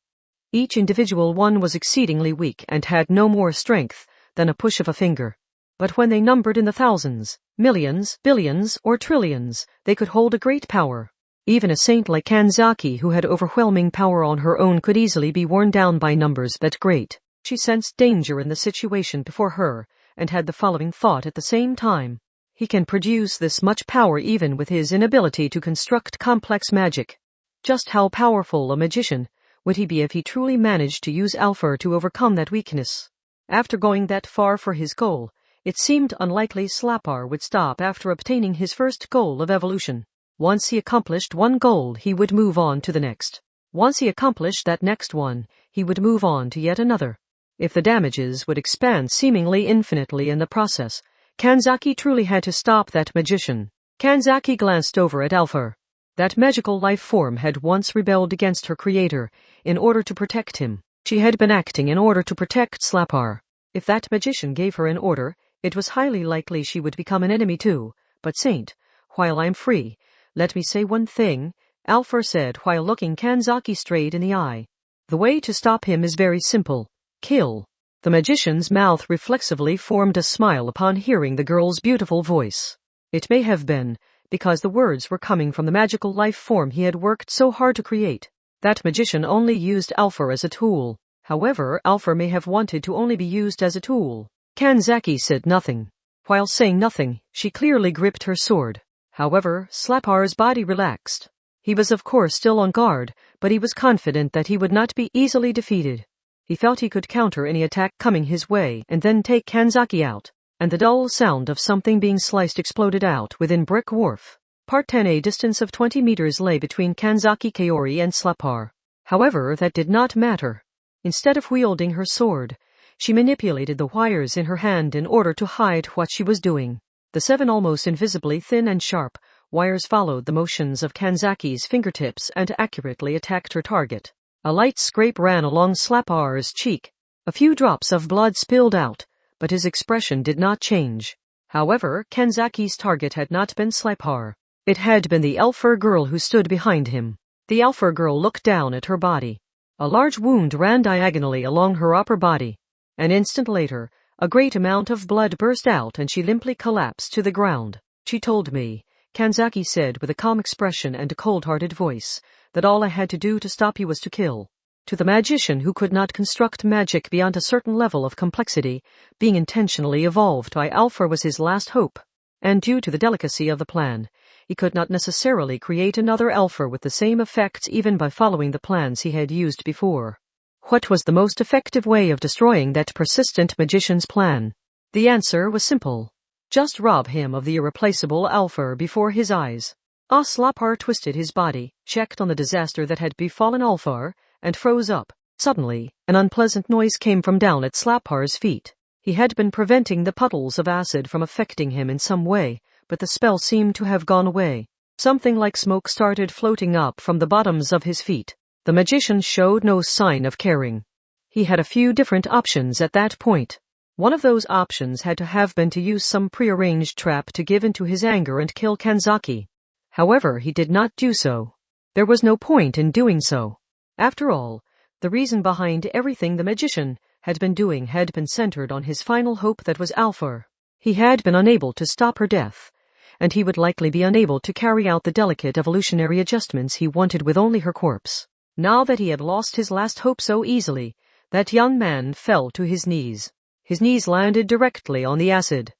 Each individual one was exceedingly weak and had no more strength than a push of a finger. But when they numbered in the thousands, millions, billions, or trillions, they could hold a great power. Even a saint like Kanzaki, who had overwhelming power on her own, could easily be worn down by numbers that great. She sensed danger in the situation before her, and had the following thought at the same time. He can produce this much power even with his inability to construct complex magic. Just how powerful a magician would he be if he truly managed to use Alpha to overcome that weakness? After going that far for his goal, it seemed unlikely Slapar would stop after obtaining his first goal of evolution. Once he accomplished one goal, he would move on to the next. Once he accomplished that next one, he would move on to yet another. If the damages would expand seemingly infinitely in the process, Kanzaki truly had to stop that magician. Kanzaki glanced over at Alpha. That magical life form had once rebelled against her creator in order to protect him. She had been acting in order to protect Slapar. If that magician gave her an order, it was highly likely she would become an enemy too. But Saint, while I'm free, let me say one thing, Alpha said while looking Kanzaki straight in the eye. The way to stop him is very simple. Kill. The magician's mouth reflexively formed a smile upon hearing the girl's beautiful voice. It may have been because the words were coming from the magical life form he had worked so hard to create. That magician only used Alpha as a tool. However, Alpha may have wanted to only be used as a tool. Kanzaki said nothing. While saying nothing, she clearly gripped her sword. However, Slapar's body relaxed. He was of course still on guard, but he was confident that he would not be easily defeated. He felt he could counter any attack coming his way and then take Kanzaki out, and the dull sound of something being sliced exploded out within Brick Wharf. Part 10. A distance of 20 meters lay between Kanzaki Kaori and Slapar. However, that did not matter. Instead of wielding her sword, she manipulated the wires in her hand in order to hide what she was doing. The 7 almost invisibly thin and sharp wires followed the motions of Kanzaki's fingertips and accurately attacked her target. A light scrape ran along Slapar's cheek. A few drops of blood spilled out, but his expression did not change. However, Kanzaki's target had not been Slapar. It had been the Alpha girl who stood behind him. The Alpha girl looked down at her body. A large wound ran diagonally along her upper body. An instant later, a great amount of blood burst out and she limply collapsed to the ground. She told me, Kanzaki said with a calm expression and a cold-hearted voice, that all I had to do to stop you was to kill. To the magician who could not construct magic beyond a certain level of complexity, being intentionally evolved by Alpha was his last hope. And due to the delicacy of the plan, he could not necessarily create another Alpha with the same effects even by following the plans he had used before. What was the most effective way of destroying that persistent magician's plan? The answer was simple. Just rob him of the irreplaceable Alpha before his eyes. Slapar twisted his body, checked on the disaster that had befallen Alpha, and froze up. Suddenly, an unpleasant noise came from down at Slapar's feet. He had been preventing the puddles of acid from affecting him in some way, but the spell seemed to have gone away. Something like smoke started floating up from the bottoms of his feet. The magician showed no sign of caring. He had a few different options at that point. One of those options had to have been to use some prearranged trap to give in to his anger and kill Kanzaki. However, he did not do so. There was no point in doing so. After all, the reason behind everything the magician had been doing had been centered on his final hope that was Alpha. He had been unable to stop her death, and he would likely be unable to carry out the delicate evolutionary adjustments he wanted with only her corpse. Now that he had lost his last hope so easily, that young man fell to his knees. His knees landed directly on the acid.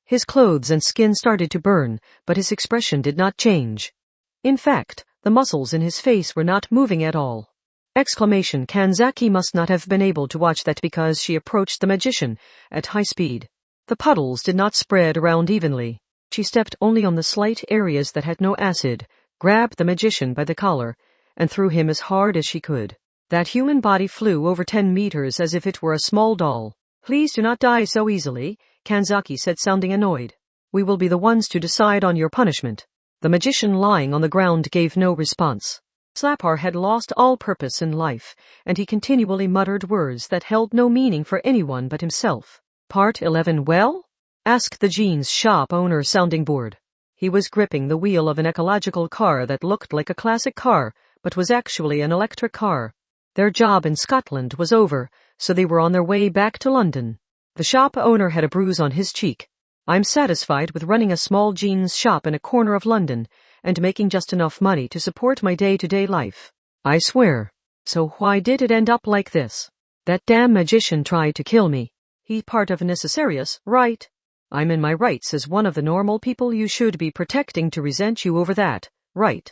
His clothes and skin started to burn, but his expression did not change. In fact, the muscles in his face were not moving at all. Kanzaki must not have been able to watch that because she approached the magician at high speed. The puddles did not spread around evenly. She stepped only on the slight areas that had no acid, grabbed the magician by the collar, and threw him as hard as she could. That human body flew over 10 meters as if it were a small doll. Please do not die so easily, Kanzaki said, sounding annoyed. We will be the ones to decide on your punishment. The magician lying on the ground gave no response. Slapar had lost all purpose in life, and he continually muttered words that held no meaning for anyone but himself. Part 11. Well? Asked the jeans shop owner, sounding bored. He was gripping the wheel of an ecological car that looked like a classic car, but was actually an electric car. Their job in Scotland was over, so they were on their way back to London. The shop owner had a bruise on his cheek. I'm satisfied with running a small jeans shop in a corner of London and making just enough money to support my day-to-day life. I swear. So why did it end up like this? That damn magician tried to kill me. He part of Necessarius, right? I'm in my rights as one of the normal people you should be protecting to resent you over that, right?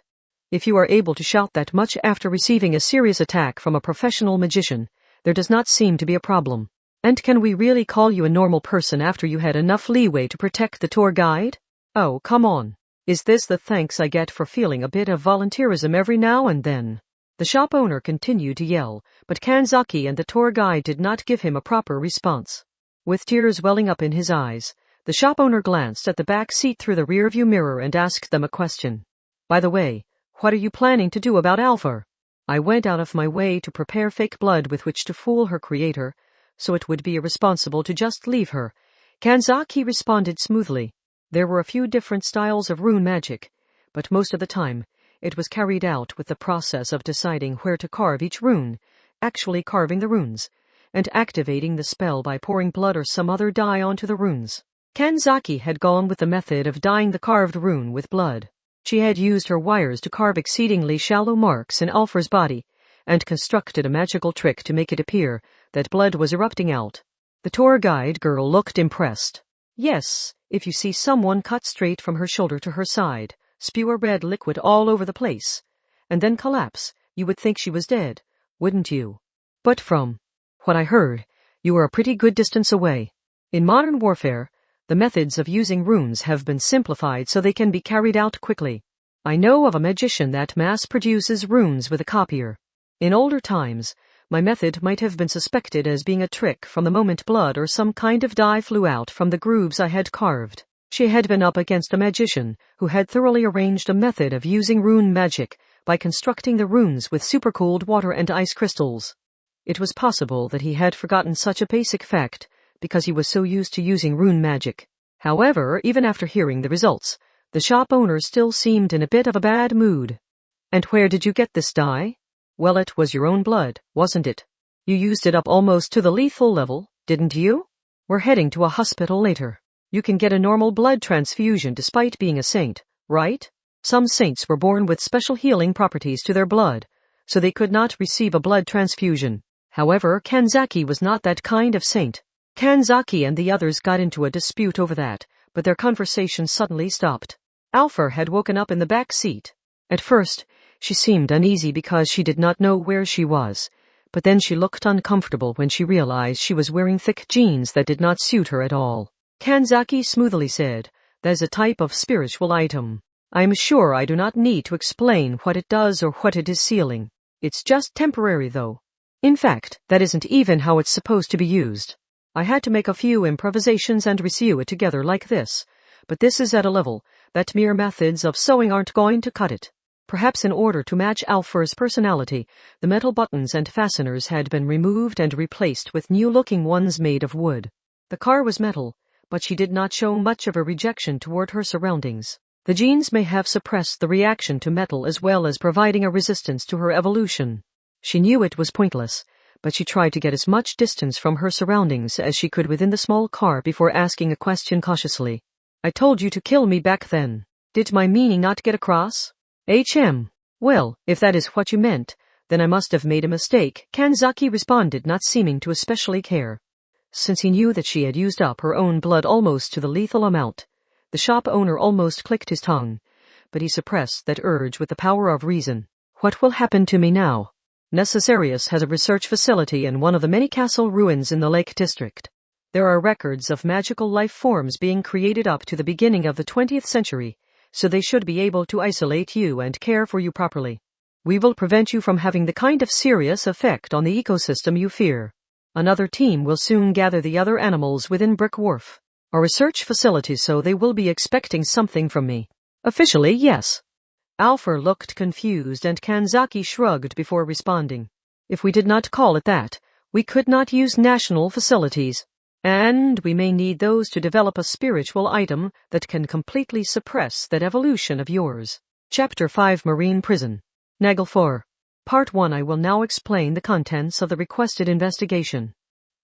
If you are able to shout that much after receiving a serious attack from a professional magician, there does not seem to be a problem. And can we really call you a normal person after you had enough leeway to protect the tour guide? Oh, come on. Is this the thanks I get for feeling a bit of volunteerism every now and then? The shop owner continued to yell, but Kanzaki and the tour guide did not give him a proper response. With tears welling up in his eyes, the shop owner glanced at the back seat through the rearview mirror and asked them a question. By the way, what are you planning to do about Alpha? I went out of my way to prepare fake blood with which to fool her creator, so it would be irresponsible to just leave her. Kanzaki responded smoothly. There were a few different styles of rune magic, but most of the time, it was carried out with the process of deciding where to carve each rune, actually carving the runes, and activating the spell by pouring blood or some other dye onto the runes. Kanzaki had gone with the method of dyeing the carved rune with blood. She had used her wires to carve exceedingly shallow marks in Alpha's body, and constructed a magical trick to make it appear that blood was erupting out. The tour guide girl looked impressed. Yes, if you see someone cut straight from her shoulder to her side, spew a red liquid all over the place, and then collapse, you would think she was dead, wouldn't you? But from what I heard, you were a pretty good distance away. In modern warfare, the methods of using runes have been simplified so they can be carried out quickly. I know of a magician that mass-produces runes with a copier. In older times, my method might have been suspected as being a trick from the moment blood or some kind of dye flew out from the grooves I had carved. She had been up against a magician who had thoroughly arranged a method of using rune magic by constructing the runes with supercooled water and ice crystals. It was possible that he had forgotten such a basic fact because he was so used to using rune magic. However, even after hearing the results, the shop owner still seemed in a bit of a bad mood. And where did you get this dye? Well, it was your own blood, wasn't it? You used it up almost to the lethal level, didn't you? We're heading to a hospital later. You can get a normal blood transfusion despite being a saint, right? Some saints were born with special healing properties to their blood, so they could not receive a blood transfusion. However, Kanzaki was not that kind of saint. Kanzaki and the others got into a dispute over that, but their conversation suddenly stopped. Alpha had woken up in the back seat. At first, she seemed uneasy because she did not know where she was, but then she looked uncomfortable when she realized she was wearing thick jeans that did not suit her at all. Kanzaki smoothly said, "There's a type of spiritual item. I'm sure I do not need to explain what it does or what it is sealing. It's just temporary, though. In fact, that isn't even how it's supposed to be used. I had to make a few improvisations and resew it together like this, but this is at a level that mere methods of sewing aren't going to cut it." Perhaps in order to match Alpha's personality, the metal buttons and fasteners had been removed and replaced with new-looking ones made of wood. The car was metal, but she did not show much of a rejection toward her surroundings. The genes may have suppressed the reaction to metal as well as providing a resistance to her evolution. She knew it was pointless, but she tried to get as much distance from her surroundings as she could within the small car before asking a question cautiously. "I told you to kill me back then. Did my meaning not get across?" Well, if that is what you meant, then I must have made a mistake," Kanzaki responded, not seeming to especially care. Since he knew that she had used up her own blood almost to the lethal amount, the shop owner almost clicked his tongue, but he suppressed that urge with the power of reason. "What will happen to me now?" Necessarius has a research facility in one of the many castle ruins in the Lake District. There are records of magical life forms being created up to the beginning of the 20th century, so they should be able to isolate you and care for you properly. We will prevent you from having the kind of serious effect on the ecosystem you fear. Another team will soon gather the other animals within Brick Wharf, a research facility, so they will be expecting something from me. Officially, yes. Alpha looked confused and Kanzaki shrugged before responding. If we did not call it that, we could not use national facilities. And we may need those to develop a spiritual item that can completely suppress that evolution of yours. Chapter 5 Marine Prison. Nagel 4. Part 1. I will now explain the contents of the requested investigation.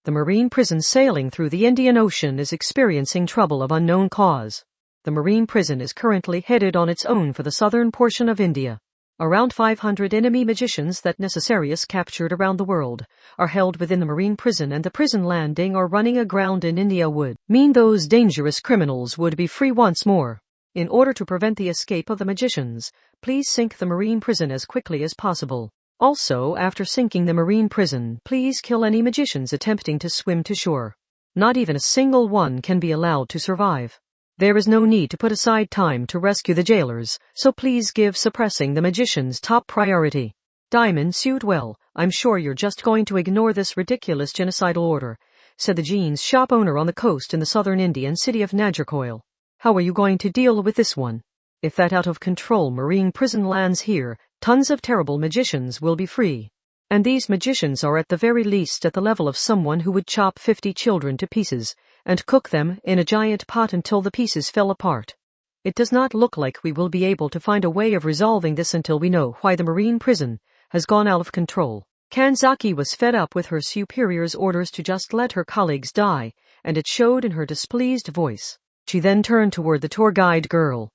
The marine prison sailing through the Indian Ocean is experiencing trouble of unknown cause. The marine prison is currently headed on its own for the southern portion of India. Around 500 enemy magicians that Necessarius captured around the world are held within the marine prison, and the prison landing or running aground in India would mean those dangerous criminals would be free once more. In order to prevent the escape of the magicians, please sink the marine prison as quickly as possible. Also, after sinking the marine prison, please kill any magicians attempting to swim to shore. Not even a single one can be allowed to survive. There is no need to put aside time to rescue the jailers, so please give suppressing the magicians top priority. Diamond sued. Well, I'm sure you're just going to ignore this ridiculous genocidal order, said the jeans shop owner on the coast in the southern Indian city of Nagercoil. How are you going to deal with this one? If that out-of-control marine prison lands here, tons of terrible magicians will be free. And these magicians are at the very least at the level of someone who would chop 50 children to pieces and cook them in a giant pot until the pieces fell apart. It does not look like we will be able to find a way of resolving this until we know why the marine prison has gone out of control. Kanzaki was fed up with her superior's orders to just let her colleagues die, and it showed in her displeased voice. She then turned toward the tour guide girl.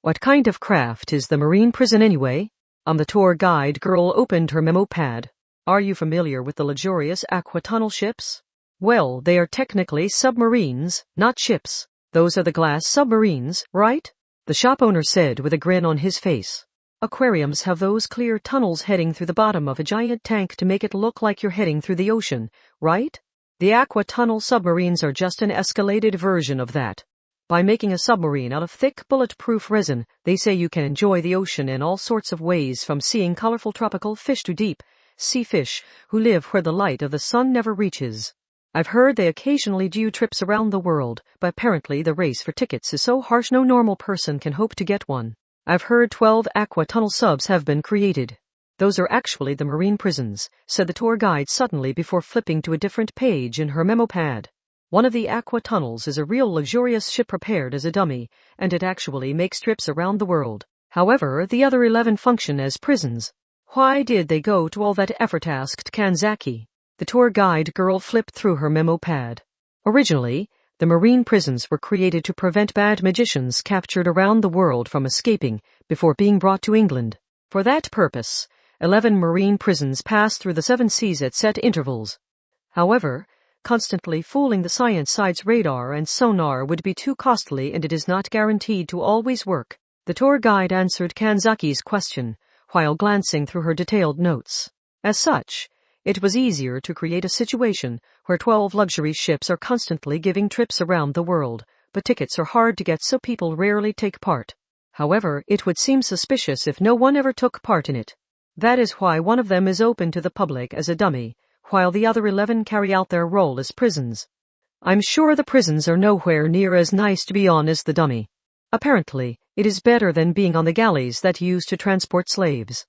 What kind of craft is the marine prison anyway? The tour guide girl opened her memo pad. Are you familiar with the luxurious aqua tunnel ships? Well, they are technically submarines, not ships. Those are the glass submarines, right? The shop owner said with a grin on his face. Aquariums have those clear tunnels heading through the bottom of a giant tank to make it look like you're heading through the ocean, right? The aqua tunnel submarines are just an escalated version of that. By making a submarine out of thick bulletproof resin, they say you can enjoy the ocean in all sorts of ways, from seeing colorful tropical fish to deep sea fish who live where the light of the sun never reaches. I've heard they occasionally do trips around the world, but apparently the race for tickets is so harsh no normal person can hope to get one. I've heard 12 aqua tunnel subs have been created. Those are actually the marine prisons, said the tour guide suddenly before flipping to a different page in her memo pad. One of the aqua tunnels is a real luxurious ship prepared as a dummy, and it actually makes trips around the world. However, the other 11 function as prisons. Why did they go to all that effort? Asked Kanzaki. The tour guide girl flipped through her memo pad. Originally, the marine prisons were created to prevent bad magicians captured around the world from escaping before being brought to England. For that purpose, 11 marine prisons pass through the 7 seas at set intervals. However, constantly fooling the science side's radar and sonar would be too costly, and it is not guaranteed to always work. The tour guide answered Kanzaki's question while glancing through her detailed notes. As such, it was easier to create a situation where 12 luxury ships are constantly giving trips around the world, but tickets are hard to get, so people rarely take part. However, it would seem suspicious if no one ever took part in it. That is why one of them is open to the public as a dummy, while the other 11 carry out their role as prisons. I'm sure the prisons are nowhere near as nice to be on as the dummy. Apparently, it is better than being on the galleys that used to transport slaves.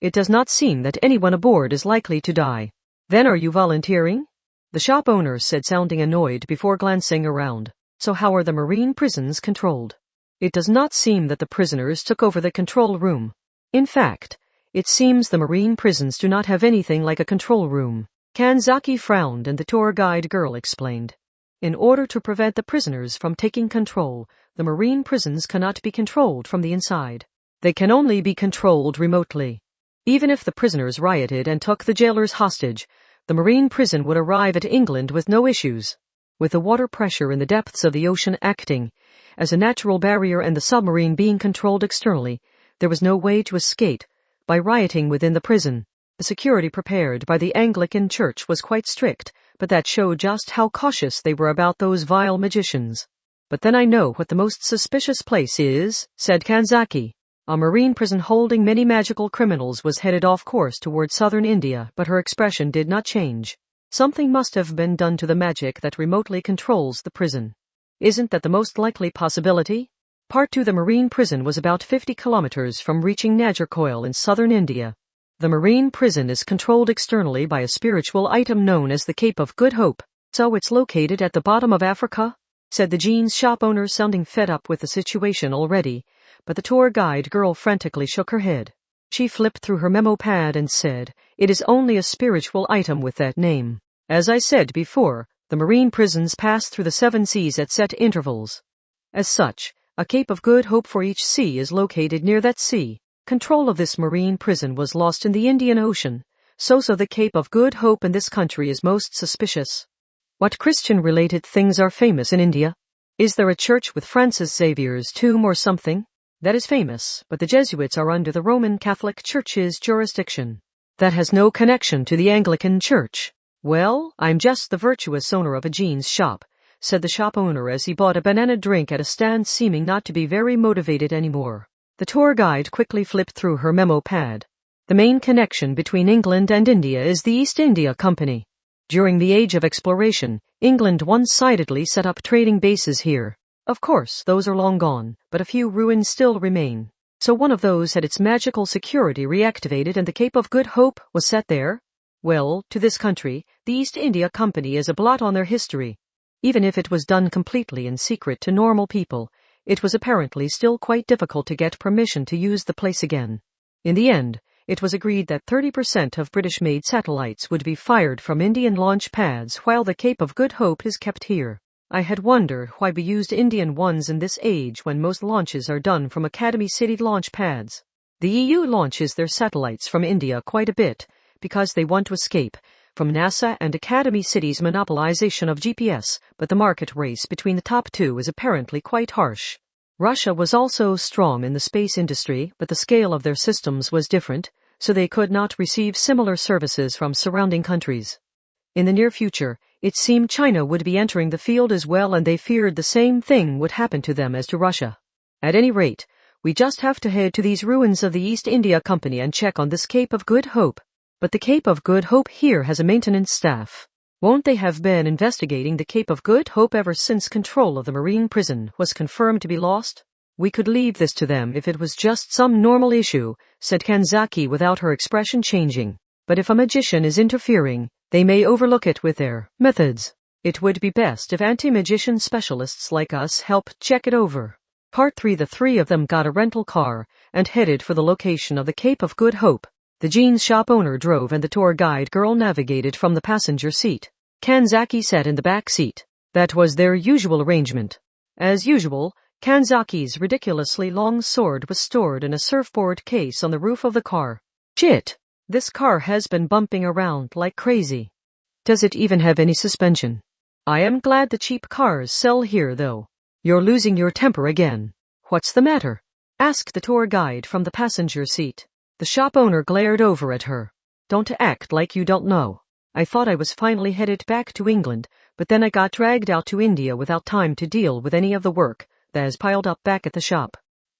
It does not seem that anyone aboard is likely to die. Then are you volunteering? The shop owner said, sounding annoyed before glancing around. So how are the marine prisons controlled? It does not seem that the prisoners took over the control room. In fact, it seems the marine prisons do not have anything like a control room. Kanzaki frowned and the tour guide girl explained. In order to prevent the prisoners from taking control, the marine prisons cannot be controlled from the inside. They can only be controlled remotely. Even if the prisoners rioted and took the jailers hostage, the marine prison would arrive at England with no issues. With the water pressure in the depths of the ocean acting as a natural barrier and the submarine being controlled externally, there was no way to escape by rioting within the prison. The security prepared by the Anglican Church was quite strict, but that showed just how cautious they were about those vile magicians. But then I know what the most suspicious place is, said Kanzaki. A marine prison holding many magical criminals was headed off course toward southern India, but her expression did not change. Something must have been done to the magic that remotely controls the prison. Isn't that the most likely possibility? Part 2. The marine prison was about 50 kilometers from reaching Nagercoil in southern India. The marine prison is controlled externally by a spiritual item known as the Cape of Good Hope. So it's located at the bottom of Africa? Said the jeans shop owner, sounding fed up with the situation already, but the tour guide girl frantically shook her head. She flipped through her memo pad and said, it is only a spiritual item with that name. As I said before, the marine prisons pass through the 7 seas at set intervals. As such, a Cape of Good Hope for each sea is located near that sea. Control of this marine prison was lost in the Indian Ocean, so the Cape of Good Hope in this country is most suspicious. What Christian-related things are famous in India? Is there a church with Francis Xavier's tomb or something? That is famous, but the Jesuits are under the Roman Catholic Church's jurisdiction. That has no connection to the Anglican Church. Well, I'm just the virtuous owner of a jeans shop, said the shop owner as he bought a banana drink at a stand, seeming not to be very motivated anymore. The tour guide quickly flipped through her memo pad. The main connection between England and India is the East India Company. During the age of exploration, England one-sidedly set up trading bases here. Of course, those are long gone, but a few ruins still remain. So one of those had its magical security reactivated and the Cape of Good Hope was set there? Well, to this country, the East India Company is a blot on their history. Even if it was done completely in secret to normal people, it was apparently still quite difficult to get permission to use the place again. In the end, it was agreed that 30% of British-made satellites would be fired from Indian launch pads while the Cape of Good Hope is kept here. I had wondered why we used Indian ones in this age when most launches are done from Academy City launch pads. The EU launches their satellites from India quite a bit because they want to escape from NASA and Academy City's monopolization of GPS, but the market race between the top two is apparently quite harsh. Russia was also strong in the space industry, but the scale of their systems was different, so they could not receive similar services from surrounding countries. In the near future, it seemed China would be entering the field as well, and they feared the same thing would happen to them as to Russia. At any rate, we just have to head to these ruins of the East India Company and check on this Cape of Good Hope. But the Cape of Good Hope here has a maintenance staff. Won't they have been investigating the Cape of Good Hope ever since control of the marine prison was confirmed to be lost? We could leave this to them if it was just some normal issue, said Kanzaki without her expression changing. But if a magician is interfering, they may overlook it with their methods. It would be best if anti-magician specialists like us help check it over. Part 3. The three of them got a rental car and headed for the location of the Cape of Good Hope. The jeans shop owner drove and the tour guide girl navigated from the passenger seat. Kanzaki sat in the back seat. That was their usual arrangement. As usual, Kanzaki's ridiculously long sword was stored in a surfboard case on the roof of the car. Shit! This car has been bumping around like crazy. Does it even have any suspension? I am glad the cheap cars sell here, though. You're losing your temper again. What's the matter? Asked the tour guide from the passenger seat. The shop owner glared over at her. Don't act like you don't know. I thought I was finally headed back to England, but then I got dragged out to India without time to deal with any of the work that has piled up back at the shop.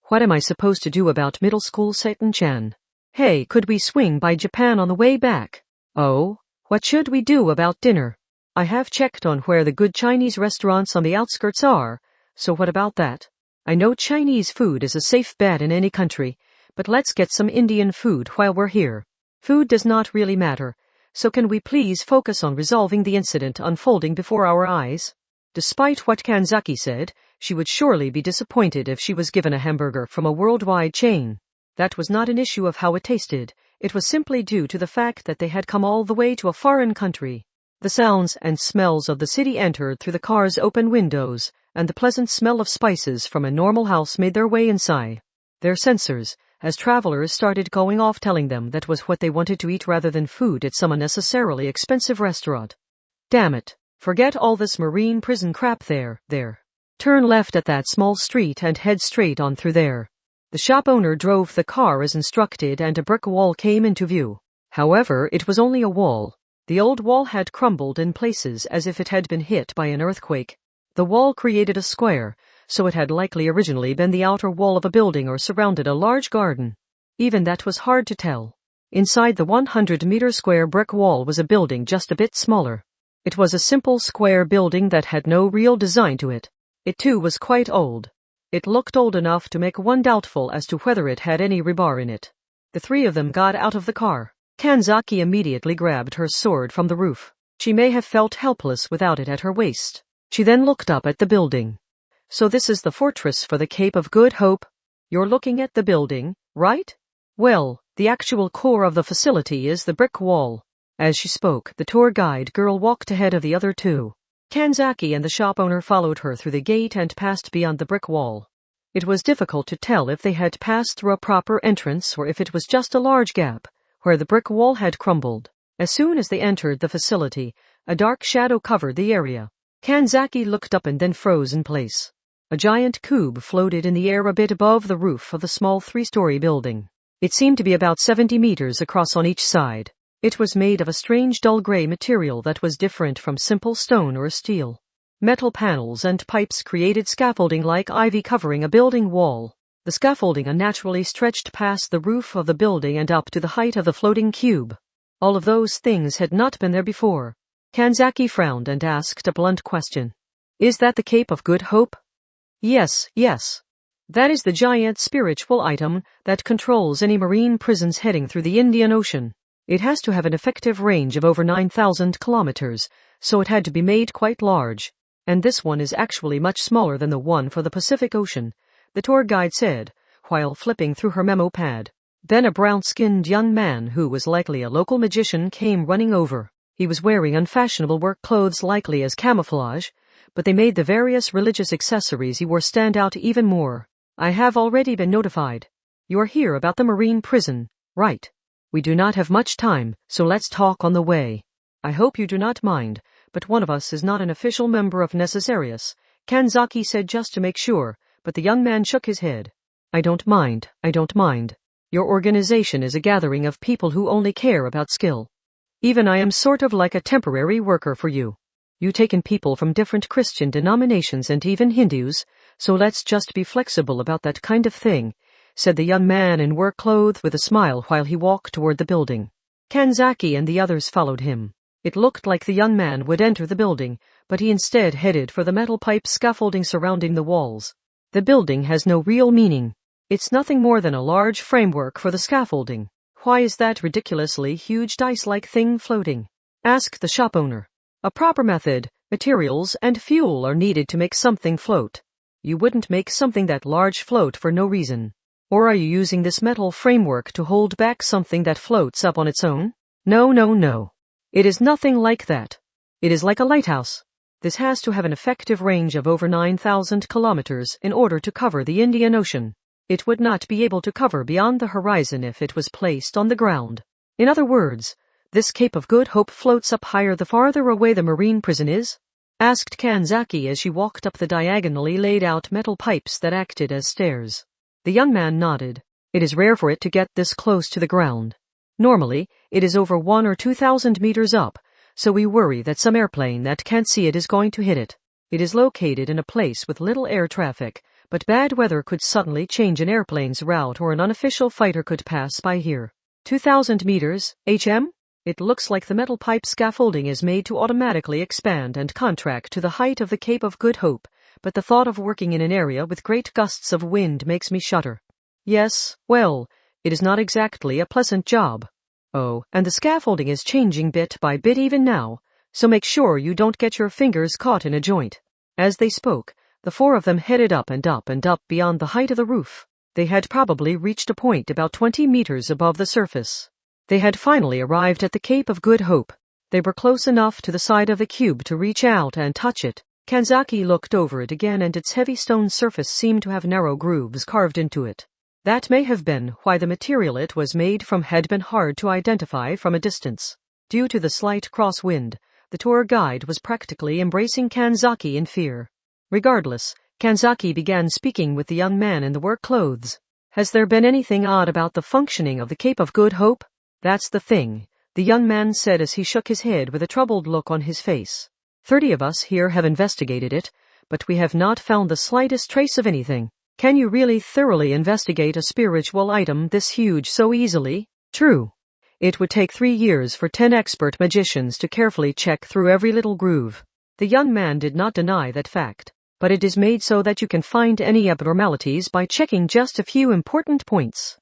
What am I supposed to do about middle school Satan-chan? Hey, could we swing by Japan on the way back? Oh, what should we do about dinner? I have checked on where the good Chinese restaurants on the outskirts are, so what about that? I know Chinese food is a safe bet in any country, but let's get some Indian food while we're here. Food does not really matter, so can we please focus on resolving the incident unfolding before our eyes? Despite what Kanzaki said, she would surely be disappointed if she was given a hamburger from a worldwide chain. That was not an issue of how it tasted, it was simply due to the fact that they had come all the way to a foreign country. The sounds and smells of the city entered through the car's open windows, and the pleasant smell of spices from a normal house made their way inside their sensors, as travelers started going off telling them that was what they wanted to eat rather than food at some unnecessarily expensive restaurant. Damn it, forget all this marine prison crap there. Turn left at that small street and head straight on through there. The shop owner drove the car as instructed and a brick wall came into view. However, it was only a wall. The old wall had crumbled in places as if it had been hit by an earthquake. The wall created a square, so it had likely originally been the outer wall of a building or surrounded a large garden. Even that was hard to tell. Inside the 100-meter square brick wall was a building just a bit smaller. It was a simple square building that had no real design to it. It too was quite old. It looked old enough to make one doubtful as to whether it had any rebar in it. The three of them got out of the car. Kanzaki immediately grabbed her sword from the roof. She may have felt helpless without it at her waist. She then looked up at the building. So this is the fortress for the Cape of Good Hope? You're looking at the building, right? Well, the actual core of the facility is the brick wall. As she spoke, the tour guide girl walked ahead of the other two. Kanzaki and the shop owner followed her through the gate and passed beyond the brick wall. It was difficult to tell if they had passed through a proper entrance or if it was just a large gap, where the brick wall had crumbled. As soon as they entered the facility, a dark shadow covered the area. Kanzaki looked up and then froze in place. A giant cube floated in the air a bit above the roof of the small 3-story building. It seemed to be about 70 meters across on each side. It was made of a strange dull gray material that was different from simple stone or steel. Metal panels and pipes created scaffolding like ivy covering a building wall. The scaffolding unnaturally stretched past the roof of the building and up to the height of the floating cube. All of those things had not been there before. Kanzaki frowned and asked a blunt question. Is that the Cape of Good Hope? Yes. That is the giant spiritual item that controls any marine prisons heading through the Indian Ocean. It has to have an effective range of over 9,000 kilometers, so it had to be made quite large. And this one is actually much smaller than the one for the Pacific Ocean, the tour guide said, while flipping through her memo pad. Then a brown-skinned young man who was likely a local magician came running over. He was wearing unfashionable work clothes likely as camouflage, but they made the various religious accessories he wore stand out even more. I have already been notified. You are here about the marine prison, right? We do not have much time, so let's talk on the way. I hope you do not mind, but one of us is not an official member of Necessarius, Kanzaki said just to make sure, but the young man shook his head. I don't mind. Your organization is a gathering of people who only care about skill. Even I am sort of like a temporary worker for you. You take in people from different Christian denominations and even Hindus, so let's just be flexible about that kind of thing, said the young man in work clothes with a smile while he walked toward the building. Kanzaki and the others followed him. It looked like the young man would enter the building, but he instead headed for the metal pipe scaffolding surrounding the walls. The building has no real meaning. It's nothing more than a large framework for the scaffolding. Why is that ridiculously huge dice-like thing floating? Asked the shop owner. A proper method, materials, and fuel are needed to make something float. You wouldn't make something that large float for no reason. Or are you using this metal framework to hold back something that floats up on its own? No. It is nothing like that. It is like a lighthouse. This has to have an effective range of over 9,000 kilometers in order to cover the Indian Ocean. It would not be able to cover beyond the horizon if it was placed on the ground. In other words, this Cape of Good Hope floats up higher the farther away the marine prison is? Asked Kanzaki as she walked up the diagonally laid out metal pipes that acted as stairs. The young man nodded. It is rare for it to get this close to the ground. Normally, it is over 1,000 or 2,000 meters up, so we worry that some airplane that can't see it is going to hit it. It is located in a place with little air traffic, but bad weather could suddenly change an airplane's route or an unofficial fighter could pass by here. 2,000 meters, HM? It looks like the metal pipe scaffolding is made to automatically expand and contract to the height of the Cape of Good Hope, but the thought of working in an area with great gusts of wind makes me shudder. Yes, well, it is not exactly a pleasant job. Oh, and the scaffolding is changing bit by bit even now, so make sure you don't get your fingers caught in a joint. As they spoke, the four of them headed up and up and up beyond the height of the roof. They had probably reached a point about 20 meters above the surface. They had finally arrived at the Cape of Good Hope. They were close enough to the side of the cube to reach out and touch it. Kanzaki looked over it again and its heavy stone surface seemed to have narrow grooves carved into it. That may have been why the material it was made from had been hard to identify from a distance. Due to the slight crosswind, the tour guide was practically embracing Kanzaki in fear. Regardless, Kanzaki began speaking with the young man in the work clothes. Has there been anything odd about the functioning of the Cape of Good Hope? That's the thing, the young man said as he shook his head with a troubled look on his face. 30 of us here have investigated it, but we have not found the slightest trace of anything. Can you really thoroughly investigate a spiritual item this huge so easily? True. It would take 3 years for 10 expert magicians to carefully check through every little groove. The young man did not deny that fact, but it is made so that you can find any abnormalities by checking just a few important points.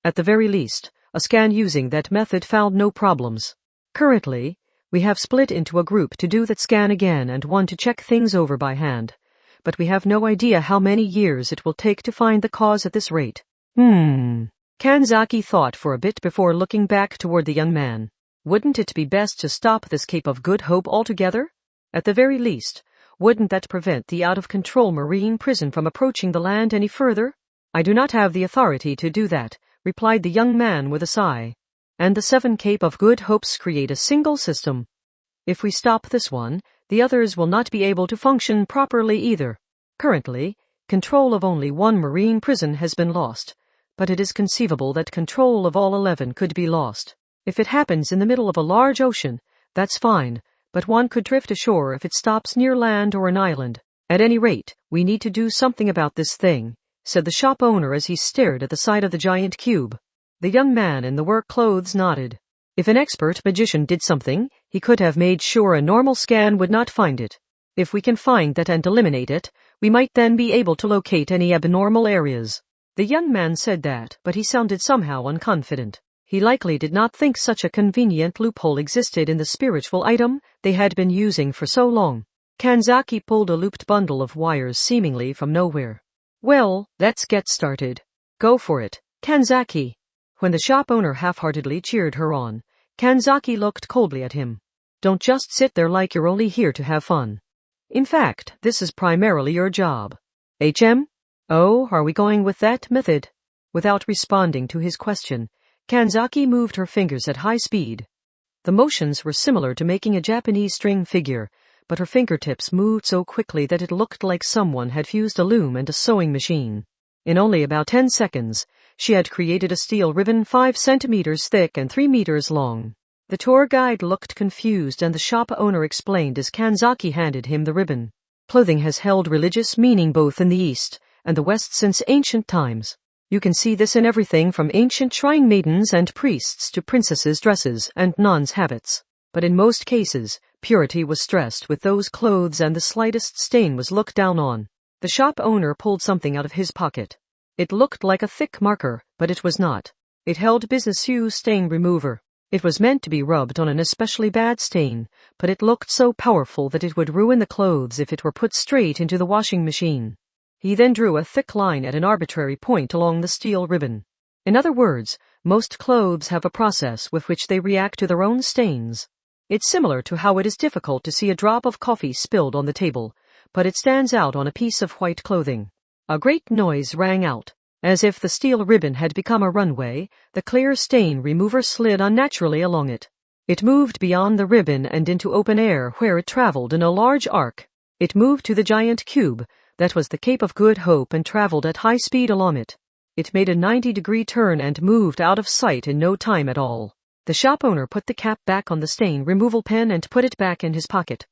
At the very least, a scan using that method found no problems. Currently, we have split into a group to do that scan again and one to check things over by hand, but we have no idea how many years it will take to find the cause at this rate. Kanzaki thought for a bit before looking back toward the young man. Wouldn't it be best to stop this Cape of Good Hope altogether? At the very least, wouldn't that prevent the out-of-control marine prison from approaching the land any further? I do not have the authority to do that, replied the young man with a sigh. And the 7 Cape of Good Hopes create a single system. If we stop this one, the others will not be able to function properly either. Currently, control of only one marine prison has been lost, but it is conceivable that control of all 11 could be lost. If it happens in the middle of a large ocean, that's fine, but one could drift ashore if it stops near land or an island. At any rate, we need to do something about this thing, said the shop owner as he stared at the side of the giant cube. The young man in the work clothes nodded. If an expert magician did something, he could have made sure a normal scan would not find it. If we can find that and eliminate it, we might then be able to locate any abnormal areas. The young man said that, but he sounded somehow unconfident. He likely did not think such a convenient loophole existed in the spiritual item they had been using for so long. Kanzaki pulled a looped bundle of wires seemingly from nowhere. Well, let's get started. Go for it, Kanzaki. When the shop owner half-heartedly cheered her on, Kanzaki looked coldly at him. Don't just sit there like you're only here to have fun. In fact, this is primarily your job. HM? Oh, are we going with that method? Without responding to his question, Kanzaki moved her fingers at high speed. The motions were similar to making a Japanese string figure, but her fingertips moved so quickly that it looked like someone had fused a loom and a sewing machine. In only about 10 seconds, she had created a steel ribbon 5 centimeters thick and 3 meters long. The tour guide looked confused and the shop owner explained as Kanzaki handed him the ribbon. Clothing has held religious meaning both in the East and the West since ancient times. You can see this in everything from ancient shrine maidens and priests to princesses' dresses and nuns' habits. But in most cases, purity was stressed with those clothes and the slightest stain was looked down on. The shop owner pulled something out of his pocket. It looked like a thick marker, but it was not. It held business use stain remover. It was meant to be rubbed on an especially bad stain, but it looked so powerful that it would ruin the clothes if it were put straight into the washing machine. He then drew a thick line at an arbitrary point along the steel ribbon. In other words, most clothes have a process with which they react to their own stains. It's similar to how it is difficult to see a drop of coffee spilled on the table, but it stands out on a piece of white clothing. A great noise rang out. As if the steel ribbon had become a runway, the clear stain remover slid unnaturally along it. It moved beyond the ribbon and into open air where it traveled in a large arc. It moved to the giant cube, that was the Cape of Good Hope, and traveled at high speed along it. It made a 90-degree turn and moved out of sight in no time at all. The shop owner put the cap back on the stain removal pen and put it back in his pocket,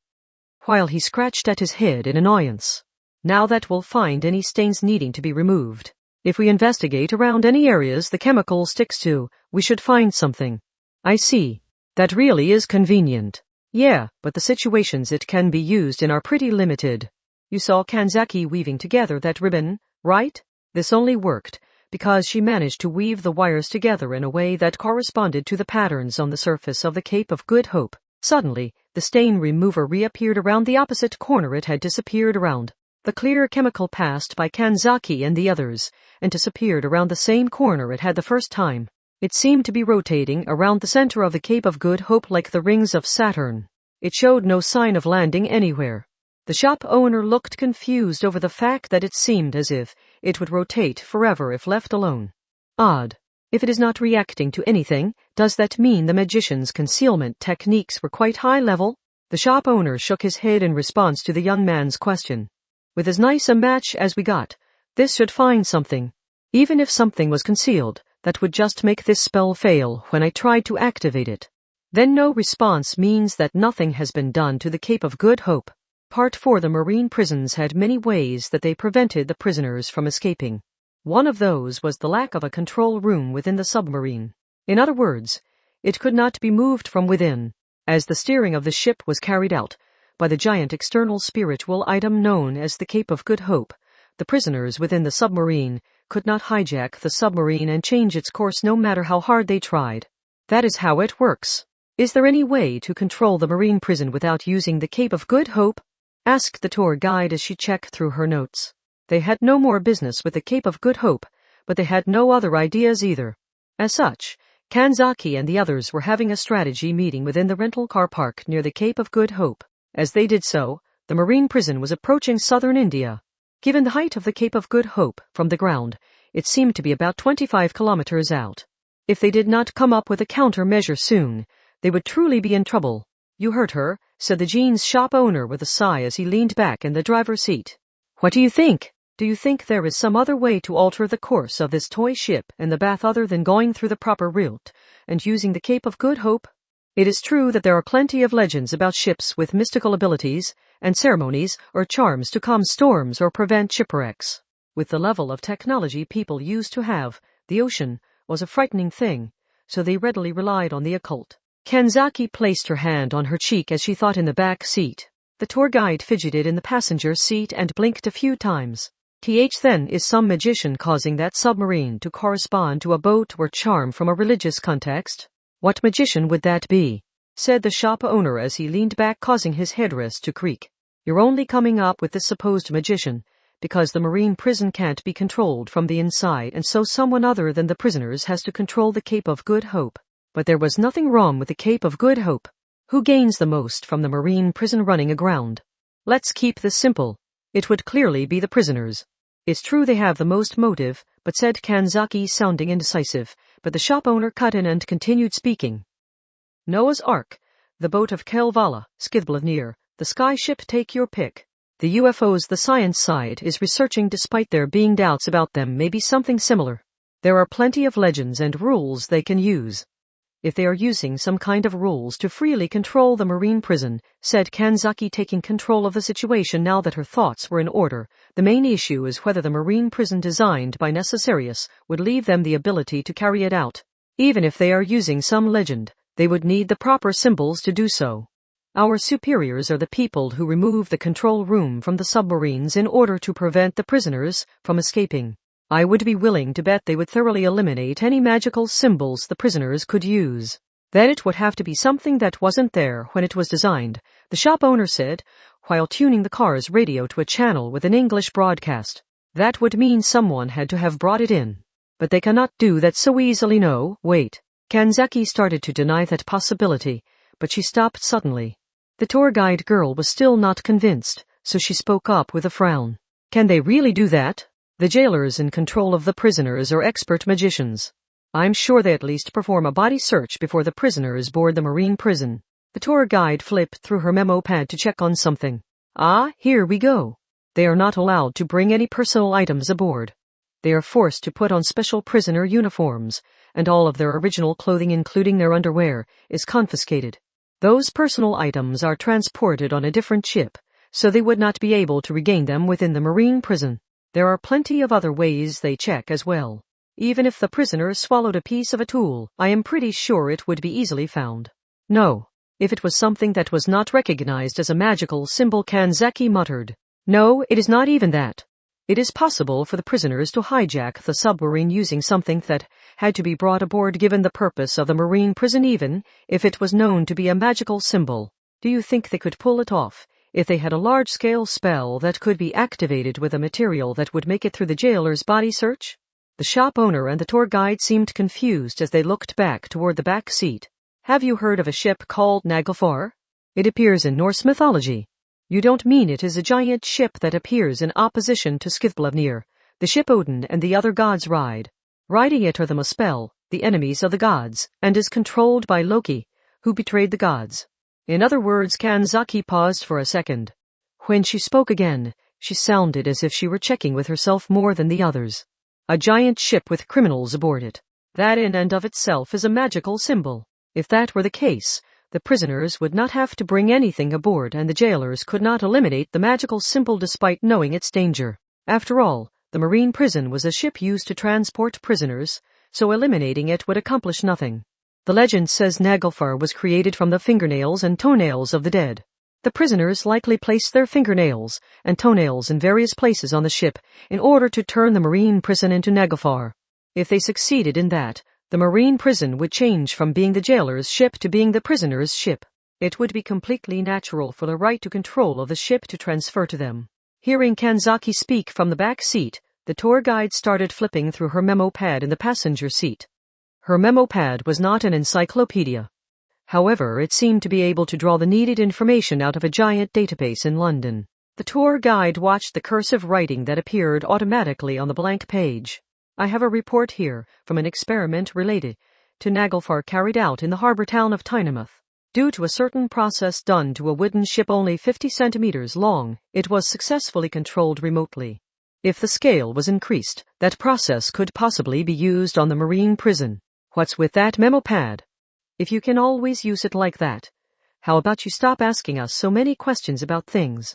while he scratched at his head in annoyance. Now that we'll find any stains needing to be removed. If we investigate around any areas the chemical sticks to, we should find something. I see. That really is convenient. Yeah, but the situations it can be used in are pretty limited. You saw Kanzaki weaving together that ribbon, right? This only worked because she managed to weave the wires together in a way that corresponded to the patterns on the surface of the Cape of Good Hope. Suddenly, the stain remover reappeared around the opposite corner it had disappeared around. The clear chemical passed by Kanzaki and the others, and disappeared around the same corner it had the first time. It seemed to be rotating around the center of the Cape of Good Hope like the rings of Saturn. It showed no sign of landing anywhere. The shop owner looked confused over the fact that it seemed as if it would rotate forever if left alone. Odd. If it is not reacting to anything, does that mean the magician's concealment techniques were quite high level? The shop owner shook his head in response to the young man's question. With as nice a match as we got, this should find something. Even if something was concealed, that would just make this spell fail when I tried to activate it. Then no response means that nothing has been done to the Cape of Good Hope. Part 4. The marine prisons had many ways that they prevented the prisoners from escaping. One of those was the lack of a control room within the submarine. In other words, it could not be moved from within, as the steering of the ship was carried out by the giant external spiritual item known as the Cape of Good Hope. The prisoners within the submarine could not hijack the submarine and change its course no matter how hard they tried. That is how it works. Is there any way to control the marine prison without using the Cape of Good Hope? Asked the tour guide as she checked through her notes. They had no more business with the Cape of Good Hope, but they had no other ideas either. As such, Kanzaki and the others were having a strategy meeting within the rental car park near the Cape of Good Hope. As they did so, the marine prison was approaching southern India. Given the height of the Cape of Good Hope from the ground, it seemed to be about 25 kilometers out. If they did not come up with a countermeasure soon, they would truly be in trouble. You heard her, said the jeans shop owner with a sigh as he leaned back in the driver's seat. What do you think? Do you think there is some other way to alter the course of this toy ship and the bath other than going through the proper route and using the Cape of Good Hope? It is true that there are plenty of legends about ships with mystical abilities and ceremonies or charms to calm storms or prevent shipwrecks. With the level of technology people used to have, the ocean was a frightening thing, so they readily relied on the occult. Kanzaki placed her hand on her cheek as she thought in the back seat. The tour guide fidgeted in the passenger seat and blinked a few times. Then is some magician causing that submarine to correspond to a boat or charm from a religious context? What magician would that be? Said the shop owner as he leaned back, causing his headrest to creak. You're only coming up with this supposed magician because the marine prison can't be controlled from the inside, and so someone other than the prisoners has to control the Cape of Good Hope. But there was nothing wrong with the Cape of Good Hope. Who gains the most from the marine prison running aground? Let's keep this simple. It would clearly be the prisoners. It's true they have the most motive, but said Kanzaki, sounding indecisive, but the shop owner cut in and continued speaking. Noah's Ark, the boat of Kelvala, Skidbladnir, the sky ship, take your pick. The UFOs, the science side is researching despite there being doubts about them, maybe something similar. There are plenty of legends and rules they can use. If they are using some kind of rules to freely control the marine prison, said Kanzaki, taking control of the situation now that her thoughts were in order, the main issue is whether the marine prison designed by Necessarius would leave them the ability to carry it out. Even if they are using some legend, they would need the proper symbols to do so. Our superiors are the people who remove the control room from the submarines in order to prevent the prisoners from escaping. I would be willing to bet they would thoroughly eliminate any magical symbols the prisoners could use. Then it would have to be something that wasn't there when it was designed, the shop owner said, while tuning the car's radio to a channel with an English broadcast. That would mean someone had to have brought it in. But they cannot do that so easily. No, wait. Kanzaki started to deny that possibility, but she stopped suddenly. The tour guide girl was still not convinced, so she spoke up with a frown. Can they really do that? The jailers in control of the prisoners are expert magicians. I'm sure they at least perform a body search before the prisoners board the marine prison. The tour guide flipped through her memo pad to check on something. Here we go. They are not allowed to bring any personal items aboard. They are forced to put on special prisoner uniforms, and all of their original clothing, including their underwear, is confiscated. Those personal items are transported on a different ship, so they would not be able to regain them within the marine prison. There are plenty of other ways they check as well. Even if the prisoner swallowed a piece of a tool, I am pretty sure it would be easily found. No. If it was something that was not recognized as a magical symbol, Kanzaki muttered. No, it is not even that. It is possible for the prisoners to hijack the submarine using something that had to be brought aboard given the purpose of the marine prison, even if it was known to be a magical symbol. Do you think they could pull it off if they had a large-scale spell that could be activated with a material that would make it through the jailer's body search? The shop owner and the tour guide seemed confused as they looked back toward the back seat. Have you heard of a ship called Naglfar? It appears in Norse mythology. You don't mean it is a giant ship that appears in opposition to Skidbladnir, the ship Odin and the other gods ride. Riding it are the Muspel, the enemies of the gods, and is controlled by Loki, who betrayed the gods. In other words, Kanzaki paused for a second. When she spoke again, she sounded as if she were checking with herself more than the others. A giant ship with criminals aboard it. That in and of itself is a magical symbol. If that were the case, the prisoners would not have to bring anything aboard, and the jailers could not eliminate the magical symbol despite knowing its danger. After all, the marine prison was a ship used to transport prisoners, so eliminating it would accomplish nothing. The legend says Naglfar was created from the fingernails and toenails of the dead. The prisoners likely placed their fingernails and toenails in various places on the ship in order to turn the marine prison into Naglfar. If they succeeded in that, the marine prison would change from being the jailer's ship to being the prisoner's ship. It would be completely natural for the right to control of the ship to transfer to them. Hearing Kanzaki speak from the back seat, the tour guide started flipping through her memo pad in the passenger seat. Her memo pad was not an encyclopedia. However, it seemed to be able to draw the needed information out of a giant database in London. The tour guide watched the cursive writing that appeared automatically on the blank page. I have a report here from an experiment related to Naglfar carried out in the harbor town of Tynemouth. Due to a certain process done to a wooden ship only 50 centimeters long, it was successfully controlled remotely. If the scale was increased, that process could possibly be used on the marine prison. What's with that memo pad? if you can always use it like that, how about you stop asking us so many questions about things?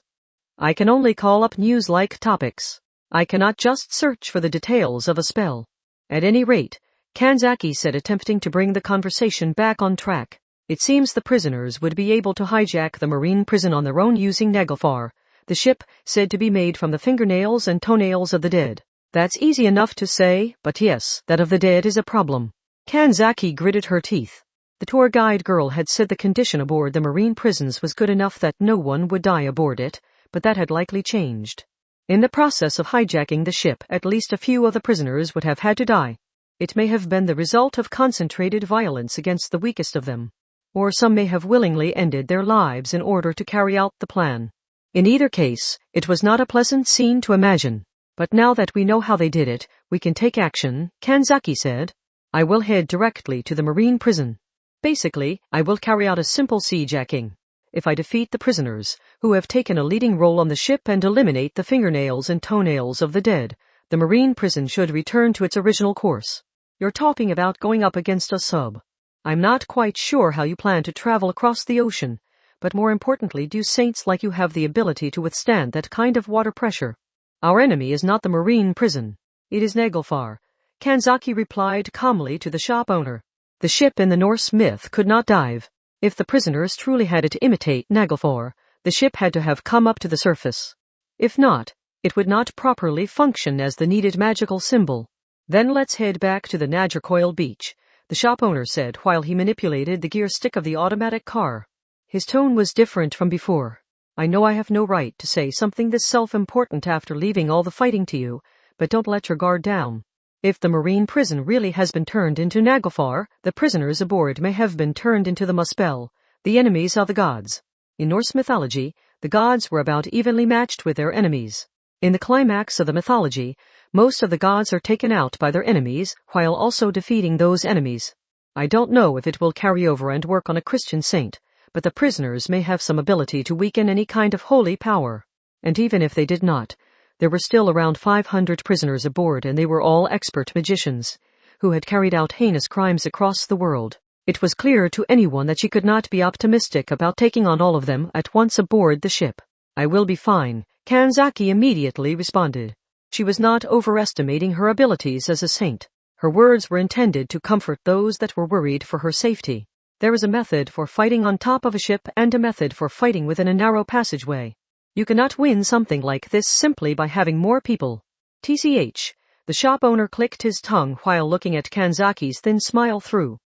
I can only call up news-like topics. I cannot just search for the details of a spell. At any rate, Kanzaki said, attempting to bring the conversation back on track. It seems the prisoners would be able to hijack the marine prison on their own using Naglfar, the ship said to be made from the fingernails and toenails of the dead. That's easy enough to say, but yes, that of the dead is a problem. Kanzaki gritted her teeth. The tour guide girl had said the condition aboard the marine prisons was good enough that no one would die aboard it, but that had likely changed. In the process of hijacking the ship, at least a few of the prisoners would have had to die. It may have been the result of concentrated violence against the weakest of them, or some may have willingly ended their lives in order to carry out the plan. In either case, it was not a pleasant scene to imagine. But now that we know how they did it, we can take action, Kanzaki said. I will head directly to the marine prison. Basically, I will carry out a simple siege-jacking. If I defeat the prisoners, who have taken a leading role on the ship, and eliminate the fingernails and toenails of the dead, the marine prison should return to its original course. You're talking about going up against a sub. I'm not quite sure how you plan to travel across the ocean, but more importantly, do saints like you have the ability to withstand that kind of water pressure? Our enemy is not the marine prison. It is Naglfar, Kanzaki replied calmly to the shop owner. The ship in the Norse myth could not dive. If the prisoners truly had it to imitate Naglfar, the ship had to have come up to the surface. If not, it would not properly function as the needed magical symbol. Then let's head back to the Nagercoil beach, the shop owner said while he manipulated the gear stick of the automatic car. His tone was different from before. I know I have no right to say something this self-important after leaving all the fighting to you, but don't let your guard down. If the marine prison really has been turned into Naglfar, the prisoners aboard may have been turned into the Muspel, the enemies of the gods. In Norse mythology, the gods were about evenly matched with their enemies. In the climax of the mythology, most of the gods are taken out by their enemies, while also defeating those enemies. I don't know if it will carry over and work on a Christian saint, but the prisoners may have some ability to weaken any kind of holy power. And even if they did not, there were still around 500 prisoners aboard, and they were all expert magicians, who had carried out heinous crimes across the world. It was clear to anyone that she could not be optimistic about taking on all of them at once aboard the ship. I will be fine, Kanzaki immediately responded. She was not overestimating her abilities as a saint. Her words were intended to comfort those that were worried for her safety. There is a method for fighting on top of a ship and a method for fighting within a narrow passageway. You cannot win something like this simply by having more people. TCH, the shop owner clicked his tongue while looking at Kanzaki's thin smile through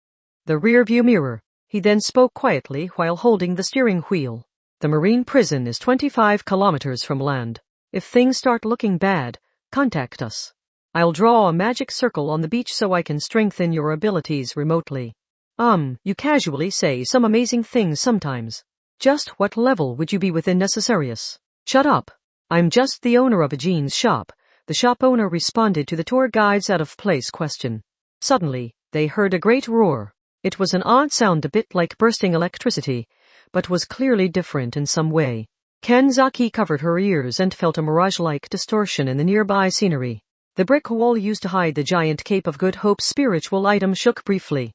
the rear-view mirror. He then spoke quietly while holding the steering wheel. The marine prison is 25 kilometers from land. If things start looking bad, contact us. I'll draw a magic circle on the beach so I can strengthen your abilities remotely. You casually say some amazing things sometimes. Just what level would you be within Necessarius? Shut up. I'm just the owner of a jeans shop, the shop owner responded to the tour guide's out-of-place question. Suddenly, they heard a great roar. It was an odd sound, a bit like bursting electricity, but was clearly different in some way. Kanzaki covered her ears and felt a mirage-like distortion in the nearby scenery. The brick wall used to hide the giant Cape of Good Hope spiritual item shook briefly.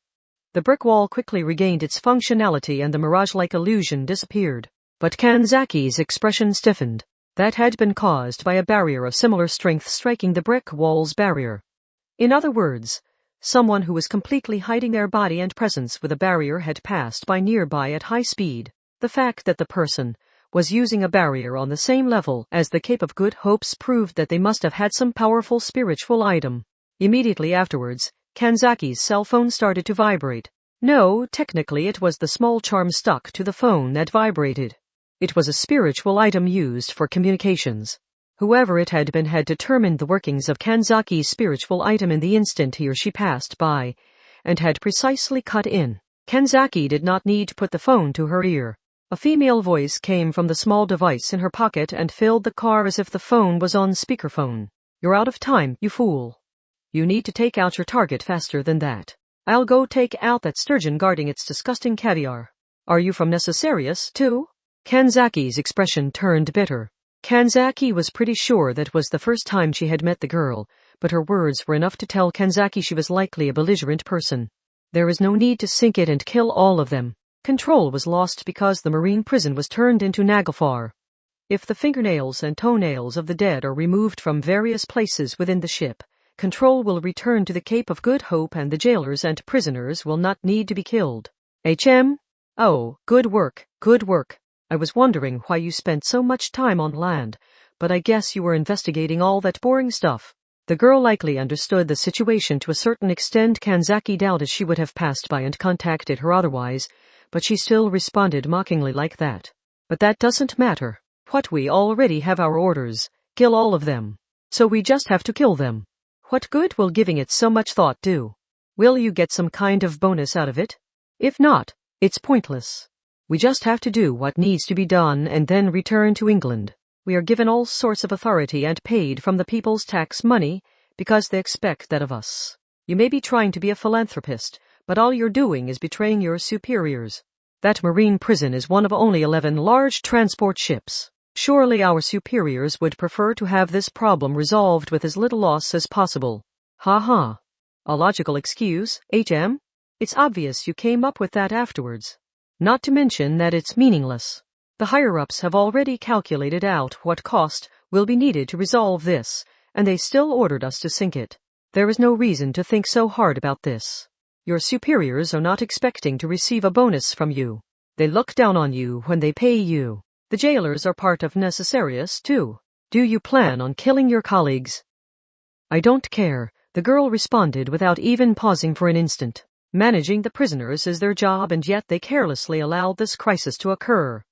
The brick wall quickly regained its functionality and the mirage-like illusion disappeared. But Kanzaki's expression stiffened. That had been caused by a barrier of similar strength striking the brick wall's barrier. In other words, someone who was completely hiding their body and presence with a barrier had passed by nearby at high speed. The fact that the person was using a barrier on the same level as the Cape of Good Hopes proved that they must have had some powerful spiritual item. Immediately afterwards, Kanzaki's cell phone started to vibrate. No, technically it was the small charm stuck to the phone that vibrated. It was a spiritual item used for communications. Whoever it had been had determined the workings of Kanzaki's spiritual item in the instant he or she passed by, and had precisely cut in. Kanzaki did not need to put the phone to her ear. A female voice came from the small device in her pocket and filled the car as if the phone was on speakerphone. You're out of time, you fool. You need to take out your target faster than that. I'll go take out that sturgeon guarding its disgusting caviar. Are you from Necessarius, too? Kanzaki's expression turned bitter. Kanzaki was pretty sure that was the first time she had met the girl, but her words were enough to tell Kanzaki she was likely a belligerent person. There is no need to sink it and kill all of them. Control was lost because the marine prison was turned into Nagafar. If the fingernails and toenails of the dead are removed from various places within the ship, control will return to the Cape of Good Hope and the jailers and prisoners will not need to be killed. HM? Oh, good work, good work. I was wondering why you spent so much time on land, but I guess you were investigating all that boring stuff. The girl likely understood the situation to a certain extent. Kanzaki doubted she would have passed by and contacted her otherwise, but she still responded mockingly like that. But that doesn't matter. What, we already have our orders. Kill all of them. So we just have to kill them. What good will giving it so much thought do? Will you get some kind of bonus out of it? If not, it's pointless. We just have to do what needs to be done and then return to England. We are given all sorts of authority and paid from the people's tax money because they expect that of us. You may be trying to be a philanthropist, but all you're doing is betraying your superiors. That marine prison is one of only 11 large transport ships. Surely our superiors would prefer to have this problem resolved with as little loss as possible. Ha ha. A logical excuse, HM? It's obvious you came up with that afterwards. Not to mention that it's meaningless. The higher-ups have already calculated out what cost will be needed to resolve this, and they still ordered us to sink it. There is no reason to think so hard about this. Your superiors are not expecting to receive a bonus from you. They look down on you when they pay you. The jailers are part of Necessarius, too. Do you plan on killing your colleagues? I don't care, the girl responded without even pausing for an instant. Managing the prisoners is their job, and yet they carelessly allowed this crisis to occur.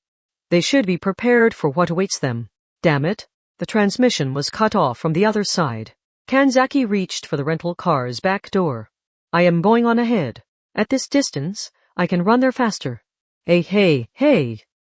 They should be prepared for what awaits them. Damn it. The transmission was cut off from the other side. Kanzaki reached for the rental car's back door. I am going on ahead. At this distance, I can run there faster. Hey.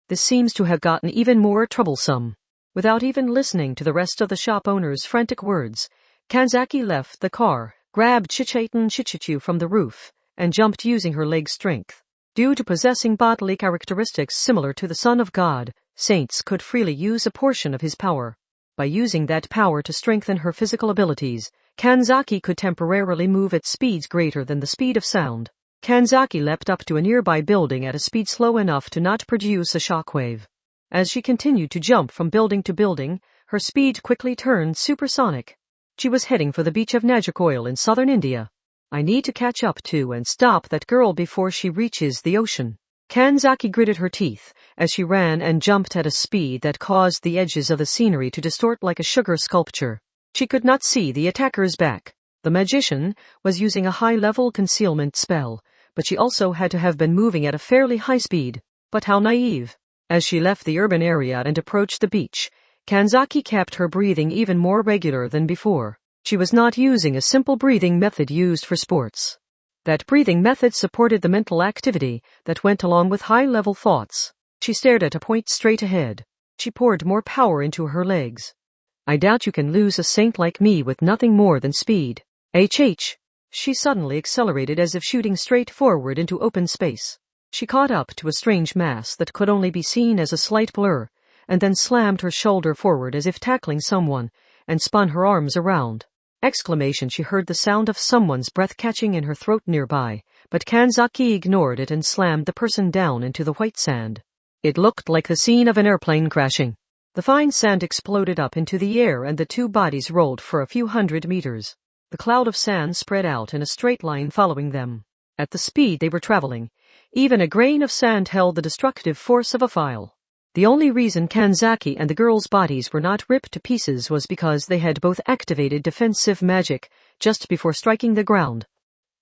This seems to have gotten even more troublesome. Without even listening to the rest of the shop owner's frantic words, Kanzaki left the car, grabbed Chichichu from the roof, and jumped using her leg strength. Due to possessing bodily characteristics similar to the Son of God, saints could freely use a portion of his power. By using that power to strengthen her physical abilities, Kanzaki could temporarily move at speeds greater than the speed of sound. Kanzaki leapt up to a nearby building at a speed slow enough to not produce a shockwave. As she continued to jump from building to building, her speed quickly turned supersonic. She was heading for the beach of Nagercoil in southern India. I need to catch up to and stop that girl before she reaches the ocean. Kanzaki gritted her teeth as she ran and jumped at a speed that caused the edges of the scenery to distort like a sugar sculpture. She could not see the attacker's back. The magician was using a high-level concealment spell, but she also had to have been moving at a fairly high speed. But how naive. As she left the urban area and approached the beach, Kanzaki kept her breathing even more regular than before. She was not using a simple breathing method used for sports. That breathing method supported the mental activity that went along with high-level thoughts. She stared at a point straight ahead. She poured more power into her legs. I doubt you can lose a saint like me with nothing more than speed. She suddenly accelerated as if shooting straight forward into open space. She caught up to a strange mass that could only be seen as a slight blur, and then slammed her shoulder forward as if tackling someone, and spun her arms around. Exclamation! She heard the sound of someone's breath catching in her throat nearby, but Kanzaki ignored it and slammed the person down into the white sand. It looked like the scene of an airplane crashing. The fine sand exploded up into the air and the two bodies rolled for a few hundred meters. The cloud of sand spread out in a straight line following them. At the speed they were traveling, even a grain of sand held the destructive force of a file. The only reason Kanzaki and the girls' bodies were not ripped to pieces was because they had both activated defensive magic just before striking the ground.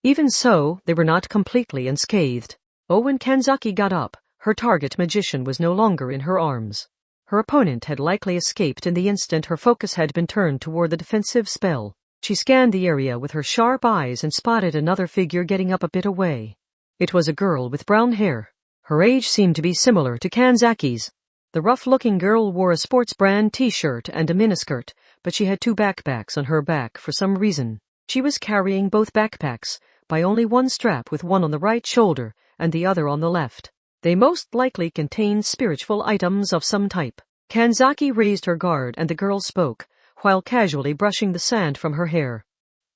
Even so, they were not completely unscathed. When Kanzaki got up, her target magician was no longer in her arms. Her opponent had likely escaped in the instant her focus had been turned toward the defensive spell. She scanned the area with her sharp eyes and spotted another figure getting up a bit away. It was a girl with brown hair. Her age seemed to be similar to Kanzaki's. The rough-looking girl wore a sports brand t-shirt and a miniskirt, but she had two backpacks on her back for some reason. She was carrying both backpacks by only one strap, with one on the right shoulder and the other on the left. They most likely contained spiritual items of some type. Kanzaki raised her guard and the girl spoke, while casually brushing the sand from her hair.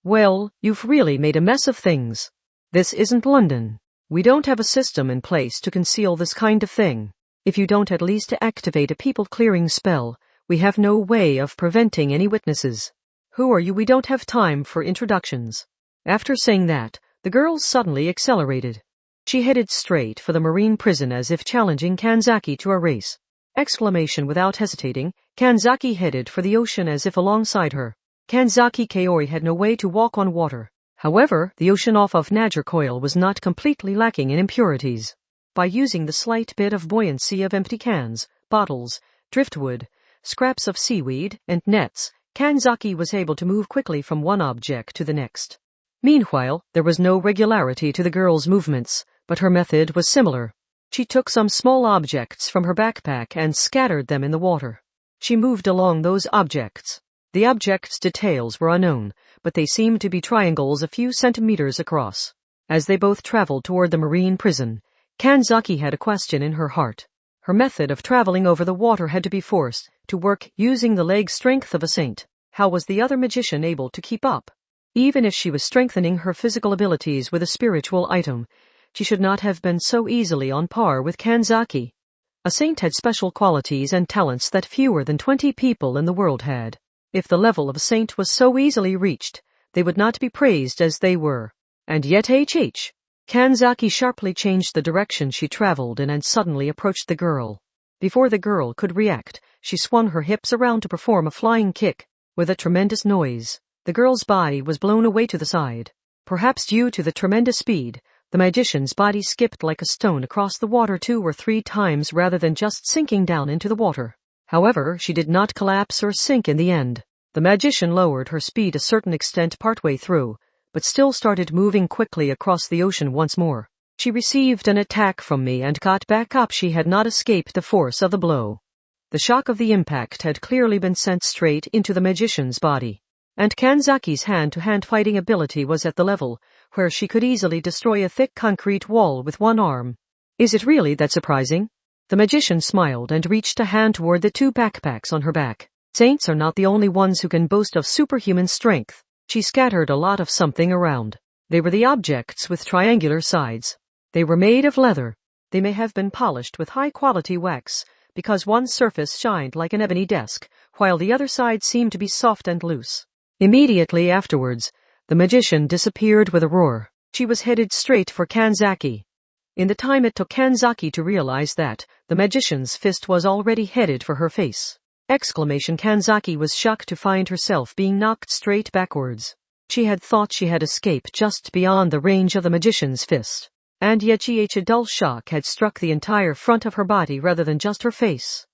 Well, you've really made a mess of things. This isn't London. We don't have a system in place to conceal this kind of thing. If you don't at least activate a people-clearing spell, we have no way of preventing any witnesses. Who are you? We don't have time for introductions. After saying that, the girl suddenly accelerated. She headed straight for the marine prison as if challenging Kanzaki to a race. Exclamation without hesitating, Kanzaki headed for the ocean as if alongside her. Kanzaki Kaori had no way to walk on water. However, the ocean off of Nagercoil was not completely lacking in impurities. By using the slight bit of buoyancy of empty cans, bottles, driftwood, scraps of seaweed, and nets, Kanzaki was able to move quickly from one object to the next. Meanwhile, there was no regularity to the girl's movements, but her method was similar. She took some small objects from her backpack and scattered them in the water. She moved along those objects. The objects' details were unknown, but they seemed to be triangles a few centimeters across. As they both traveled toward the marine prison, Kanzaki had a question in her heart. Her method of traveling over the water had to be forced to work using the leg strength of a saint. How was the other magician able to keep up? Even if she was strengthening her physical abilities with a spiritual item, she should not have been so easily on par with Kanzaki. A saint had special qualities and talents that fewer than 20 people in the world had. If the level of a saint was so easily reached, they would not be praised as they were. And yet Kanzaki sharply changed the direction she traveled in and suddenly approached the girl. Before the girl could react, she swung her hips around to perform a flying kick. With a tremendous noise, the girl's body was blown away to the side. Perhaps due to the tremendous speed, the magician's body skipped like a stone across the water 2 or 3 times rather than just sinking down into the water. However, she did not collapse or sink in the end. The magician lowered her speed a certain extent partway through, but still started moving quickly across the ocean once more. She received an attack from me and got back up. She had not escaped the force of the blow. The shock of the impact had clearly been sent straight into the magician's body. And Kanzaki's hand-to-hand fighting ability was at the level where she could easily destroy a thick concrete wall with one arm. Is it really that surprising? The magician smiled and reached a hand toward the 2 backpacks on her back. Saints are not the only ones who can boast of superhuman strength. She scattered a lot of something around. They were the objects with triangular sides. They were made of leather. They may have been polished with high-quality wax, because one surface shined like an ebony desk, while the other side seemed to be soft and loose. Immediately afterwards, the magician disappeared with a roar. She was headed straight for Kanzaki. In the time it took Kanzaki to realize that, the magician's fist was already headed for her face. Kanzaki was shocked to find herself being knocked straight backwards. She had thought she had escaped just beyond the range of the magician's fist. And yet a dull shock had struck the entire front of her body rather than just her face.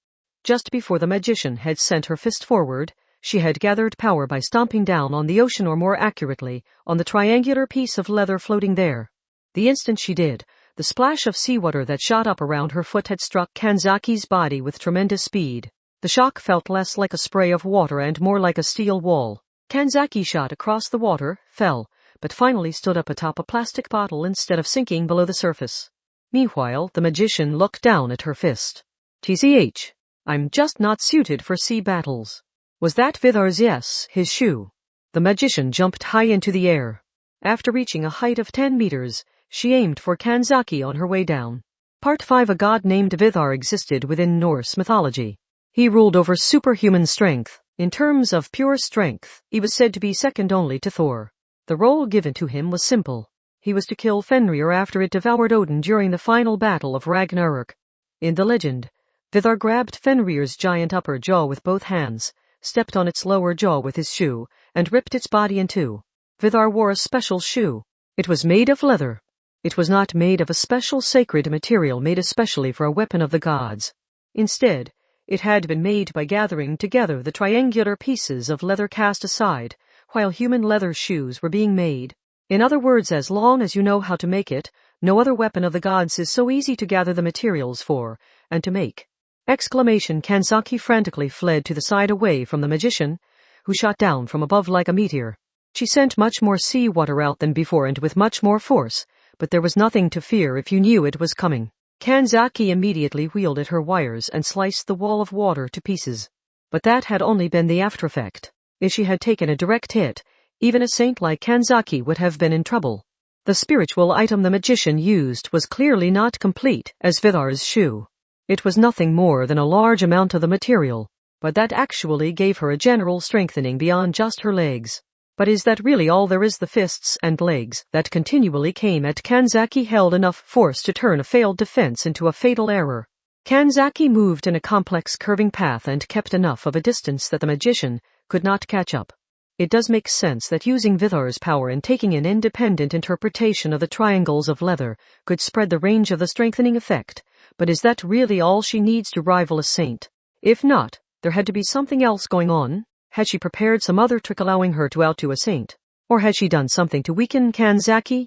Just before the magician had sent her fist forward, she had gathered power by stomping down on the ocean, or more accurately, on the triangular piece of leather floating there. The instant she did, the splash of seawater that shot up around her foot had struck Kanzaki's body with tremendous speed. The shock felt less like a spray of water and more like a steel wall. Kanzaki shot across the water, fell, but finally stood up atop a plastic bottle instead of sinking below the surface. Meanwhile, the magician looked down at her fist. "TCH, I'm just not suited for sea battles." Was that Vidhar's? Yes, his shoe. The magician jumped high into the air. After reaching a height of 10 meters, she aimed for Kanzaki on her way down. Part 5. A god named Vidhar existed within Norse mythology. He ruled over superhuman strength. In terms of pure strength, he was said to be second only to Thor. The role given to him was simple. He was to kill Fenrir after it devoured Odin during the final battle of Ragnarok. In the legend, Vidhar grabbed Fenrir's giant upper jaw with both hands, stepped on its lower jaw with his shoe, and ripped its body in 2. Vidhar wore a special shoe. It was made of leather. It was not made of a special sacred material made especially for a weapon of the gods. Instead, it had been made by gathering together the triangular pieces of leather cast aside, while human leather shoes were being made. In other words, as long as you know how to make it, no other weapon of the gods is so easy to gather the materials for, and to make. Kanzaki frantically fled to the side away from the magician, who shot down from above like a meteor. She sent much more seawater out than before and with much more force, but there was nothing to fear if you knew it was coming. Kanzaki immediately wheeled at her wires and sliced the wall of water to pieces. But that had only been the after effect. If she had taken a direct hit, even a saint like Kanzaki would have been in trouble. The spiritual item the magician used was clearly not complete as Vidhar's shoe. It was nothing more than a large amount of the material, but that actually gave her a general strengthening beyond just her legs. But is that really all there is? The fists and legs that continually came at Kanzaki held enough force to turn a failed defense into a fatal error. Kanzaki moved in a complex curving path and kept enough of a distance that the magician could not catch up. It does make sense that using Vidhar's power and taking an independent interpretation of the triangles of leather could spread the range of the strengthening effect, but is that really all she needs to rival a saint? If not, there had to be something else going on. Had she prepared some other trick allowing her to outdo a saint? Or had she done something to weaken Kanzaki?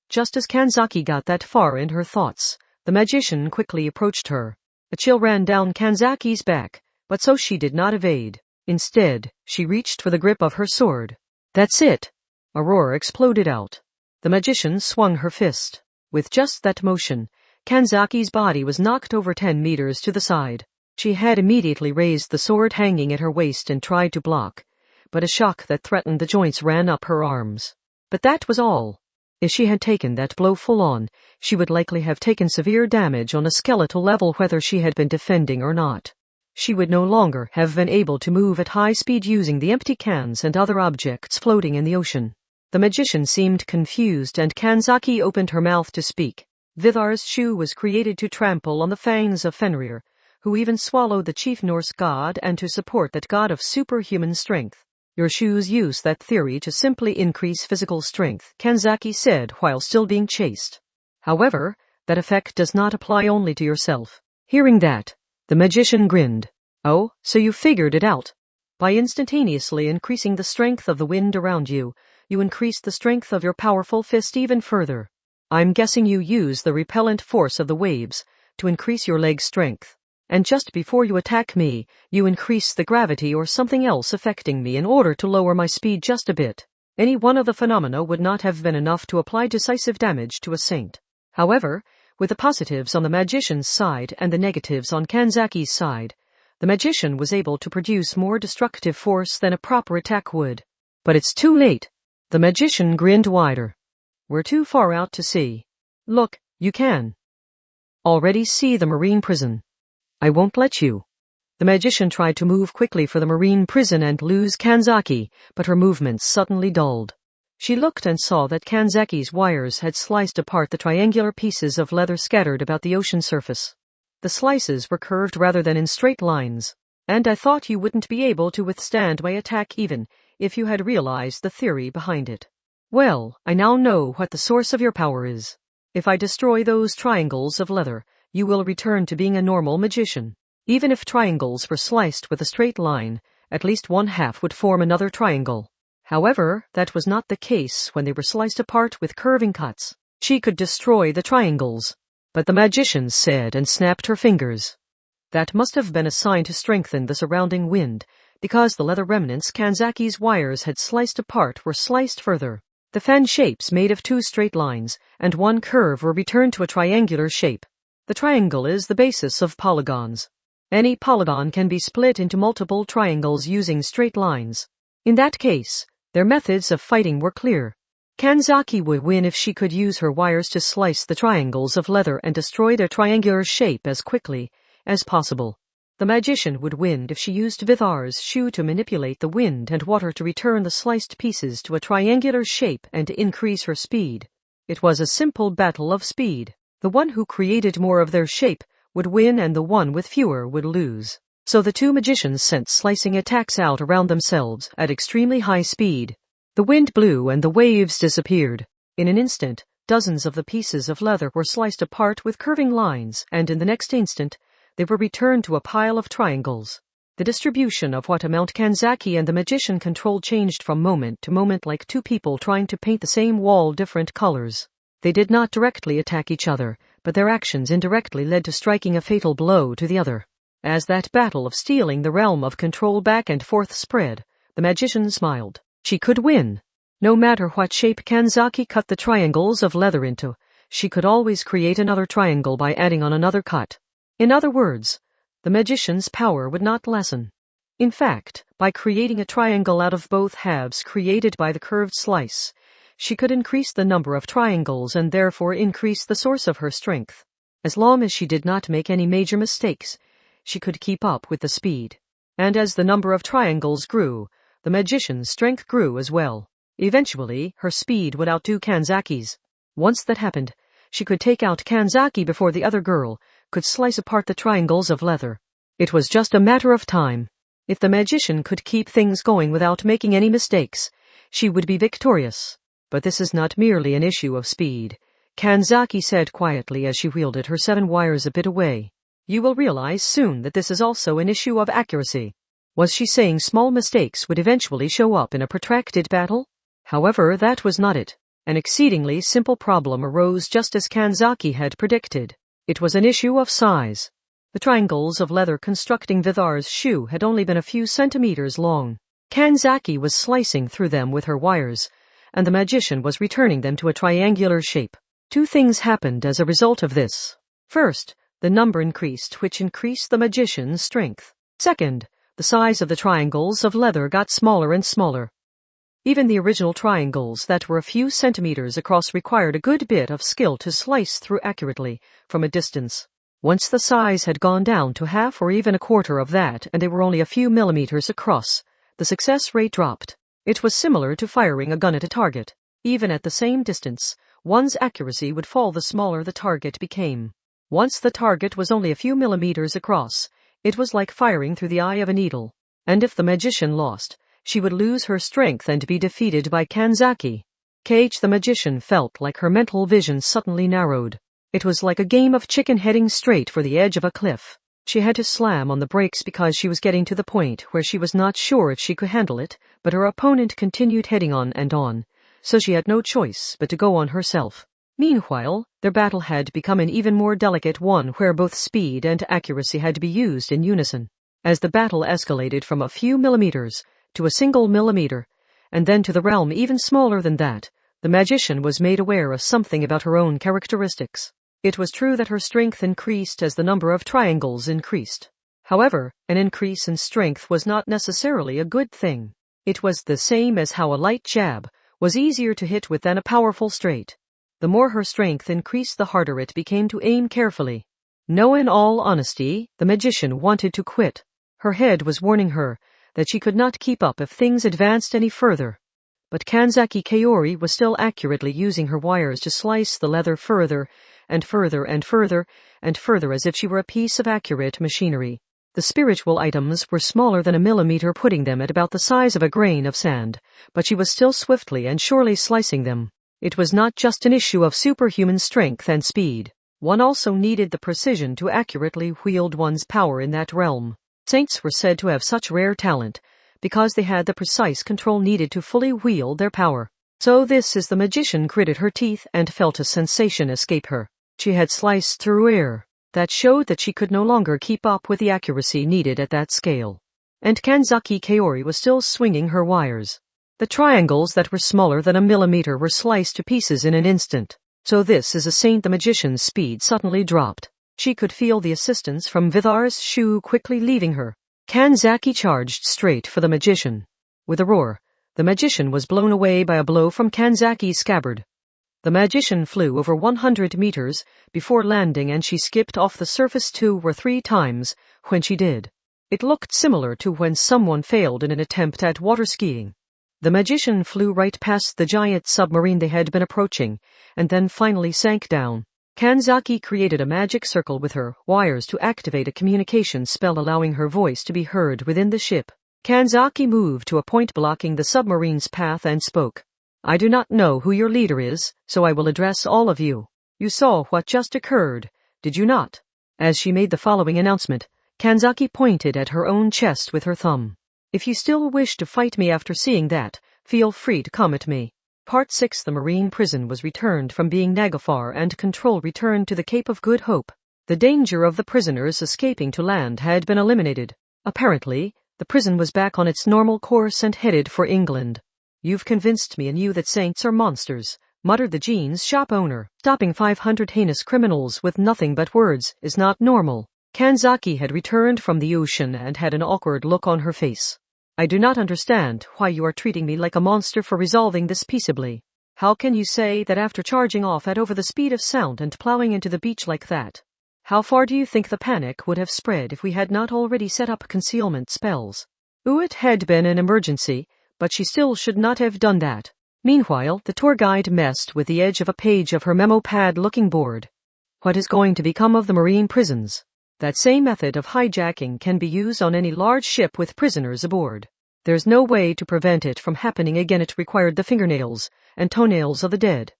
Just as Kanzaki got that far in her thoughts, the magician quickly approached her. A chill ran down Kanzaki's back, but so she did not evade. Instead, she reached for the grip of her sword. That's it! A roar exploded out. The magician swung her fist. With just that motion, Kanzaki's body was knocked over 10 meters to the side. She had immediately raised the sword hanging at her waist and tried to block, but a shock that threatened the joints ran up her arms. But that was all. If she had taken that blow full on, she would likely have taken severe damage on a skeletal level whether she had been defending or not. She would no longer have been able to move at high speed using the empty cans and other objects floating in the ocean. The magician seemed confused and Kanzaki opened her mouth to speak. Vidhar's shoe was created to trample on the fangs of Fenrir, who even swallowed the chief Norse god and to support that god of superhuman strength. Your shoes use that theory to simply increase physical strength, Kanzaki said while still being chased. However, that effect does not apply only to yourself. Hearing that, the magician grinned. Oh, so you figured it out. By instantaneously increasing the strength of the wind around you, you increase the strength of your powerful fist even further. I'm guessing you use the repellent force of the waves to increase your leg strength. And just before you attack me, you increase the gravity or something else affecting me in order to lower my speed just a bit. Any one of the phenomena would not have been enough to apply decisive damage to a saint. However, with the positives on the magician's side and the negatives on Kanzaki's side, the magician was able to produce more destructive force than a proper attack would. But it's too late. The magician grinned wider. We're too far out to see. Look, you can already see the marine prison. I won't let you. The magician tried to move quickly for the marine prison and lose Kanzaki, but her movements suddenly dulled. She looked and saw that Kanzaki's wires had sliced apart the triangular pieces of leather scattered about the ocean surface. The slices were curved rather than in straight lines, and I thought you wouldn't be able to withstand my attack even if you had realized the theory behind it. Well, I now know what the source of your power is. If I destroy those triangles of leather, you will return to being a normal magician. Even if triangles were sliced with a straight line, at least one half would form another triangle. However, that was not the case when they were sliced apart with curving cuts. She could destroy the triangles. But the magician said and snapped her fingers. That must have been a sign to strengthen the surrounding wind, because the leather remnants Kanzaki's wires had sliced apart were sliced further. The fan shapes made of 2 straight lines and 1 curve were returned to a triangular shape. The triangle is the basis of polygons. Any polygon can be split into multiple triangles using straight lines. In that case, their methods of fighting were clear. Kanzaki would win if she could use her wires to slice the triangles of leather and destroy their triangular shape as quickly as possible. The magician would win if she used Vidhar's shoe to manipulate the wind and water to return the sliced pieces to a triangular shape and to increase her speed. It was a simple battle of speed. The one who created more of their shape would win and the one with fewer would lose. So the 2 magicians sent slicing attacks out around themselves at extremely high speed. The wind blew and the waves disappeared. In an instant, dozens of the pieces of leather were sliced apart with curving lines, and in the next instant, they were returned to a pile of triangles. The distribution of what amount Kanzaki and the magician controlled changed from moment to moment like 2 people trying to paint the same wall different colors. They did not directly attack each other, but their actions indirectly led to striking a fatal blow to the other. As that battle of stealing the realm of control back and forth spread, the magician smiled. She could win. No matter what shape Kanzaki cut the triangles of leather into, she could always create another triangle by adding on another cut. In other words, the magician's power would not lessen. In fact, by creating a triangle out of both halves created by the curved slice, she could increase the number of triangles and therefore increase the source of her strength. As long as she did not make any major mistakes, she could keep up with the speed. And as the number of triangles grew, the magician's strength grew as well. Eventually, her speed would outdo Kanzaki's. Once that happened, she could take out Kanzaki before the other girl could slice apart the triangles of leather. It was just a matter of time. If the magician could keep things going without making any mistakes, she would be victorious. But this is not merely an issue of speed, Kanzaki said quietly as she wielded her 7 wires a bit away. You will realize soon that this is also an issue of accuracy. Was she saying small mistakes would eventually show up in a protracted battle? However, that was not it. An exceedingly simple problem arose just as Kanzaki had predicted. It was an issue of size. The triangles of leather constructing Vithar's shoe had only been a few centimeters long. Kanzaki was slicing through them with her wires, and the magician was returning them to a triangular shape. 2 things happened as a result of this. First, the number increased, which increased the magician's strength. Second, the size of the triangles of leather got smaller and smaller. Even the original triangles that were a few centimeters across required a good bit of skill to slice through accurately from a distance. Once the size had gone down to half or even a quarter of that and they were only a few millimeters across, the success rate dropped. It was similar to firing a gun at a target. Even at the same distance, one's accuracy would fall the smaller the target became. Once the target was only a few millimeters across, it was like firing through the eye of a needle. And if the magician lost, she would lose her strength and be defeated by Kanzaki. The magician felt like her mental vision suddenly narrowed. It was like a game of chicken heading straight for the edge of a cliff. She had to slam on the brakes because she was getting to the point where she was not sure if she could handle it, but her opponent continued heading on, so she had no choice but to go on herself. Meanwhile, their battle had become an even more delicate one where both speed and accuracy had to be used in unison. As the battle escalated from a few millimeters to a single millimeter, and then to the realm even smaller than that, the magician was made aware of something about her own characteristics. It was true that her strength increased as the number of triangles increased. However, an increase in strength was not necessarily a good thing. It was the same as how a light jab was easier to hit with than a powerful straight. The more her strength increased, the harder it became to aim carefully. No, in all honesty, the magician wanted to quit. Her head was warning her that she could not keep up if things advanced any further. But Kanzaki Kaori was still accurately using her wires to slice the leather further and further and further and further as if she were a piece of accurate machinery. The spiritual items were smaller than a millimeter, putting them at about the size of a grain of sand, but she was still swiftly and surely slicing them. It was not just an issue of superhuman strength and speed. One also needed the precision to accurately wield one's power in that realm. Saints were said to have such rare talent because they had the precise control needed to fully wield their power. So this is the magician gritted her teeth and felt a sensation escape her. She had sliced through air. That showed that she could no longer keep up with the accuracy needed at that scale. And Kanzaki Kaori was still swinging her wires. The triangles that were smaller than a millimeter were sliced to pieces in an instant. So this is a saint. The magician's speed suddenly dropped. She could feel the assistance from Vithar's shoe quickly leaving her. Kanzaki charged straight for the magician. With a roar, the magician was blown away by a blow from Kanzaki's scabbard. The magician flew over 100 meters before landing, and she skipped off the surface 2 or 3 times when she did. It looked similar to when someone failed in an attempt at water skiing. The magician flew right past the giant submarine they had been approaching, and then finally sank down. Kanzaki created a magic circle with her wires to activate a communication spell allowing her voice to be heard within the ship. Kanzaki moved to a point blocking the submarine's path and spoke. I do not know who your leader is, so I will address all of you. You saw what just occurred, did you not? As she made the following announcement, Kanzaki pointed at her own chest with her thumb. If you still wish to fight me after seeing that, feel free to come at me. Part 6. The marine prison was returned from being Nagafar and control returned to the Cape of Good Hope. The danger of the prisoners escaping to land had been eliminated. Apparently, the prison was back on its normal course and headed for England. You've convinced me and you that saints are monsters, muttered the jeans shop owner. Stopping 500 heinous criminals with nothing but words is not normal. Kanzaki had returned from the ocean and had an awkward look on her face. I do not understand why you are treating me like a monster for resolving this peaceably. How can you say that after charging off at over the speed of sound and plowing into the beach like that? How far do you think the panic would have spread if we had not already set up concealment spells? It had been an emergency, but she still should not have done that. Meanwhile, the tour guide messed with the edge of a page of her memo pad looking bored. What is going to become of the marine prisons? That same method of hijacking can be used on any large ship with prisoners aboard. There's no way to prevent it from happening again. It required the fingernails and toenails of the dead.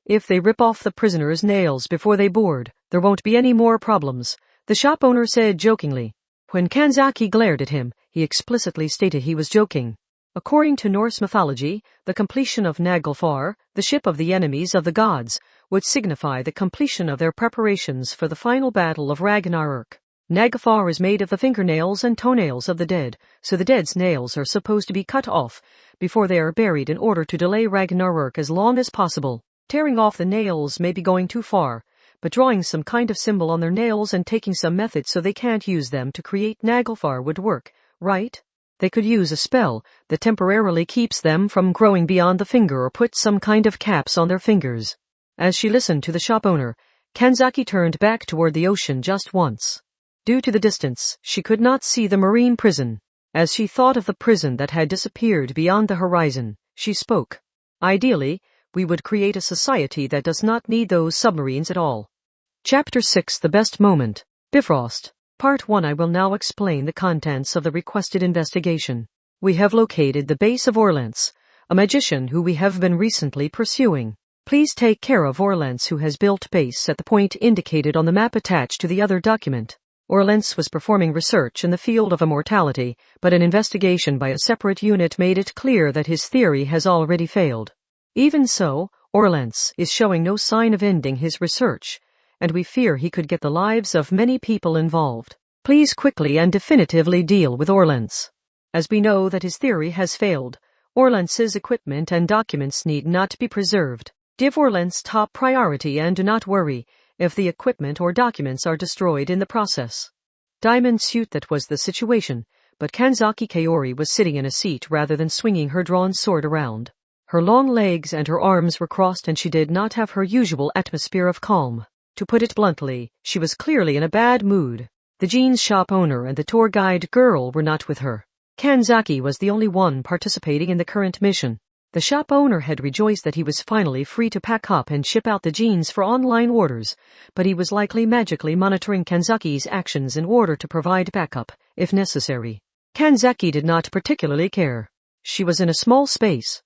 If they rip off the prisoners' nails before they board, there won't be any more problems, the shop owner said jokingly. When Kanzaki glared at him, he explicitly stated he was joking. According to Norse mythology, the completion of Naglfar, the ship of the enemies of the gods, would signify the completion of their preparations for the final battle of Ragnarök. Naglfar is made of the fingernails and toenails of the dead, so the dead's nails are supposed to be cut off before they are buried in order to delay Ragnarök as long as possible. Tearing off the nails may be going too far, but drawing some kind of symbol on their nails and taking some method so they can't use them to create Naglfar would work, right? They could use a spell that temporarily keeps them from growing beyond the finger or put some kind of caps on their fingers. As she listened to the shop owner, Kanzaki turned back toward the ocean just once. Due to the distance, she could not see the marine prison. As she thought of the prison that had disappeared beyond the horizon, she spoke. Ideally, we would create a society that does not need those submarines at all. Chapter 6: The Best Moment. Bifrost. Part 1. I will now explain the contents of the requested investigation. We have located the base of Orlance, a magician who we have been recently pursuing. Please take care of Orlance, who has built base at the point indicated on the map attached to the other document. Orlance was performing research in the field of immortality, but an investigation by a separate unit made it clear that his theory has already failed. Even so, Orlance is showing no sign of ending his research, and we fear he could get the lives of many people involved. Please quickly and definitively deal with Orlance. As we know that his theory has failed, Orlance's equipment and documents need not be preserved. Give Orlance top priority and do not worry if the equipment or documents are destroyed in the process. Diamond suit. That was the situation, but Kanzaki Kaori was sitting in a seat rather than swinging her drawn sword around. Her long legs and her arms were crossed, and she did not have her usual atmosphere of calm. To put it bluntly, she was clearly in a bad mood. The jeans shop owner and the tour guide girl were not with her. Kanzaki was the only one participating in the current mission. The shop owner had rejoiced that he was finally free to pack up and ship out the jeans for online orders, but he was likely magically monitoring Kanzaki's actions in order to provide backup, if necessary. Kanzaki did not particularly care. She was in a small space.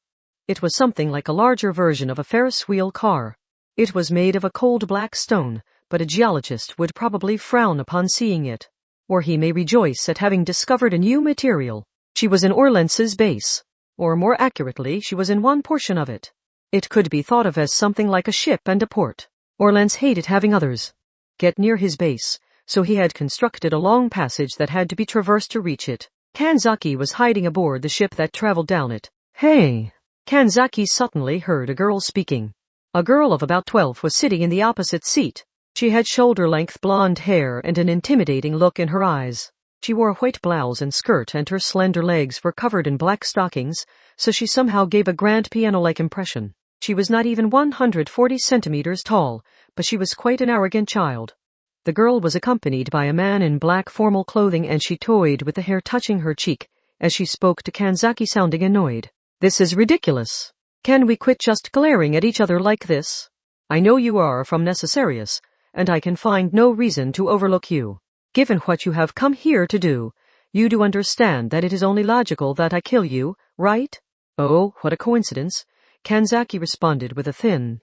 It was something like a larger version of a Ferris wheel car. It was made of a cold black stone, but a geologist would probably frown upon seeing it. Or he may rejoice at having discovered a new material. She was in Orlance's base. Or more accurately, she was in one portion of it. It could be thought of as something like a ship and a port. Orlance hated having others get near his base, so he had constructed a long passage that had to be traversed to reach it. Kanzaki was hiding aboard the ship that traveled down it. Hey! Kanzaki suddenly heard a girl speaking. A girl of about 12 was sitting in the opposite seat. She had shoulder-length blonde hair and an intimidating look in her eyes. She wore a white blouse and skirt, and her slender legs were covered in black stockings, so she somehow gave a grand piano-like impression. She was not even 140 centimeters tall, but she was quite an arrogant child. The girl was accompanied by a man in black formal clothing, and she toyed with the hair touching her cheek as she spoke to Kanzaki, sounding annoyed. This is ridiculous. Can we quit just glaring at each other like this? I know you are from Necessarius, and I can find no reason to overlook you. Given what you have come here to do, you do understand that it is only logical that I kill you, right? Oh, what a coincidence. Kanzaki responded with a thin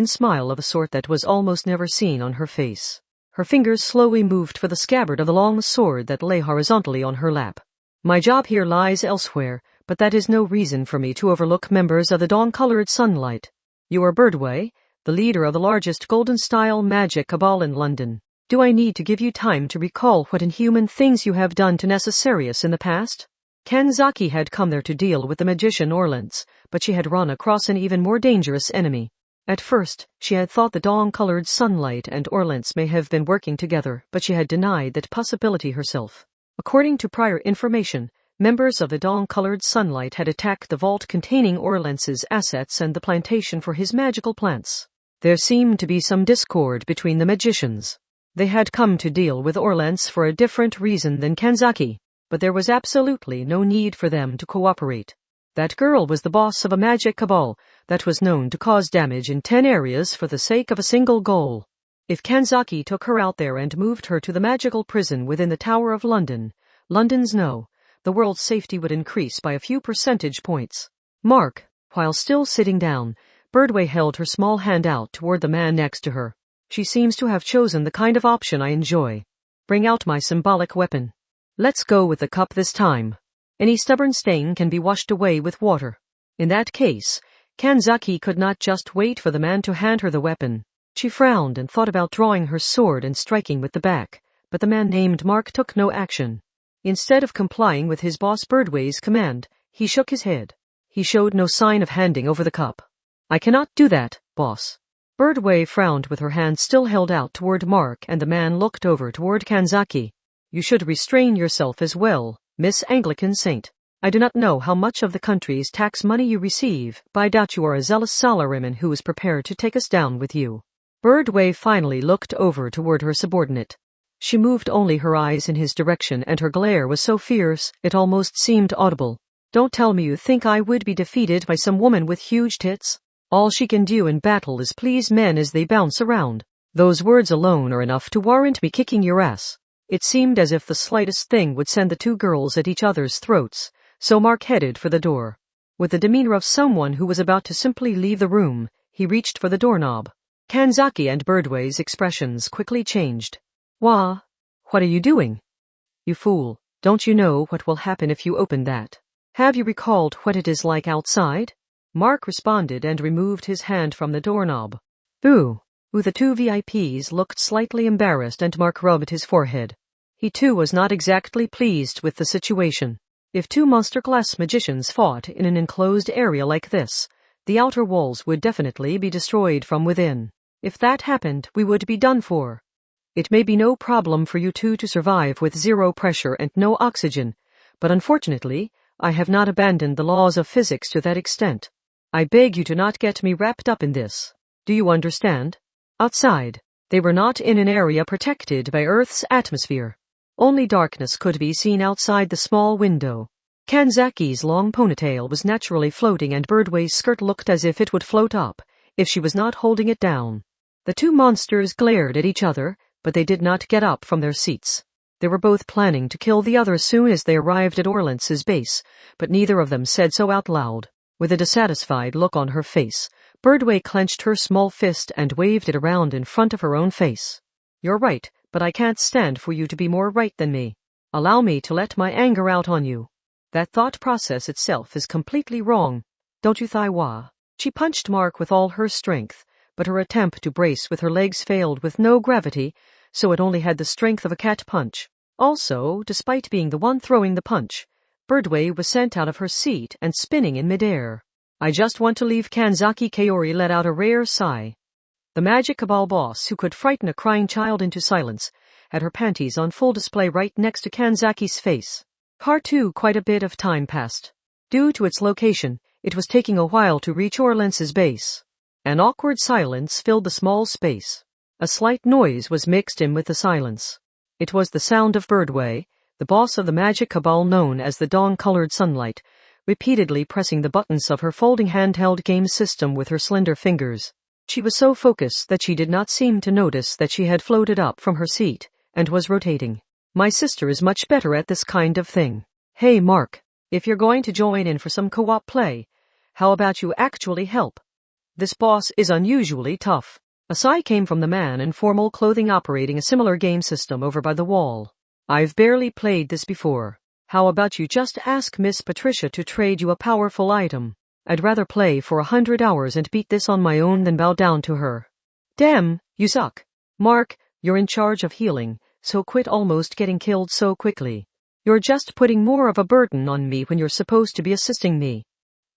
smile of a sort that was almost never seen on her face. Her fingers slowly moved for the scabbard of the long sword that lay horizontally on her lap. My job here lies elsewhere, but that is no reason for me to overlook members of the dawn-colored sunlight. You are Birdway, the leader of the largest golden-style magic cabal in London. Do I need to give you time to recall what inhuman things you have done to Necessarius in the past? Kanzaki had come there to deal with the magician Orlance, but she had run across an even more dangerous enemy. At first, she had thought the dawn-colored sunlight and Orlance may have been working together, but she had denied that possibility herself. According to prior information, Members of the dawn-colored sunlight had attacked the vault containing Orlance's assets and the plantation for his magical plants. There seemed to be some discord between the magicians. They had come to deal with Orlance for a different reason than Kanzaki, but there was absolutely no need for them to cooperate. That girl was the boss of a magic cabal that was known to cause damage in 10 areas for the sake of a single goal. If Kanzaki took her out there and moved her to the magical prison within the Tower of London's the world's safety would increase by a few percentage points. Mark, while still sitting down, Birdway held her small hand out toward the man next to her. She seems to have chosen the kind of option I enjoy. Bring out my symbolic weapon. Let's go with the cup this time. Any stubborn stain can be washed away with water. In that case, Kanzaki could not just wait for the man to hand her the weapon. She frowned and thought about drawing her sword and striking with the back, but the man named Mark took no action. Instead of complying with his boss Birdway's command, he shook his head. He showed no sign of handing over the cup. I cannot do that, boss. Birdway frowned with her hand still held out toward Mark, and the man looked over toward Kanzaki. You should restrain yourself as well, Miss Anglican Saint. I do not know how much of the country's tax money you receive, but I doubt you are a zealous salaryman who is prepared to take us down with you. Birdway finally looked over toward her subordinate. She moved only her eyes in his direction, and her glare was so fierce it almost seemed audible. Don't tell me you think I would be defeated by some woman with huge tits? All she can do in battle is please men as they bounce around. Those words alone are enough to warrant me kicking your ass. It seemed as if the slightest thing would send the two girls at each other's throats, so Mark headed for the door. With the demeanor of someone who was about to simply leave the room, he reached for the doorknob. Kanzaki and Birdway's expressions quickly changed. What are you doing? You fool, don't you know what will happen if you open that? Have you recalled what it is like outside? Mark responded and removed his hand from the doorknob. Ooh. The two VIPs looked slightly embarrassed, and Mark rubbed his forehead. He too was not exactly pleased with the situation. If two monster-class magicians fought in an enclosed area like this, the outer walls would definitely be destroyed from within. If that happened, we would be done for. It may be no problem for you two to survive with zero pressure and no oxygen, but unfortunately, I have not abandoned the laws of physics to that extent. I beg you to not get me wrapped up in this. Do you understand? Outside, they were not in an area protected by Earth's atmosphere. Only darkness could be seen outside the small window. Kanzaki's long ponytail was naturally floating, and Birdway's skirt looked as if it would float up, if she was not holding it down. The two monsters glared at each other, but they did not get up from their seats. They were both planning to kill the other as soon as they arrived at Orlance's base, but neither of them said so out loud. With a dissatisfied look on her face, Birdway clenched her small fist and waved it around in front of her own face. You're right, but I can't stand for you to be more right than me. Allow me to let my anger out on you. That thought process itself is completely wrong. Don't you, Thaiwa? She punched Mark with all her strength, but her attempt to brace with her legs failed with no gravity, so it only had the strength of a cat punch. Also, despite being the one throwing the punch, Birdway was sent out of her seat and spinning in midair. I just want to leave. Kanzaki Kaori let out a rare sigh. The magic cabal boss who could frighten a crying child into silence had her panties on full display right next to Kanzaki's face. Quite a bit of time passed. Due to its location, it was taking a while to reach Orlance's base. An awkward silence filled the small space. A slight noise was mixed in with the silence. It was the sound of Birdway, the boss of the magic cabal known as the dawn-colored sunlight, repeatedly pressing the buttons of her folding handheld game system with her slender fingers. She was so focused that she did not seem to notice that she had floated up from her seat and was rotating. My sister is much better at this kind of thing. Hey Mark, if you're going to join in for some co-op play, how about you actually help? This boss is unusually tough. A sigh came from the man in formal clothing operating a similar game system over by the wall. I've barely played this before. How about you just ask Miss Patricia to trade you a powerful item? I'd rather play for 100 hours and beat this on my own than bow down to her. Damn, you suck. Mark, you're in charge of healing, so quit almost getting killed so quickly. You're just putting more of a burden on me when you're supposed to be assisting me.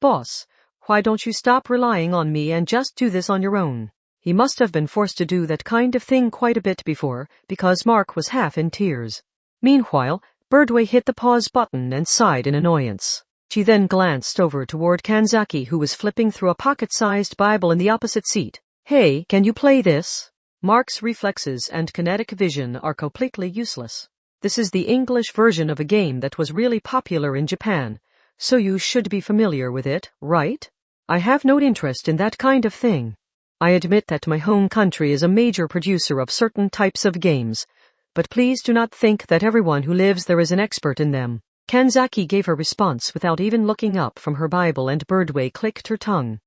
Boss, why don't you stop relying on me and just do this on your own? He must have been forced to do that kind of thing quite a bit before, because Mark was half in tears. Meanwhile, Birdway hit the pause button and sighed in annoyance. She then glanced over toward Kanzaki, who was flipping through a pocket-sized Bible in the opposite seat. Hey, can you play this? Mark's reflexes and kinetic vision are completely useless. This is the English version of a game that was really popular in Japan, so you should be familiar with it, right? I have no interest in that kind of thing. I admit that my home country is a major producer of certain types of games, but please do not think that everyone who lives there is an expert in them. Kanzaki gave her response without even looking up from her Bible, and Birdway clicked her tongue.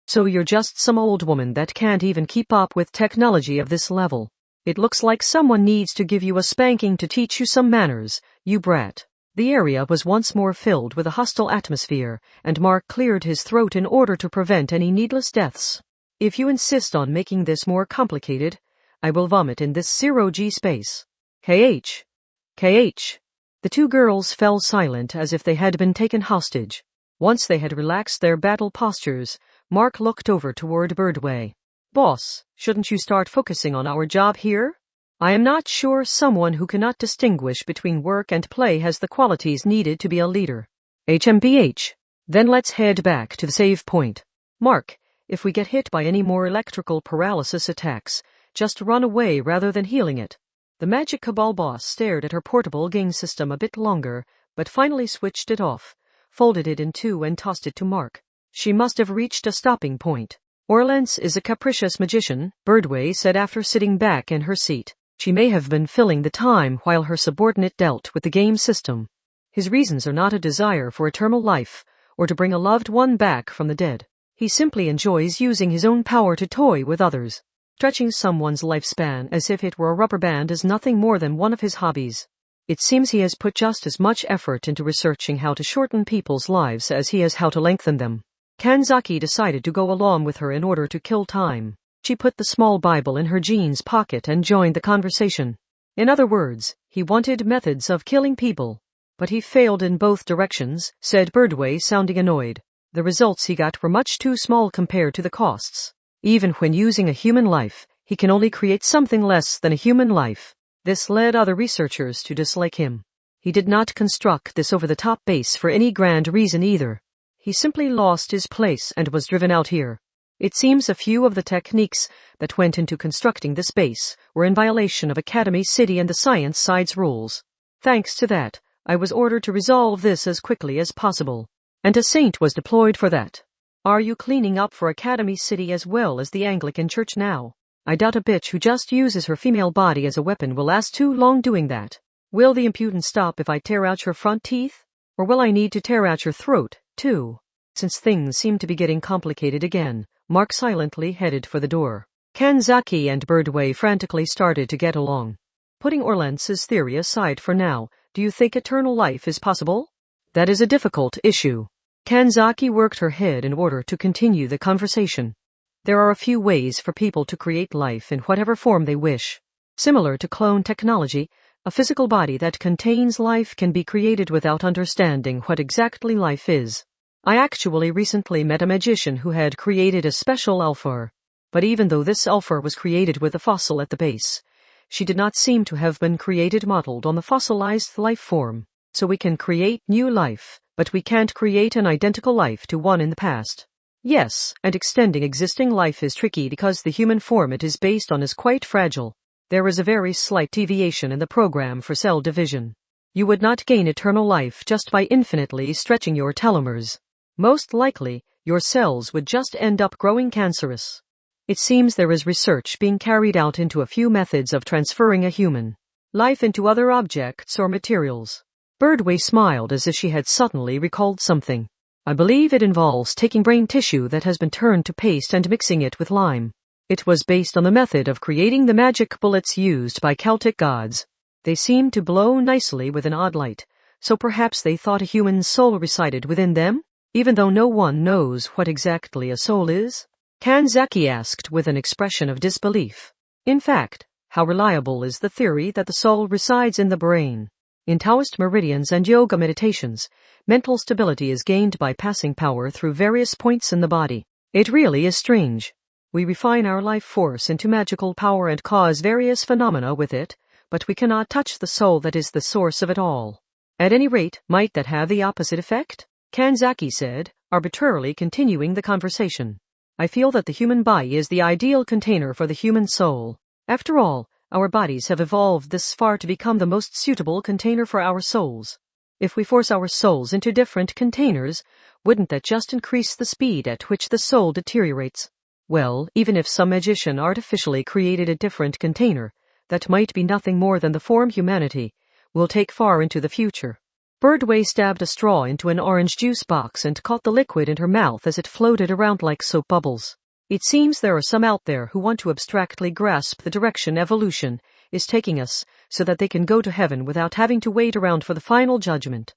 So you're just some old woman that can't even keep up with technology of this level. It looks like someone needs to give you a spanking to teach you some manners, you brat. The area was once more filled with a hostile atmosphere, and Mark cleared his throat in order to prevent any needless deaths. If you insist on making this more complicated, I will vomit in this zero-G space. KH. KH. The two girls fell silent as if they had been taken hostage. Once they had relaxed their battle postures, Mark looked over toward Birdway. Boss, shouldn't you start focusing on our job here? I am not sure someone who cannot distinguish between work and play has the qualities needed to be a leader. HMBH. Then let's head back to the save point. Mark, if we get hit by any more electrical paralysis attacks, just run away rather than healing it. The Magic Cabal boss stared at her portable game system a bit longer, but finally switched it off, folded it in two and tossed it to Mark. She must have reached a stopping point. Orlance is a capricious magician, Birdway said after sitting back in her seat. She may have been filling the time while her subordinate dealt with the game system. His reasons are not a desire for eternal life, or to bring a loved one back from the dead. He simply enjoys using his own power to toy with others. Stretching someone's lifespan as if it were a rubber band is nothing more than one of his hobbies. It seems he has put just as much effort into researching how to shorten people's lives as he has how to lengthen them. Kanzaki decided to go along with her in order to kill time. She put the small Bible in her jeans pocket and joined the conversation. In other words, he wanted methods of killing people. But he failed in both directions, said Birdway, sounding annoyed. The results he got were much too small compared to the costs. Even when using a human life, he can only create something less than a human life. This led other researchers to dislike him. He did not construct this over-the-top base for any grand reason either. He simply lost his place and was driven out here. It seems a few of the techniques that went into constructing this base were in violation of Academy City and the Science Side's rules. Thanks to that, I was ordered to resolve this as quickly as possible. And a saint was deployed for that. Are you cleaning up for Academy City as well as the Anglican Church now? I doubt a bitch who just uses her female body as a weapon will last too long doing that. Will the impudence stop if I tear out your front teeth? Or will I need to tear out your throat, too? Since things seem to be getting complicated again, Mark silently headed for the door. Kanzaki and Birdway frantically started to get along. Putting Orlance's theory aside for now, do you think eternal life is possible? That is a difficult issue. Kanzaki worked her head in order to continue the conversation. There are a few ways for people to create life in whatever form they wish. Similar to clone technology, a physical body that contains life can be created without understanding what exactly life is. I actually recently met a magician who had created a special alpha. But even though this alpha was created with a fossil at the base, she did not seem to have been created modeled on the fossilized life form. So we can create new life, but we can't create an identical life to one in the past. Yes, and extending existing life is tricky because the human form it is based on is quite fragile. There is a very slight deviation in the program for cell division. You would not gain eternal life just by infinitely stretching your telomeres. Most likely, your cells would just end up growing cancerous. It seems there is research being carried out into a few methods of transferring a human life into other objects or materials. Birdway smiled as if she had suddenly recalled something. I believe it involves taking brain tissue that has been turned to paste and mixing it with lime. It was based on the method of creating the magic bullets used by Celtic gods. They seemed to blow nicely with an odd light, so perhaps they thought a human soul resided within them, even though no one knows what exactly a soul is? Kanzaki asked with an expression of disbelief. In fact, how reliable is the theory that the soul resides in the brain? In Taoist meridians and yoga meditations, mental stability is gained by passing power through various points in the body. It really is strange. We refine our life force into magical power and cause various phenomena with it, but we cannot touch the soul that is the source of it all. At any rate, might that have the opposite effect? Kanzaki said, arbitrarily continuing the conversation. I feel that the human body is the ideal container for the human soul. After all, our bodies have evolved this far to become the most suitable container for our souls. If we force our souls into different containers, wouldn't that just increase the speed at which the soul deteriorates? Well, even if some magician artificially created a different container, that might be nothing more than the form humanity will take far into the future. Birdway stabbed a straw into an orange juice box and caught the liquid in her mouth as it floated around like soap bubbles. It seems there are some out there who want to abstractly grasp the direction evolution is taking us so that they can go to heaven without having to wait around for the final judgment.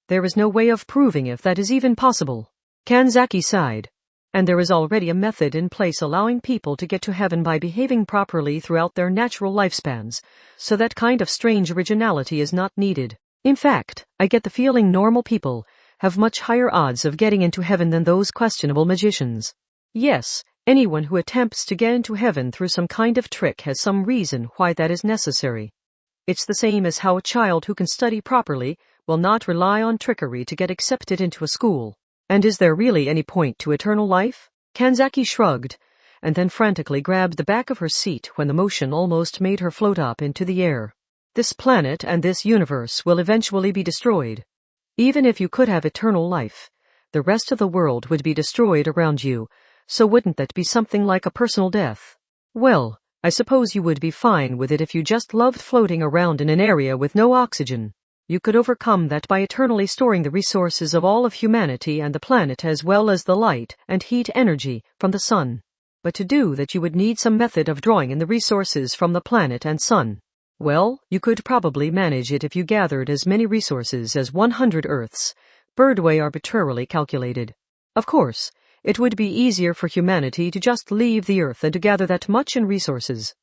There is no way of proving if that is even possible. Kanzaki sighed. And there is already a method in place allowing people to get to heaven by behaving properly throughout their natural lifespans, so that kind of strange originality is not needed. In fact, I get the feeling normal people have much higher odds of getting into heaven than those questionable magicians. Yes, anyone who attempts to get into heaven through some kind of trick has some reason why that is necessary. It's the same as how a child who can study properly will not rely on trickery to get accepted into a school. And is there really any point to eternal life? Kanzaki shrugged, and then frantically grabbed the back of her seat when the motion almost made her float up into the air. This planet and this universe will eventually be destroyed. Even if you could have eternal life, the rest of the world would be destroyed around you, so wouldn't that be something like a personal death? Well, I suppose you would be fine with it if you just loved floating around in an area with no oxygen. You could overcome that by eternally storing the resources of all of humanity and the planet as well as the light and heat energy from the sun. But to do that you would need some method of drawing in the resources from the planet and sun. Well, you could probably manage it if you gathered as many resources as 100 Earths, Birdway arbitrarily calculated. Of course, it would be easier for humanity to just leave the Earth than to gather that much in resources.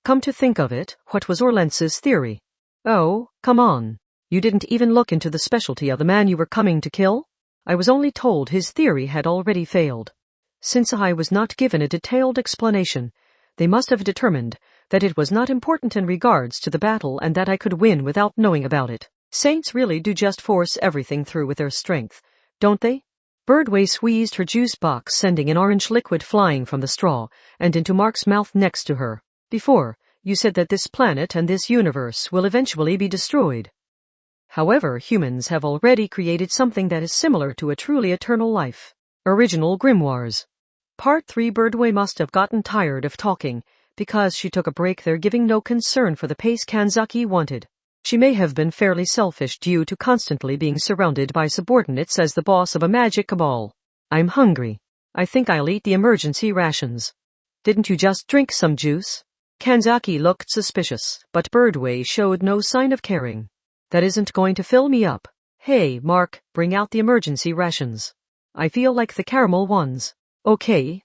Come to think of it, what was Orlentz's theory? Oh, come on. You didn't even look into the specialty of the man you were coming to kill? I was only told his theory had already failed. Since I was not given a detailed explanation, they must have determined that it was not important in regards to the battle and that I could win without knowing about it. Saints really do just force everything through with their strength, don't they? Birdway squeezed her juice box, sending an orange liquid flying from the straw and into Mark's mouth next to her. Before, you said that this planet and this universe will eventually be destroyed. However, humans have already created something that is similar to a truly eternal life. Original grimoires. Part 3. Birdway must have gotten tired of talking, because she took a break there, giving no concern for the pace Kanzaki wanted. She may have been fairly selfish due to constantly being surrounded by subordinates as the boss of a magic cabal. I'm hungry. I think I'll eat the emergency rations. Didn't you just drink some juice? Kanzaki looked suspicious, but Birdway showed no sign of caring. That isn't going to fill me up. Hey, Mark, bring out the emergency rations. I feel like the caramel ones. Okay,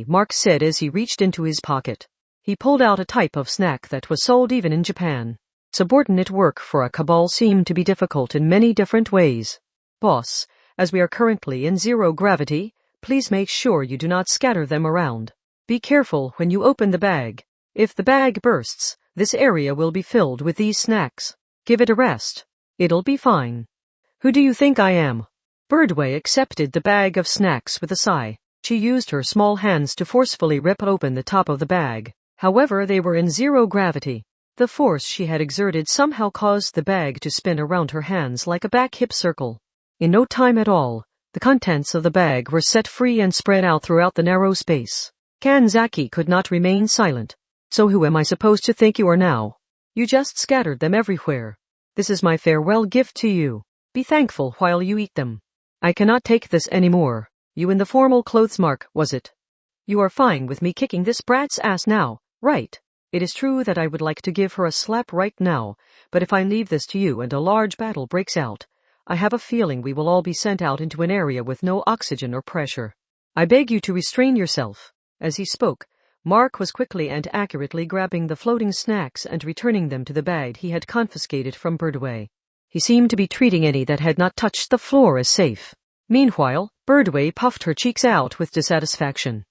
Mark said as he reached into his pocket. He pulled out a type of snack that was sold even in Japan. Subordinate work for a cabal seemed to be difficult in many different ways. Boss, as we are currently in zero gravity, please make sure you do not scatter them around. Be careful when you open the bag. If the bag bursts, this area will be filled with these snacks. Give it a rest. It'll be fine. Who do you think I am? Birdway accepted the bag of snacks with a sigh. She used her small hands to forcefully rip open the top of the bag. However, they were in zero gravity. The force she had exerted somehow caused the bag to spin around her hands like a back hip circle. In no time at all, the contents of the bag were set free and spread out throughout the narrow space. Kanzaki could not remain silent. So who am I supposed to think you are now? You just scattered them everywhere. This is my farewell gift to you. Be thankful while you eat them. I cannot take this anymore. You in the formal clothes, Mark, was it? You are fine with me kicking this brat's ass now, right? It is true that I would like to give her a slap right now, but if I leave this to you and a large battle breaks out, I have a feeling we will all be sent out into an area with no oxygen or pressure. I beg you to restrain yourself. As he spoke, Mark was quickly and accurately grabbing the floating snacks and returning them to the bag he had confiscated from Birdway. He seemed to be treating any that had not touched the floor as safe. Meanwhile, Birdway puffed her cheeks out with dissatisfaction.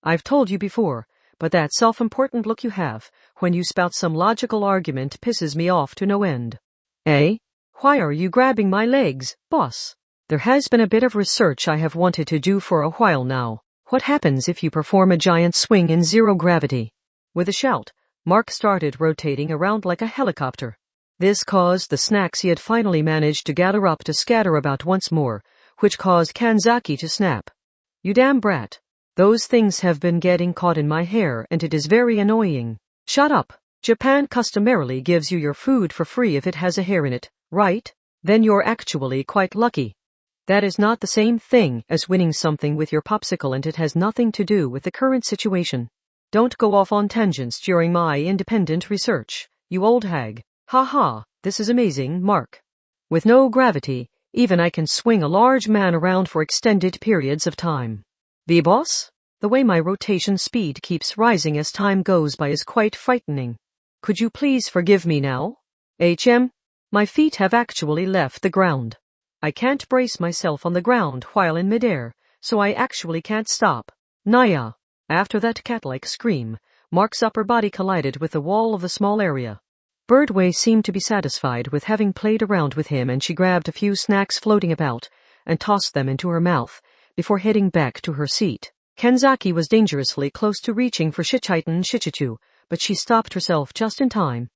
I've told you before, but that self-important look you have when you spout some logical argument pisses me off to no end. Eh? Why are you grabbing my legs, boss? There has been a bit of research I have wanted to do for a while now. What happens if you perform a giant swing in zero gravity? With a shout, Mark started rotating around like a helicopter. This caused the snacks he had finally managed to gather up to scatter about once more, which caused Kanzaki to snap. You damn brat. Those things have been getting caught in my hair and it is very annoying. Shut up. Japan customarily gives you your food for free if it has a hair in it, right? Then you're actually quite lucky. That is not the same thing as winning something with your popsicle, and it has nothing to do with the current situation. Don't go off on tangents during my independent research, you old hag. Ha ha, this is amazing, Mark. With no gravity, even I can swing a large man around for extended periods of time. The boss? The way my rotation speed keeps rising as time goes by is quite frightening. Could you please forgive me now? My feet have actually left the ground. I can't brace myself on the ground while in midair, so I actually can't stop. Naya. After that cat-like scream, Mark's upper body collided with the wall of the small area. Birdway seemed to be satisfied with having played around with him, and she grabbed a few snacks floating about and tossed them into her mouth before heading back to her seat. Kanzaki was dangerously close to reaching for Shichitan Shichitu, but she stopped herself just in time.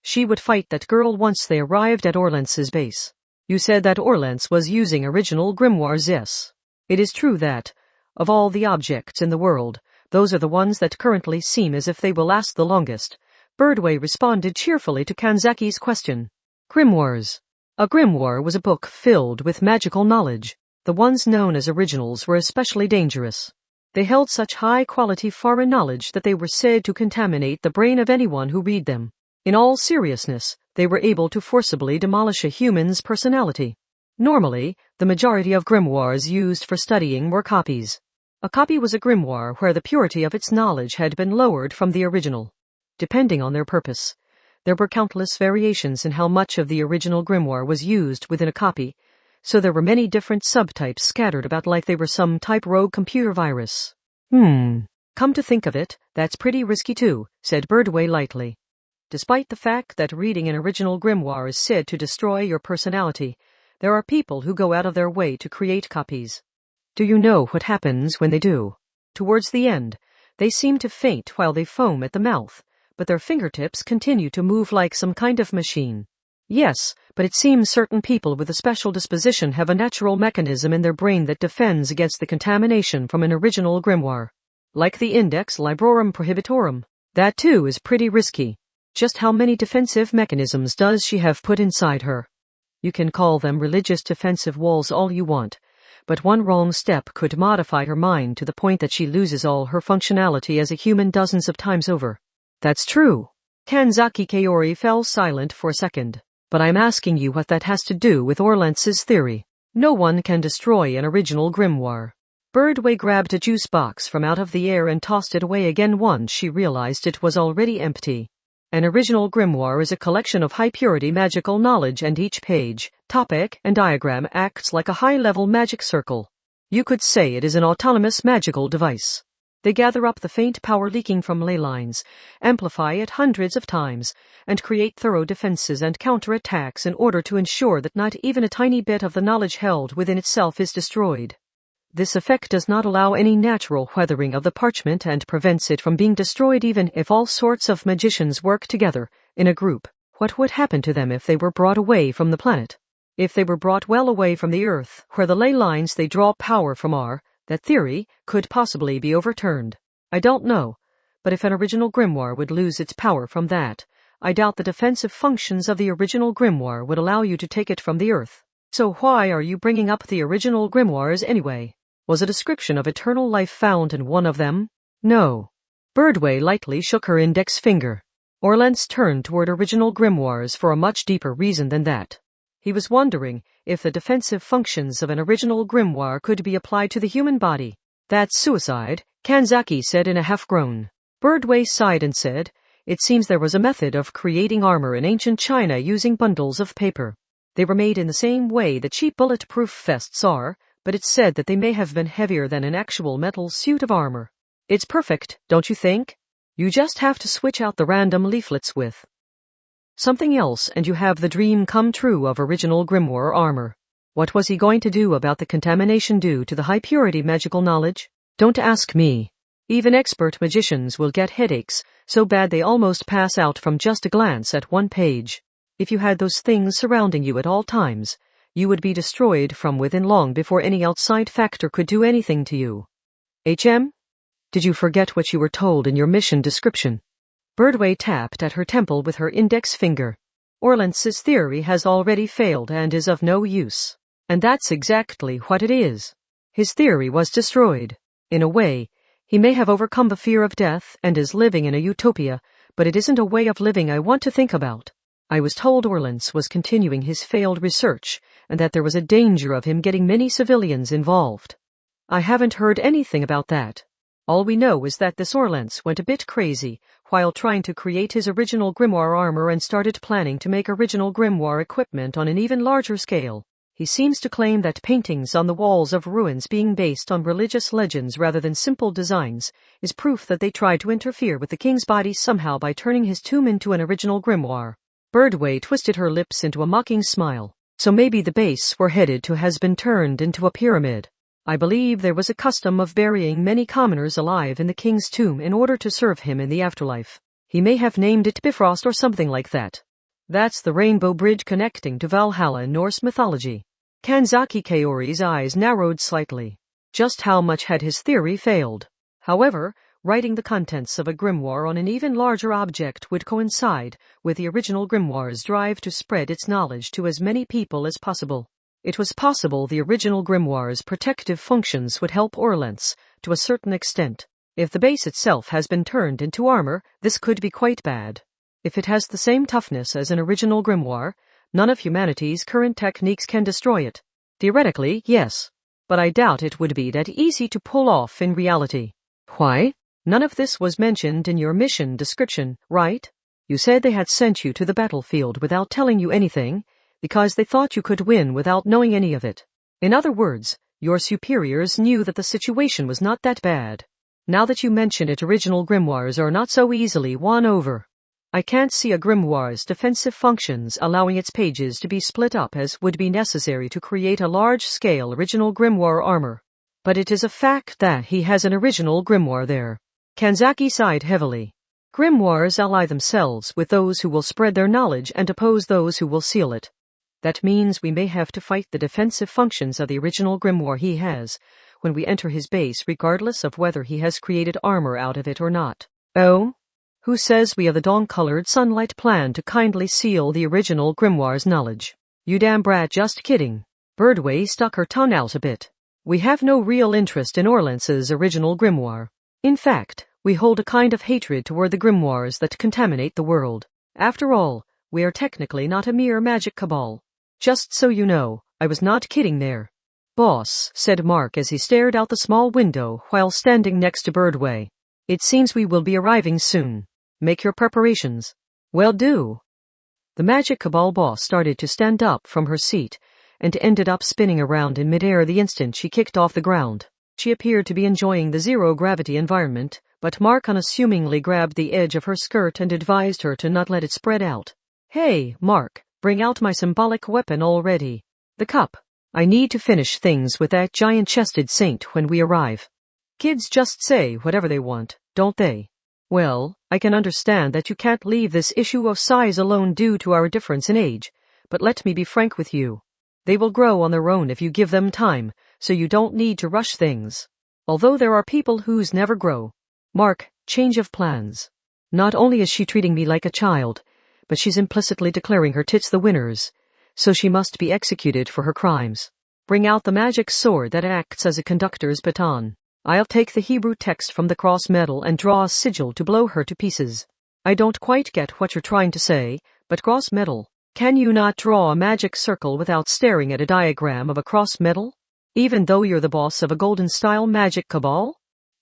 She would fight that girl once they arrived at Orlance's base. You said that Orlance was using original grimoires, yes. It is true that, of all the objects in the world, those are the ones that currently seem as if they will last the longest. Birdway responded cheerfully to Kanzaki's question. Grimoires. A grimoire was a book filled with magical knowledge. The ones known as originals were especially dangerous. They held such high-quality foreign knowledge that they were said to contaminate the brain of anyone who read them. In all seriousness, they were able to forcibly demolish a human's personality. Normally, the majority of grimoires used for studying were copies. A copy was a grimoire where the purity of its knowledge had been lowered from the original. Depending on their purpose, there were countless variations in how much of the original grimoire was used within a copy, so there were many different subtypes scattered about like they were some type rogue computer virus. Come to think of it, that's pretty risky too, said Birdway lightly. Despite the fact that reading an original grimoire is said to destroy your personality, there are people who go out of their way to create copies. Do you know what happens when they do? Towards the end, they seem to faint while they foam at the mouth, but their fingertips continue to move like some kind of machine. Yes, but it seems certain people with a special disposition have a natural mechanism in their brain that defends against the contamination from an original grimoire. Like the Index Librorum Prohibitorum. That too is pretty risky. Just how many defensive mechanisms does she have put inside her? You can call them religious defensive walls all you want, but one wrong step could modify her mind to the point that she loses all her functionality as a human dozens of times over. That's true. Kanzaki Kaori fell silent for a second. But I'm asking you what that has to do with Orlance's theory. No one can destroy an original grimoire. Birdway grabbed a juice box from out of the air and tossed it away again once she realized it was already empty. An original grimoire is a collection of high-purity magical knowledge, and each page, topic, and diagram acts like a high-level magic circle. You could say it is an autonomous magical device. They gather up the faint power leaking from ley lines, amplify it hundreds of times, and create thorough defenses and counterattacks in order to ensure that not even a tiny bit of the knowledge held within itself is destroyed. This effect does not allow any natural weathering of the parchment and prevents it from being destroyed even if all sorts of magicians work together in a group. What would happen to them if they were brought away from the planet? If they were brought well away from the Earth, where the ley lines they draw power from are, that theory could possibly be overturned. I don't know, but if an original grimoire would lose its power from that, I doubt the defensive functions of the original grimoire would allow you to take it from the Earth. So why are you bringing up the original grimoires anyway? Was a description of eternal life found in one of them? No. Birdway lightly shook her index finger. Orlance turned toward original grimoires for a much deeper reason than that. He was wondering if the defensive functions of an original grimoire could be applied to the human body. That's suicide, Kanzaki said in a half-groan. Birdway sighed and said, it seems there was a method of creating armor in ancient China using bundles of paper. They were made in the same way that cheap bulletproof vests are, but it's said that they may have been heavier than an actual metal suit of armor. It's perfect, don't you think? You just have to switch out the random leaflets with something else and you have the dream come true of original grimoire armor. What was he going to do about the contamination due to the high-purity magical knowledge? Don't ask me. Even expert magicians will get headaches, so bad they almost pass out from just a glance at one page. If you had those things surrounding you at all times, you would be destroyed from within long before any outside factor could do anything to you. Did you forget what you were told in your mission description? Birdway tapped at her temple with her index finger. Orlance's theory has already failed and is of no use. And that's exactly what it is. His theory was destroyed. In a way, he may have overcome the fear of death and is living in a utopia, but it isn't a way of living I want to think about. I was told Orlance was continuing his failed research and that there was a danger of him getting many civilians involved. I haven't heard anything about that. All we know is that this Orlance went a bit crazy while trying to create his original grimoire armor and started planning to make original grimoire equipment on an even larger scale. He seems to claim that paintings on the walls of ruins being based on religious legends rather than simple designs is proof that they tried to interfere with the king's body somehow by turning his tomb into an original grimoire. Birdway twisted her lips into a mocking smile. So maybe the base we're headed to has been turned into a pyramid. I believe there was a custom of burying many commoners alive in the king's tomb in order to serve him in the afterlife. He may have named it Bifrost or something like that. That's the rainbow bridge connecting to Valhalla in Norse mythology. Kanzaki Kaori's eyes narrowed slightly. Just how much had his theory failed? However, writing the contents of a grimoire on an even larger object would coincide with the original grimoire's drive to spread its knowledge to as many people as possible. It was possible the original grimoire's protective functions would help Orlance to a certain extent. If the base itself has been turned into armor, this could be quite bad. If it has the same toughness as an original grimoire, none of humanity's current techniques can destroy it. Theoretically, yes. But I doubt it would be that easy to pull off in reality. Why? None of this was mentioned in your mission description, right? You said they had sent you to the battlefield without telling you anything, because they thought you could win without knowing any of it. In other words, your superiors knew that the situation was not that bad. Now that you mention it, original grimoires are not so easily won over. I can't see a grimoire's defensive functions allowing its pages to be split up as would be necessary to create a large-scale original grimoire armor. But it is a fact that he has an original grimoire there. Kanzaki sighed heavily. Grimoires ally themselves with those who will spread their knowledge and oppose those who will seal it. That means we may have to fight the defensive functions of the original grimoire he has when we enter his base, regardless of whether he has created armor out of it or not. Oh? Who says we have the dawn-colored sunlight plan to kindly seal the original grimoire's knowledge? You damn brat, just kidding. Birdway stuck her tongue out a bit. We have no real interest in Orlance's original grimoire. In fact, we hold a kind of hatred toward the grimoires that contaminate the world. After all, we are technically not a mere magic cabal. Just so you know, I was not kidding there. Boss, said Mark as he stared out the small window while standing next to Birdway. It seems we will be arriving soon. Make your preparations. Well, do. The magic cabal boss started to stand up from her seat and ended up spinning around in midair the instant she kicked off the ground. She appeared to be enjoying the zero-gravity environment, but Mark unassumingly grabbed the edge of her skirt and advised her to not let it spread out. Hey, Mark, bring out my symbolic weapon already. The cup. I need to finish things with that giant-chested saint when we arrive. Kids just say whatever they want, don't they? Well, I can understand that you can't leave this issue of size alone due to our difference in age, but let me be frank with you. They will grow on their own if you give them time, so you don't need to rush things. Although there are people whose never grow. Mark, change of plans. Not only is she treating me like a child, but she's implicitly declaring her tits the winners, so she must be executed for her crimes. Bring out the magic sword that acts as a conductor's baton. I'll take the Hebrew text from the cross medal and draw a sigil to blow her to pieces. I don't quite get what you're trying to say, but cross medal. Can you not draw a magic circle without staring at a diagram of a cross medal? Even though you're the boss of a golden-style magic cabal?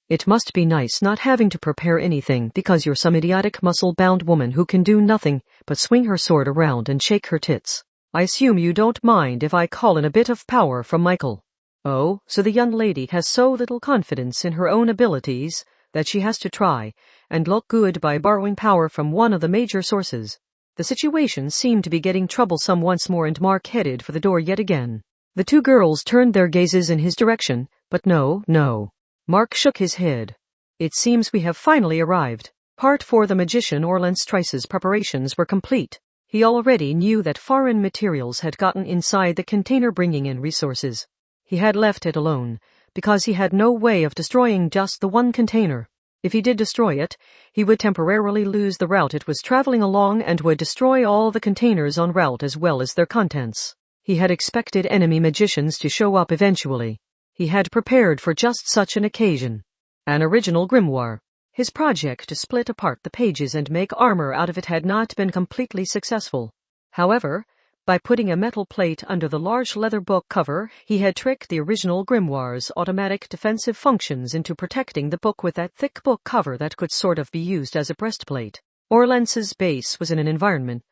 It must be nice not having to prepare anything because you're some idiotic muscle-bound woman who can do nothing but swing her sword around and shake her tits. I assume you don't mind if I call in a bit of power from Michael. Oh, so the young lady has so little confidence in her own abilities that she has to try and look good by borrowing power from one of the major sources. The situation seemed to be getting troublesome once more, and Mark headed for the door yet again. The two girls turned their gazes in his direction, but no. Mark shook his head. It seems we have finally arrived. Part 4. The magician Orlance Trice's preparations were complete. He already knew that foreign materials had gotten inside the container, bringing in resources. He had left it alone, because he had no way of destroying just the one container. If he did destroy it, he would temporarily lose the route it was traveling along and would destroy all the containers en route as well as their contents. He had expected enemy magicians to show up eventually. He had prepared for just such an occasion. An original grimoire. His project to split apart the pages and make armor out of it had not been completely successful. However, by putting a metal plate under the large leather book cover, he had tricked the original grimoire's automatic defensive functions into protecting the book with that thick book cover that could sort of be used as a breastplate. Orlance's base was in an environment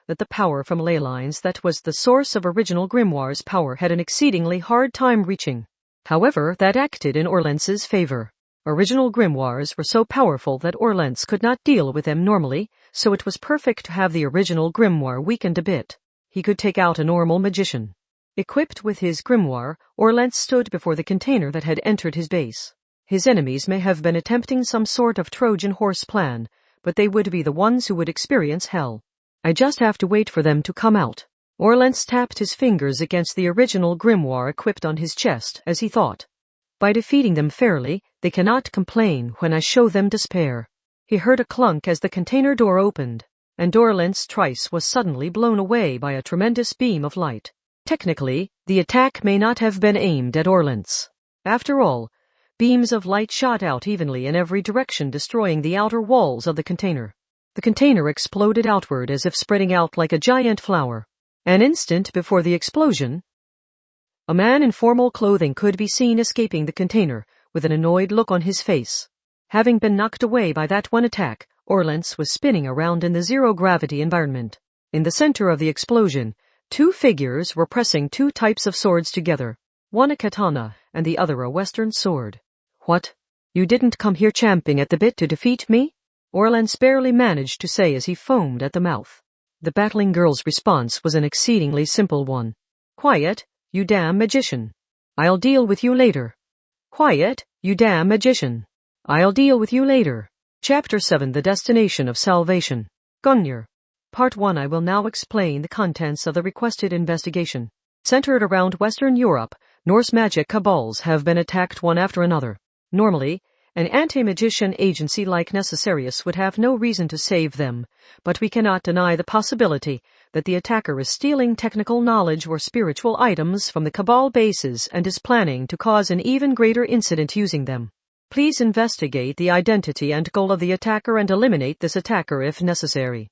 that the power from ley lines that was the source of original grimoire's power had an exceedingly hard time reaching. However, that acted in Orlance's favor. Original grimoires were so powerful that Orlance could not deal with them normally, so it was perfect to have the original grimoire weakened a bit. He could take out a normal magician. Equipped with his grimoire, Orlance stood before the container that had entered his base. His enemies may have been attempting some sort of Trojan horse plan, but they would be the ones who would experience hell. I just have to wait for them to come out. Orlance tapped his fingers against the original grimoire equipped on his chest as he thought. By defeating them fairly, they cannot complain when I show them despair. He heard a clunk as the container door opened, and Orlance Trice was suddenly blown away by a tremendous beam of light. Technically, the attack may not have been aimed at Orlance. After all, beams of light shot out evenly in every direction, destroying the outer walls of the container. The container exploded outward as if spreading out like a giant flower. An instant before the explosion, a man in formal clothing could be seen escaping the container, with an annoyed look on his face. Having been knocked away by that one attack, Orlance was spinning around in the zero-gravity environment. In the center of the explosion, two figures were pressing two types of swords together, one a katana and the other a western sword. What? You didn't come here champing at the bit to defeat me? Orlance barely managed to say as he foamed at the mouth. The battling girl's response was an exceedingly simple one. Quiet, you damn magician. I'll deal with you later. Quiet, you damn magician. I'll deal with you later. Chapter 7. The Destination of Salvation. Gungnir. Part 1. I will now explain the contents of the requested investigation. Centered around Western Europe, Norse magic cabals have been attacked one after another. Normally, an anti-magician agency like Necessarius would have no reason to save them, but we cannot deny the possibility that the attacker is stealing technical knowledge or spiritual items from the cabal bases and is planning to cause an even greater incident using them. Please investigate the identity and goal of the attacker and eliminate this attacker if necessary.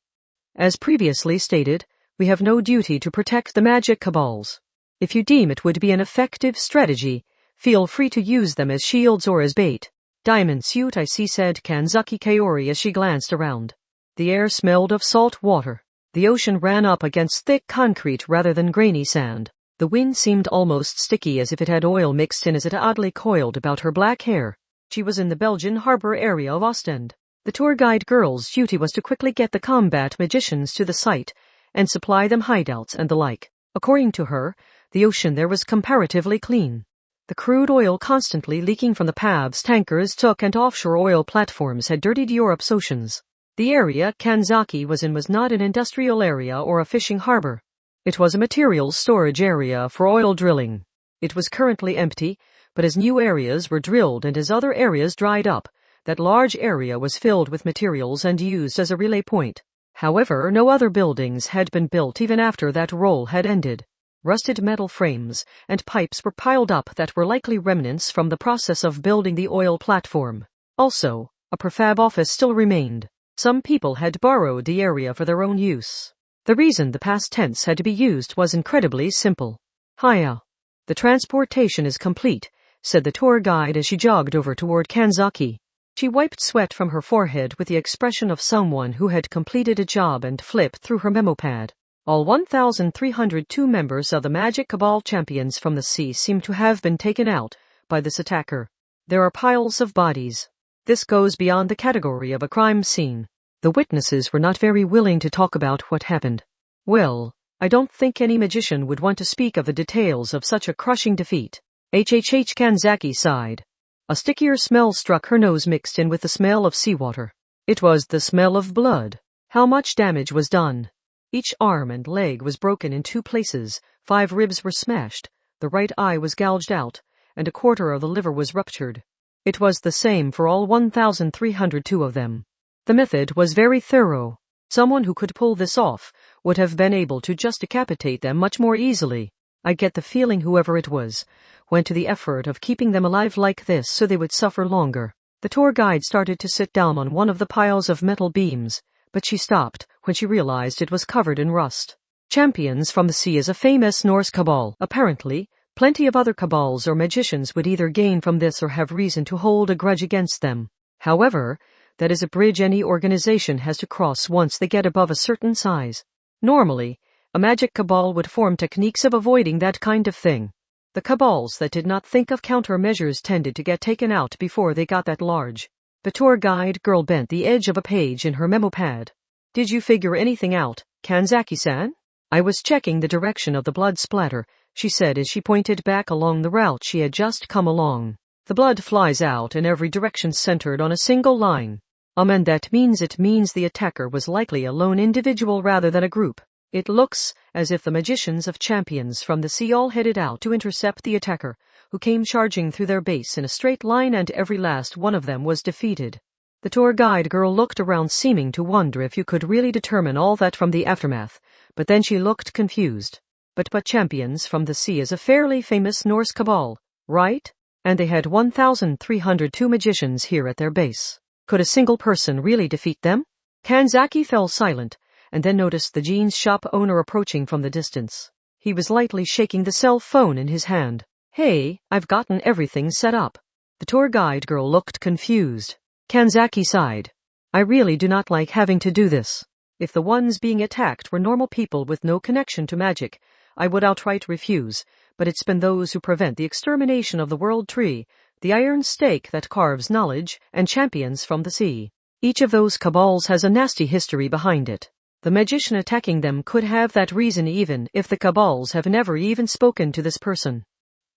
As previously stated, we have no duty to protect the magic cabals. If you deem it would be an effective strategy, feel free to use them as shields or as bait. Diamond suit I see, said Kanzaki Kaori as she glanced around. The air smelled of salt water. The ocean ran up against thick concrete rather than grainy sand. The wind seemed almost sticky, as if it had oil mixed in as it oddly coiled about her black hair. She was in the Belgian harbor area of Ostend. The tour guide girl's duty was to quickly get the combat magicians to the site and supply them hideouts and the like. According to her, the ocean there was comparatively clean. The crude oil constantly leaking from the paths tankers took and offshore oil platforms had dirtied Europe's oceans. The area Kanzaki was in was not an industrial area or a fishing harbor. It was a materials storage area for oil drilling. It was currently empty, but as new areas were drilled and as other areas dried up, that large area was filled with materials and used as a relay point. However, no other buildings had been built even after that role had ended. Rusted metal frames and pipes were piled up that were likely remnants from the process of building the oil platform. Also, a prefab office still remained. Some people had borrowed the area for their own use. The reason the past tense had to be used was incredibly simple. Hiya. The transportation is complete, said the tour guide as she jogged over toward Kanzaki. She wiped sweat from her forehead with the expression of someone who had completed a job and flipped through her memo pad. All 1,302 members of the Magic Cabal champions from the sea seem to have been taken out by this attacker. There are piles of bodies. This goes beyond the category of a crime scene. The witnesses were not very willing to talk about what happened. Well, I don't think any magician would want to speak of the details of such a crushing defeat. Kanzaki sighed. A stickier smell struck her nose, mixed in with the smell of seawater. It was the smell of blood. How much damage was done? Each arm and leg was broken in 2 places, 5 ribs were smashed, the right eye was gouged out, and a quarter of the liver was ruptured. It was the same for all 1,302 of them. The method was very thorough. Someone who could pull this off would have been able to just decapitate them much more easily. I get the feeling whoever it was went to the effort of keeping them alive like this so they would suffer longer. The tour guide started to sit down on one of the piles of metal beams, but she stopped when she realized it was covered in rust. Champions from the Sea is a famous Norse cabal. Apparently, plenty of other cabals or magicians would either gain from this or have reason to hold a grudge against them. However, that is a bridge any organization has to cross once they get above a certain size. Normally, a magic cabal would form techniques of avoiding that kind of thing. The cabals that did not think of countermeasures tended to get taken out before they got that large. The tour guide girl bent the edge of a page in her memo pad. Did you figure anything out, Kanzaki-san? I was checking the direction of the blood splatter, she said as she pointed back along the route she had just come along. The blood flies out in every direction centered on a single line. And that means the attacker was likely a lone individual rather than a group. It looks as if the magicians of Champions from the Sea all headed out to intercept the attacker, who came charging through their base in a straight line, and every last one of them was defeated. The tour guide girl looked around, seeming to wonder if you could really determine all that from the aftermath, but then she looked confused. But Champions from the Sea is a fairly famous Norse cabal, right? And they had 1,302 magicians here at their base. Could a single person really defeat them? Kanzaki fell silent, and then noticed the jeans shop owner approaching from the distance. He was lightly shaking the cell phone in his hand. Hey, I've gotten everything set up. The tour guide girl looked confused. Kanzaki sighed. I really do not like having to do this. If the ones being attacked were normal people with no connection to magic, I would outright refuse, but it's been those who prevent the extermination of the world tree, the iron stake that carves knowledge, and Champions from the Sea. Each of those cabals has a nasty history behind it. The magician attacking them could have that reason even if the cabals have never even spoken to this person.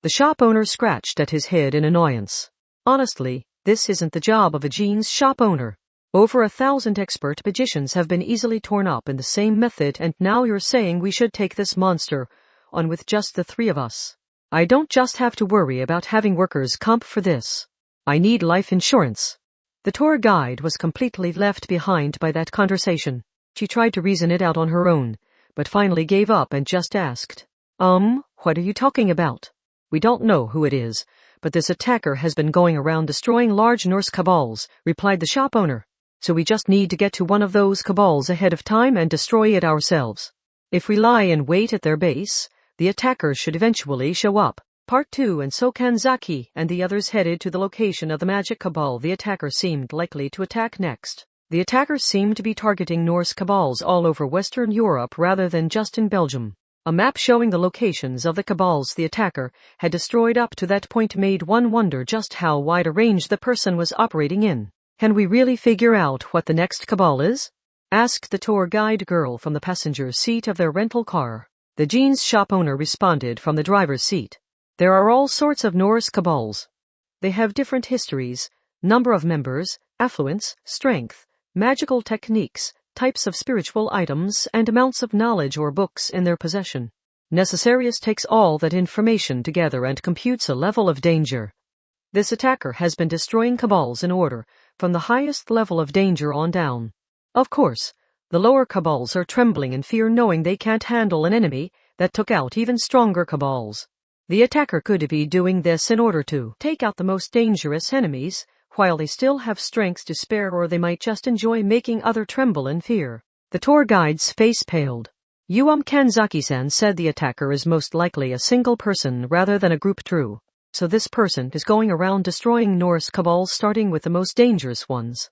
The shop owner scratched at his head in annoyance. Honestly, this isn't the job of a jeans shop owner. Over 1,000 expert magicians have been easily torn up in the same method, and now you're saying we should take this monster on with just the 3 of us. I don't just have to worry about having workers' comp for this. I need life insurance. The tour guide was completely left behind by that conversation. She tried to reason it out on her own, but finally gave up and just asked, what are you talking about? We don't know who it is, but this attacker has been going around destroying large Norse cabals, replied the shop owner. So we just need to get to one of those cabals ahead of time and destroy it ourselves. If we lie in wait at their base, the attackers should eventually show up. Part 2. And so Kanzaki and the others headed to the location of the magic cabal the attacker seemed likely to attack next. The attackers seemed to be targeting Norse cabals all over Western Europe rather than just in Belgium. A map showing the locations of the cabals the attacker had destroyed up to that point made one wonder just how wide a range the person was operating in. Can we really figure out what the next cabal is? Asked the tour guide girl from the passenger seat of their rental car. The jeans shop owner responded from the driver's seat. There are all sorts of Norse cabals. They have different histories, number of members, affluence, strength, magical techniques, types of spiritual items, and amounts of knowledge or books in their possession. Necessarius takes all that information together and computes a level of danger. This attacker has been destroying cabals in order, from the highest level of danger on down. Of course, the lower cabals are trembling in fear knowing they can't handle an enemy that took out even stronger cabals. The attacker could be doing this in order to take out the most dangerous enemies, while they still have strength to spare, or they might just enjoy making others tremble in fear. The tour guide's face paled. Kanzaki-san said the attacker is most likely a single person rather than a group. True. So this person is going around destroying Norse cabals, starting with the most dangerous ones.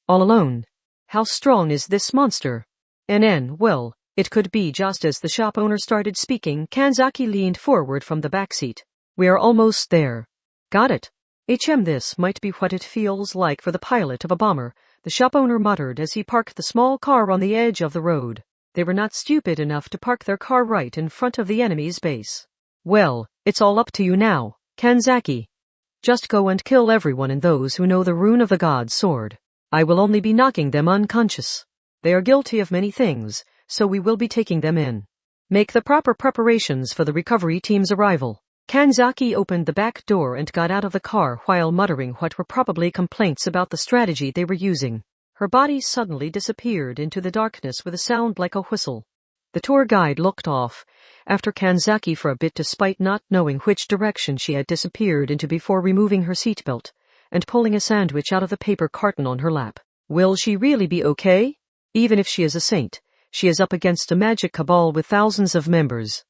All alone. How strong is this monster? Well, it could be. Just as the shop owner started speaking, Kanzaki leaned forward from the back seat. We are almost there. Got it. This might be what it feels like for the pilot of a bomber, the shop owner muttered as he parked the small car on the edge of the road. They were not stupid enough to park their car right in front of the enemy's base. Well, it's all up to you now, Kanzaki. Just go and kill everyone and those who know the rune of the god's sword. I will only be knocking them unconscious. They are guilty of many things, so we will be taking them in. Make the proper preparations for the recovery team's arrival. Kanzaki opened the back door and got out of the car while muttering what were probably complaints about the strategy they were using. Her body suddenly disappeared into the darkness with a sound like a whistle. The tour guide looked off after Kanzaki for a bit despite not knowing which direction she had disappeared into before removing her seatbelt and pulling a sandwich out of the paper carton on her lap. Will she really be okay? Even if she is a saint, she is up against a magic cabal with thousands of members.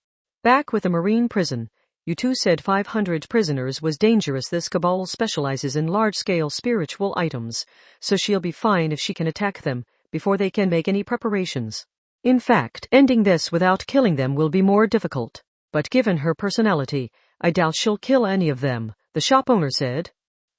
Back with the Marine prison, U2 said 500 prisoners was dangerous. This cabal specializes in large-scale spiritual items, so she'll be fine if she can attack them before they can make any preparations. In fact, ending this without killing them will be more difficult. But given her personality, I doubt she'll kill any of them, the shop owner said.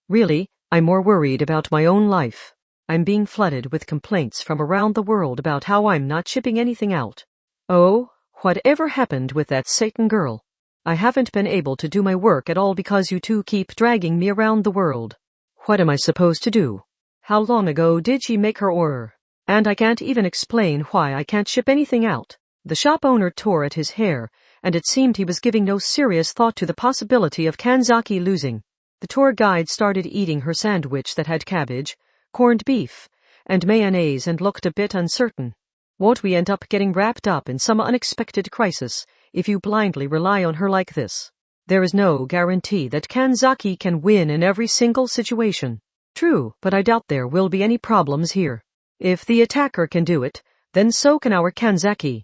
Really, I'm more worried about my own life. I'm being flooded with complaints from around the world about how I'm not shipping anything out. Oh, whatever happened with that Satan girl? I haven't been able to do my work at all because you two keep dragging me around the world. What am I supposed to do? How long ago did she make her order? And I can't even explain why I can't ship anything out. The shop owner tore at his hair, and it seemed he was giving no serious thought to the possibility of Kanzaki losing. The tour guide started eating her sandwich that had cabbage, corned beef, and mayonnaise and looked a bit uncertain. Won't we end up getting wrapped up in some unexpected crisis if you blindly rely on her like this? There is no guarantee that Kanzaki can win in every single situation. True, but I doubt there will be any problems here. If the attacker can do it, then so can our Kanzaki.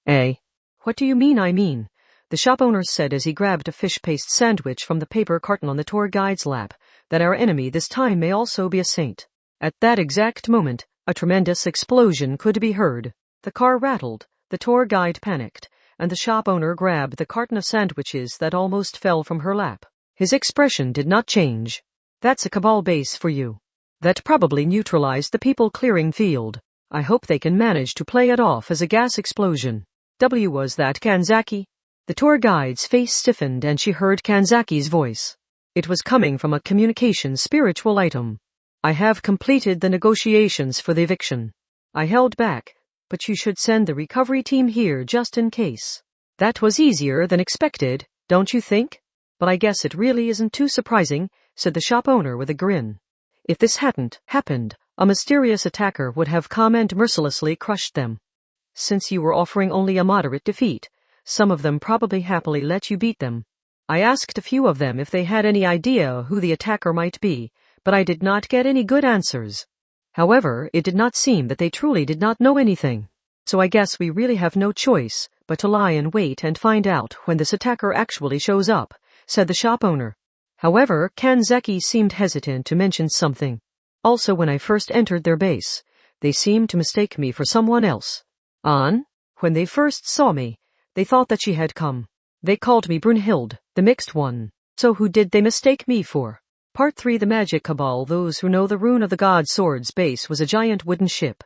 Eh? What do you mean I mean? The shop owner said as he grabbed a fish paste sandwich from the paper carton on the tour guide's lap, that our enemy this time may also be a saint. At that exact moment, a tremendous explosion could be heard. The car rattled, the tour guide panicked, and the shop owner grabbed the carton of sandwiches that almost fell from her lap. His expression did not change. That's a cabal base for you. That probably neutralized the people clearing field. I hope they can manage to play it off as a gas explosion. Was that Kanzaki? The tour guide's face stiffened and she heard Kanzaki's voice. It was coming from a communication spiritual item. I have completed the negotiations for the eviction. I held back, but you should send the recovery team here just in case. That was easier than expected, don't you think? But I guess it really isn't too surprising, said the shop owner with a grin. If this hadn't happened, a mysterious attacker would have come and mercilessly crushed them. Since you were offering only a moderate defeat, some of them probably happily let you beat them. I asked a few of them if they had any idea who the attacker might be, but I did not get any good answers. However, it did not seem that they truly did not know anything. So I guess we really have no choice but to lie and wait and find out when this attacker actually shows up, said the shop owner. However, Kanzaki seemed hesitant to mention something. Also, when I first entered their base, they seemed to mistake me for someone else. When they first saw me, they thought that she had come. They called me Brunhild, the mixed one. So who did they mistake me for? Part 3. The Magic Cabal. Those who know the rune of the god sword's base was a giant wooden ship.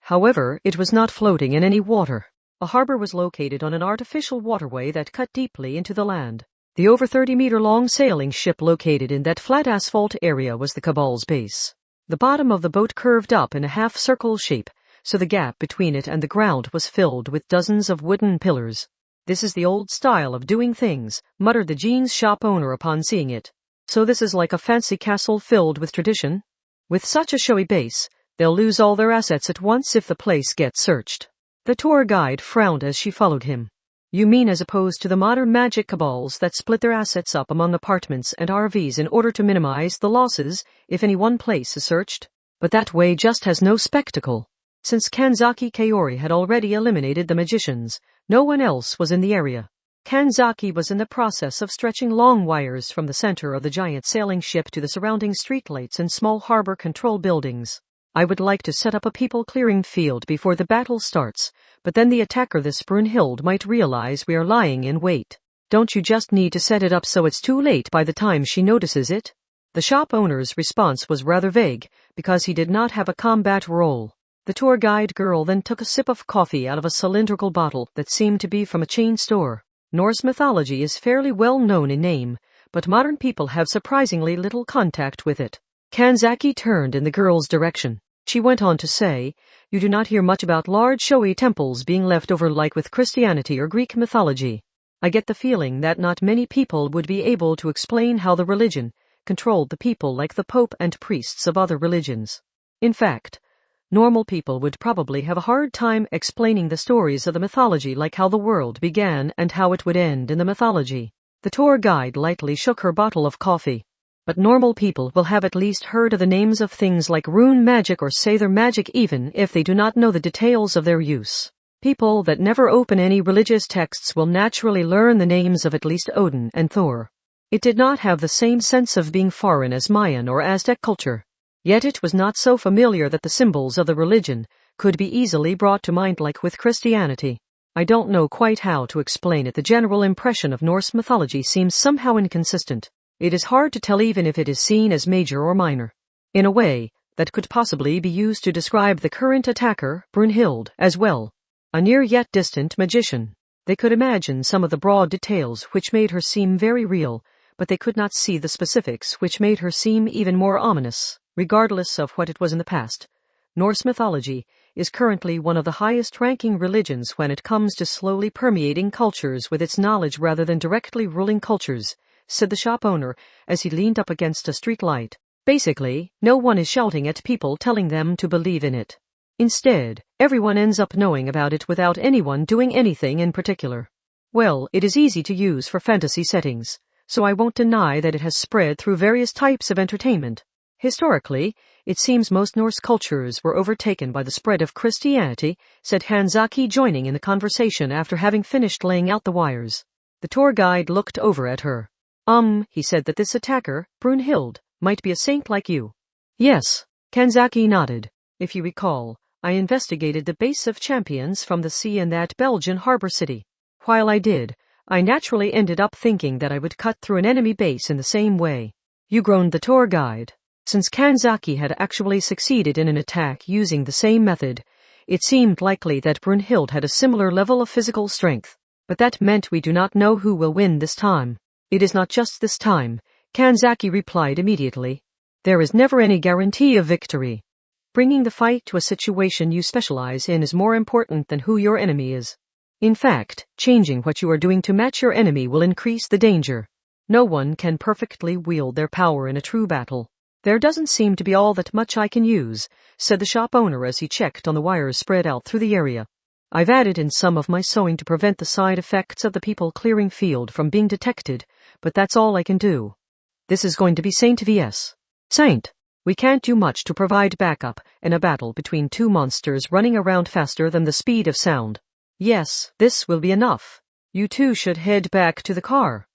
However, it was not floating in any water. A harbor was located on an artificial waterway that cut deeply into the land. The over 30-meter-long sailing ship located in that flat asphalt area was the cabal's base. The bottom of the boat curved up in a half-circle shape, so the gap between it and the ground was filled with dozens of wooden pillars. This is the old style of doing things, muttered the jeans shop owner upon seeing it. So this is like a fancy castle filled with tradition? With such a showy base, they'll lose all their assets at once if the place gets searched. The tour guide frowned as she followed him. You mean as opposed to the modern magic cabals that split their assets up among apartments and RVs in order to minimize the losses if any one place is searched? But that way just has no spectacle. Since Kanzaki Kaori had already eliminated the magicians, no one else was in the area. Kanzaki was in the process of stretching long wires from the center of the giant sailing ship to the surrounding streetlights and small harbor control buildings. I would like to set up a people-clearing field before the battle starts, but then the attacker, this Brunhild, might realize we are lying in wait. Don't you just need to set it up so it's too late by the time she notices it? The shop owner's response was rather vague, because he did not have a combat role. The tour guide girl then took a sip of coffee out of a cylindrical bottle that seemed to be from a chain store. Norse mythology is fairly well known in name, but modern people have surprisingly little contact with it. Kanzaki turned in the girl's direction. She went on to say, "You do not hear much about large showy temples being left over like with Christianity or Greek mythology. I get the feeling that not many people would be able to explain how the religion controlled the people like the Pope and priests of other religions. In fact, normal people would probably have a hard time explaining the stories of the mythology like how the world began and how it would end in the mythology." The tour guide lightly shook her bottle of coffee. "But normal people will have at least heard of the names of things like rune magic or Sather magic even if they do not know the details of their use. People that never open any religious texts will naturally learn the names of at least Odin and Thor. It did not have the same sense of being foreign as Mayan or Aztec culture. Yet it was not so familiar that the symbols of the religion could be easily brought to mind like with Christianity. I don't know quite how to explain it. The general impression of Norse mythology seems somehow inconsistent. It is hard to tell even if it is seen as major or minor. In a way, that could possibly be used to describe the current attacker, Brunhild, as well. A near yet distant magician. They could imagine some of the broad details which made her seem very real, but they could not see the specifics which made her seem even more ominous. Regardless of what it was in the past, Norse mythology is currently one of the highest-ranking religions when it comes to slowly permeating cultures with its knowledge rather than directly ruling cultures, said the shop owner as he leaned up against a street light. Basically, no one is shouting at people telling them to believe in it. Instead, everyone ends up knowing about it without anyone doing anything in particular. Well, it is easy to use for fantasy settings, so I won't deny that it has spread through various types of entertainment. Historically, it seems most Norse cultures were overtaken by the spread of Christianity, said Kanzaki, joining in the conversation after having finished laying out the wires. The tour guide looked over at her. He said that this attacker, Brunhild, might be a saint like you. Yes, Kanzaki nodded. If you recall, I investigated the base of champions from the sea in that Belgian harbor city. While I did, I naturally ended up thinking that I would cut through an enemy base in the same way. You groaned, the tour guide. Since Kanzaki had actually succeeded in an attack using the same method, it seemed likely that Brunhild had a similar level of physical strength. But that meant we do not know who will win this time. It is not just this time, Kanzaki replied immediately. There is never any guarantee of victory. Bringing the fight to a situation you specialize in is more important than who your enemy is. In fact, changing what you are doing to match your enemy will increase the danger. No one can perfectly wield their power in a true battle. There doesn't seem to be all that much I can use, said the shop owner as he checked on the wires spread out through the area. I've added in some of my sewing to prevent the side effects of the people clearing field from being detected, but that's all I can do. This is going to be Saint vs. Saint. We can't do much to provide backup in a battle between two monsters running around faster than the speed of sound. Yes, this will be enough. You two should head back to the car.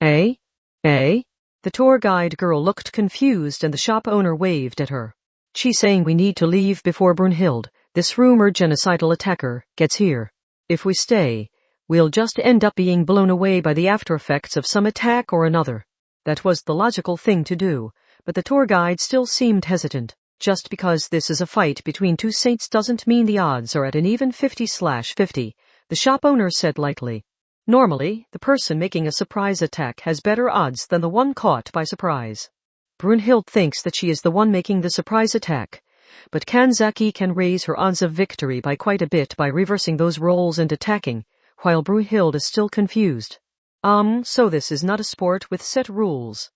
Eh? The tour guide girl looked confused and the shop owner waved at her. She's saying we need to leave before Brunhild, this rumored genocidal attacker, gets here. If we stay, we'll just end up being blown away by the after effects of some attack or another. That was the logical thing to do, but the tour guide still seemed hesitant. Just because this is a fight between two saints doesn't mean the odds are at an even 50/50, the shop owner said lightly. Normally, the person making a surprise attack has better odds than the one caught by surprise. Brunhild thinks that she is the one making the surprise attack, but Kanzaki can raise her odds of victory by quite a bit by reversing those roles and attacking, while Brunhild is still confused. So this is not a sport with set rules.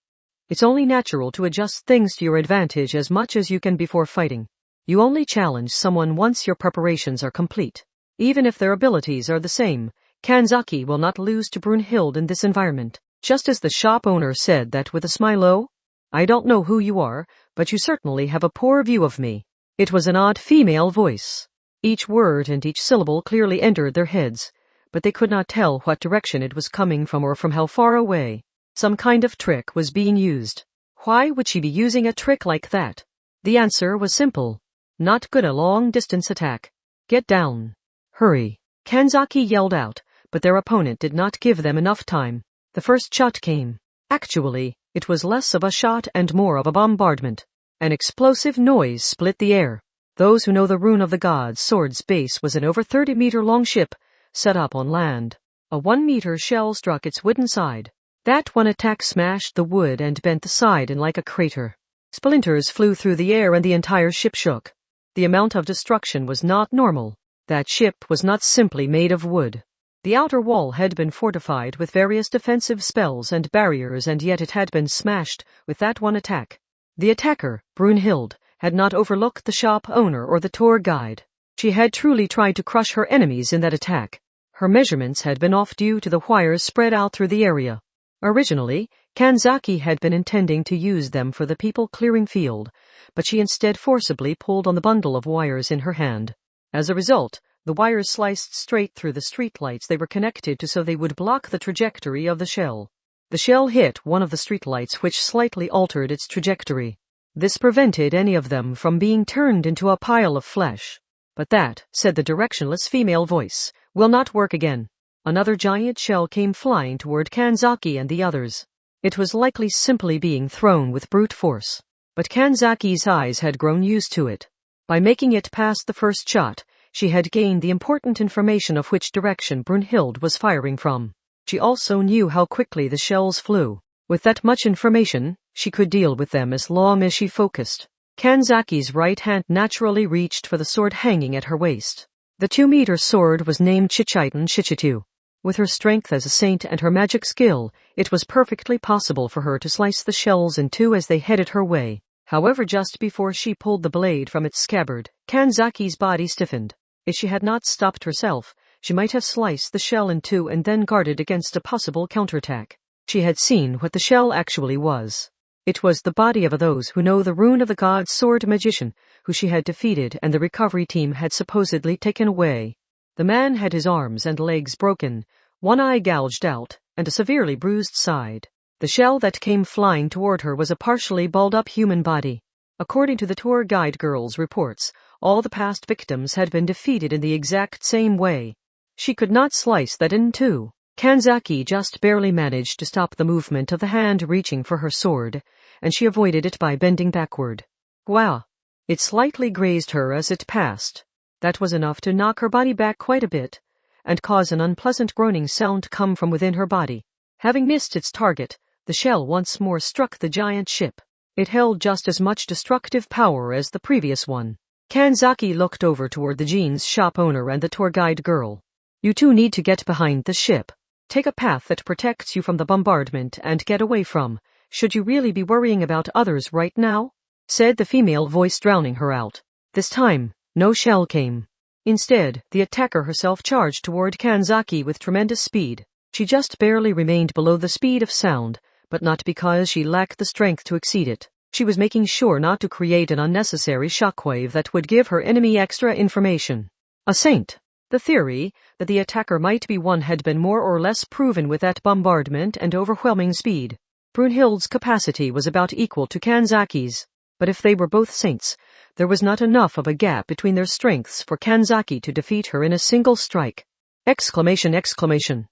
It's only natural to adjust things to your advantage as much as you can before fighting. You only challenge someone once your preparations are complete. Even if their abilities are the same, Kanzaki will not lose to Brunhild in this environment. Just as the shop owner said that with a smile. I don't know who you are, but you certainly have a poor view of me. It was an odd female voice. Each word and each syllable clearly entered their heads, but they could not tell what direction it was coming from or from how far away. Some kind of trick was being used. Why would she be using a trick like that? The answer was simple. Not good a long-distance attack. Get down. Hurry. Kanzaki yelled out, but their opponent did not give them enough time. The first shot came. Actually, It was less of a shot and more of a bombardment. An explosive noise split the air. Those who know the rune of the god's sword's base was an over 30-meter-long ship, set up on land. A 1-meter shell struck its wooden side. That one attack smashed the wood and bent the side in like a crater. Splinters flew through the air and the entire ship shook. The amount of destruction was not normal. That ship was not simply made of wood. The outer wall had been fortified with various defensive spells and barriers, and yet it had been smashed with that one attack. The attacker, Brunhild, had not overlooked the shop owner or the tour guide. She had truly tried to crush her enemies in that attack. Her measurements had been off due to the wires spread out through the area. Originally, Kanzaki had been intending to use them for the people-clearing field, but she instead forcibly pulled on the bundle of wires in her hand. As a result, the wires sliced straight through the streetlights they were connected to, so they would block the trajectory of the shell. The shell hit one of the streetlights, which slightly altered its trajectory. This prevented any of them from being turned into a pile of flesh. But that, said the directionless female voice, will not work again. Another giant shell came flying toward Kanzaki and the others. It was likely simply being thrown with brute force. But Kanzaki's eyes had grown used to it. By making it past the first shot, she had gained the important information of which direction Brunhild was firing from. She also knew how quickly the shells flew. With that much information, she could deal with them as long as she focused. Kanzaki's right hand naturally reached for the sword hanging at her waist. The 2-meter sword was named Shichitan Shichitu. With her strength as a saint and her magic skill, it was perfectly possible for her to slice the shells in two as they headed her way. However, just before she pulled the blade from its scabbard, Kanzaki's body stiffened. If she had not stopped herself, she might have sliced the shell in two and then guarded against a possible counterattack. She had seen what the shell actually was. It was the body of those who know the rune of the god's sword magician, who she had defeated and the recovery team had supposedly taken away. The man had his arms and legs broken, one eye gouged out, and a severely bruised side. The shell that came flying toward her was a partially balled-up human body. According to the tour guide girl's reports, all the past victims had been defeated in the exact same way. She could not slice that in two. Kanzaki just barely managed to stop the movement of the hand reaching for her sword, and she avoided it by bending backward. Wow! It slightly grazed her as it passed. That was enough to knock her body back quite a bit, and cause an unpleasant groaning sound to come from within her body. Having missed its target, the shell once more struck the giant ship. It held just as much destructive power as the previous one. Kanzaki looked over toward the jeans shop owner and the tour guide girl. You two need to get behind the ship. Take a path that protects you from the bombardment and get away from. Should you really be worrying about others right now? Said the female voice, drowning her out. This time, no shell came. Instead, the attacker herself charged toward Kanzaki with tremendous speed. She just barely remained below the speed of sound, but not because she lacked the strength to exceed it. She was making sure not to create an unnecessary shockwave that would give her enemy extra information. A saint. The theory that the attacker might be one had been more or less proven with that bombardment and overwhelming speed. Brunhild's capacity was about equal to Kanzaki's, but if they were both saints, there was not enough of a gap between their strengths for Kanzaki to defeat her in a single strike. Exclamation!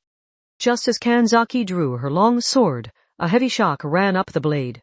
Just as Kanzaki drew her long sword, a heavy shock ran up the blade.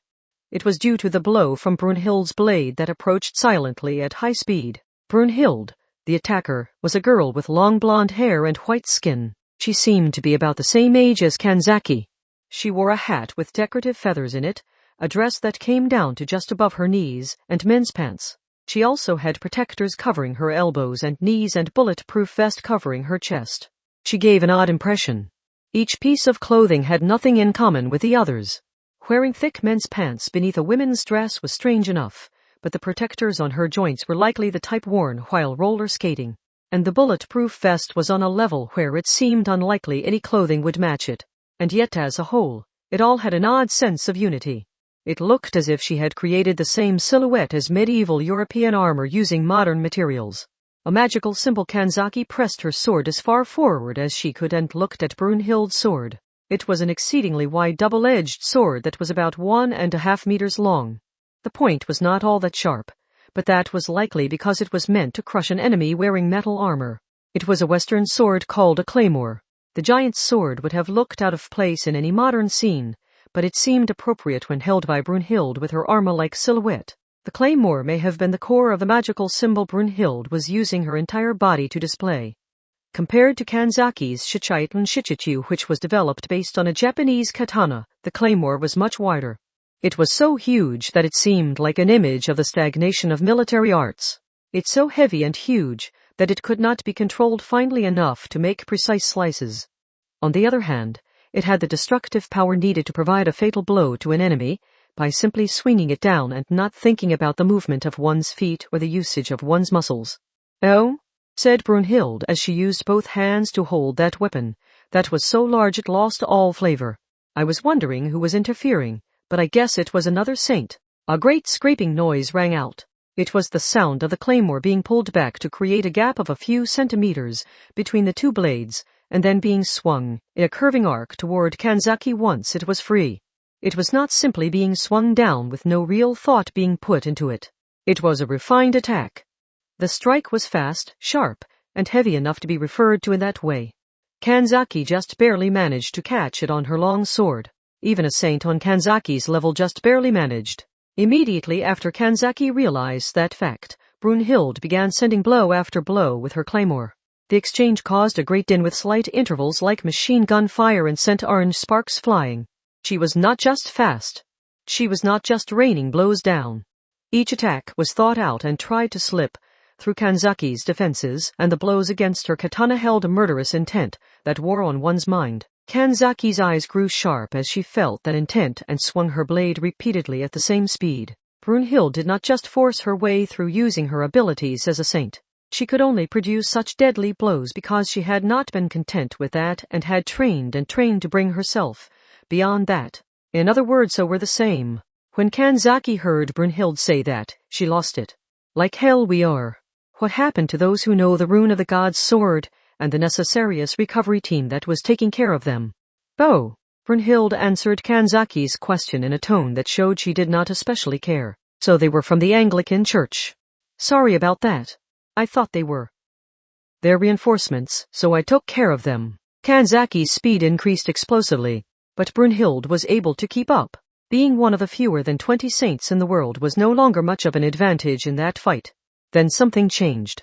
It was due to the blow from Brunhild's blade that approached silently at high speed. Brunhild, the attacker, was a girl with long blonde hair and white skin. She seemed to be about the same age as Kanzaki. She wore a hat with decorative feathers in it, a dress that came down to just above her knees, and men's pants. She also had protectors covering her elbows and knees and bulletproof vest covering her chest. She gave an odd impression. Each piece of clothing had nothing in common with the others. Wearing thick men's pants beneath a women's dress was strange enough, but the protectors on her joints were likely the type worn while roller skating, and the bulletproof vest was on a level where it seemed unlikely any clothing would match it. And yet, as a whole, it all had an odd sense of unity. It looked as if she had created the same silhouette as medieval European armor using modern materials. A magical symbol. Kanzaki pressed her sword as far forward as she could and looked at Brunhild's sword. It was an exceedingly wide double-edged sword that was about 1.5 meters long. The point was not all that sharp, but that was likely because it was meant to crush an enemy wearing metal armor. It was a Western sword called a claymore. The giant's sword would have looked out of place in any modern scene, but it seemed appropriate when held by Brunhild with her armor-like silhouette. The claymore may have been the core of the magical symbol Brunhild was using her entire body to display. Compared to Kanzaki's Shichitan Shichichu, which was developed based on a Japanese katana, the claymore was much wider. It was so huge that it seemed like an image of the stagnation of military arts. It's so heavy and huge that it could not be controlled finely enough to make precise slices. On the other hand, it had the destructive power needed to provide a fatal blow to an enemy by simply swinging it down and not thinking about the movement of one's feet or the usage of one's muscles. "Oh?" said Brunhild as she used both hands to hold that weapon that was so large it lost all flavor. I was wondering who was interfering, but I guess it was another saint. A great scraping noise rang out. It was the sound of the claymore being pulled back to create a gap of a few centimeters between the two blades, and then being swung in a curving arc toward Kanzaki once it was free. It was not simply being swung down with no real thought being put into it. It was a refined attack. The strike was fast, sharp, and heavy enough to be referred to in that way. Kanzaki just barely managed to catch it on her long sword. Even a saint on Kanzaki's level just barely managed. Immediately after Kanzaki realized that fact, Brunhild began sending blow after blow with her claymore. The exchange caused a great din with slight intervals like machine gun fire and sent orange sparks flying. She was not just fast. She was not just raining blows down. Each attack was thought out and tried to slip through Kanzaki's defenses, and the blows against her katana held a murderous intent that wore on one's mind. Kanzaki's eyes grew sharp as she felt that intent and swung her blade repeatedly at the same speed. Brunhild did not just force her way through using her abilities as a saint. She could only produce such deadly blows because she had not been content with that and had trained to bring herself beyond that. In other words, so were the same. When Kanzaki heard Brunhild say that, she lost it. Like hell we are. What happened to those who know the rune of the god's sword and the necessarious recovery team that was taking care of them? "Oh," Brunhild answered Kanzaki's question in a tone that showed she did not especially care. "So they were from the Anglican Church. Sorry about that. I thought they were. They're reinforcements, so I took care of them." Kanzaki's speed increased explosively, but Brunhild was able to keep up. Being one of the fewer than 20 saints in the world was no longer much of an advantage in that fight. Then something changed.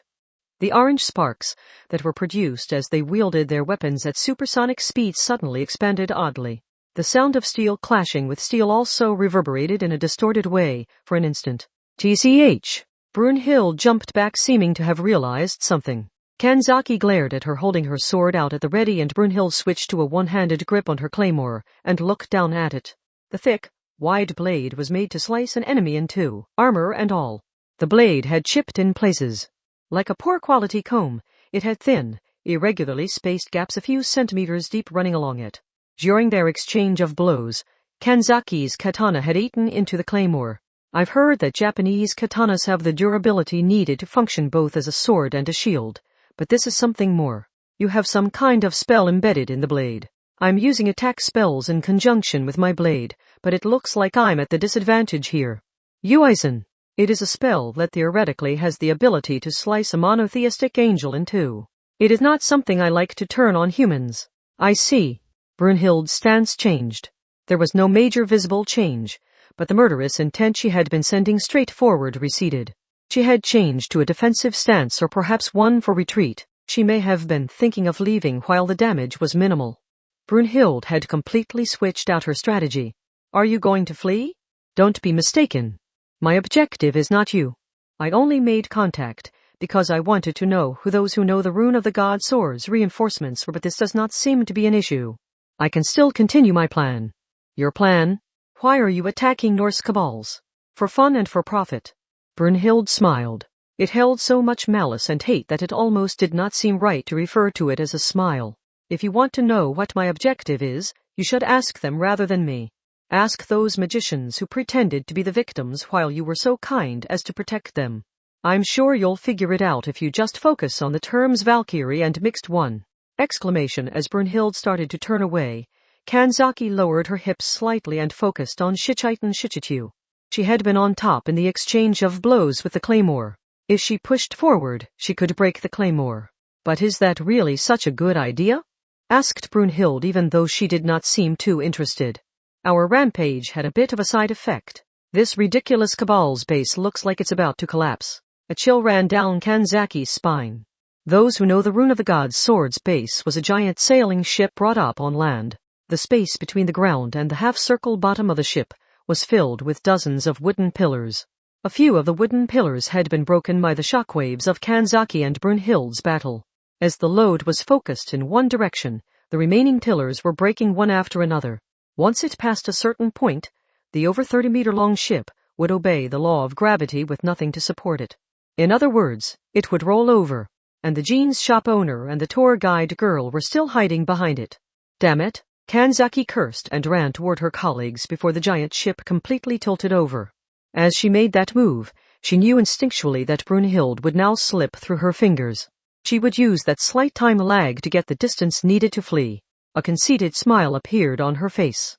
The orange sparks that were produced as they wielded their weapons at supersonic speed suddenly expanded oddly. The sound of steel clashing with steel also reverberated in a distorted way for an instant. "TCH!" Brunhild jumped back, seeming to have realized something. Kanzaki glared at her, holding her sword out at the ready, and Brunhild switched to a one-handed grip on her claymore and looked down at it. The thick, wide blade was made to slice an enemy in two, armor and all. The blade had chipped in places. Like a poor-quality comb, it had thin, irregularly spaced gaps a few centimeters deep running along it. During their exchange of blows, Kanzaki's katana had eaten into the claymore. I've heard that Japanese katanas have the durability needed to function both as a sword and a shield, but this is something more. You have some kind of spell embedded in the blade. I'm using attack spells in conjunction with my blade, but it looks like I'm at the disadvantage here. Yuizan. It is a spell that theoretically has the ability to slice a monotheistic angel in two. It is not something I like to turn on humans. I see. Brunhild's stance changed. There was no major visible change, but the murderous intent she had been sending straight forward receded. She had changed to a defensive stance, or perhaps one for retreat. She may have been thinking of leaving while the damage was minimal. Brunhild had completely switched out her strategy. "Are you going to flee? Don't be mistaken. My objective is not you. I only made contact because I wanted to know who those who know the rune of the god Soar's reinforcements were, but this does not seem to be an issue. I can still continue my plan." "Your plan? Why are you attacking Norse cabals?" "For fun and for profit." Brunhild smiled. It held so much malice and hate that it almost did not seem right to refer to it as a smile. "If you want to know what my objective is, you should ask them rather than me. Ask those magicians who pretended to be the victims while you were so kind as to protect them. I'm sure you'll figure it out if you just focus on the terms Valkyrie and Mixed One." Exclamation as Brunhild started to turn away. Kanzaki lowered her hips slightly and focused on Shichitan Shichichu. She had been on top in the exchange of blows with the claymore. If she pushed forward, she could break the claymore. "But is that really such a good idea?" asked Brunhild, even though she did not seem too interested. Our rampage had a bit of a side effect. This ridiculous cabal's base looks like it's about to collapse. A chill ran down Kanzaki's spine. Those who know the Rune of the God's Sword's base was a giant sailing ship brought up on land. The space between the ground and the half-circle bottom of the ship was filled with dozens of wooden pillars. A few of the wooden pillars had been broken by the shockwaves of Kanzaki and Brunhild's battle. As the load was focused in one direction, the remaining pillars were breaking one after another. Once it passed a certain point, the over 30-meter-long ship would obey the law of gravity with nothing to support it. In other words, it would roll over, and the jeans shop owner and the tour guide girl were still hiding behind it. Damn it, Kanzaki cursed and ran toward her colleagues before the giant ship completely tilted over. As she made that move, she knew instinctually that Brunhild would now slip through her fingers. She would use that slight time lag to get the distance needed to flee. A conceited smile appeared on her face.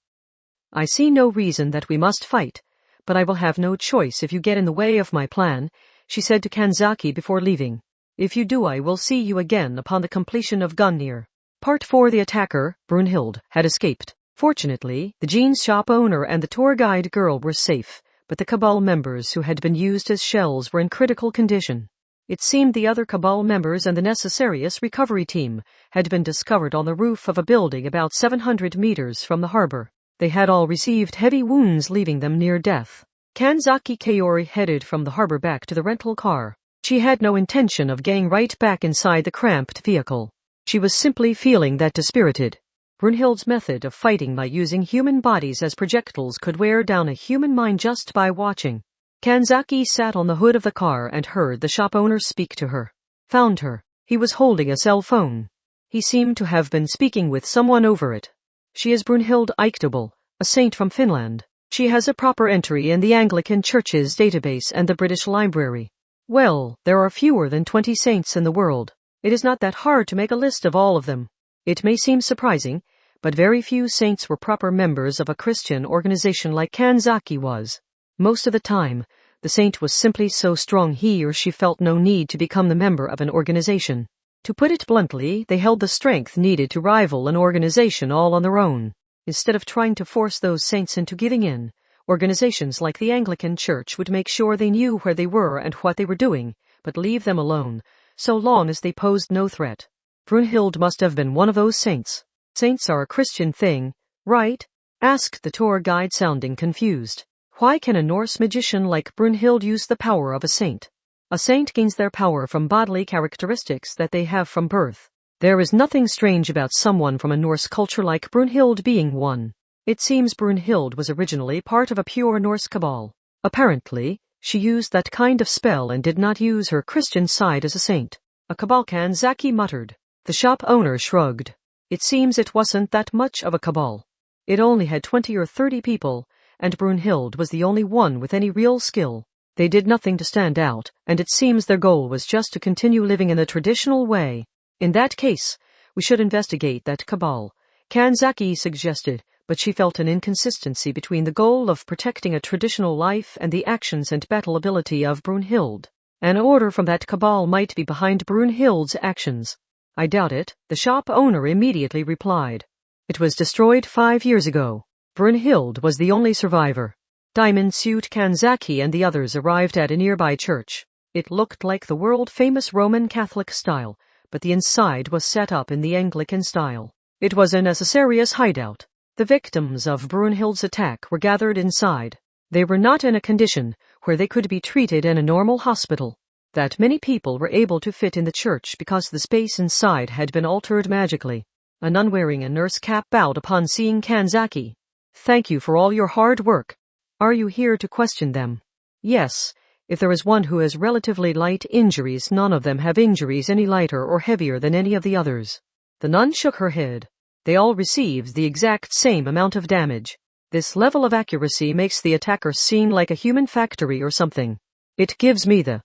I see no reason that we must fight, but I will have no choice if you get in the way of my plan, she said to Kanzaki before leaving. If you do, I will see you again upon the completion of Gungnir. Part 4. The attacker, Brunhild, had escaped. Fortunately, the jeans shop owner and the tour guide girl were safe, but the Cabal members who had been used as shells were in critical condition. It seemed the other Cabal members and the Necessarius recovery team had been discovered on the roof of a building about 700 meters from the harbor. They had all received heavy wounds, leaving them near death. Kanzaki Kaori headed from the harbor back to the rental car. She had no intention of getting right back inside the cramped vehicle. She was simply feeling that dispirited. Brunhild's method of fighting by using human bodies as projectiles could wear down a human mind just by watching. Kanzaki sat on the hood of the car and heard the shop owner speak to her. Found her. He was holding a cell phone. He seemed to have been speaking with someone over it. She is Brunhild Eiktable, a saint from Finland. She has a proper entry in the Anglican Church's database and the British Library. Well, there are fewer than 20 saints in the world. It is not that hard to make a list of all of them. It may seem surprising, but very few saints were proper members of a Christian organization like Kanzaki was. Most of the time, the saint was simply so strong he or she felt no need to become the member of an organization. To put it bluntly, they held the strength needed to rival an organization all on their own. Instead of trying to force those saints into giving in, organizations like the Anglican Church would make sure they knew where they were and what they were doing, but leave them alone, so long as they posed no threat. Brunhild must have been one of those saints. Saints are a Christian thing, right? Asked the tour guide, sounding confused. Why can a Norse magician like Brunhild use the power of a saint? A saint gains their power from bodily characteristics that they have from birth. There is nothing strange about someone from a Norse culture like Brunhild being one. It seems Brunhild was originally part of a pure Norse cabal. Apparently, she used that kind of spell and did not use her Christian side as a saint. A cabal, Kanzaki muttered. The shop owner shrugged. It seems it wasn't that much of a cabal. It only had 20 or 30 people, and Brunhild was the only one with any real skill. They did nothing to stand out, and it seems their goal was just to continue living in the traditional way. In that case, we should investigate that cabal, Kanzaki suggested, but she felt an inconsistency between the goal of protecting a traditional life and the actions and battle ability of Brunhild. An order from that cabal might be behind Brunhild's actions. I doubt it, the shop owner immediately replied. It was destroyed 5 years ago. Brunhild was the only survivor. Diamond Suit Kanzaki and the others arrived at a nearby church. It looked like the world-famous Roman Catholic style, but the inside was set up in the Anglican style. It was a Necessarius hideout. The victims of Brunhild's attack were gathered inside. They were not in a condition where they could be treated in a normal hospital. That many people were able to fit in the church because the space inside had been altered magically. A nun wearing a nurse cap bowed upon seeing Kanzaki. Thank you for all your hard work. Are you here to question them? Yes. If there is one who has relatively light injuries, none of them have injuries any lighter or heavier than any of the others. The nun shook her head. They all received the exact same amount of damage. This level of accuracy makes the attacker seem like a human factory or something. It gives me the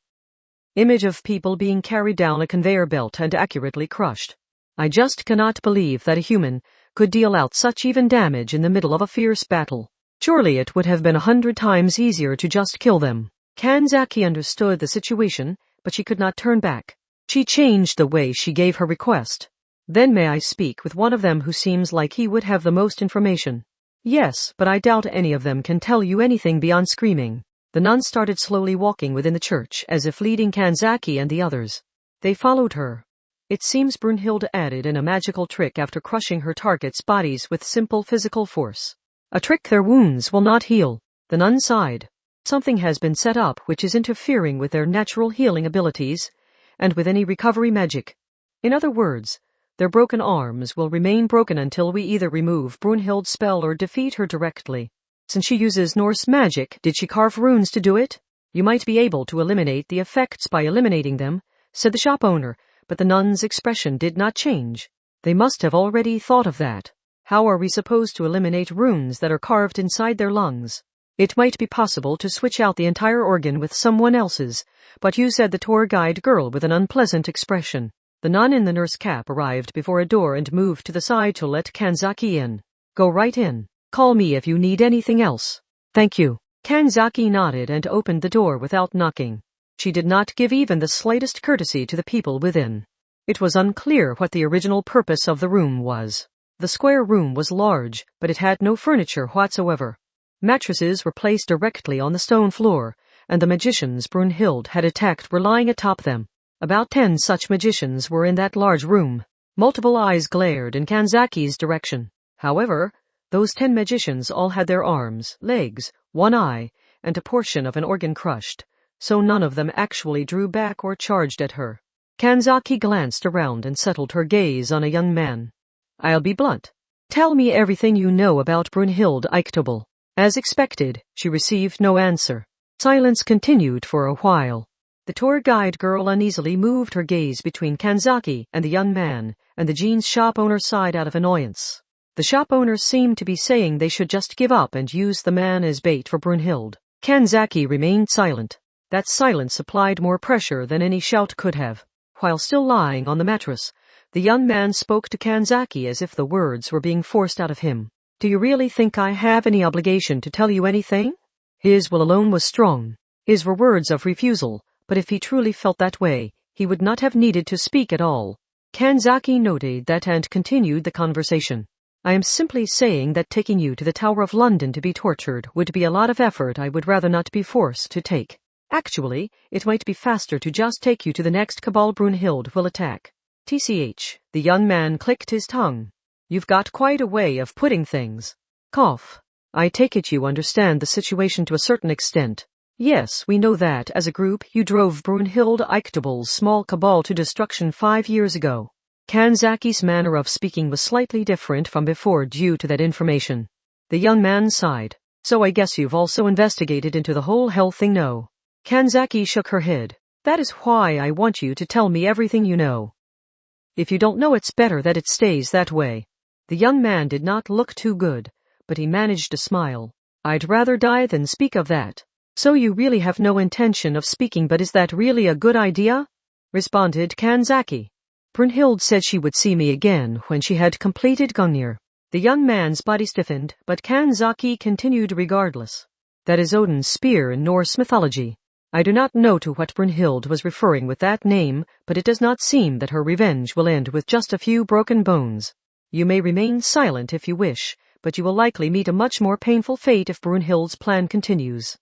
image of people being carried down a conveyor belt and accurately crushed. I just cannot believe that a human could deal out such even damage in the middle of a fierce battle. Surely it would have been 100 times easier to just kill them. Kanzaki understood the situation, but she could not turn back. She changed the way she gave her request. Then may I speak with one of them who seems like he would have the most information? Yes, but I doubt any of them can tell you anything beyond screaming. The nun started slowly walking within the church, as if leading Kanzaki and the others. They followed her. It seems Brunhilde added in a magical trick after crushing her targets' bodies with simple physical force. A trick their wounds will not heal. The nun sighed. Something has been set up which is interfering with their natural healing abilities, and with any recovery magic. In other words, their broken arms will remain broken until we either remove Brunhilde's spell or defeat her directly. Since she uses Norse magic, did she carve runes to do it? You might be able to eliminate the effects by eliminating them, said the shop owner, but the nun's expression did not change. They must have already thought of that. How are we supposed to eliminate runes that are carved inside their lungs? It might be possible to switch out the entire organ with someone else's, but you said the tour guide girl with an unpleasant expression. The nun in the nurse cap arrived before a door and moved to the side to let Kanzaki in. Go right in. Call me if you need anything else. Thank you. Kanzaki nodded and opened the door without knocking. She did not give even the slightest courtesy to the people within. It was unclear what the original purpose of the room was. The square room was large, but it had no furniture whatsoever. Mattresses were placed directly on the stone floor, and the magicians Brunhilde had attacked were lying atop them. About 10 such magicians were in that large room. Multiple eyes glared in Kanzaki's direction. However, those 10 magicians all had their arms, legs, one eye, and a portion of an organ crushed, so none of them actually drew back or charged at her. Kanzaki glanced around and settled her gaze on a young man. I'll be blunt. Tell me everything you know about Brunhilde Eichtobel. As expected, she received no answer. Silence continued for a while. The tour guide girl uneasily moved her gaze between Kanzaki and the young man, and the jeans shop owner sighed out of annoyance. The shop owner seemed to be saying they should just give up and use the man as bait for Brunhilde. Kanzaki remained silent. That silence applied more pressure than any shout could have. While still lying on the mattress, the young man spoke to Kanzaki as if the words were being forced out of him. Do you really think I have any obligation to tell you anything? His will alone was strong. His were words of refusal, but if he truly felt that way, he would not have needed to speak at all. Kanzaki noted that and continued the conversation. I am simply saying that taking you to the Tower of London to be tortured would be a lot of effort I would rather not be forced to take. Actually, it might be faster to just take you to the next cabal Brunhilde will attack. TCH, the young man clicked his tongue. You've got quite a way of putting things. Cough. I take it you understand the situation to a certain extent. Yes, we know that, as a group, you drove Brunhilde Eichtobel's small cabal to destruction 5 years ago. Kanzaki's manner of speaking was slightly different from before due to that information. The young man sighed. So I guess you've also investigated into the whole hell thing, no? Kanzaki shook her head. That is why I want you to tell me everything you know. If you don't know, it's better that it stays that way. The young man did not look too good, but he managed to smile. I'd rather die than speak of that. So you really have no intention of speaking, but is that really a good idea? Responded Kanzaki. Brunhilde said she would see me again when she had completed Gungnir. The young man's body stiffened, but Kanzaki continued regardless. That is Odin's spear in Norse mythology. I do not know to what Brunhilde was referring with that name, but it does not seem that her revenge will end with just a few broken bones. You may remain silent if you wish, but you will likely meet a much more painful fate if Brunhilde's plan continues.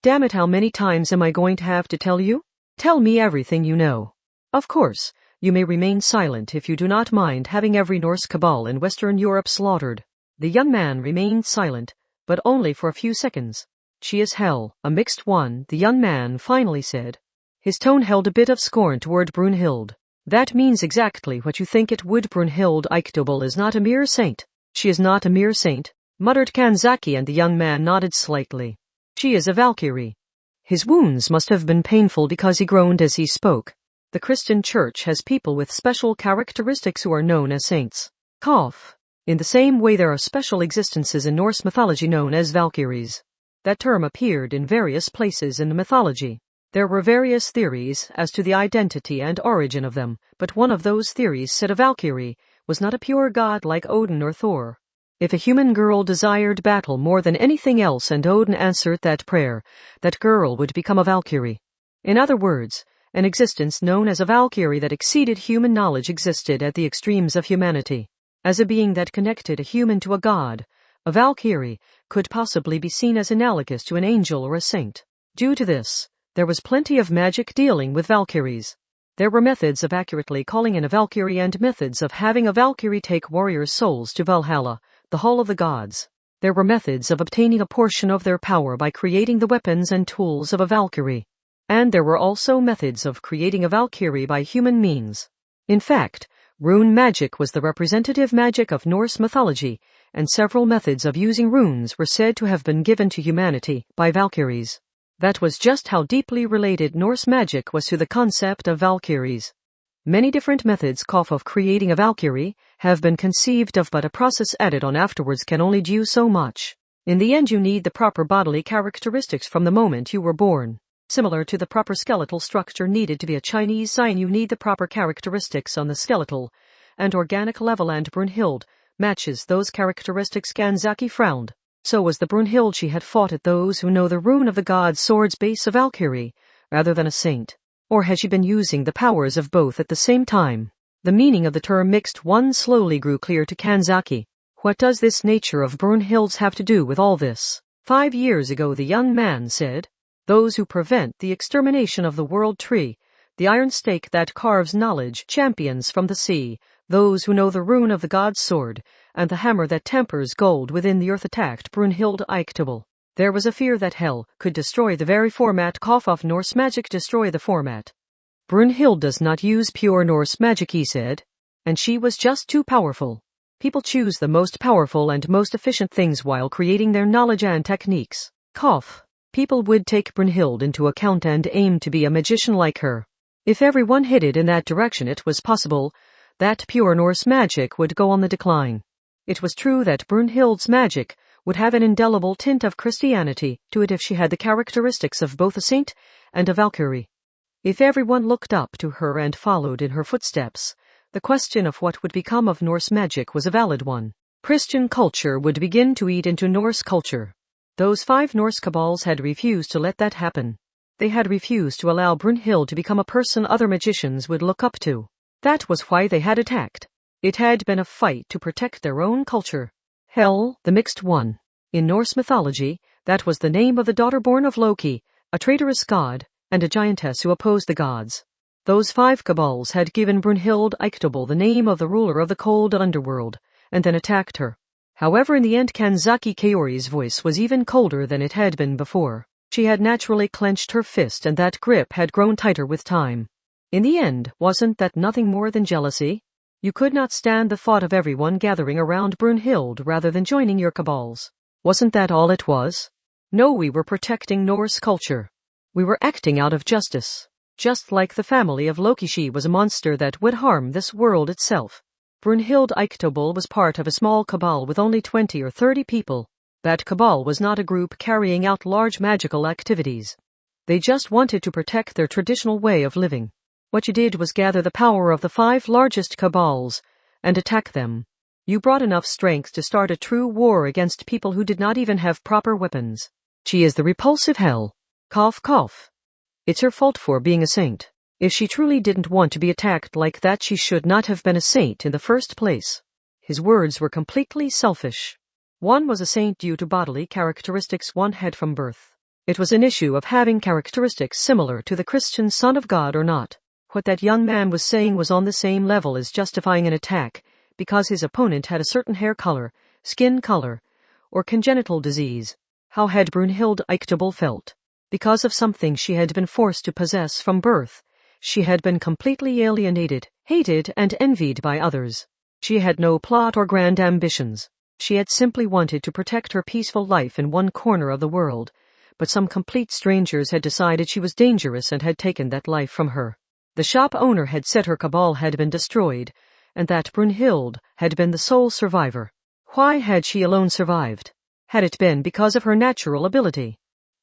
Damn it, how many times am I going to have to tell you? Tell me everything you know. Of course, you may remain silent if you do not mind having every Norse cabal in Western Europe slaughtered. The young man remained silent, but only for a few seconds. She is hell, a mixed one, the young man finally said. His tone held a bit of scorn toward Brunhilde. That means exactly what you think it would. Brunhilde Eichtobel is not a mere saint. She is not a mere saint, muttered Kanzaki, and the young man nodded slightly. She is a Valkyrie. His wounds must have been painful because he groaned as he spoke. The Christian Church has people with special characteristics who are known as saints. Cough. In the same way there are special existences in Norse mythology known as Valkyries. That term appeared in various places in the mythology. There were various theories as to the identity and origin of them, but one of those theories said a Valkyrie was not a pure god like Odin or Thor. If a human girl desired battle more than anything else and Odin answered that prayer, that girl would become a Valkyrie. In other words, an existence known as a Valkyrie that exceeded human knowledge existed at the extremes of humanity. As a being that connected a human to a god, A Valkyrie could possibly be seen as analogous to an angel or a saint. Due to this, there was plenty of magic dealing with Valkyries. There were methods of accurately calling in a Valkyrie and methods of having a Valkyrie take warriors' souls to Valhalla, the Hall of the Gods. There were methods of obtaining a portion of their power by creating the weapons and tools of a Valkyrie. And there were also methods of creating a Valkyrie by human means. In fact, rune magic was the representative magic of Norse mythology, and several methods of using runes were said to have been given to humanity by Valkyries. That was just how deeply related Norse magic was to the concept of Valkyries. Many different methods of creating a Valkyrie have been conceived of, but a process added on afterwards can only do so much. In the end, you need the proper bodily characteristics from the moment you were born. Similar to the proper skeletal structure needed to be a Chinese sign, you need the proper characteristics on the skeletal and organic level, and Brunhild matches those characteristics. Kanzaki frowned. So was the Brunhild she had fought at those who know the rune of the god's sword's base a Valkyrie, rather than a saint? Or had she been using the powers of both at the same time? The meaning of the term mixed one slowly grew clear to Kanzaki. What does this nature of Brunhild's have to do with all this? 5 years ago, the young man said, those who prevent the extermination of the world tree, the iron stake that carves knowledge, champions from the sea, those who know the rune of the god's sword, and the hammer that tempers gold within the earth attacked Brunhild Eiktable. There was a fear that hell could destroy the very format of Norse magic, destroy the format. Brunhild does not use pure Norse magic, he said, and she was just too powerful. People choose the most powerful and most efficient things while creating their knowledge and techniques. People would take Brunhild into account and aim to be a magician like her. If everyone headed in that direction, it was possible that pure Norse magic would go on the decline. It was true that Brunhild's magic would have an indelible tint of Christianity to it if she had the characteristics of both a saint and a Valkyrie. If everyone looked up to her and followed in her footsteps, the question of what would become of Norse magic was a valid one. Christian culture would begin to eat into Norse culture. Those 5 Norse cabals had refused to let that happen. They had refused to allow Brunhild to become a person other magicians would look up to. That was why they had attacked. It had been a fight to protect their own culture. Hel, the Mixed One. In Norse mythology, that was the name of the daughter born of Loki, a traitorous god, and a giantess who opposed the gods. Those 5 cabals had given Brunhild Eiktable the name of the ruler of the cold underworld, and then attacked her. However, in the end, Kanzaki Kaori's voice was even colder than it had been before. She had naturally clenched her fist, and that grip had grown tighter with time. In the end, wasn't that nothing more than jealousy? You could not stand the thought of everyone gathering around Brunhild rather than joining your cabals. Wasn't that all it was? No, we were protecting Norse culture. We were acting out of justice. Just like the family of Loki, she was a monster that would harm this world itself. Brunhild Eiktable was part of a small cabal with only 20 or 30 people. That cabal was not a group carrying out large magical activities. They just wanted to protect their traditional way of living. What you did was gather the power of the 5 largest cabals and attack them. You brought enough strength to start a true war against people who did not even have proper weapons. She is the repulsive Hel. Cough, cough. It's her fault for being a saint. If she truly didn't want to be attacked like that, she should not have been a saint in the first place. His words were completely selfish. One was a saint due to bodily characteristics one had from birth. It was an issue of having characteristics similar to the Christian Son of God or not. What that young man was saying was on the same level as justifying an attack because his opponent had a certain hair color, skin color, or congenital disease. How had Brunhild Eiktable felt? Because of something she had been forced to possess from birth, she had been completely alienated, hated, and envied by others. She had no plot or grand ambitions. She had simply wanted to protect her peaceful life in one corner of the world, but some complete strangers had decided she was dangerous and had taken that life from her. The shop owner had said her cabal had been destroyed, and that Brunhild had been the sole survivor. Why had she alone survived? Had it been because of her natural ability?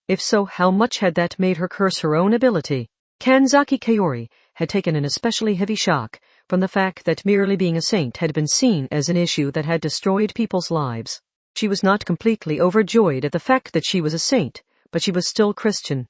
If so, how much had that made her curse her own ability? Kanzaki Kaori had taken an especially heavy shock from the fact that merely being a saint had been seen as an issue that had destroyed people's lives. She was not completely overjoyed at the fact that she was a saint, but she was still Christian.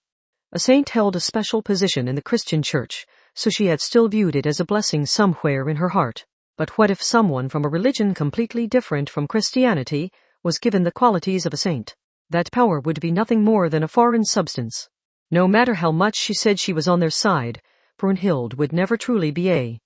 A saint held a special position in the Christian church, so she had still viewed it as a blessing somewhere in her heart. But what if someone from a religion completely different from Christianity was given the qualities of a saint. That power would be nothing more than a foreign substance. No matter how much she said she was on their side, Brunhild would never truly be a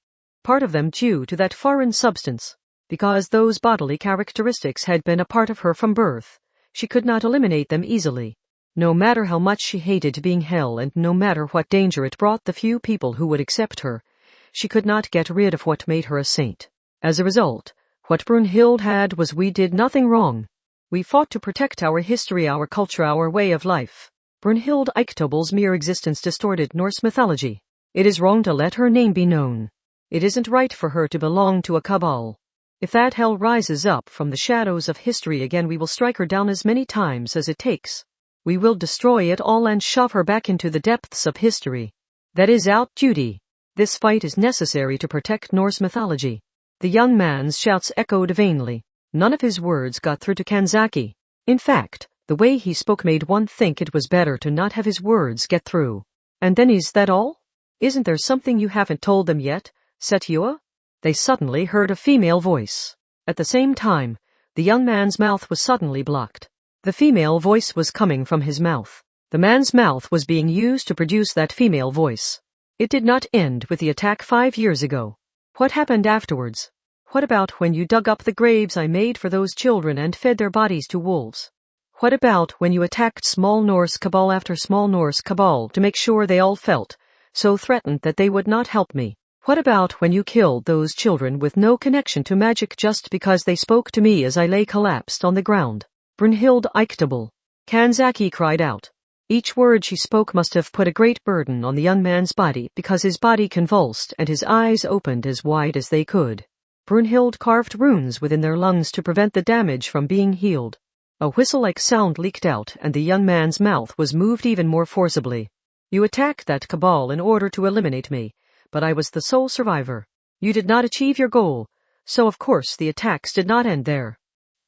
part of them due to that foreign substance. Because those bodily characteristics had been a part of her from birth, she could not eliminate them easily. No matter how much she hated being hell and no matter what danger it brought the few people who would accept her, she could not get rid of what made her a saint. As a result, what Brunhild had was we did nothing wrong. We fought to protect our history, our culture, our way of life. Brunhild Eiktobal's mere existence distorted Norse mythology. It is wrong to let her name be known. It isn't right for her to belong to a cabal. If that hell rises up from the shadows of history again, we will strike her down as many times as it takes. We will destroy it all and shove her back into the depths of history. That is our duty. This fight is necessary to protect Norse mythology. The young man's shouts echoed vainly. None of his words got through to Kanzaki. In fact, the way he spoke made one think it was better to not have his words get through. And then is that all? Isn't there something you haven't told them yet, Setua? They suddenly heard a female voice. At the same time, the young man's mouth was suddenly blocked. The female voice was coming from his mouth. The man's mouth was being used to produce that female voice. It did not end with the attack 5 years ago. What happened afterwards? What about when you dug up the graves I made for those children and fed their bodies to wolves? What about when you attacked small Norse cabal after small Norse cabal to make sure they all felt so threatened that they would not help me? What about when you killed those children with no connection to magic just because they spoke to me as I lay collapsed on the ground? Brunhild Eiktobal. Kanzaki cried out. Each word she spoke must have put a great burden on the young man's body because his body convulsed and his eyes opened as wide as they could. Brunhild carved runes within their lungs to prevent the damage from being healed. A whistle-like sound leaked out and the young man's mouth was moved even more forcibly. You attacked that cabal in order to eliminate me, but I was the sole survivor. You did not achieve your goal, so of course the attacks did not end there.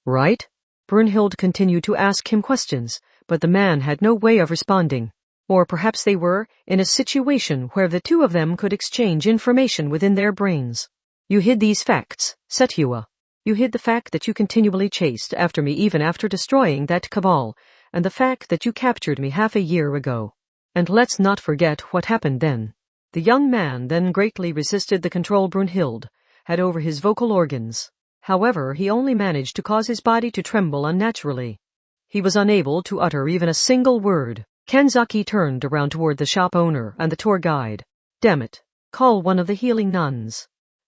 Right? Brunhild continued to ask him questions, but the man had no way of responding. Or perhaps they were in a situation where the two of them could exchange information within their brains. You hid these facts, Setua. You hid the fact that you continually chased after me even after destroying that cabal, and the fact that you captured me half a year ago. And let's not forget what happened then. The young man then greatly resisted the control Brunhild had over his vocal organs. However, he only managed to cause his body to tremble unnaturally. He was unable to utter even a single word. Kanzaki turned around toward the shop owner and the tour guide. Damn it. Call one of the healing nuns.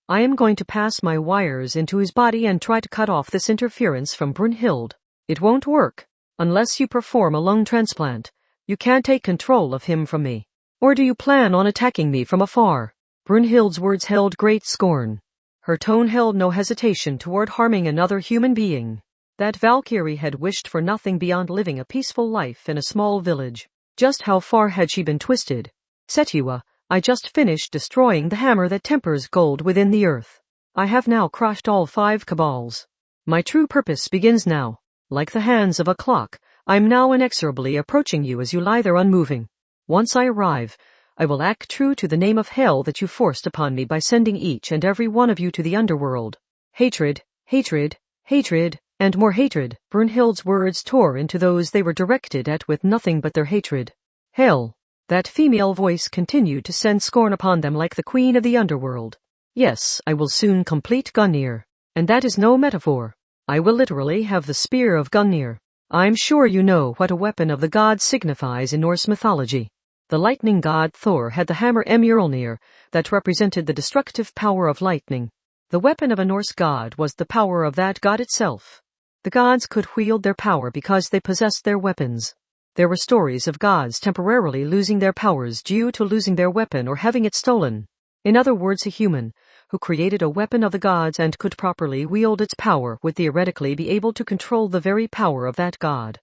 I am going to pass my wires into his body and try to cut off this interference from Brunhild. It won't work. Unless you perform a lung transplant, you can't take control of him from me. Or do you plan on attacking me from afar? Brunhild's words held great scorn. Her tone held no hesitation toward harming another human being. That Valkyrie had wished for nothing beyond living a peaceful life in a small village. Just how far had she been twisted? Setua, I just finished destroying the hammer that tempers gold within the earth. I have now crushed all 5 cabals. My true purpose begins now. Like the hands of a clock, I am now inexorably approaching you as you lie there unmoving. Once I arrive, I will act true to the name of hell that you forced upon me by sending each and every one of you to the underworld. Hatred, hatred, hatred, and more hatred. Brunhild's words tore into those they were directed at with nothing but their hatred. Hell. That female voice continued to send scorn upon them like the queen of the underworld. Yes, I will soon complete Gungnir. And that is no metaphor. I will literally have the spear of Gungnir. I'm sure you know what a weapon of the gods signifies in Norse mythology. The lightning god Thor had the hammer Mjolnir that represented the destructive power of lightning. The weapon of a Norse god was the power of that god itself. The gods could wield their power because they possessed their weapons. There were stories of gods temporarily losing their powers due to losing their weapon or having it stolen. In other words, a human who created a weapon of the gods and could properly wield its power would theoretically be able to control the very power of that god.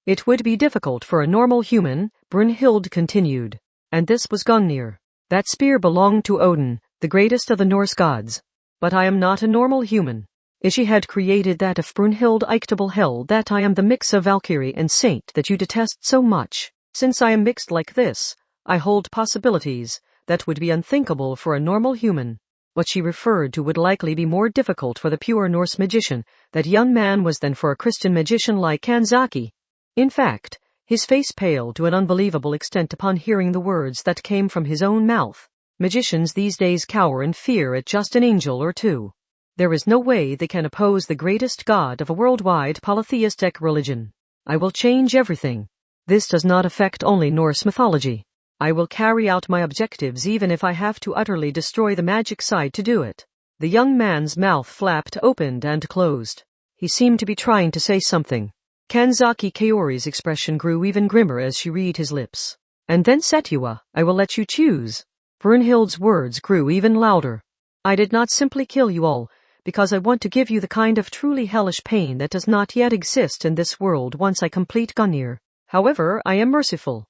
It would be difficult for a normal human, Brunhild continued. And this was Gungnir. That spear belonged to Odin, the greatest of the Norse gods. But I am not a normal human. If she had created that of Brunhild Eiktobal held that I am the mix of Valkyrie and Saint that you detest so much. Since I am mixed like this, I hold possibilities that would be unthinkable for a normal human. What she referred to would likely be more difficult for the pure Norse magician, that young man, was than for a Christian magician like Kanzaki. In fact, his face paled to an unbelievable extent upon hearing the words that came from his own mouth. Magicians these days cower in fear at just an angel or two. There is no way they can oppose the greatest god of a worldwide polytheistic religion. I will change everything. This does not affect only Norse mythology. I will carry out my objectives even if I have to utterly destroy the magic side to do it. The young man's mouth flapped, opened and closed. He seemed to be trying to say something. Kanzaki Kaori's expression grew even grimmer as she read his lips. And then Setua, I will let you choose. Brunhild's words grew even louder. I did not simply kill you all, because I want to give you the kind of truly hellish pain that does not yet exist in this world once I complete Gungnir. However, I am merciful.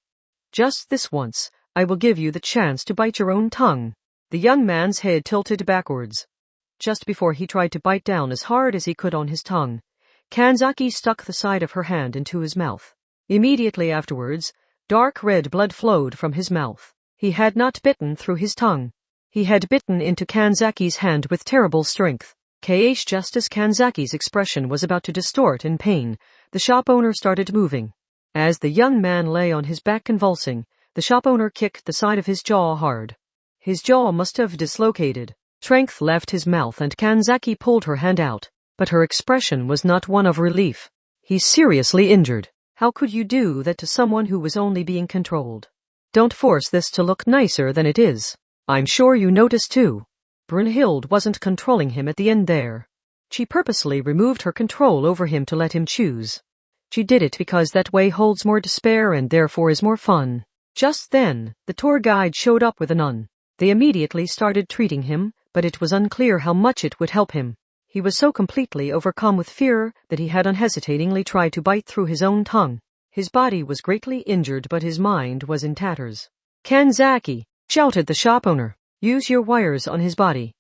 Just this once, I will give you the chance to bite your own tongue. The young man's head tilted backwards. Just before he tried to bite down as hard as he could on his tongue, Kanzaki stuck the side of her hand into his mouth. Immediately afterwards, dark red blood flowed from his mouth. He had not bitten through his tongue. He had bitten into Kanzaki's hand with terrible strength. Just as Kanzaki's expression was about to distort in pain, the shop owner started moving. As the young man lay on his back convulsing, the shop owner kicked the side of his jaw hard. His jaw must have dislocated. Strength left his mouth and Kanzaki pulled her hand out, but her expression was not one of relief. He's seriously injured. How could you do that to someone who was only being controlled? Don't force this to look nicer than it is. I'm sure you noticed too. Brunhild wasn't controlling him at the end there. She purposely removed her control over him to let him choose. She did it because that way holds more despair and therefore is more fun. Just then, the tour guide showed up with a nun. They immediately started treating him, but it was unclear how much it would help him. He was so completely overcome with fear that he had unhesitatingly tried to bite through his own tongue. His body was greatly injured, but his mind was in tatters. Kanzaki, shouted the shop owner. Use your wires on his body.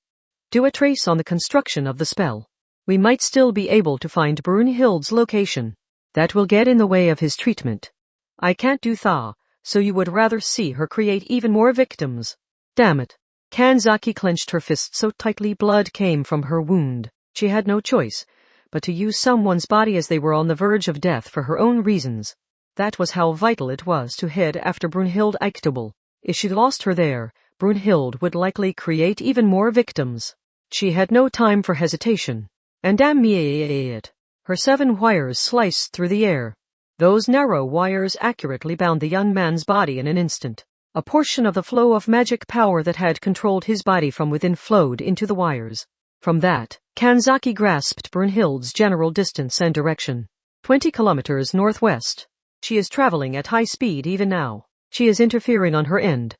Do a trace on the construction of the spell. We might still be able to find Brunhild's location. That will get in the way of his treatment. I can't do that, so you would rather see her create even more victims. Damn it. Kanzaki clenched her fist so tightly blood came from her wound. She had no choice but to use someone's body as they were on the verge of death for her own reasons. That was how vital it was to head after Brunhild Eiktable. If she lost her there, Brunhild would likely create even more victims. She had no time for hesitation. And damn it, her 7 wires sliced through the air. Those narrow wires accurately bound the young man's body in an instant. A portion of the flow of magic power that had controlled his body from within flowed into the wires. From that, Kanzaki grasped Brunhild's general distance and direction. 20 kilometers northwest. She is traveling at high speed even now. She is interfering on her end,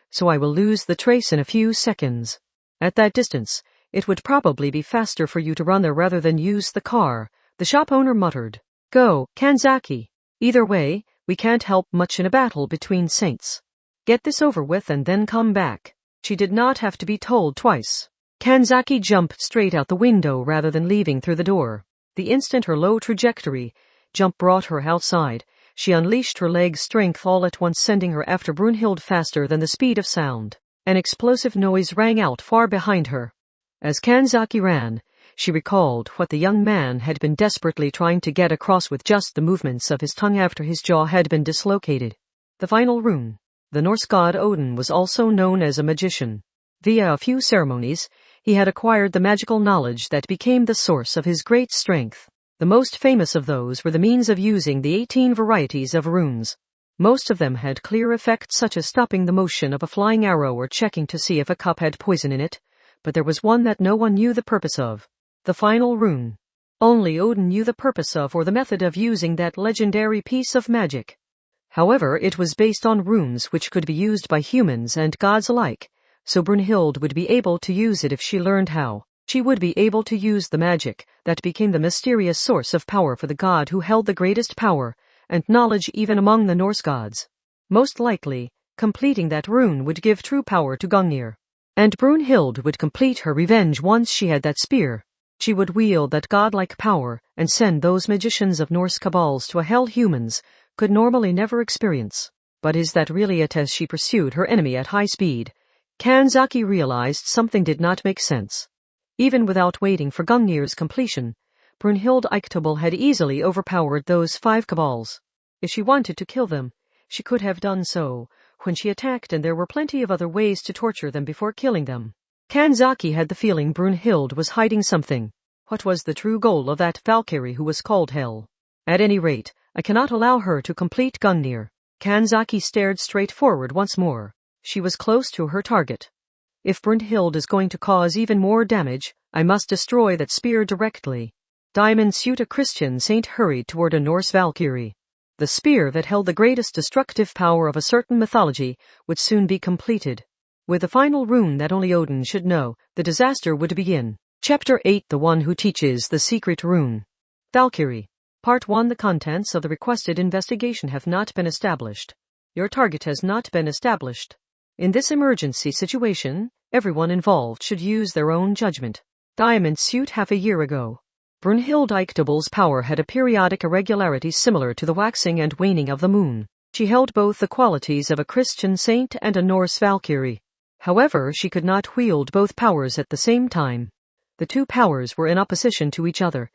so I will lose the trace in a few seconds. At that distance, it would probably be faster for you to run there rather than use the car, the shop owner muttered. Go, Kanzaki. Either way, we can't help much in a battle between saints. Get this over with and then come back. She did not have to be told twice. Kanzaki jumped straight out the window rather than leaving through the door. The instant her low trajectory jump brought her outside, she unleashed her leg's strength all at once, sending her after Brunhild faster than the speed of sound. An explosive noise rang out far behind her. As Kanzaki ran, she recalled what the young man had been desperately trying to get across with just the movements of his tongue after his jaw had been dislocated. The final rune. The Norse god Odin was also known as a magician. Via a few ceremonies, he had acquired the magical knowledge that became the source of his great strength. The most famous of those were the means of using the 18 varieties of runes. Most of them had clear effects such as stopping the motion of a flying arrow or checking to see if a cup had poison in it, but there was one that no one knew the purpose of. The final rune. Only Odin knew the purpose of or the method of using that legendary piece of magic. However, it was based on runes which could be used by humans and gods alike, so Brunhild would be able to use it if she learned how. She would be able to use the magic that became the mysterious source of power for the god who held the greatest power and knowledge even among the Norse gods. Most likely, completing that rune would give true power to Gungnir. And Brunhild would complete her revenge once she had that spear. She would wield that godlike power and send those magicians of Norse cabals to a hell humans could normally never experience. But is that really it? As she pursued her enemy at high speed, Kanzaki realized something did not make sense. Even without waiting for Gungnir's completion, Brunhild Eichtobel had easily overpowered those 5 cabals. If she wanted to kill them, she could have done so when she attacked, and there were plenty of other ways to torture them before killing them. Kanzaki had the feeling Brunhild was hiding something. What was the true goal of that Valkyrie who was called Hell? At any rate, I cannot allow her to complete Gungnir. Kanzaki stared straight forward once more. She was close to her target. If Brunhild is going to cause even more damage, I must destroy that spear directly. Diamond Suit, a Christian saint, hurried toward a Norse Valkyrie. The spear that held the greatest destructive power of a certain mythology would soon be completed. With the final rune that only Odin should know, the disaster would begin. Chapter 8: The One Who Teaches the Secret Rune. Valkyrie. Part 1: The contents of the requested investigation have not been established. Your target has not been established. In this emergency situation, everyone involved should use their own judgment. Diamond Suit. Half a year ago, Brunhild Eichtobel's power had a periodic irregularity similar to the waxing and waning of the moon. She held both the qualities of a Christian saint and a Norse Valkyrie. However, she could not wield both powers at the same time. The two powers were in opposition to each other,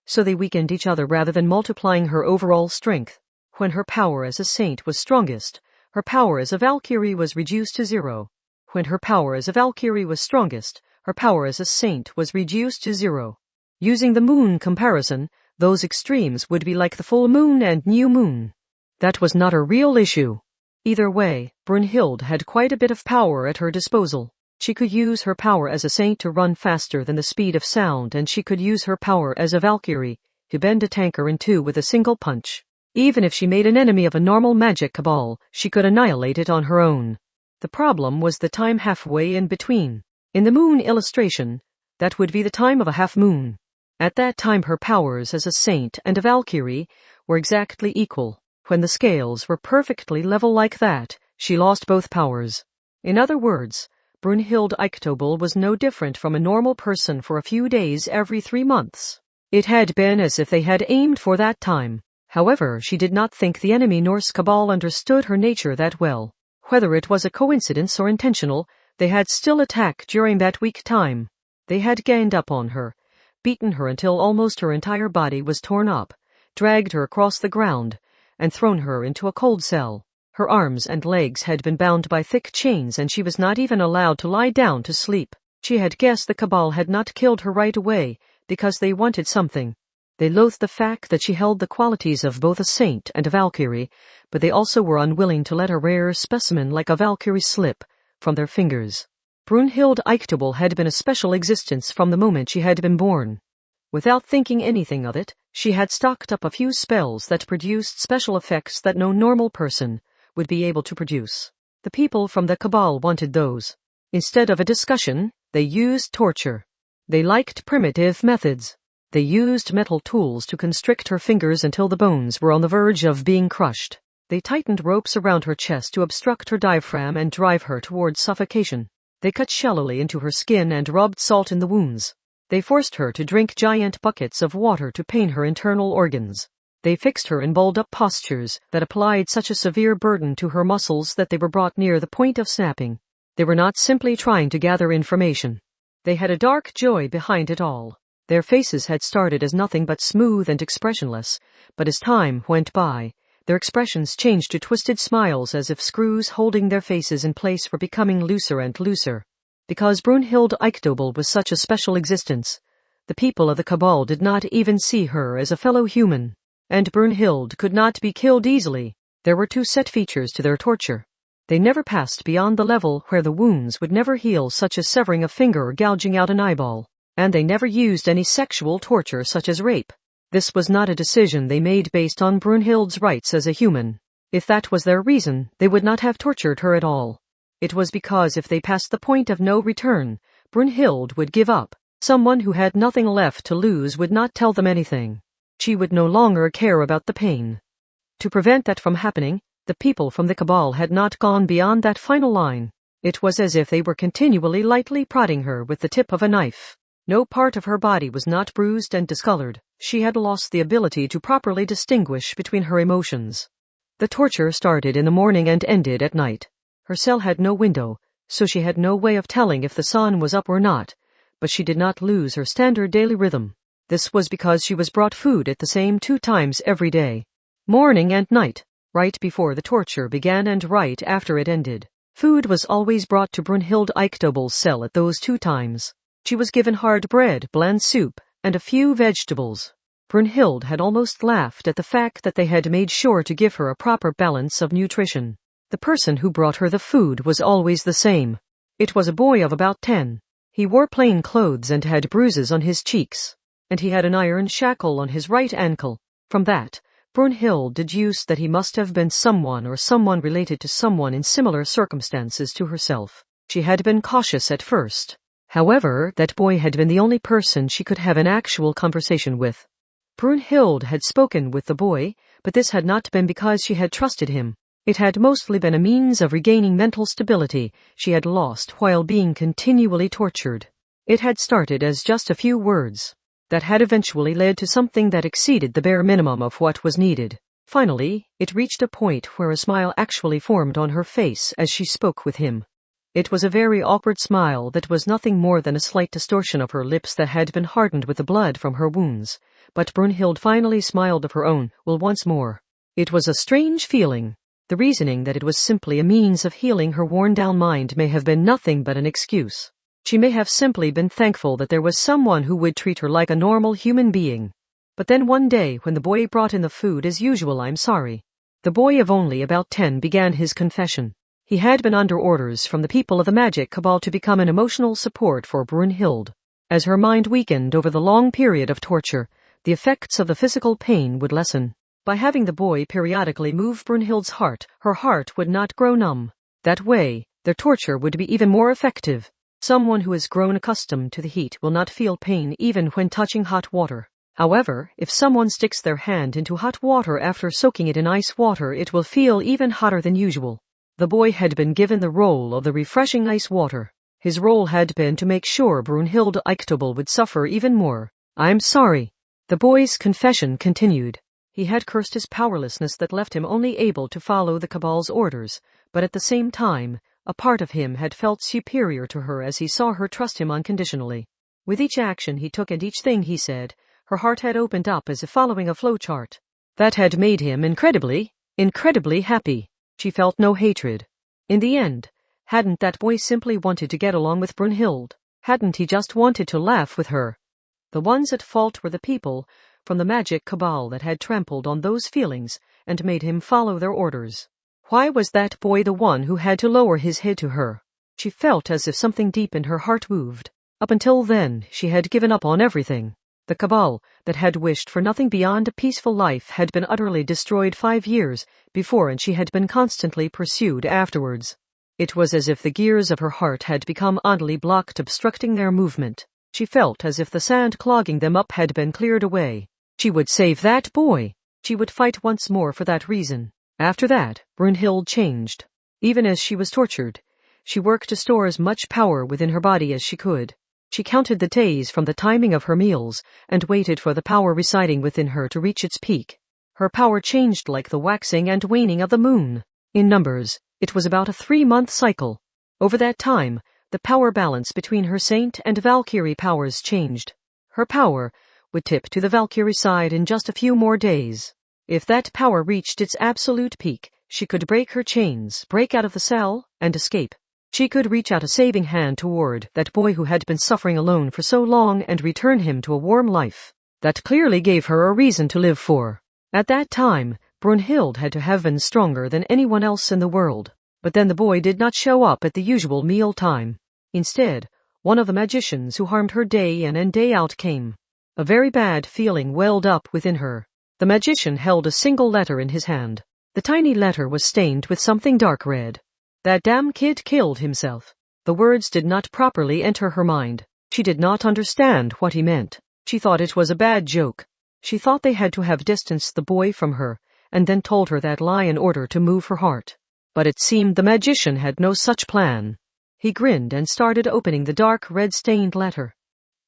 so they weakened each other rather than multiplying her overall strength. When her power as a saint was strongest, her power as a Valkyrie was reduced to 0. When her power as a Valkyrie was strongest, her power as a saint was reduced to 0. Using the moon comparison, those extremes would be like the full moon and new moon. That was not a real issue. Either way, Brunhild had quite a bit of power at her disposal. She could use her power as a saint to run faster than the speed of sound, and she could use her power as a Valkyrie to bend a tanker in two with a single punch. Even if she made an enemy of a normal magic cabal, she could annihilate it on her own. The problem was the time halfway in between. In the moon illustration, that would be the time of a half moon. At that time her powers as a saint and a Valkyrie were exactly equal. When the scales were perfectly level like that, she lost both powers. In other words, Brunhild Eichtobel was no different from a normal person for a few days every 3 months. It had been as if they had aimed for that time. However, she did not think the enemy Norse cabal understood her nature that well. Whether it was a coincidence or intentional, they had still attacked during that weak time. They had ganged up on her, beaten her until almost her entire body was torn up, dragged her across the ground, and thrown her into a cold cell. Her arms and legs had been bound by thick chains, and she was not even allowed to lie down to sleep. She had guessed the cabal had not killed her right away, because they wanted something. They loathed the fact that she held the qualities of both a saint and a Valkyrie, but they also were unwilling to let a rare specimen like a Valkyrie slip from their fingers. Brunhild Eichtobel had been a special existence from the moment she had been born. Without thinking anything of it, she had stocked up a few spells that produced special effects that no normal person would be able to produce. The people from the cabal wanted those. Instead of a discussion, they used torture. They liked primitive methods. They used metal tools to constrict her fingers until the bones were on the verge of being crushed. They tightened ropes around her chest to obstruct her diaphragm and drive her towards suffocation. They cut shallowly into her skin and rubbed salt in the wounds. They forced her to drink giant buckets of water to pain her internal organs. They fixed her in balled-up postures that applied such a severe burden to her muscles that they were brought near the point of snapping. They were not simply trying to gather information. They had a dark joy behind it all. Their faces had started as nothing but smooth and expressionless, but as time went by, their expressions changed to twisted smiles as if screws holding their faces in place were becoming looser and looser. Because Brunhild Eichtobel was such a special existence, the people of the cabal did not even see her as a fellow human. And Brunhild could not be killed easily. There were 2 set features to their torture. They never passed beyond the level where the wounds would never heal, such as severing a finger or gouging out an eyeball. And they never used any sexual torture such as rape. This was not a decision they made based on Brunhild's rights as a human. If that was their reason, they would not have tortured her at all. It was because if they passed the point of no return, Brunhild would give up. Someone who had nothing left to lose would not tell them anything. She would no longer care about the pain. To prevent that from happening, the people from the cabal had not gone beyond that final line. It was as if they were continually lightly prodding her with the tip of a knife. No part of her body was not bruised and discolored. She had lost the ability to properly distinguish between her emotions. The torture started in the morning and ended at night. Her cell had no window, so she had no way of telling if the sun was up or not, but she did not lose her standard daily rhythm. This was because she was brought food at the same 2 times every day, morning and night, right before the torture began and right after it ended. Food was always brought to Brunhild Eichtobel's cell at those 2 times. She was given hard bread, bland soup, and a few vegetables. Brunhild had almost laughed at the fact that they had made sure to give her a proper balance of nutrition. The person who brought her the food was always the same. It was a boy of about 10. He wore plain clothes and had bruises on his cheeks, and he had an iron shackle on his right ankle. From that, Brunhild deduced that he must have been someone or someone related to someone in similar circumstances to herself. She had been cautious at first. However, that boy had been the only person she could have an actual conversation with. Brunhild had spoken with the boy, but this had not been because she had trusted him. It had mostly been a means of regaining mental stability she had lost while being continually tortured. It had started as just a few words that had eventually led to something that exceeded the bare minimum of what was needed. Finally, it reached a point where a smile actually formed on her face as she spoke with him. It was a very awkward smile that was nothing more than a slight distortion of her lips that had been hardened with the blood from her wounds. But Brunhild finally smiled of her own will once more. It was a strange feeling. The reasoning that it was simply a means of healing her worn-down mind may have been nothing but an excuse. She may have simply been thankful that there was someone who would treat her like a normal human being. But then one day, when the boy brought in the food as usual, I'm sorry. The boy of only about 10 began his confession. He had been under orders from the people of the magic cabal to become an emotional support for Brunhild. As her mind weakened over the long period of torture, the effects of the physical pain would lessen. By having the boy periodically move Brunhild's heart, her heart would not grow numb. That way, their torture would be even more effective. Someone who has grown accustomed to the heat will not feel pain even when touching hot water. However, if someone sticks their hand into hot water after soaking it in ice water, it will feel even hotter than usual. The boy had been given the role of the refreshing ice water. His role had been to make sure Brunhild Eichtobel would suffer even more. I'm sorry. The boy's confession continued. He had cursed his powerlessness that left him only able to follow the cabal's orders, but at the same time, a part of him had felt superior to her as he saw her trust him unconditionally. With each action he took and each thing he said, her heart had opened up as if following a flowchart. That had made him incredibly happy. She felt no hatred. In the end, hadn't that boy simply wanted to get along with Brunhild? Hadn't he just wanted to laugh with her? The ones at fault were the people from the magic cabal that had trampled on those feelings and made him follow their orders. Why was that boy the one who had to lower his head to her? She felt as if something deep in her heart moved. Up until then, she had given up on everything. The cabal, that had wished for nothing beyond a peaceful life, had been utterly destroyed 5 years before, and she had been constantly pursued afterwards. It was as if the gears of her heart had become oddly blocked, obstructing their movement. She felt as if the sand clogging them up had been cleared away. She would save that boy. She would fight once more for that reason. After that, Brunhild changed. Even as she was tortured, she worked to store as much power within her body as she could. She counted the days from the timing of her meals and waited for the power residing within her to reach its peak. Her power changed like the waxing and waning of the moon. In numbers, it was about a 3-month cycle. Over that time, the power balance between her saint and Valkyrie powers changed. Her power would tip to the Valkyrie side in just a few more days. If that power reached its absolute peak, she could break her chains, break out of the cell, and escape. She could reach out a saving hand toward that boy who had been suffering alone for so long and return him to a warm life. That clearly gave her a reason to live for. At that time, Brunhild had to have been stronger than anyone else in the world. But then the boy did not show up at the usual meal time. Instead, one of the magicians who harmed her day in and day out came. A very bad feeling welled up within her. The magician held a single letter in his hand. The tiny letter was stained with something dark red. That damn kid killed himself. The words did not properly enter her mind. She did not understand what he meant. She thought it was a bad joke. She thought they had to have distanced the boy from her, and then told her that lie in order to move her heart. But it seemed the magician had no such plan. He grinned and started opening the dark red-stained letter.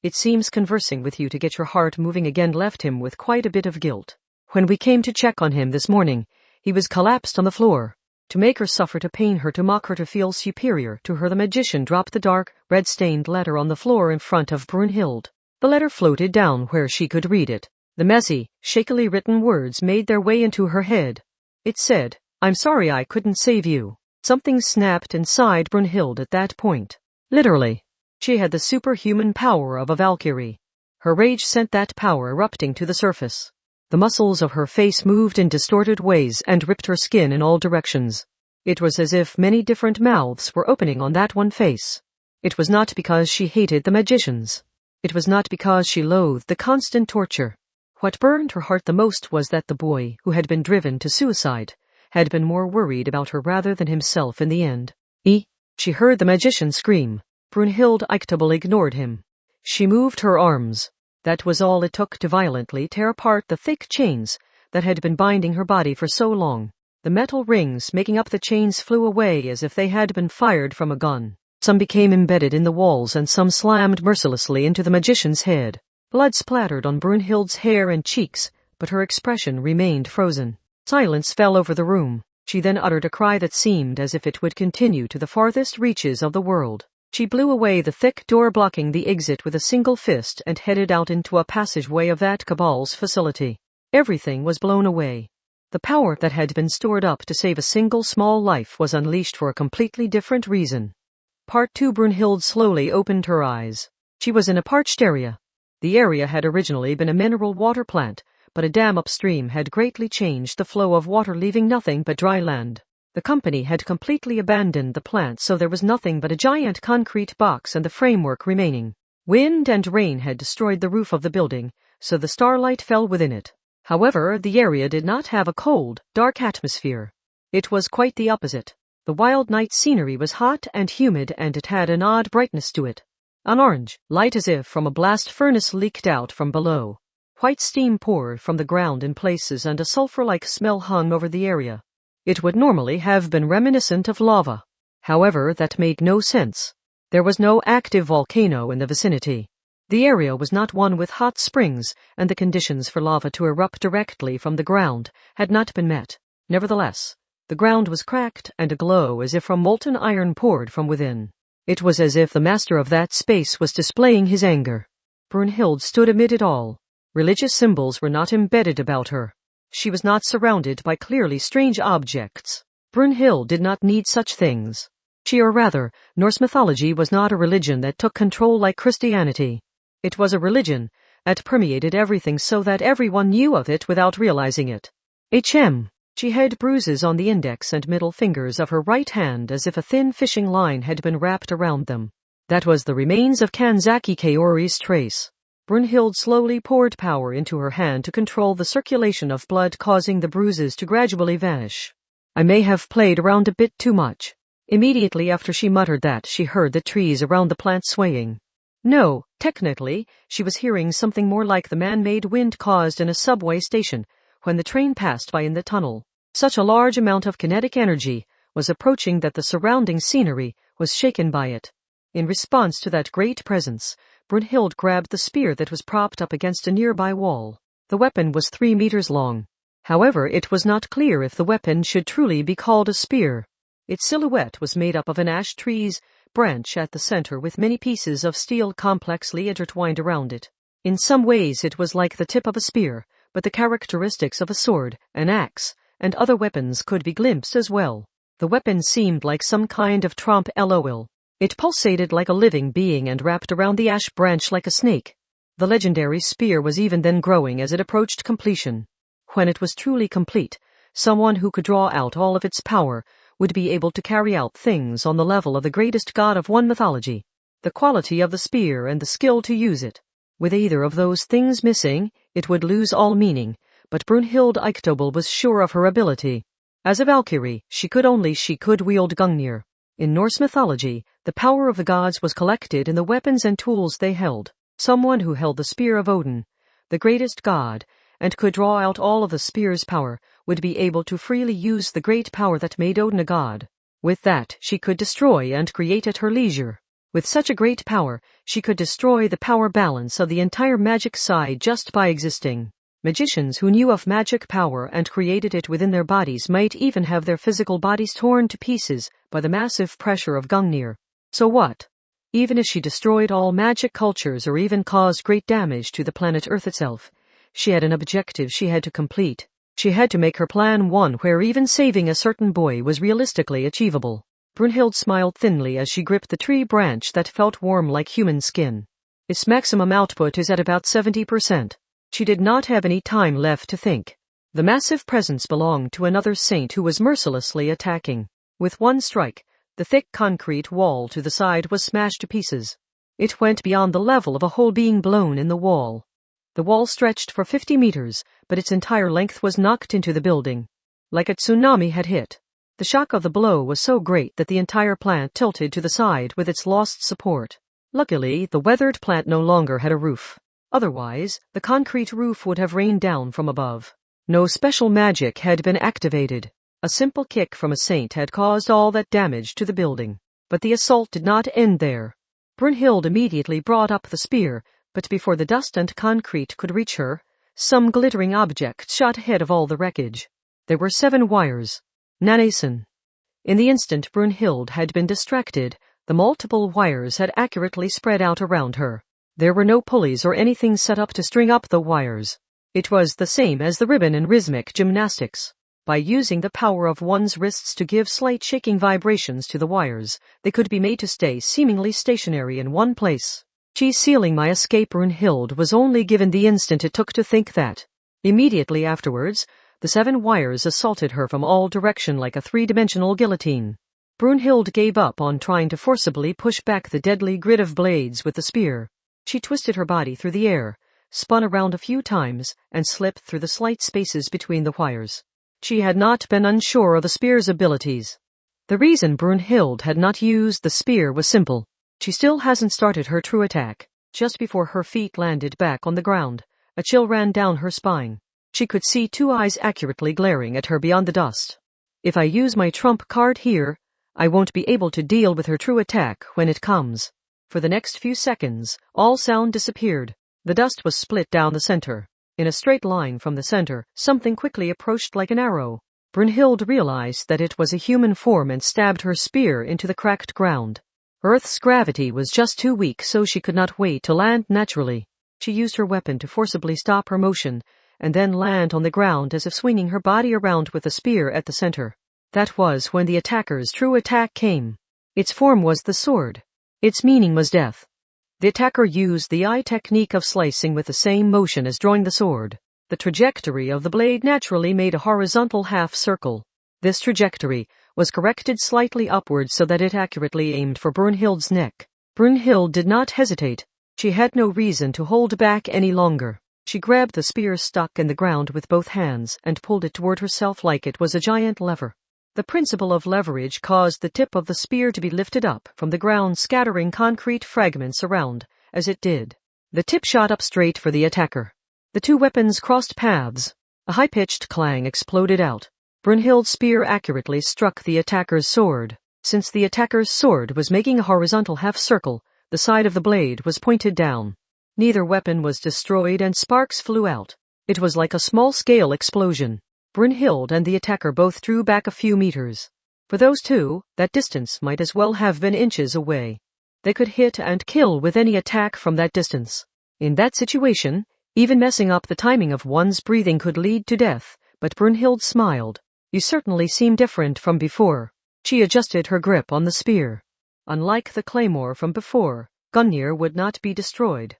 It seems conversing with you to get your heart moving again left him with quite a bit of guilt. When we came to check on him this morning, he was collapsed on the floor. To make her suffer, to pain her, to mock her, to feel superior to her, the magician dropped the dark, red-stained letter on the floor in front of Brunhild. The letter floated down where she could read it. The messy, shakily written words made their way into her head. It said, "I'm sorry I couldn't save you." Something snapped inside Brunhild at that point. Literally. She had the superhuman power of a Valkyrie. Her rage sent that power erupting to the surface. The muscles of her face moved in distorted ways and ripped her skin in all directions. It was as if many different mouths were opening on that one face. It was not because she hated the magicians. It was not because she loathed the constant torture. What burned her heart the most was that the boy, who had been driven to suicide, had been more worried about her rather than himself in the end. She heard the magician scream. Brunhild Eichtable ignored him. She moved her arms. That was all it took to violently tear apart the thick chains that had been binding her body for so long. The metal rings making up the chains flew away as if they had been fired from a gun. Some became embedded in the walls and some slammed mercilessly into the magician's head. Blood splattered on Brunhild's hair and cheeks, but her expression remained frozen. Silence fell over the room. She then uttered a cry that seemed as if it would continue to the farthest reaches of the world. She blew away the thick door blocking the exit with a single fist and headed out into a passageway of that cabal's facility. Everything was blown away. The power that had been stored up to save a single small life was unleashed for a completely different reason. Part 2. Brunhild slowly opened her eyes. She was in a parched area. The area had originally been a mineral water plant, but a dam upstream had greatly changed the flow of water, leaving nothing but dry land. The company had completely abandoned the plant, so there was nothing but a giant concrete box and the framework remaining. Wind and rain had destroyed the roof of the building, so the starlight fell within it. However, the area did not have a cold, dark atmosphere. It was quite the opposite. The wild night scenery was hot and humid, and it had an odd brightness to it. An orange light as if from a blast furnace leaked out from below. White steam poured from the ground in places, and a sulfur-like smell hung over the area. It would normally have been reminiscent of lava. However, that made no sense. There was no active volcano in the vicinity. The area was not one with hot springs, and the conditions for lava to erupt directly from the ground had not been met. Nevertheless, the ground was cracked and aglow as if from molten iron poured from within. It was as if the master of that space was displaying his anger. Brunhild stood amid it all. Religious symbols were not embedded about her. She was not surrounded by clearly strange objects. Brunhild did not need such things. Or rather, Norse mythology was not a religion that took control like Christianity. It was a religion that permeated everything so that everyone knew of it without realizing it. She had bruises on the index and middle fingers of her right hand as if a thin fishing line had been wrapped around them. That was the remains of Kanzaki Kaori's trace. Brunhild slowly poured power into her hand to control the circulation of blood, causing the bruises to gradually vanish. I may have played around a bit too much. Immediately after she muttered that, she heard the trees around the plant swaying. No, technically, she was hearing something more like the man-made wind caused in a subway station when the train passed by in the tunnel. Such a large amount of kinetic energy was approaching that the surrounding scenery was shaken by it. In response to that great presence, Brunhild grabbed the spear that was propped up against a nearby wall. The weapon was 3 meters long. However, it was not clear if the weapon should truly be called a spear. Its silhouette was made up of an ash tree's branch at the center with many pieces of steel complexly intertwined around it. In some ways it was like the tip of a spear, but the characteristics of a sword, an axe, and other weapons could be glimpsed as well. The weapon seemed like some kind of trompe l'oeil. It pulsated like a living being and wrapped around the ash branch like a snake. The legendary spear was even then growing as it approached completion. When it was truly complete, someone who could draw out all of its power would be able to carry out things on the level of the greatest god of one mythology. The quality of the spear and the skill to use it. With either of those things missing, it would lose all meaning, but Brunhild Eichtable was sure of her ability. As a Valkyrie, she could wield Gungnir. In Norse mythology, the power of the gods was collected in the weapons and tools they held. Someone who held the spear of Odin, the greatest god, and could draw out all of the spear's power, would be able to freely use the great power that made Odin a god. With that, she could destroy and create at her leisure. With such a great power, she could destroy the power balance of the entire magic side just by existing. Magicians who knew of magic power and created it within their bodies might even have their physical bodies torn to pieces by the massive pressure of Gungnir. So what? Even if she destroyed all magic cultures or even caused great damage to the planet Earth itself, she had an objective she had to complete. She had to make her plan one where even saving a certain boy was realistically achievable. Brunhild smiled thinly as she gripped the tree branch that felt warm like human skin. Its maximum output is at about 70%. She did not have any time left to think. The massive presence belonged to another saint who was mercilessly attacking. With one strike, the thick concrete wall to the side was smashed to pieces. It went beyond the level of a hole being blown in the wall. The wall stretched for 50 meters, but its entire length was knocked into the building. Like a tsunami had hit. The shock of the blow was so great that the entire plant tilted to the side with its lost support. Luckily, the weathered plant no longer had a roof. Otherwise, the concrete roof would have rained down from above. No special magic had been activated. A simple kick from a saint had caused all that damage to the building. But the assault did not end there. Brunhild immediately brought up the spear, but before the dust and concrete could reach her, some glittering object shot ahead of all the wreckage. There were 7 wires. Nanason. In the instant Brunhild had been distracted, the multiple wires had accurately spread out around her. There were no pulleys or anything set up to string up the wires. It was the same as the ribbon in rhythmic gymnastics. By using the power of one's wrists to give slight shaking vibrations to the wires, they could be made to stay seemingly stationary in one place. Sealing my escape. Brunhild was only given the instant it took to think that. Immediately afterwards, the 7 wires assaulted her from all directions like a 3-dimensional guillotine. Brunhild gave up on trying to forcibly push back the deadly grid of blades with the spear. She twisted her body through the air, spun around a few times, and slipped through the slight spaces between the wires. She had not been unsure of the spear's abilities. The reason Brunhild had not used the spear was simple. She still hasn't started her true attack. Just before her feet landed back on the ground, a chill ran down her spine. She could see 2 eyes accurately glaring at her beyond the dust. If I use my trump card here, I won't be able to deal with her true attack when it comes. For the next few seconds, all sound disappeared. The dust was split down the center. In a straight line from the center, something quickly approached like an arrow. Brunhild realized that it was a human form and stabbed her spear into the cracked ground. Earth's gravity was just too weak, so she could not wait to land naturally. She used her weapon to forcibly stop her motion, and then land on the ground as if swinging her body around with the spear at the center. That was when the attacker's true attack came. Its form was the sword. Its meaning was death. The attacker used the eye technique of slicing with the same motion as drawing the sword. The trajectory of the blade naturally made a horizontal half circle. This trajectory was corrected slightly upwards so that it accurately aimed for Brunhild's neck. Brunhild did not hesitate. She had no reason to hold back any longer. She grabbed the spear stuck in the ground with both hands and pulled it toward herself like it was a giant lever. The principle of leverage caused the tip of the spear to be lifted up from the ground, scattering concrete fragments around. As it did, the tip shot up straight for the attacker. The 2 weapons crossed paths. A high-pitched clang exploded out. Brunhild's spear accurately struck the attacker's sword. Since the attacker's sword was making a horizontal half-circle, the side of the blade was pointed down. Neither weapon was destroyed and sparks flew out. It was like a small-scale explosion. Brunhild and the attacker both drew back a few meters. For those 2, that distance might as well have been inches away. They could hit and kill with any attack from that distance. In that situation, even messing up the timing of one's breathing could lead to death, but Brunhild smiled. You certainly seem different from before. She adjusted her grip on the spear. Unlike the claymore from before, Gungnir would not be destroyed.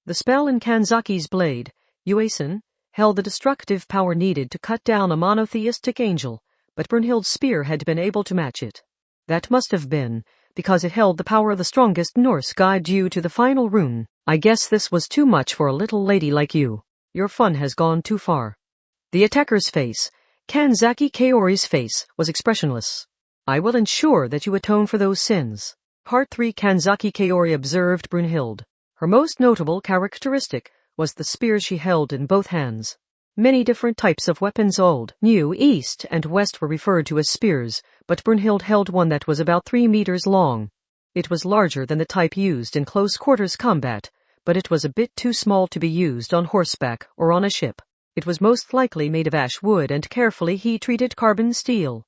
The spell in Kanzaki's blade, Uasen, held the destructive power needed to cut down a monotheistic angel, but Brunhild's spear had been able to match it. That must have been because it held the power of the strongest Norse god due to the final rune. I guess this was too much for a little lady like you. Your fun has gone too far. The attacker's face, Kanzaki Kaori's face, was expressionless. I will ensure that you atone for those sins. Part 3. Kanzaki Kaori observed Brunhild. Her most notable characteristic was the spear she held in both hands. Many different types of weapons, old, new, east, and west, were referred to as spears, but Brunhild held one that was about 3 meters long. It was larger than the type used in close-quarters combat, but it was a bit too small to be used on horseback or on a ship. It was most likely made of ash wood and carefully heat-treated carbon steel.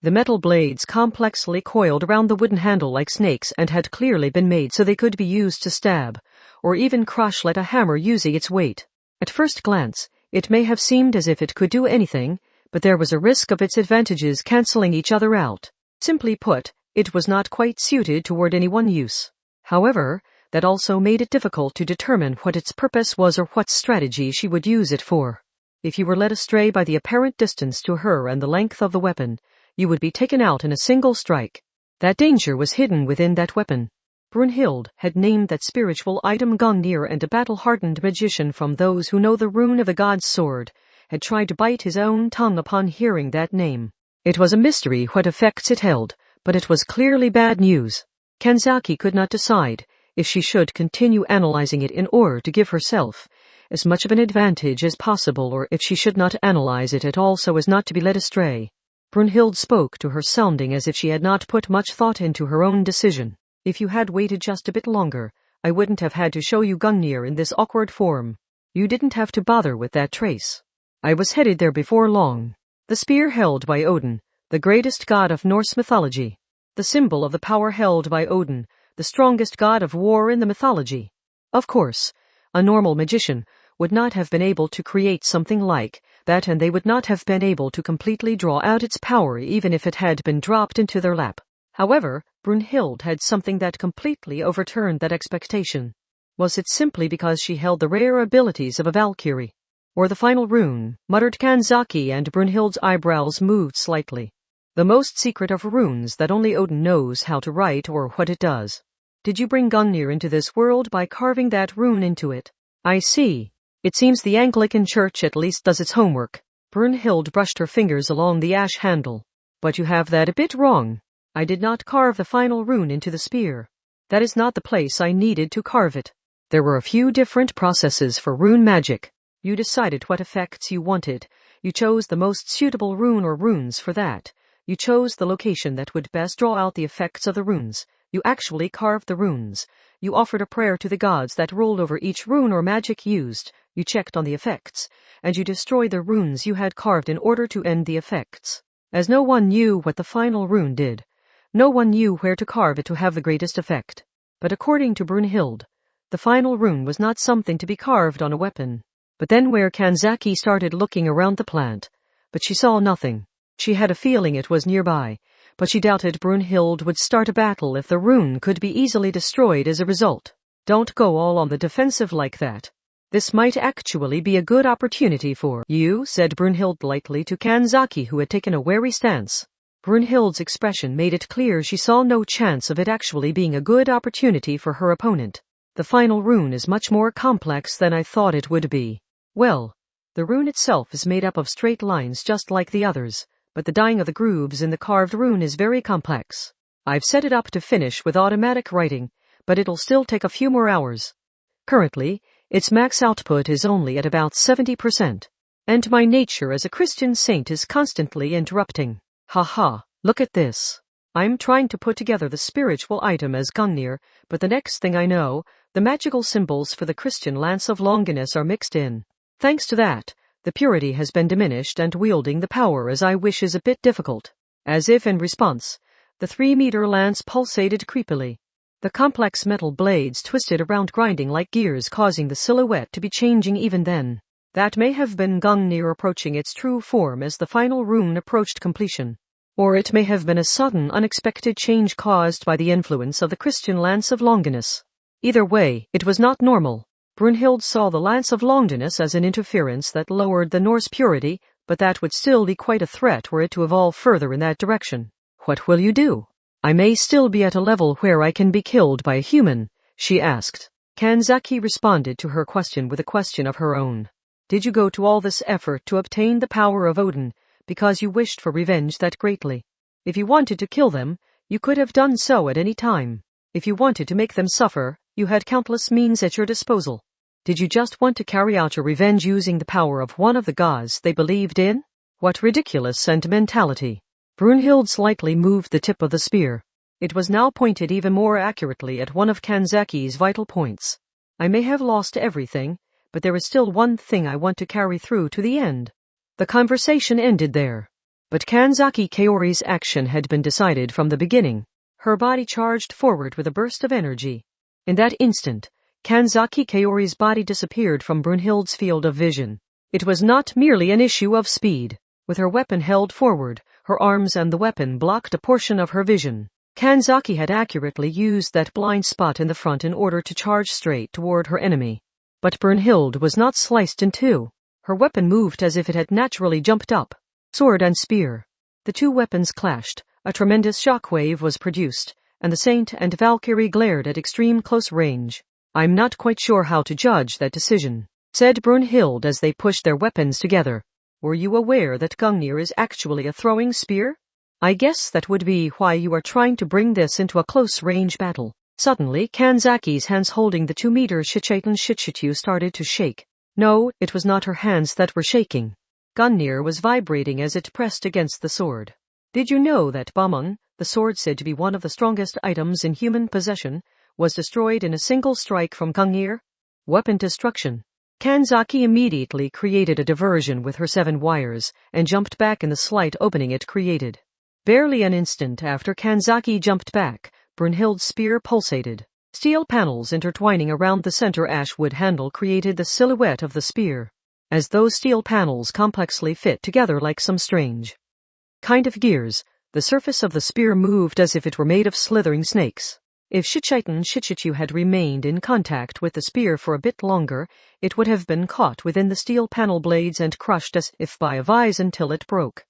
The metal blades complexly coiled around the wooden handle like snakes and had clearly been made so they could be used to stab, or even crush like a hammer using its weight. At first glance, it may have seemed as if it could do anything, but there was a risk of its advantages cancelling each other out. Simply put, it was not quite suited toward any one use. However, that also made it difficult to determine what its purpose was or what strategy she would use it for. If you were led astray by the apparent distance to her and the length of the weapon, you would be taken out in a single strike. That danger was hidden within that weapon. Brunhild had named that spiritual item Gungnir, and a battle-hardened magician from those who know the rune of the god's sword had tried to bite his own tongue upon hearing that name. It was a mystery what effects it held, but it was clearly bad news. Kanzaki could not decide if she should continue analyzing it in order to give herself as much of an advantage as possible, or if she should not analyze it at all so as not to be led astray. Brunhild spoke to her, sounding as if she had not put much thought into her own decision. If you had waited just a bit longer, I wouldn't have had to show you Gungnir in this awkward form. You didn't have to bother with that trace. I was headed there before long. The spear held by Odin, the greatest god of Norse mythology. The symbol of the power held by Odin, the strongest god of war in the mythology. Of course, a normal magician would not have been able to create something like that, and they would not have been able to completely draw out its power even if it had been dropped into their lap. However, Brunhild had something that completely overturned that expectation. Was it simply because she held the rare abilities of a Valkyrie? Or the final rune, muttered Kanzaki, and Brunhild's eyebrows moved slightly. The most secret of runes that only Odin knows how to write or what it does. Did you bring Gungnir into this world by carving that rune into it? I see. It seems the Anglican Church at least does its homework. Brunhild brushed her fingers along the ash handle. But you have that a bit wrong. I did not carve the final rune into the spear. That is not the place I needed to carve it. There were a few different processes for rune magic. You decided what effects you wanted. You chose the most suitable rune or runes for that. You chose the location that would best draw out the effects of the runes. You actually carved the runes. You offered a prayer to the gods that rolled over each rune or magic used. You checked on the effects, and you destroyed the runes you had carved in order to end the effects. As no one knew what the final rune did, no one knew where to carve it to have the greatest effect. But according to Brunhild, the final rune was not something to be carved on a weapon. But then where Kanzaki started looking around the plant, but she saw nothing. She had a feeling it was nearby, but she doubted Brunhild would start a battle if the rune could be easily destroyed as a result. Don't go all on the defensive like that. This might actually be a good opportunity for you, said Brunhild lightly to Kanzaki, who had taken a wary stance. Brunhild's expression made it clear she saw no chance of it actually being a good opportunity for her opponent. The final rune is much more complex than I thought it would be. Well, the rune itself is made up of straight lines just like the others, but the dyeing of the grooves in the carved rune is very complex. I've set it up to finish with automatic writing, but it'll still take a few more hours. Currently, its max output is only at about 70%, and my nature as a Christian saint is constantly interrupting. Haha, look at this. I'm trying to put together the spiritual item as Gungnir, but the next thing I know, the magical symbols for the Christian lance of Longinus are mixed in. Thanks to that, the purity has been diminished, and wielding the power as I wish is a bit difficult. As if in response, the 3-meter lance pulsated creepily. The complex metal blades twisted around, grinding like gears, causing the silhouette to be changing even then. That may have been Gungnir approaching its true form as the final rune approached completion. Or it may have been a sudden, unexpected change caused by the influence of the Christian lance of Longinus. Either way, it was not normal. Brunhild saw the lance of Longinus as an interference that lowered the Norse purity, but that would still be quite a threat were it to evolve further in that direction. What will you do? I may still be at a level where I can be killed by a human, she asked. Kanzaki responded to her question with a question of her own. Did you go to all this effort to obtain the power of Odin because you wished for revenge that greatly? If you wanted to kill them, you could have done so at any time. If you wanted to make them suffer, you had countless means at your disposal. Did you just want to carry out your revenge using the power of one of the gods they believed in? What ridiculous sentimentality. Brunhild slightly moved the tip of the spear. It was now pointed even more accurately at one of Kanzaki's vital points. I may have lost everything, but there is still one thing I want to carry through to the end." The conversation ended there. But Kanzaki Kaori's action had been decided from the beginning. Her body charged forward with a burst of energy. In that instant, Kanzaki Kaori's body disappeared from Brunhild's field of vision. It was not merely an issue of speed. With her weapon held forward, her arms and the weapon blocked a portion of her vision. Kanzaki had accurately used that blind spot in the front in order to charge straight toward her enemy. But Brunhild was not sliced in two. Her weapon moved as if it had naturally jumped up. Sword and spear. The two weapons clashed, a tremendous shockwave was produced, and the Saint and Valkyrie glared at extreme close range. "I'm not quite sure how to judge that decision," said Brunhild as they pushed their weapons together. "Were you aware that Gungnir is actually a throwing spear? I guess that would be why you are trying to bring this into a close-range battle." Suddenly, Kanzaki's hands holding the 2-meter Shichaitan Shichityu started to shake. No, it was not her hands that were shaking. Gungnir was vibrating as it pressed against the sword. Did you know that Bamung, the sword said to be one of the strongest items in human possession, was destroyed in a single strike from Gungnir? Weapon destruction. Kanzaki immediately created a diversion with her 7 wires and jumped back in the slight opening it created. Barely an instant after Kanzaki jumped back, Brunhild's spear pulsated. Steel panels intertwining around the center ashwood handle created the silhouette of the spear. As those steel panels complexly fit together like some strange kind of gears, the surface of the spear moved as if it were made of slithering snakes. If Shichaitan Shichityu had remained in contact with the spear for a bit longer, it would have been caught within the steel panel blades and crushed as if by a vise until it broke.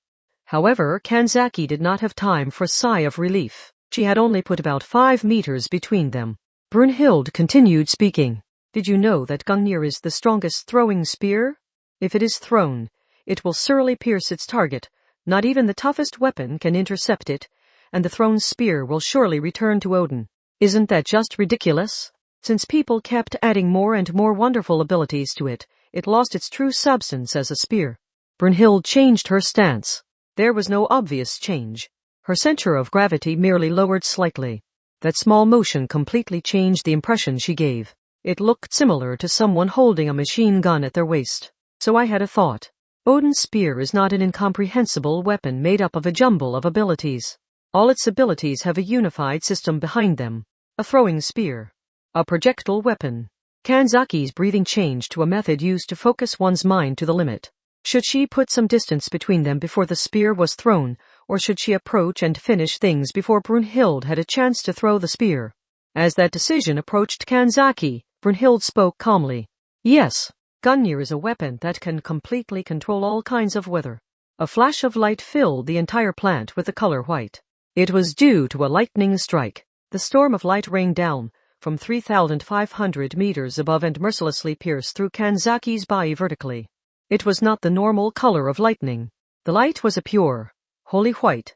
However, Kanzaki did not have time for a sigh of relief. She had only put about 5 meters between them. Brunhild continued speaking. "Did you know that Gungnir is the strongest throwing spear? If it is thrown, it will surely pierce its target. Not even the toughest weapon can intercept it, and the thrown spear will surely return to Odin. Isn't that just ridiculous?" Since people kept adding more and more wonderful abilities to it, it lost its true substance as a spear. Brunhild changed her stance. There was no obvious change. Her center of gravity merely lowered slightly. That small motion completely changed the impression she gave. It looked similar to someone holding a machine gun at their waist. So I had a thought. Odin's spear is not an incomprehensible weapon made up of a jumble of abilities. All its abilities have a unified system behind them. A throwing spear. A projectile weapon. Kanzaki's breathing changed to a method used to focus one's mind to the limit. Should she put some distance between them before the spear was thrown, or should she approach and finish things before Brunhild had a chance to throw the spear? As that decision approached Kanzaki, Brunhild spoke calmly. "Yes, Gungnir is a weapon that can completely control all kinds of weather." A flash of light filled the entire plant with the color white. It was due to a lightning strike. The storm of light rained down from 3,500 meters above and mercilessly pierced through Kanzaki's body vertically. It was not the normal color of lightning. The light was a pure, holy white.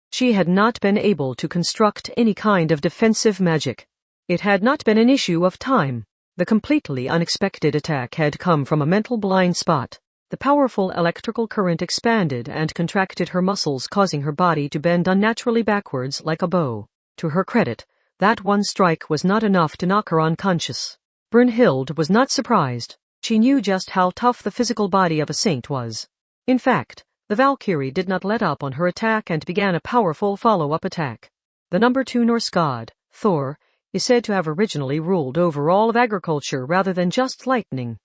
She had not been able to construct any kind of defensive magic. It had not been an issue of time. The completely unexpected attack had come from a mental blind spot. The powerful electrical current expanded and contracted her muscles, causing her body to bend unnaturally backwards like a bow. To her credit, that one strike was not enough to knock her unconscious. Brunhild was not surprised. She knew just how tough the physical body of a saint was. In fact, the Valkyrie did not let up on her attack and began a powerful follow-up attack. The number 2 Norse god, Thor, is said to have originally ruled over all of agriculture rather than just lightning.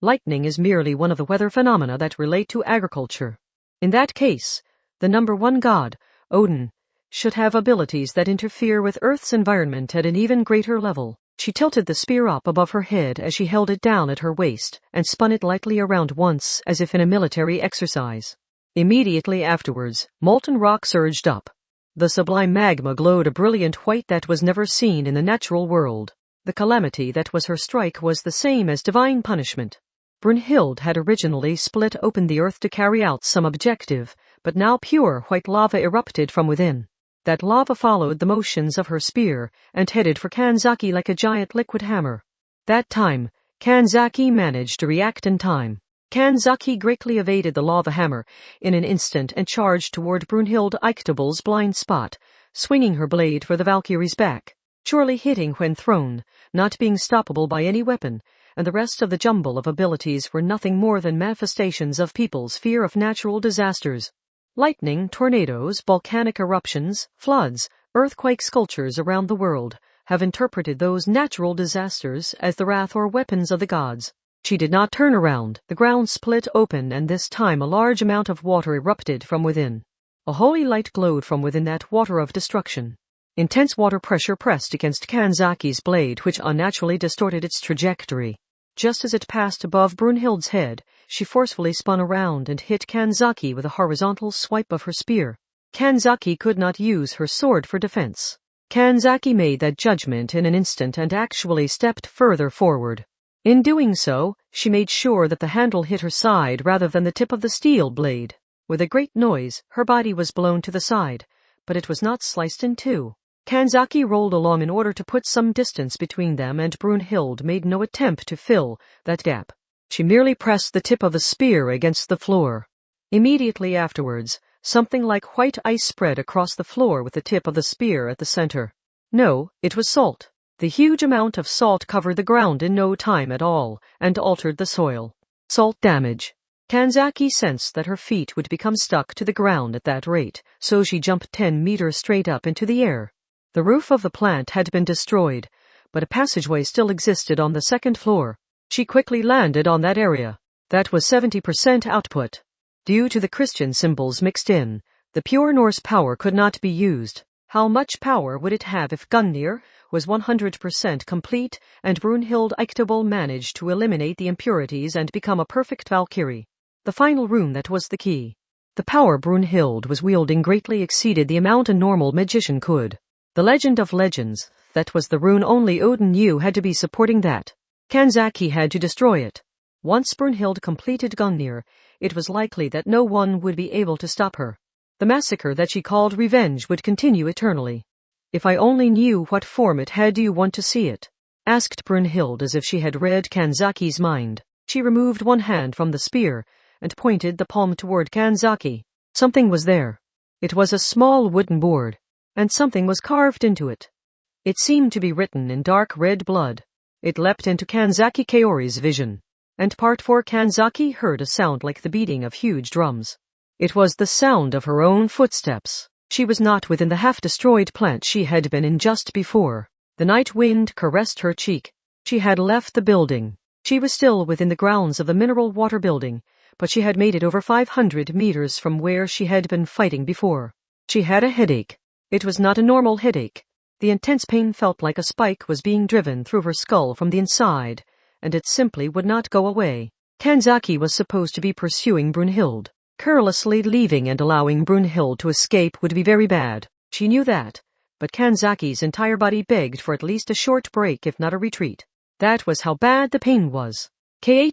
Lightning is merely one of the weather phenomena that relate to agriculture. In that case, the number 1 god, Odin, should have abilities that interfere with Earth's environment at an even greater level. She tilted the spear up above her head as she held it down at her waist and spun it lightly around once as if in a military exercise. Immediately afterwards, molten rock surged up. The sublime magma glowed a brilliant white that was never seen in the natural world. The calamity that was her strike was the same as divine punishment. Brunhild had originally split open the earth to carry out some objective, but now pure white lava erupted from within. That lava followed the motions of her spear and headed for Kanzaki like a giant liquid hammer. That time, Kanzaki managed to react in time. Kanzaki greatly evaded the lava hammer in an instant and charged toward Brunhild Eiktable's blind spot, swinging her blade for the Valkyrie's back, surely hitting when thrown, not being stoppable by any weapon, and the rest of the jumble of abilities were nothing more than manifestations of people's fear of natural disasters. Lightning, tornadoes, volcanic eruptions, floods, earthquakes. Cultures around the world have interpreted those natural disasters as the wrath or weapons of the gods. She did not turn around. The ground split open, and this time a large amount of water erupted from within. A holy light glowed from within that water of destruction. Intense water pressure pressed against Kanzaki's blade, which unnaturally distorted its trajectory. Just as it passed above Brunhild's head, she forcefully spun around and hit Kanzaki with a horizontal swipe of her spear. Kanzaki could not use her sword for defense. Kanzaki made that judgment in an instant and actually stepped further forward. In doing so, she made sure that the handle hit her side rather than the tip of the steel blade. With a great noise, her body was blown to the side, but it was not sliced in two. Kanzaki rolled along in order to put some distance between them, and Brunhild made no attempt to fill that gap. She merely pressed the tip of the spear against the floor. Immediately afterwards, something like white ice spread across the floor with the tip of the spear at the center. No, it was salt. The huge amount of salt covered the ground in no time at all, and altered the soil. Salt damage. Kanzaki sensed that her feet would become stuck to the ground at that rate, so she jumped 10 meters straight up into the air. The roof of the plant had been destroyed, but a passageway still existed on the second floor. She quickly landed on that area. That was 70% output. Due to the Christian symbols mixed in, the pure Norse power could not be used. How much power would it have if Gungnir was 100% complete and Brunhild Eiktobel managed to eliminate the impurities and become a perfect Valkyrie? The final rune that was the key. The power Brunhild was wielding greatly exceeded the amount a normal magician could. The legend of legends, that was the rune only Odin knew, had to be supporting that. Kanzaki had to destroy it. Once Brunhild completed Gungnir, it was likely that no one would be able to stop her. The massacre that she called revenge would continue eternally. If I only knew what form it had. Do you want to see it? Asked Brunhild as if she had read Kanzaki's mind. She removed one hand from the spear and pointed the palm toward Kanzaki. Something was there. It was a small wooden board, and something was carved into it. It seemed to be written in dark red blood. It leapt into Kanzaki Kaori's vision, and Part 4 Kanzaki heard a sound like the beating of huge drums. It was the sound of her own footsteps. She was not within the half-destroyed plant she had been in just before. The night wind caressed her cheek. She had left the building. She was still within the grounds of the mineral water building, but she had made it over 500 meters from where she had been fighting before. She had a headache. It was not a normal headache. The intense pain felt like a spike was being driven through her skull from the inside, and it simply would not go away. Kanzaki was supposed to be pursuing Brunhild. Carelessly leaving and allowing Brunhild to escape would be very bad. She knew that, but Kanzaki's entire body begged for at least a short break, if not a retreat. That was how bad the pain was.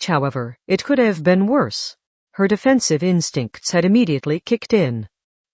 However, it could have been worse. Her defensive instincts had immediately kicked in.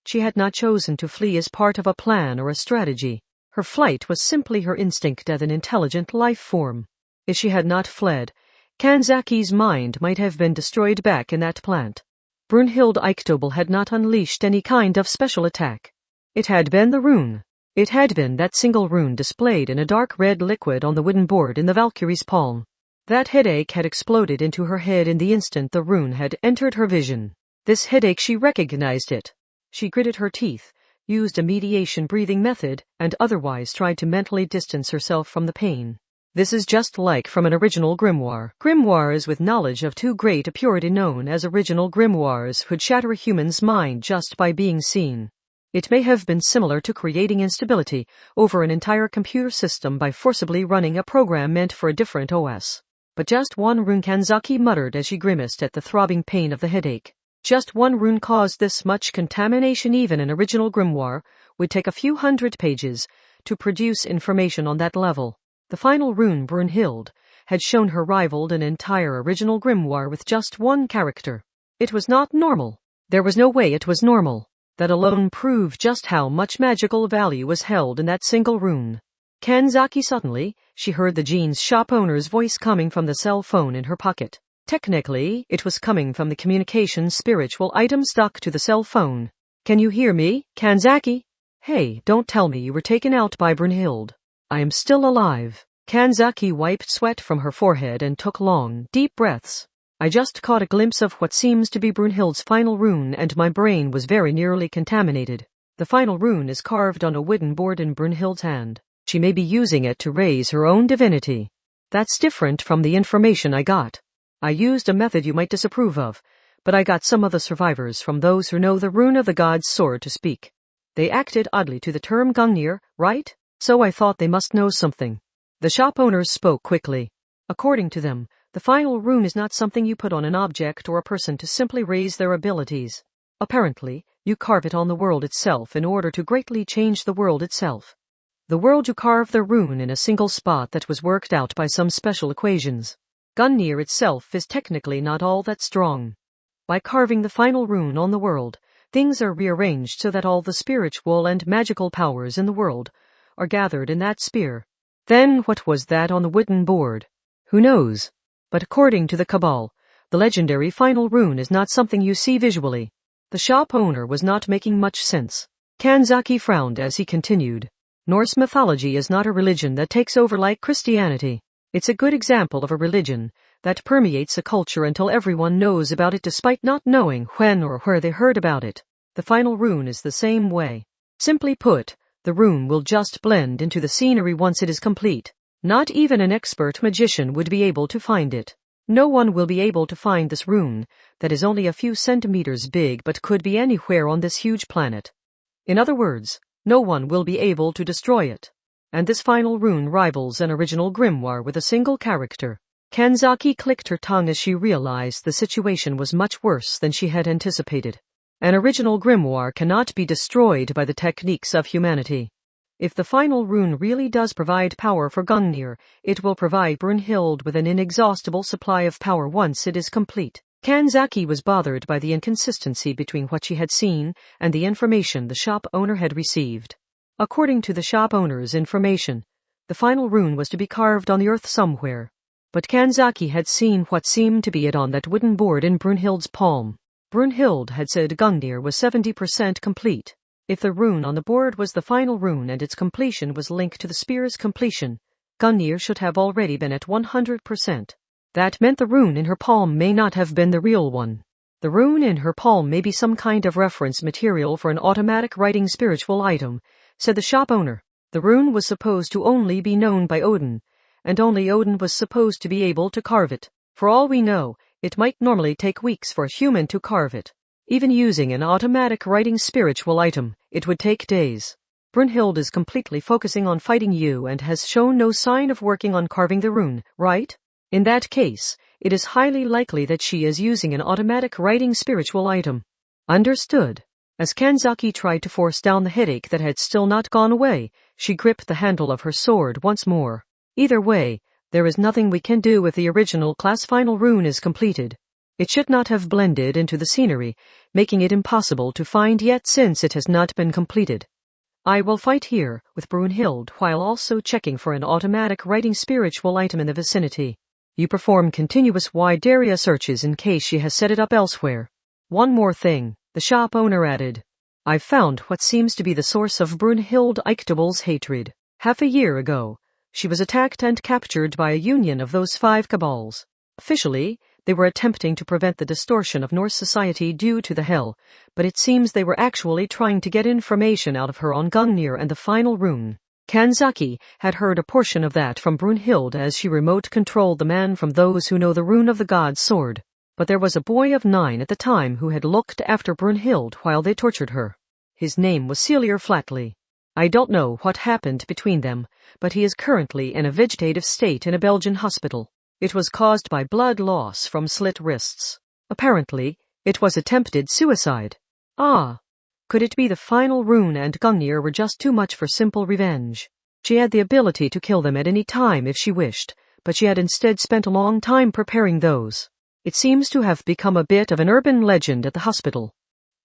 She had not chosen to flee as part of a plan or a strategy. Her flight was simply her instinct as an intelligent life form. If she had not fled, Kanzaki's mind might have been destroyed back in that plant. Brunhild Eiktobel had not unleashed any kind of special attack. It had been the rune. It had been that single rune displayed in a dark red liquid on the wooden board in the Valkyrie's palm. That headache had exploded into her head in the instant the rune had entered her vision. This headache, she recognized it. She gritted her teeth, used a mediation breathing method, and otherwise tried to mentally distance herself from the pain. This is just like from an original grimoire. Grimoires with knowledge of too great a purity known as original grimoires would shatter a human's mind just by being seen. It may have been similar to creating instability over an entire computer system by forcibly running a program meant for a different OS. But just one rune, Kanzaki muttered as she grimaced at the throbbing pain of the headache. Just one rune caused this much contamination. Even an original grimoire would take a few hundred pages to produce information on that level. The final rune, Brunhild, had shown her rivaled an entire original grimoire with just one character. It was not normal. There was no way it was normal. That alone proved just how much magical value was held in that single rune. Kanzaki suddenly, she heard the jeans shop owner's voice coming from the cell phone in her pocket. Technically, it was coming from the communication spiritual item stuck to the cell phone. Can you hear me, Kanzaki? Hey, don't tell me you were taken out by Brunhild. I am still alive. Kanzaki wiped sweat from her forehead and took long, deep breaths. I just caught a glimpse of what seems to be Brunhild's final rune, and my brain was very nearly contaminated. The final rune is carved on a wooden board in Brunhild's hand. She may be using it to raise her own divinity. That's different from the information I got. I used a method you might disapprove of, but I got some of the survivors from those who know the rune of the god's sword to speak. They acted oddly to the term Gungnir, right? So I thought they must know something. The shop owners spoke quickly. According to them, the final rune is not something you put on an object or a person to simply raise their abilities. Apparently, you carve it on the world itself in order to greatly change the world itself. The world you carve the rune in a single spot that was worked out by some special equations. Gungnir itself is technically not all that strong. By carving the final rune on the world, things are rearranged so that all the spiritual and magical powers in the world are gathered in that sphere. Then what was that on the wooden board? Who knows? But according to the Cabal, the legendary final rune is not something you see visually. The shop owner was not making much sense. Kanzaki frowned as he continued. Norse mythology is not a religion that takes over like Christianity. It's a good example of a religion that permeates a culture until everyone knows about it despite not knowing when or where they heard about it. The final rune is the same way. Simply put, the rune will just blend into the scenery once it is complete. Not even an expert magician would be able to find it. No one will be able to find this rune that is only a few centimeters big but could be anywhere on this huge planet. In other words, no one will be able to destroy it. And this final rune rivals an original grimoire with a single character. Kanzaki clicked her tongue as she realized the situation was much worse than she had anticipated. An original grimoire cannot be destroyed by the techniques of humanity. If the final rune really does provide power for Gungnir, it will provide Brunhild with an inexhaustible supply of power once it is complete. Kanzaki was bothered by the inconsistency between what she had seen and the information the shop owner had received. According to the shop owner's information, the final rune was to be carved on the earth somewhere. But Kanzaki had seen what seemed to be it on that wooden board in Brunhild's palm. Brunhild had said Gungnir was 70% complete. If the rune on the board was the final rune and its completion was linked to the spear's completion, Gungnir should have already been at 100%. That meant the rune in her palm may not have been the real one. The rune in her palm may be some kind of reference material for an automatic writing spiritual item, said the shop owner. The rune was supposed to only be known by Odin, and only Odin was supposed to be able to carve it. For all we know, it might normally take weeks for a human to carve it. Even using an automatic writing spiritual item, it would take days. Brunhild is completely focusing on fighting you and has shown no sign of working on carving the rune, right? In that case, it is highly likely that she is using an automatic writing spiritual item. Understood. As Kanzaki tried to force down the headache that had still not gone away, she gripped the handle of her sword once more. Either way, there is nothing we can do if the original class final rune is completed. It should not have blended into the scenery, making it impossible to find yet since it has not been completed. I will fight here with Brunhild while also checking for an automatic writing spiritual item in the vicinity. You perform continuous wide area searches in case she has set it up elsewhere. One more thing, the shop owner added. I've found what seems to be the source of Brunhild Eichtebal's hatred. Half a year ago, she was attacked and captured by a union of those 5 cabals. Officially, they were attempting to prevent the distortion of Norse society due to the hell, but it seems they were actually trying to get information out of her on Gungnir and the final rune. Kanzaki had heard a portion of that from Brunhild as she remote-controlled the man from those who know the rune of the god's sword. But there was a boy of 9 at the time who had looked after Brunhild while they tortured her. His name was Celier Flatley. I don't know what happened between them, but he is currently in a vegetative state in a Belgian hospital. It was caused by blood loss from slit wrists. Apparently, it was attempted suicide. Ah! Could it be the final rune and Gungnir were just too much for simple revenge? She had the ability to kill them at any time if she wished, but she had instead spent a long time preparing those. It seems to have become a bit of an urban legend at the hospital.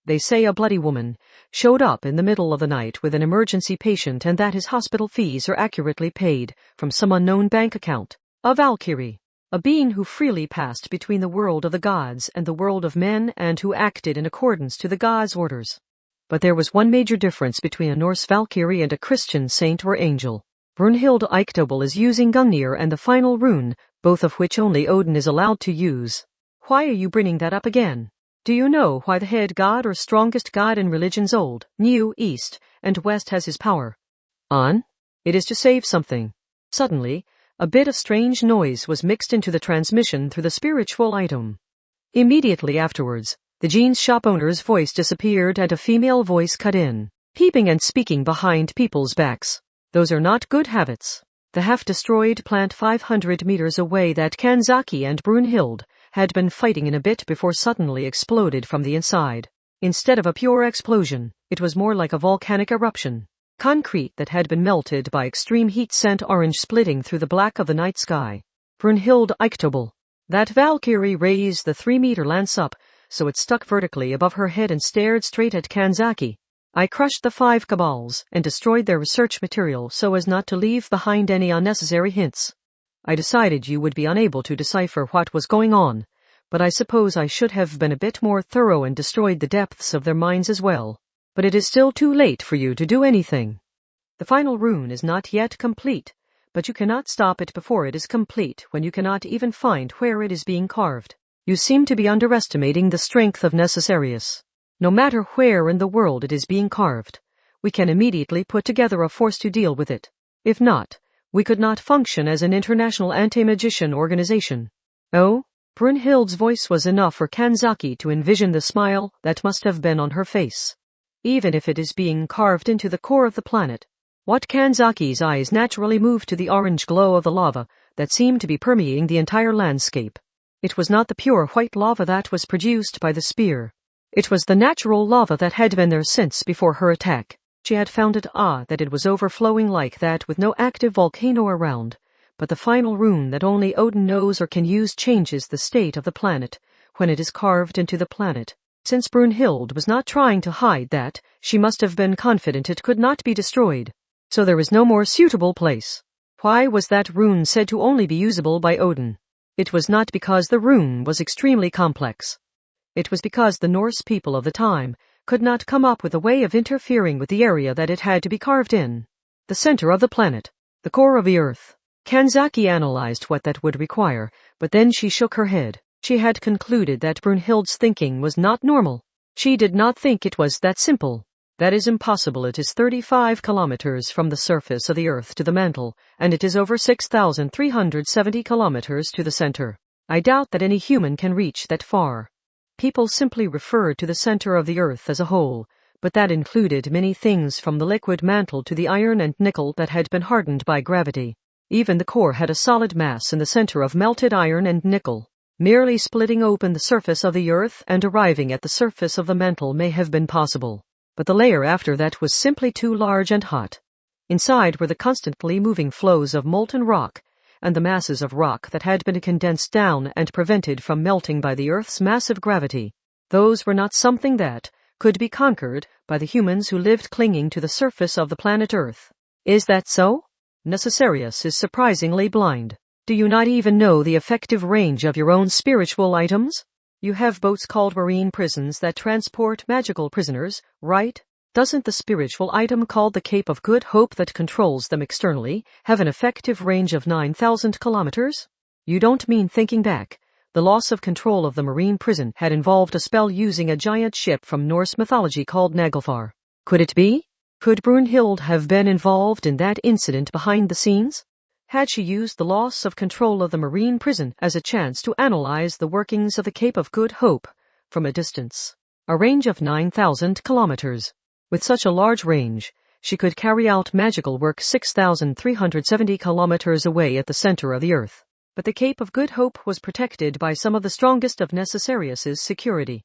They say a bloody woman showed up in the middle of the night with an emergency patient and that his hospital fees are accurately paid from some unknown bank account. A Valkyrie. A being who freely passed between the world of the gods and the world of men and who acted in accordance to the gods' orders. But there was one major difference between a Norse Valkyrie and a Christian saint or angel. Brunhilde Eichtobel is using Gungnir and the final rune, both of which only Odin is allowed to use. Why are you bringing that up again? Do you know why the head god or strongest god in religions old, new, east, and west has his power? On? It is to save something. Suddenly, a bit of strange noise was mixed into the transmission through the spiritual item. Immediately afterwards, the jeans shop owner's voice disappeared and a female voice cut in, peeping and speaking behind people's backs. Those are not good habits. The half-destroyed plant 500 meters away that Kanzaki and Brunhilde had been fighting in a bit before suddenly exploded from the inside. Instead of a pure explosion, it was more like a volcanic eruption. Concrete that had been melted by extreme heat sent orange splitting through the black of the night sky. Brunhilde Eichtobel. That Valkyrie raised the 3-meter lance up, so it stuck vertically above her head and stared straight at Kanzaki. I crushed the 5 cabals and destroyed their research material so as not to leave behind any unnecessary hints. I decided you would be unable to decipher what was going on, but I suppose I should have been a bit more thorough and destroyed the depths of their minds as well. But it is still too late for you to do anything. The final rune is not yet complete, but you cannot stop it before it is complete when you cannot even find where it is being carved. You seem to be underestimating the strength of Necessarius. No matter where in the world it is being carved, we can immediately put together a force to deal with it. If not, we could not function as an international anti-magician organization. Oh? Brunhilde's voice was enough for Kanzaki to envision the smile that must have been on her face. Even if it is being carved into the core of the planet. What Kanzaki's eyes naturally moved to the orange glow of the lava that seemed to be permeating the entire landscape. It was not the pure white lava that was produced by the spear. It was the natural lava that had been there since before her attack. She had found it odd that it was overflowing like that with no active volcano around, but the final rune that only Odin knows or can use changes the state of the planet when it is carved into the planet. Since Brunhilde was not trying to hide that, she must have been confident it could not be destroyed. So there was no more suitable place. Why was that rune said to only be usable by Odin? It was not because the rune was extremely complex. It was because the Norse people of the time could not come up with a way of interfering with the area that it had to be carved in. The center of the planet, the core of the earth. Kanzaki analyzed what that would require, but then she shook her head. She had concluded that Brunhilde's thinking was not normal. She did not think it was that simple. That is impossible. It is 35 kilometers from the surface of the earth to the mantle, and it is over 6,370 kilometers to the center. I doubt that any human can reach that far. People simply referred to the center of the earth as a whole, but that included many things from the liquid mantle to the iron and nickel that had been hardened by gravity. Even the core had a solid mass in the center of melted iron and nickel. Merely splitting open the surface of the earth and arriving at the surface of the mantle may have been possible, but the layer after that was simply too large and hot. Inside were the constantly moving flows of molten rock, and the masses of rock that had been condensed down and prevented from melting by the Earth's massive gravity. Those were not something that could be conquered by the humans who lived clinging to the surface of the planet Earth. Is that so? Necessarius is surprisingly blind. Do you not even know the effective range of your own spiritual items? You have boats called marine prisons that transport magical prisoners, right? Doesn't the spiritual item called the Cape of Good Hope that controls them externally have an effective range of 9,000 kilometers? You don't mean thinking back. The loss of control of the marine prison had involved a spell using a giant ship from Norse mythology called Naglfar. Could it be? Could Brunhilde have been involved in that incident behind the scenes? Had she used the loss of control of the marine prison as a chance to analyze the workings of the Cape of Good Hope from a distance? A range of 9,000 kilometers. With such a large range, she could carry out magical work 6,370 kilometers away at the center of the earth. But the Cape of Good Hope was protected by some of the strongest of Necessarius's security.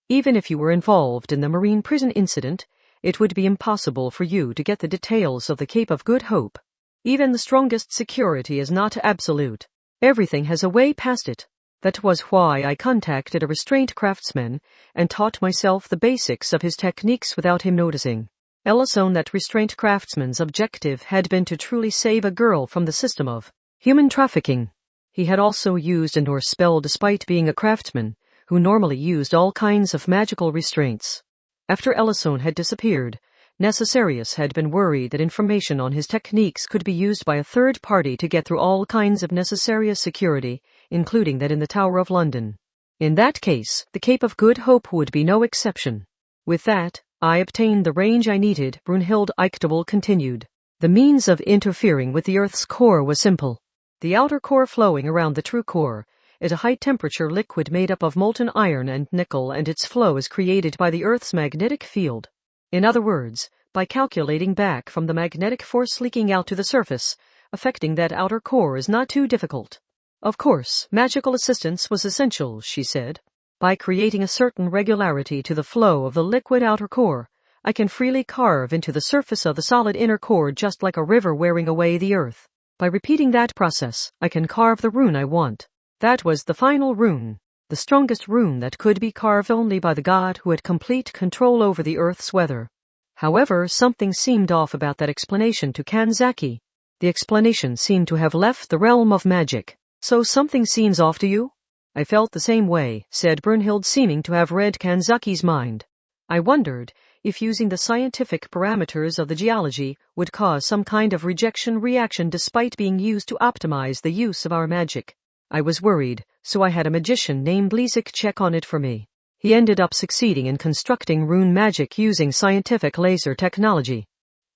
Even if you were involved in the marine prison incident, it would be impossible for you to get the details of the Cape of Good Hope. Even the strongest security is not absolute. Everything has a way past it. That was why I contacted a restraint craftsman and taught myself the basics of his techniques without him noticing. Ellison, that restraint craftsman's objective had been to truly save a girl from the system of human trafficking. He had also used a Norse spell despite being a craftsman, who normally used all kinds of magical restraints. After Ellison had disappeared, Necessarius had been worried that information on his techniques could be used by a third party to get through all kinds of Necessarius security, including that in the Tower of London. In that case, the Cape of Good Hope would be no exception. With that, I obtained the range I needed, Brunhild Eichtable continued. The means of interfering with the Earth's core was simple. The outer core flowing around the true core is a high-temperature liquid made up of molten iron and nickel, and its flow is created by the Earth's magnetic field. In other words, by calculating back from the magnetic force leaking out to the surface, affecting that outer core is not too difficult. Of course, magical assistance was essential, she said. By creating a certain regularity to the flow of the liquid outer core, I can freely carve into the surface of the solid inner core just like a river wearing away the earth. By repeating that process, I can carve the rune I want. That was the final rune, the strongest rune that could be carved only by the god who had complete control over the earth's weather. However, something seemed off about that explanation to Kanzaki. The explanation seemed to have left the realm of magic. So something seems off to you? I felt the same way, said Brunhild, seeming to have read Kanzaki's mind. I wondered if using the scientific parameters of the geology would cause some kind of rejection reaction despite being used to optimize the use of our magic. I was worried, so I had a magician named Lessac check on it for me. He ended up succeeding in constructing rune magic using scientific laser technology.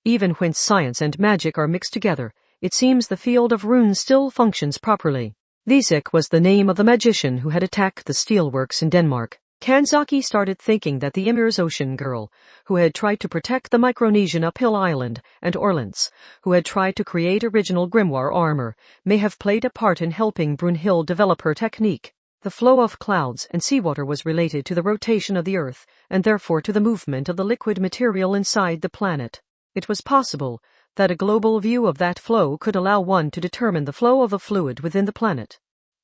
Even when science and magic are mixed together, it seems the field of runes still functions properly. Lessac was the name of the magician who had attacked the steelworks in Denmark. Kanzaki started thinking that the Ymir's ocean girl, who had tried to protect the Micronesian uphill island, and Orlance, who had tried to create original grimoire armor, may have played a part in helping Brunhild develop her technique. The flow of clouds and seawater was related to the rotation of the Earth, and therefore to the movement of the liquid material inside the planet. It was possible that a global view of that flow could allow one to determine the flow of a fluid within the planet.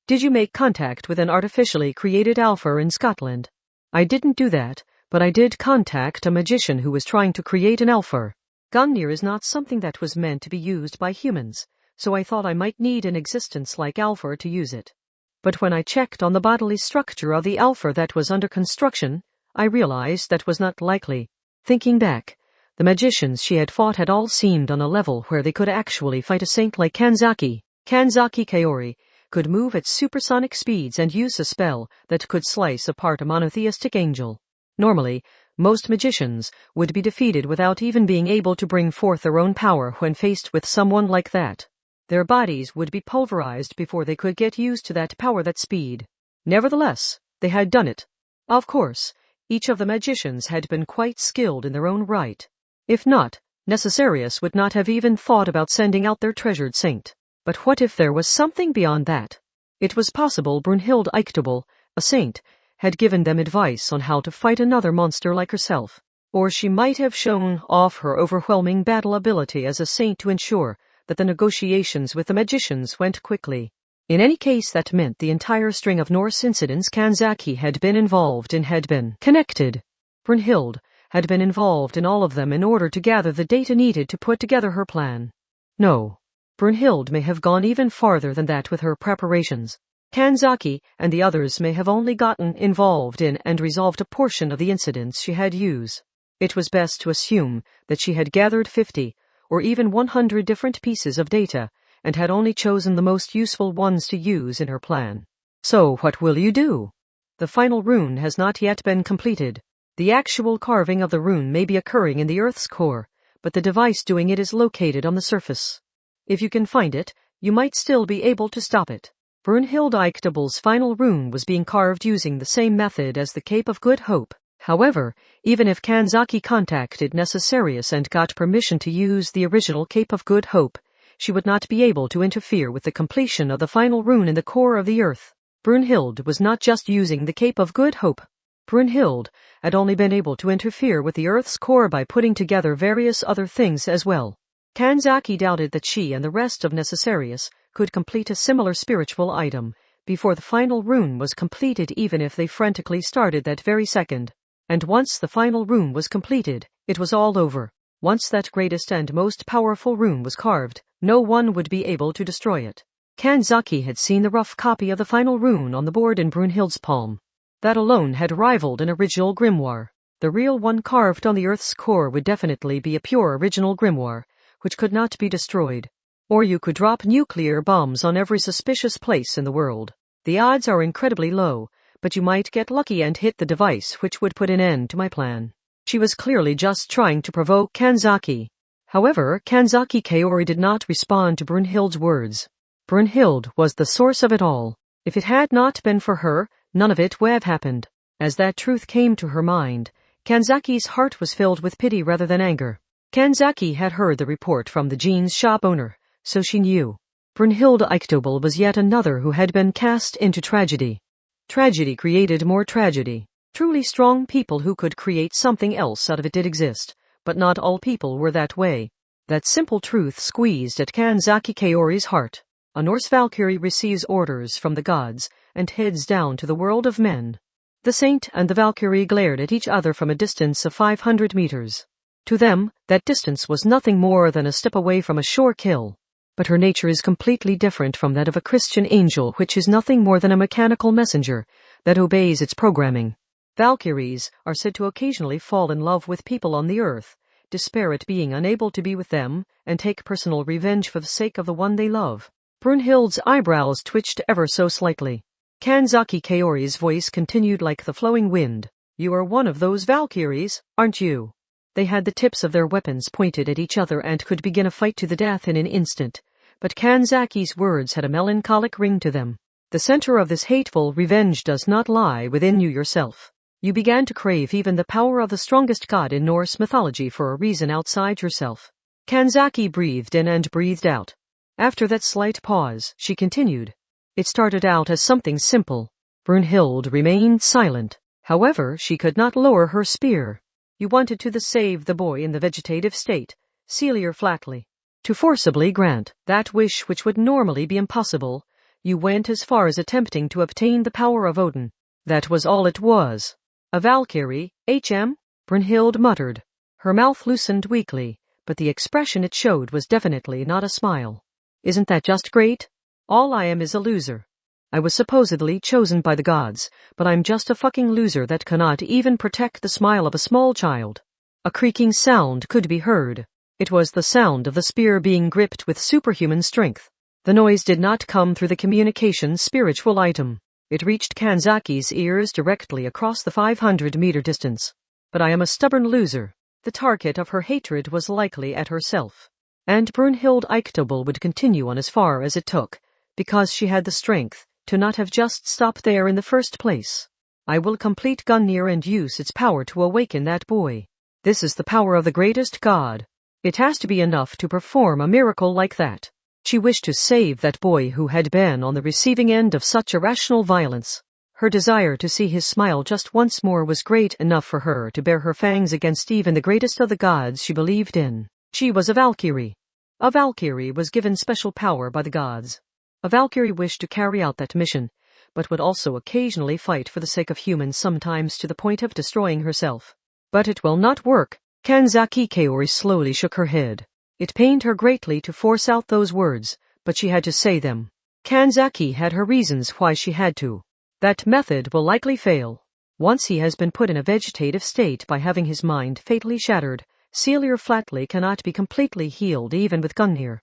Did you make contact with an artificially created Alpha in Scotland? I didn't do that, but I did contact a magician who was trying to create an Alpha. Gungnir is not something that was meant to be used by humans, so I thought I might need an existence like Alpha to use it. But when I checked on the bodily structure of the Alpha that was under construction, I realized that was not likely. Thinking back, the magicians she had fought had all seemed on a level where they could actually fight a saint like Kanzaki. Kanzaki Kaori could move at supersonic speeds and use a spell that could slice apart a monotheistic angel. Normally, most magicians would be defeated without even being able to bring forth their own power when faced with someone like that. Their bodies would be pulverized before they could get used to that power, that speed. Nevertheless, they had done it. Of course, each of the magicians had been quite skilled in their own right. If not, Necessarius would not have even thought about sending out their treasured saint. But what if there was something beyond that? It was possible Brunhild Eichtable, a saint, had given them advice on how to fight another monster like herself. Or she might have shown off her overwhelming battle ability as a saint to ensure that the negotiations with the magicians went quickly. In any case, that meant the entire string of Norse incidents Kanzaki had been involved in had been connected. Brunhild had been involved in all of them in order to gather the data needed to put together her plan. No. Brunhild may have gone even farther than that with her preparations. Kanzaki and the others may have only gotten involved in and resolved a portion of the incidents she had used. It was best to assume that she had gathered 50 or even 100 different pieces of data and had only chosen the most useful ones to use in her plan. So what will you do? The final rune has not yet been completed. The actual carving of the rune may be occurring in the Earth's core, but the device doing it is located on the surface. If you can find it, you might still be able to stop it. Brunhild Eichtable's final rune was being carved using the same method as the Cape of Good Hope. However, even if Kanzaki contacted Necessarius and got permission to use the original Cape of Good Hope, she would not be able to interfere with the completion of the final rune in the core of the Earth. Brunhild was not just using the Cape of Good Hope. Brunhild had only been able to interfere with the Earth's core by putting together various other things as well. Kanzaki doubted that she and the rest of Necessarius could complete a similar spiritual item before the final rune was completed, even if they frantically started that very second. And once the final rune was completed, it was all over. Once that greatest and most powerful rune was carved, no one would be able to destroy it. Kanzaki had seen the rough copy of the final rune on the board in Brunhild's palm. That alone had rivaled an original grimoire. The real one carved on the earth's core would definitely be a pure original grimoire, which could not be destroyed. Or you could drop nuclear bombs on every suspicious place in the world. The odds are incredibly low, but you might get lucky and hit the device which would put an end to my plan. She was clearly just trying to provoke Kanzaki. However, Kanzaki Kaori did not respond to Brunhild's words. Brunhild was the source of it all. If it had not been for her, none of it would have happened. As that truth came to her mind, Kanzaki's heart was filled with pity rather than anger. Kanzaki had heard the report from the jeans shop owner, so she knew. Brunhild Eichtobel was yet another who had been cast into tragedy. Tragedy created more tragedy. Truly strong people who could create something else out of it did exist, but not all people were that way. That simple truth squeezed at Kanzaki Kaori's heart. A Norse Valkyrie receives orders from the gods and heads down to the world of men. The saint and the Valkyrie glared at each other from a distance of 500 meters. To them, that distance was nothing more than a step away from a sure kill. But her nature is completely different from that of a Christian angel, which is nothing more than a mechanical messenger that obeys its programming. Valkyries are said to occasionally fall in love with people on the earth, despair at being unable to be with them, and take personal revenge for the sake of the one they love. Brunhild's eyebrows twitched ever so slightly. Kanzaki Kaori's voice continued like the flowing wind. You are one of those Valkyries, aren't you? They had the tips of their weapons pointed at each other and could begin a fight to the death in an instant. But Kanzaki's words had a melancholic ring to them. The center of this hateful revenge does not lie within you yourself. You began to crave even the power of the strongest god in Norse mythology for a reason outside yourself. Kanzaki breathed in and breathed out. After that slight pause, she continued. It started out as something simple. Brunhild remained silent. However, she could not lower her spear. You wanted to save the boy in the vegetative state, Celier flatly. To forcibly grant that wish which would normally be impossible, you went as far as attempting to obtain the power of Odin. That was all it was. A Valkyrie, H.M.? Brunhild muttered. Her mouth loosened weakly, but the expression it showed was definitely not a smile. Isn't that just great? All I am is a loser. I was supposedly chosen by the gods, but I'm just a fucking loser that cannot even protect the smile of a small child. A creaking sound could be heard. It was the sound of the spear being gripped with superhuman strength. The noise did not come through the communication spiritual item. It reached Kanzaki's ears directly across the 500-meter distance. But I am a stubborn loser. The target of her hatred was likely at herself. And Brunhild Eichtobel would continue on as far as it took, because she had the strength to not have just stopped there in the first place. I will complete Gungnir and use its power to awaken that boy. This is the power of the greatest god. It has to be enough to perform a miracle like that. She wished to save that boy who had been on the receiving end of such irrational violence. Her desire to see his smile just once more was great enough for her to bare her fangs against even the greatest of the gods she believed in. She was a Valkyrie. A Valkyrie was given special power by the gods. A Valkyrie wished to carry out that mission, but would also occasionally fight for the sake of humans, sometimes to the point of destroying herself. But it will not work. Kanzaki Kaori slowly shook her head. It pained her greatly to force out those words, but she had to say them. Kanzaki had her reasons why she had to. That method will likely fail. Once he has been put in a vegetative state by having his mind fatally shattered, Celier flatly cannot be completely healed even with Gungnir.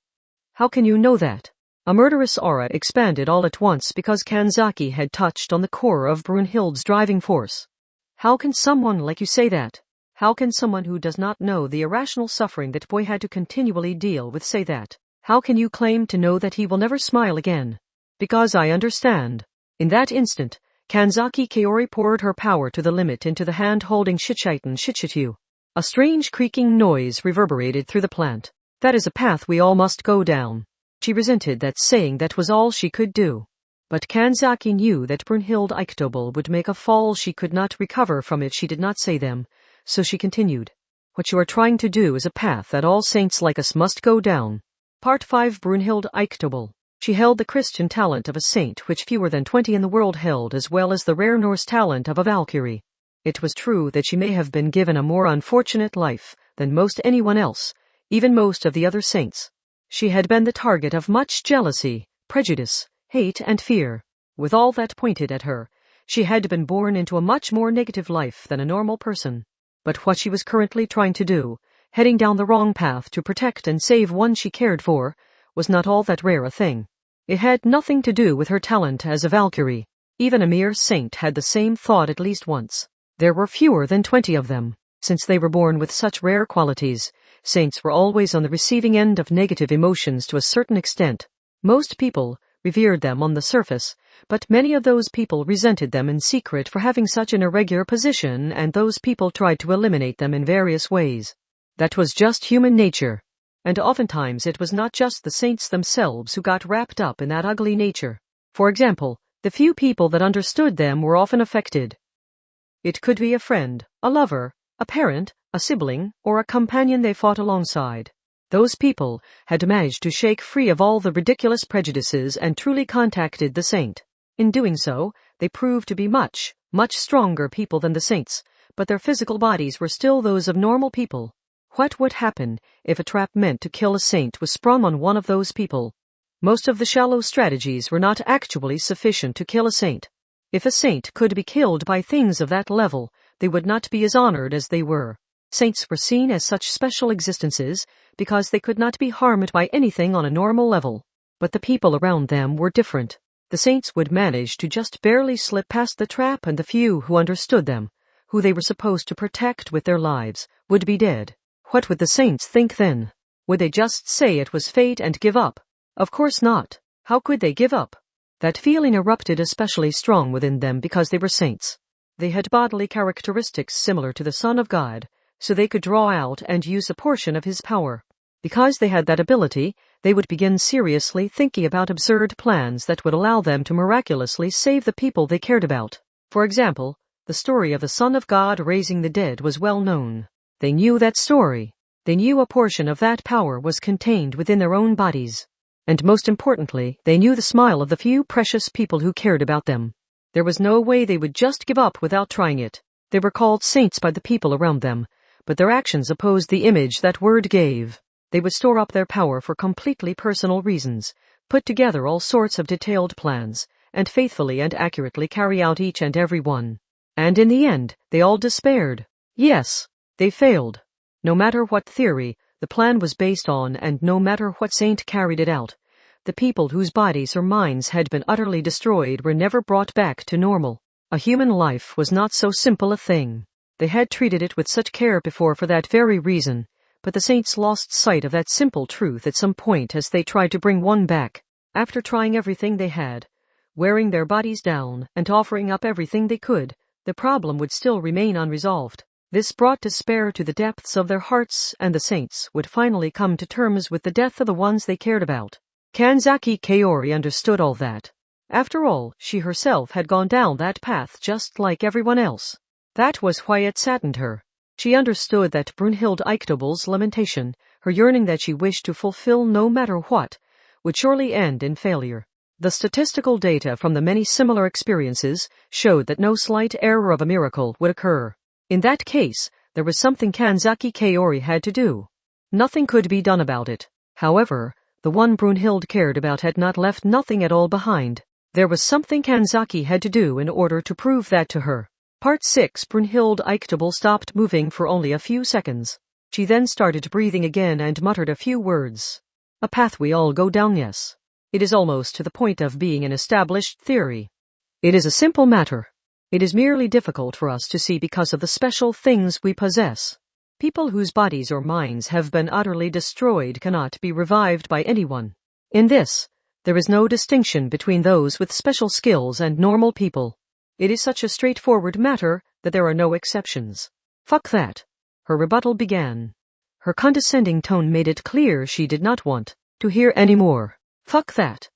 How can you know that? A murderous aura expanded all at once because Kanzaki had touched on the core of Brunhild's driving force. How can someone like you say that? How can someone who does not know the irrational suffering that boy had to continually deal with say that? How can you claim to know that he will never smile again? Because I understand. In that instant, Kanzaki Kaori poured her power to the limit into the hand holding Shichitan Shichitu. A strange creaking noise reverberated through the plant. That is a path we all must go down. She resented that, saying that was all she could do. But Kanzaki knew that Brunhild Eichtobel would make a fall she could not recover from if she did not say them, so she continued. What you are trying to do is a path that all saints like us must go down. Part 5. Brunhild Eichtobel. She held the Christian talent of a saint which fewer than 20 in the world held, as well as the rare Norse talent of a Valkyrie. It was true that she may have been given a more unfortunate life than most anyone else, even most of the other saints. She had been the target of much jealousy, prejudice, hate, and fear. With all that pointed at her, she had been born into a much more negative life than a normal person. But what she was currently trying to do, heading down the wrong path to protect and save one she cared for, was not all that rare a thing. It had nothing to do with her talent as a Valkyrie. Even a mere saint had the same thought at least once. There were fewer than 20 of them. Since they were born with such rare qualities, saints were always on the receiving end of negative emotions to a certain extent. Most people revered them on the surface, but many of those people resented them in secret for having such an irregular position, and those people tried to eliminate them in various ways. That was just human nature. And oftentimes it was not just the saints themselves who got wrapped up in that ugly nature. For example, the few people that understood them were often affected. It could be a friend, a lover, a parent, a sibling, or a companion they fought alongside. Those people had managed to shake free of all the ridiculous prejudices and truly contacted the saint. In doing so, they proved to be much, much stronger people than the saints, but their physical bodies were still those of normal people. What would happen if a trap meant to kill a saint was sprung on one of those people? Most of the shallow strategies were not actually sufficient to kill a saint. If a saint could be killed by things of that level, they would not be as honored as they were. Saints were seen as such special existences because they could not be harmed by anything on a normal level. But the people around them were different. The saints would manage to just barely slip past the trap, and the few who understood them, who they were supposed to protect with their lives, would be dead. What would the saints think then? Would they just say it was fate and give up? Of course not. How could they give up? That feeling erupted especially strong within them because they were saints. They had bodily characteristics similar to the Son of God, so they could draw out and use a portion of his power. Because they had that ability, they would begin seriously thinking about absurd plans that would allow them to miraculously save the people they cared about. For example, the story of the Son of God raising the dead was well known. They knew that story. They knew a portion of that power was contained within their own bodies. And most importantly, they knew the smile of the few precious people who cared about them. There was no way they would just give up without trying it. They were called saints by the people around them, but their actions opposed the image that word gave. They would store up their power for completely personal reasons, put together all sorts of detailed plans, and faithfully and accurately carry out each and every one. And in the end, they all despaired. Yes, they failed. No matter what theory the plan was based on, and no matter what saint carried it out, the people whose bodies or minds had been utterly destroyed were never brought back to normal. A human life was not so simple a thing. They had treated it with such care before for that very reason, but the saints lost sight of that simple truth at some point as they tried to bring one back. After trying everything they had, wearing their bodies down, and offering up everything they could, the problem would still remain unresolved. This brought despair to the depths of their hearts, and the saints would finally come to terms with the death of the ones they cared about. Kanzaki Kaori understood all that. After all, she herself had gone down that path just like everyone else. That was why it saddened her. She understood that Brunhilde Eichtabel's lamentation, her yearning that she wished to fulfill no matter what, would surely end in failure. The statistical data from the many similar experiences showed that no slight error of a miracle would occur. In that case, there was something Kanzaki Kaori had to do. Nothing could be done about it. However, the one Brunhilde cared about had not left nothing at all behind. There was something Kanzaki had to do in order to prove that to her. Part 6. Brunhilde Eichtabel stopped moving for only a few seconds. She then started breathing again and muttered a few words. A path we all go down, yes. It is almost to the point of being an established theory. It is a simple matter. It is merely difficult for us to see because of the special things we possess. People whose bodies or minds have been utterly destroyed cannot be revived by anyone. In this, there is no distinction between those with special skills and normal people. It is such a straightforward matter that there are no exceptions. Fuck that. Her rebuttal began. Her condescending tone made it clear she did not want to hear any more. Fuck that.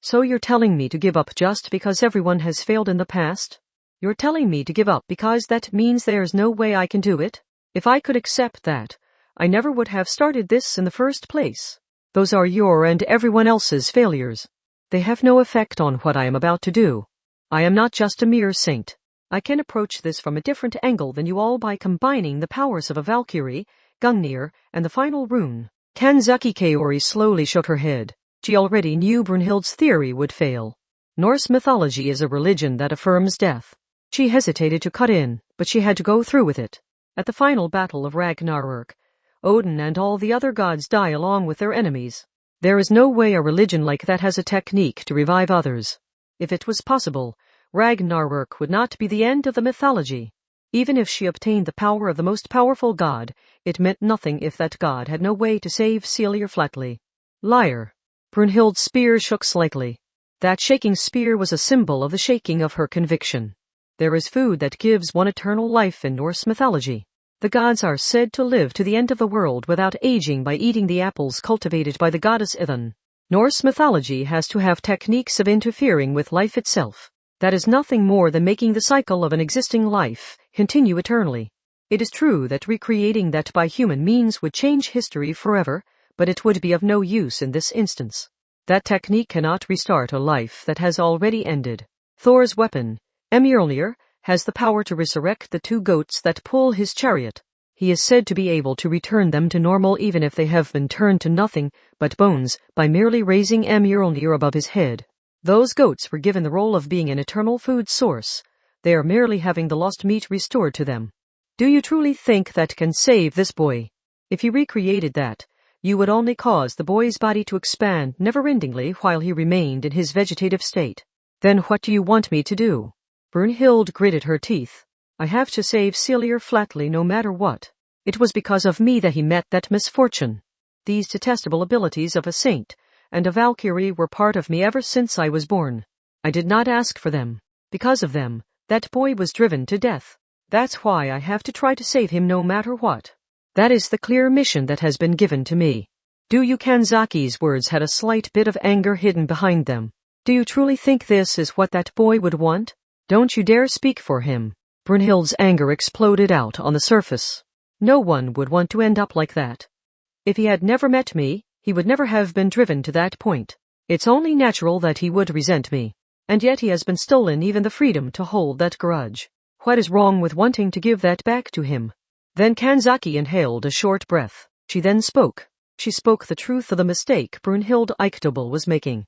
So you're telling me to give up just because everyone has failed in the past? You're telling me to give up because that means there's no way I can do it? If I could accept that, I never would have started this in the first place. Those are your and everyone else's failures. They have no effect on what I am about to do. I am not just a mere saint. I can approach this from a different angle than you all by combining the powers of a Valkyrie, Gungnir, and the final rune. Kanzaki Kaori slowly shook her head. She already knew Brunhilde's theory would fail. Norse mythology is a religion that affirms death. She hesitated to cut in, but she had to go through with it. At the final battle of Ragnarök, Odin and all the other gods die along with their enemies. There is no way a religion like that has a technique to revive others. If it was possible, Ragnarök would not be the end of the mythology. Even if she obtained the power of the most powerful god, it meant nothing if that god had no way to save Celia Flatley. Liar. Brunhild's spear shook slightly. That shaking spear was a symbol of the shaking of her conviction. There is food that gives one eternal life in Norse mythology. The gods are said to live to the end of the world without aging by eating the apples cultivated by the goddess Idun. Norse mythology has to have techniques of interfering with life itself. That is nothing more than making the cycle of an existing life continue eternally. It is true that recreating that by human means would change history forever, but it would be of no use in this instance. That technique cannot restart a life that has already ended. Thor's weapon, Mjolnir, has the power to resurrect the two goats that pull his chariot. He is said to be able to return them to normal even if they have been turned to nothing but bones by merely raising Mjolnir above his head. Those goats were given the role of being an eternal food source. They are merely having the lost meat restored to them. Do you truly think that can save this boy? If you recreated that, you would only cause the boy's body to expand never-endingly while he remained in his vegetative state. Then what do you want me to do? Brunhild gritted her teeth. I have to save Celia Flatley no matter what. It was because of me that he met that misfortune. These detestable abilities of a saint and a Valkyrie were part of me ever since I was born. I did not ask for them. Because of them, that boy was driven to death. That's why I have to try to save him no matter what. That is the clear mission that has been given to me. Do you? Kanzaki's words had a slight bit of anger hidden behind them. Do you truly think this is what that boy would want? Don't you dare speak for him. Brunhild's anger exploded out on the surface. No one would want to end up like that. If he had never met me, he would never have been driven to that point. It's only natural that he would resent me. And yet he has been stolen even the freedom to hold that grudge. What is wrong with wanting to give that back to him? Then Kanzaki inhaled a short breath. She then spoke. She spoke the truth of the mistake Brunhild Eiktobel was making.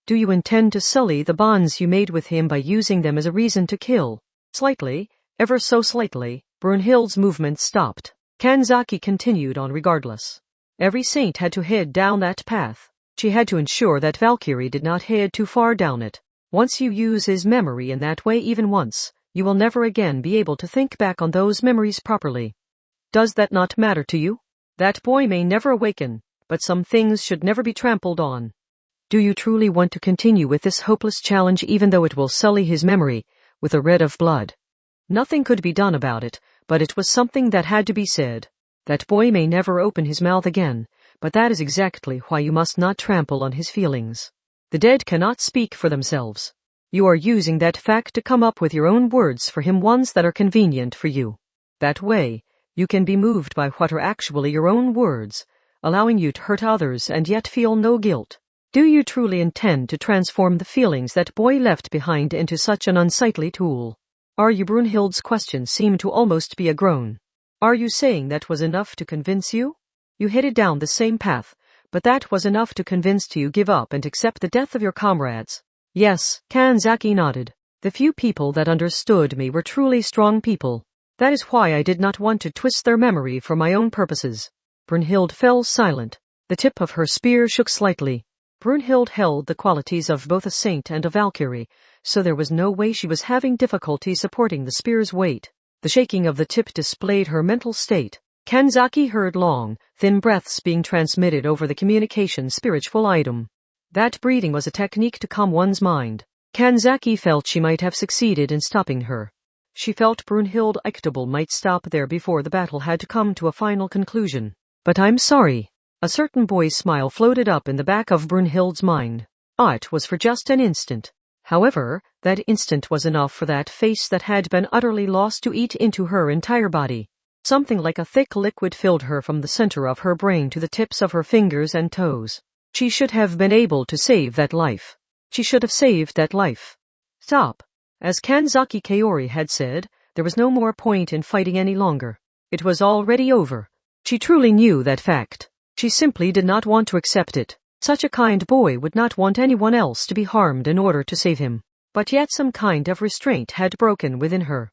Do you intend to sully the bonds you made with him by using them as a reason to kill? Slightly, ever so slightly, Brunhild's movement stopped. Kanzaki continued on regardless. Every saint had to head down that path. She had to ensure that Valkyrie did not head too far down it. Once you use his memory in that way even once, you will never again be able to think back on those memories properly. Does that not matter to you? That boy may never awaken, but some things should never be trampled on. Do you truly want to continue with this hopeless challenge even though it will sully his memory with a red of blood? Nothing could be done about it, but it was something that had to be said. That boy may never open his mouth again, but that is exactly why you must not trample on his feelings. The dead cannot speak for themselves. You are using that fact to come up with your own words for him, ones that are convenient for you. That way, you can be moved by what are actually your own words, allowing you to hurt others and yet feel no guilt. Do you truly intend to transform the feelings that boy left behind into such an unsightly tool? Are you? Brunhild's question seemed to almost be a groan. Are you saying that was enough to convince you? You headed down the same path, but that was enough to convince you give up and accept the death of your comrades? Yes, Kanzaki nodded. The few people that understood me were truly strong people. That is why I did not want to twist their memory for my own purposes. Brunhild fell silent. The tip of her spear shook slightly. Brunhild held the qualities of both a saint and a Valkyrie, so there was no way she was having difficulty supporting the spear's weight. The shaking of the tip displayed her mental state. Kanzaki heard long, thin breaths being transmitted over the communication spiritual item. That breathing was a technique to calm one's mind. Kanzaki felt she might have succeeded in stopping her. She felt Brunhild Eiktobel might stop there before the battle had to come to a final conclusion. But I'm sorry. A certain boy's smile floated up in the back of Brunhild's mind. It was for just an instant. However, that instant was enough for that face that had been utterly lost to eat into her entire body. Something like a thick liquid filled her from the center of her brain to the tips of her fingers and toes. She should have been able to save that life. She should have saved that life. Stop. As Kanzaki Kaori had said, there was no more point in fighting any longer. It was already over. She truly knew that fact. She simply did not want to accept it. Such a kind boy would not want anyone else to be harmed in order to save him. But yet some kind of restraint had broken within her.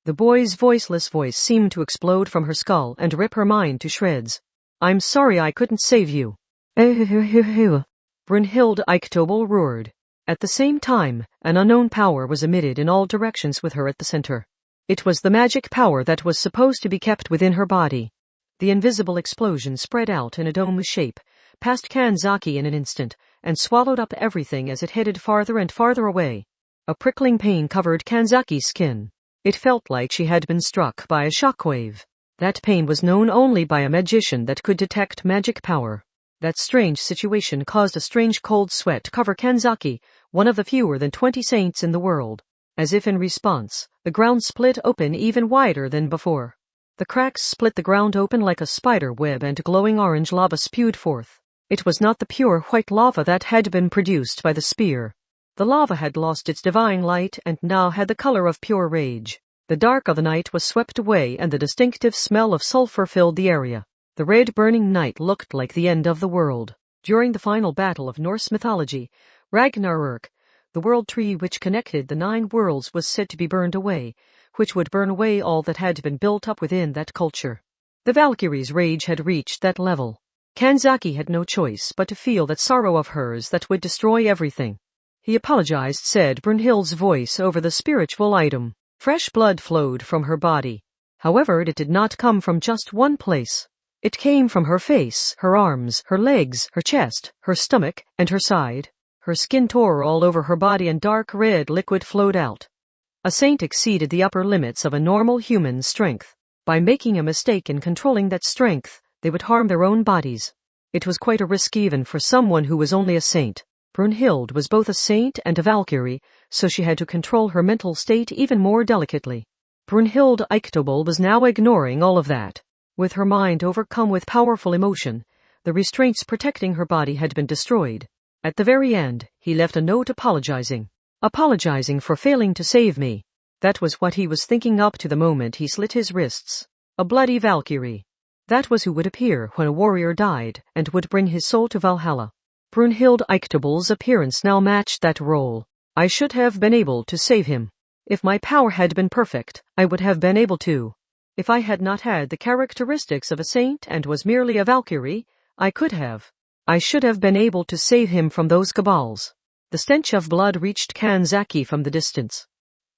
The boy's voiceless voice seemed to explode from her skull and rip her mind to shreds. I'm sorry I couldn't save you. Brunhilde Eichtobel roared. At the same time, an unknown power was emitted in all directions with her at the center. It was the magic power that was supposed to be kept within her body. The invisible explosion spread out in a dome shape, past Kanzaki in an instant, and swallowed up everything as it headed farther and farther away. A prickling pain covered Kanzaki's skin. It felt like she had been struck by a shockwave. That pain was known only by a magician that could detect magic power. That strange situation caused a strange cold sweat to cover Kanzaki, one of the fewer than 20 saints in the world. As if in response, the ground split open even wider than before. The cracks split the ground open like a spider web and glowing orange lava spewed forth. It was not the pure white lava that had been produced by the spear. The lava had lost its divine light and now had the color of pure rage. The dark of the night was swept away and the distinctive smell of sulfur filled the area. The red burning night looked like the end of the world. During the final battle of Norse mythology, Ragnarök, the world tree which connected the 9 worlds was said to be burned away, which would burn away all that had been built up within that culture. The Valkyrie's rage had reached that level. Kanzaki had no choice but to feel that sorrow of hers that would destroy everything. He apologized, said Brunhilde's voice over the spiritual item. Fresh blood flowed from her body. However, it did not come from just one place. It came from her face, her arms, her legs, her chest, her stomach, and her side. Her skin tore all over her body and dark red liquid flowed out. A saint exceeded the upper limits of a normal human strength. By making a mistake in controlling that strength, they would harm their own bodies. It was quite a risk even for someone who was only a saint. Brunhilde was both a saint and a Valkyrie, so she had to control her mental state even more delicately. Brunhilde Eichtobel was now ignoring all of that. With her mind overcome with powerful emotion, the restraints protecting her body had been destroyed. At the very end, he left a note apologizing. Apologizing for failing to save me. That was what he was thinking up to the moment he slit his wrists. A bloody Valkyrie. That was who would appear when a warrior died and would bring his soul to Valhalla. Brunhilde Eichtobel's appearance now matched that role. I should have been able to save him. If my power had been perfect, I would have been able to. If I had not had the characteristics of a saint and was merely a Valkyrie, I could have. I should have been able to save him from those cabals. The stench of blood reached Kanzaki from the distance.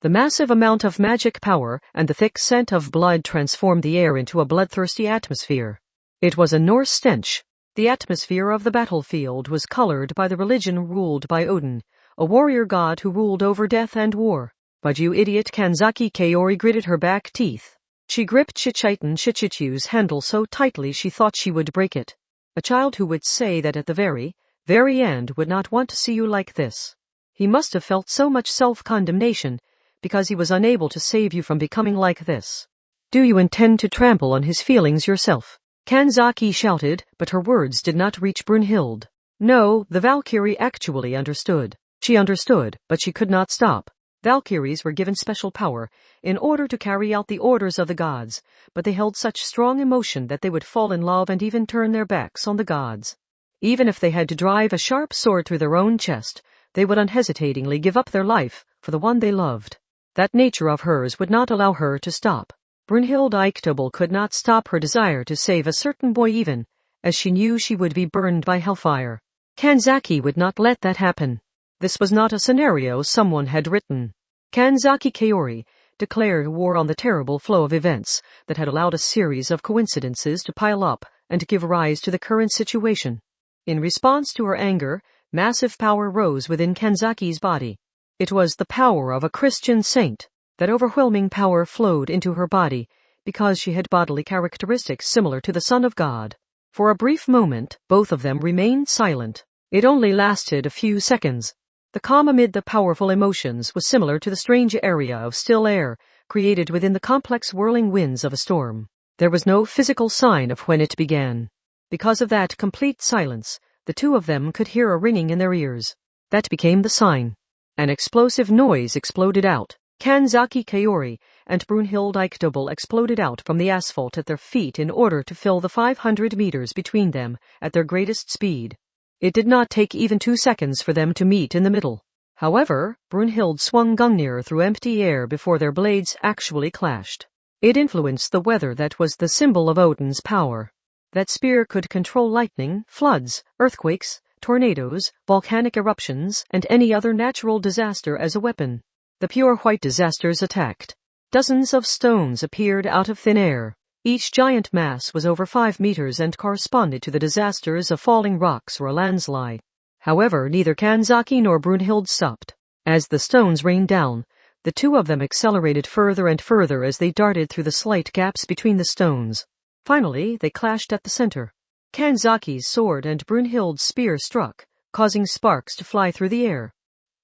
The massive amount of magic power and the thick scent of blood transformed the air into a bloodthirsty atmosphere. It was a Norse stench. The atmosphere of the battlefield was colored by the religion ruled by Odin, a warrior god who ruled over death and war. But you idiot, Kanzaki Kaori gritted her back teeth. She gripped Chichitan Chichichu's handle so tightly she thought she would break it. A child who would say that at the very end would not want to see you like this. He must have felt so much self-condemnation because he was unable to save you from becoming like this. Do you intend to trample on his feelings yourself? Kanzaki shouted, but her words did not reach Brunhilde. No, the Valkyrie actually understood. She understood, but she could not stop. Valkyries were given special power in order to carry out the orders of the gods, but they held such strong emotion that they would fall in love and even turn their backs on the gods. Even if they had to drive a sharp sword through their own chest, they would unhesitatingly give up their life for the one they loved. That nature of hers would not allow her to stop. Brunhilde Eichtobel could not stop her desire to save a certain boy even, as she knew she would be burned by hellfire. Kanzaki would not let that happen. This was not a scenario someone had written. Kanzaki Kaori declared war on the terrible flow of events that had allowed a series of coincidences to pile up and give rise to the current situation. In response to her anger, massive power rose within Kanzaki's body. It was the power of a Christian saint. That overwhelming power flowed into her body because she had bodily characteristics similar to the Son of God. For a brief moment, both of them remained silent. It only lasted a few seconds. The calm amid the powerful emotions was similar to the strange area of still air created within the complex whirling winds of a storm. There was no physical sign of when it began. Because of that complete silence, the two of them could hear a ringing in their ears. That became the sign. An explosive noise exploded out. Kanzaki Kaori and Brunhilde Eichtobel exploded out from the asphalt at their feet in order to fill the 500 meters between them at their greatest speed. It did not take even 2 seconds for them to meet in the middle. However, Brunhild swung Gungnir through empty air before their blades actually clashed. It influenced the weather that was the symbol of Odin's power. That spear could control lightning, floods, earthquakes, tornadoes, volcanic eruptions, and any other natural disaster as a weapon. The pure white disasters attacked. Dozens of stones appeared out of thin air. Each giant mass was over 5 meters and corresponded to the disasters of falling rocks or a landslide. However, neither Kanzaki nor Brunhild stopped. As the stones rained down, the two of them accelerated further and further as they darted through the slight gaps between the stones. Finally, they clashed at the center. Kanzaki's sword and Brunhild's spear struck, causing sparks to fly through the air.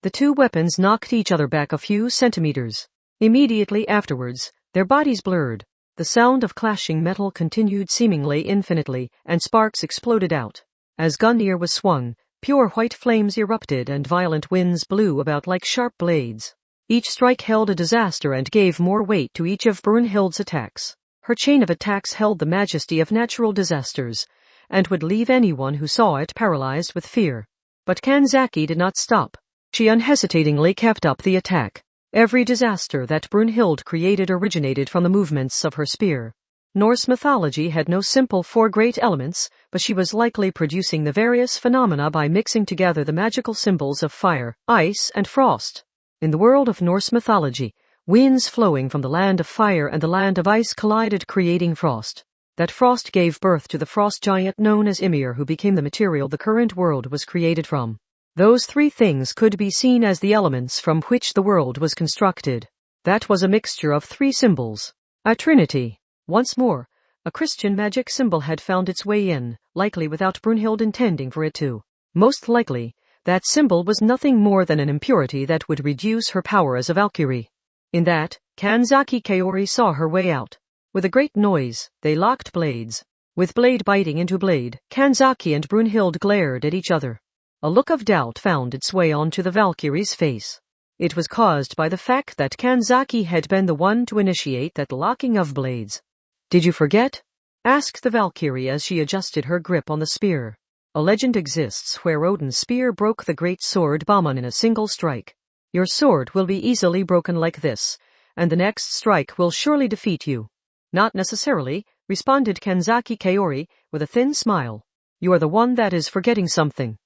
The two weapons knocked each other back a few centimeters. Immediately afterwards, their bodies blurred. The sound of clashing metal continued seemingly infinitely, and sparks exploded out. As Gungnir was swung, pure white flames erupted and violent winds blew about like sharp blades. Each strike held a disaster and gave more weight to each of Brunhild's attacks. Her chain of attacks held the majesty of natural disasters, and would leave anyone who saw it paralyzed with fear. But Kanzaki did not stop. She unhesitatingly kept up the attack. Every disaster that Brunhild created originated from the movements of her spear. Norse mythology had no simple 4 great elements, but she was likely producing the various phenomena by mixing together the magical symbols of fire, ice, and frost. In the world of Norse mythology, winds flowing from the land of fire and the land of ice collided, creating frost. That frost gave birth to the frost giant known as Ymir, who became the material the current world was created from. Those 3 things could be seen as the elements from which the world was constructed. That was a mixture of 3 symbols. A trinity. Once more, a Christian magic symbol had found its way in, likely without Brunhild intending for it to. Most likely, that symbol was nothing more than an impurity that would reduce her power as a Valkyrie. In that, Kanzaki Kaori saw her way out. With a great noise, they locked blades. With blade biting into blade, Kanzaki and Brunhild glared at each other. A look of doubt found its way onto the Valkyrie's face. It was caused by the fact that Kanzaki had been the one to initiate that locking of blades. "Did you forget?" asked the Valkyrie as she adjusted her grip on the spear. A legend exists where Odin's spear broke the great sword Baman in a single strike. Your sword will be easily broken like this, and the next strike will surely defeat you. Not necessarily, responded Kanzaki Kaori with a thin smile. You are the one that is forgetting something.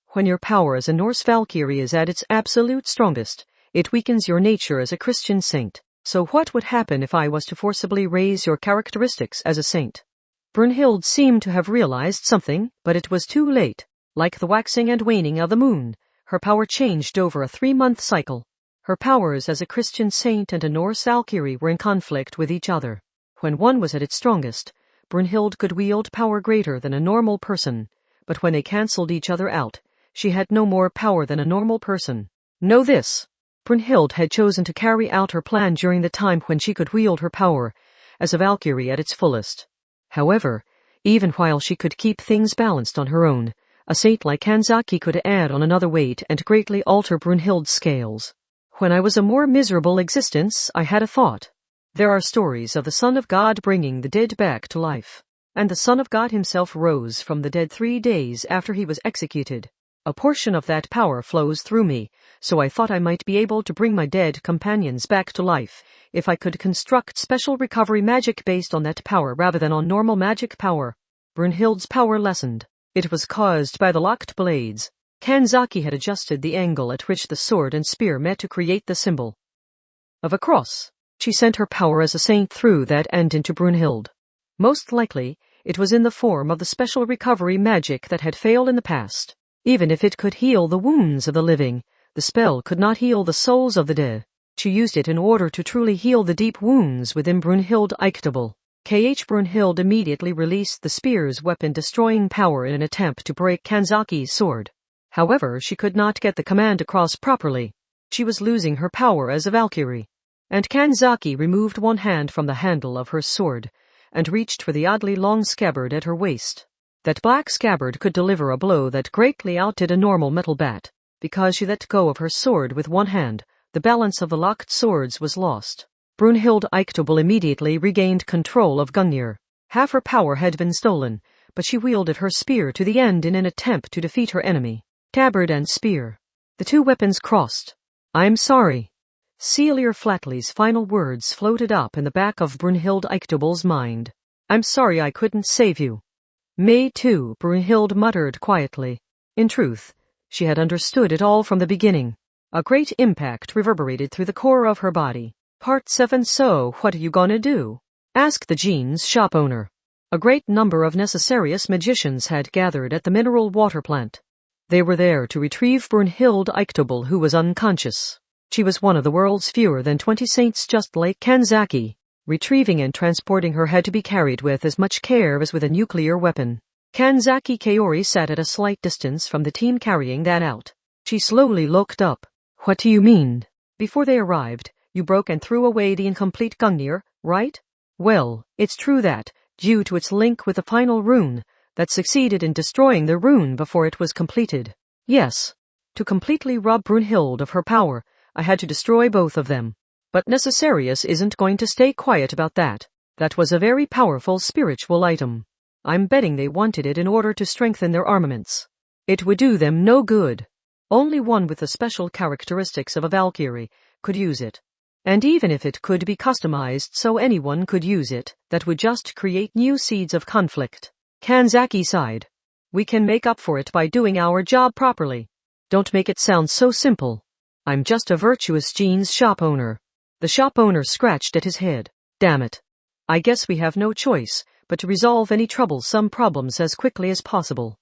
When your power as a Norse Valkyrie is at its absolute strongest, it weakens your nature as a Christian saint. So what would happen if I was to forcibly raise your characteristics as a saint? Brunhild seemed to have realized something, but it was too late. Like the waxing and waning of the moon, her power changed over a 3-month cycle. Her powers as a Christian saint and a Norse Valkyrie were in conflict with each other. When one was at its strongest, Brunhild could wield power greater than a normal person, but when they cancelled each other out, she had no more power than a normal person. Know this. Brunhild had chosen to carry out her plan during the time when she could wield her power as a Valkyrie at its fullest. However, even while she could keep things balanced on her own, a saint like Kanzaki could add on another weight and greatly alter Brunhild's scales. When I was a more miserable existence, I had a thought. There are stories of the Son of God bringing the dead back to life, and the Son of God himself rose from the dead 3 days after he was executed. A portion of that power flows through me, so I thought I might be able to bring my dead companions back to life if I could construct special recovery magic based on that power rather than on normal magic power. Brunhild's power lessened. It was caused by the locked blades. Kanzaki had adjusted the angle at which the sword and spear met to create the symbol of a cross. She sent her power as a saint through that end into Brunhild. Most likely, it was in the form of the special recovery magic that had failed in the past. Even if it could heal the wounds of the living, the spell could not heal the souls of the dead. She used it in order to truly heal the deep wounds within Brunhild Eiktable. Brunhild immediately released the spear's weapon-destroying power in an attempt to break Kanzaki's sword. However, she could not get the command across properly. She was losing her power as a Valkyrie. And Kanzaki removed one hand from the handle of her sword and reached for the oddly long scabbard at her waist. That black scabbard could deliver a blow that greatly outdid a normal metal bat. Because she let go of her sword with one hand, the balance of the locked swords was lost. Brunhild Eiktable immediately regained control of Gungnir. Half her power had been stolen, but she wielded her spear to the end in an attempt to defeat her enemy. Scabbard and spear. The two weapons crossed. I'm sorry. Celia Flatley's final words floated up in the back of Brunhild Eichtebol's mind. I'm sorry I couldn't save you. Me too, Brunhild muttered quietly. In truth, she had understood it all from the beginning. A great impact reverberated through the core of her body. Part 7. So, what are you gonna do? Asked the jeans shop owner. A great number of Necessarius magicians had gathered at the mineral water plant. They were there to retrieve Brunhild Eichtebol, who was unconscious. She was one of the world's fewer than 20 saints, just like Kanzaki. Retrieving and transporting her had to be carried with as much care as with a nuclear weapon. Kanzaki Kaori sat at a slight distance from the team carrying that out. She slowly looked up. What do you mean? Before they arrived, you broke and threw away the incomplete Gungnir, right? Well, it's true that, due to its link with the final rune, that succeeded in destroying the rune before it was completed. Yes. To completely rob Brunhild of her power, I had to destroy both of them. But Necessarius isn't going to stay quiet about that. That was a very powerful spiritual item. I'm betting they wanted it in order to strengthen their armaments. It would do them no good. Only one with the special characteristics of a Valkyrie could use it. And even if it could be customized so anyone could use it, that would just create new seeds of conflict. Kanzaki sighed. We can make up for it by doing our job properly. Don't make it sound so simple. I'm just a virtuous jeans shop owner. The shop owner scratched at his head. Damn it. I guess we have no choice but to resolve any troublesome problems as quickly as possible.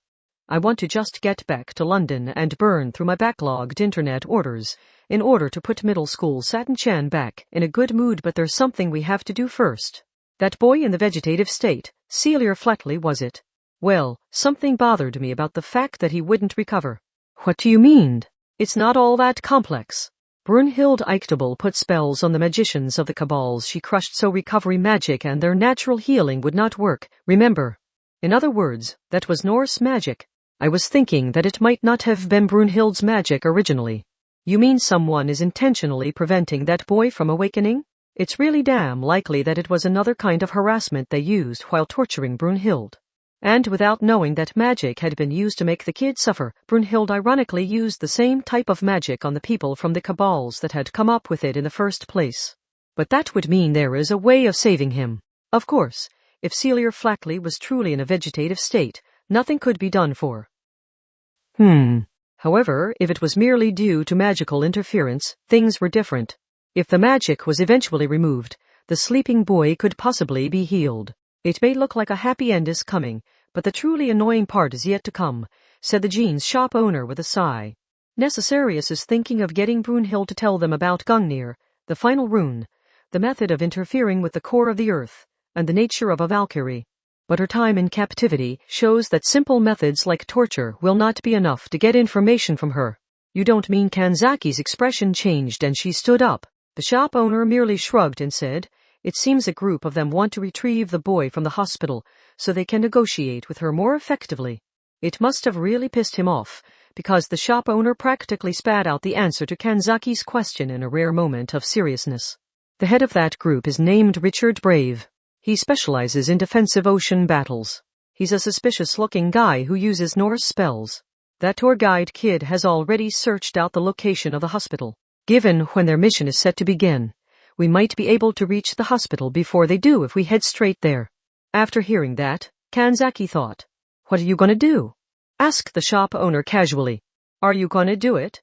I want to just get back to London and burn through my backlogged internet orders in order to put middle school Satin-chan back in a good mood, but there's something we have to do first. That boy in the vegetative state, Celia Flatley, was it? Well, something bothered me about the fact that he wouldn't recover. What do you mean? It's not all that complex. Brunhild Eichtebol put spells on the magicians of the cabals she crushed so recovery magic and their natural healing would not work, remember? In other words, that was Norse magic. I was thinking that it might not have been Brunhild's magic originally. You mean someone is intentionally preventing that boy from awakening? It's really damn likely that it was another kind of harassment they used while torturing Brunhild. And without knowing that magic had been used to make the kid suffer, Brunhild ironically used the same type of magic on the people from the cabals that had come up with it in the first place. But that would mean there is a way of saving him. Of course, if Celia Flatley was truly in a vegetative state, nothing could be done for. However, if it was merely due to magical interference, things were different. If the magic was eventually removed, the sleeping boy could possibly be healed. It may look like a happy end is coming, but the truly annoying part is yet to come, said the jeans shop owner with a sigh. Necessarius is thinking of getting Brunhild to tell them about Gungnir, the final rune, the method of interfering with the core of the earth, and the nature of a Valkyrie. But her time in captivity shows that simple methods like torture will not be enough to get information from her. You don't mean? Kanzaki's expression changed and she stood up. The shop owner merely shrugged and said, it seems a group of them want to retrieve the boy from the hospital so they can negotiate with her more effectively. It must have really pissed him off, because the shop owner practically spat out the answer to Kanzaki's question in a rare moment of seriousness. The head of that group is named Richard Brave. He specializes in defensive ocean battles. He's a suspicious-looking guy who uses Norse spells. That tour guide kid has already searched out the location of the hospital. Given when their mission is set to begin, we might be able to reach the hospital before they do if we head straight there. After hearing that, Kanzaki thought, what are you going to do? Asked the shop owner casually. Are you going to do it?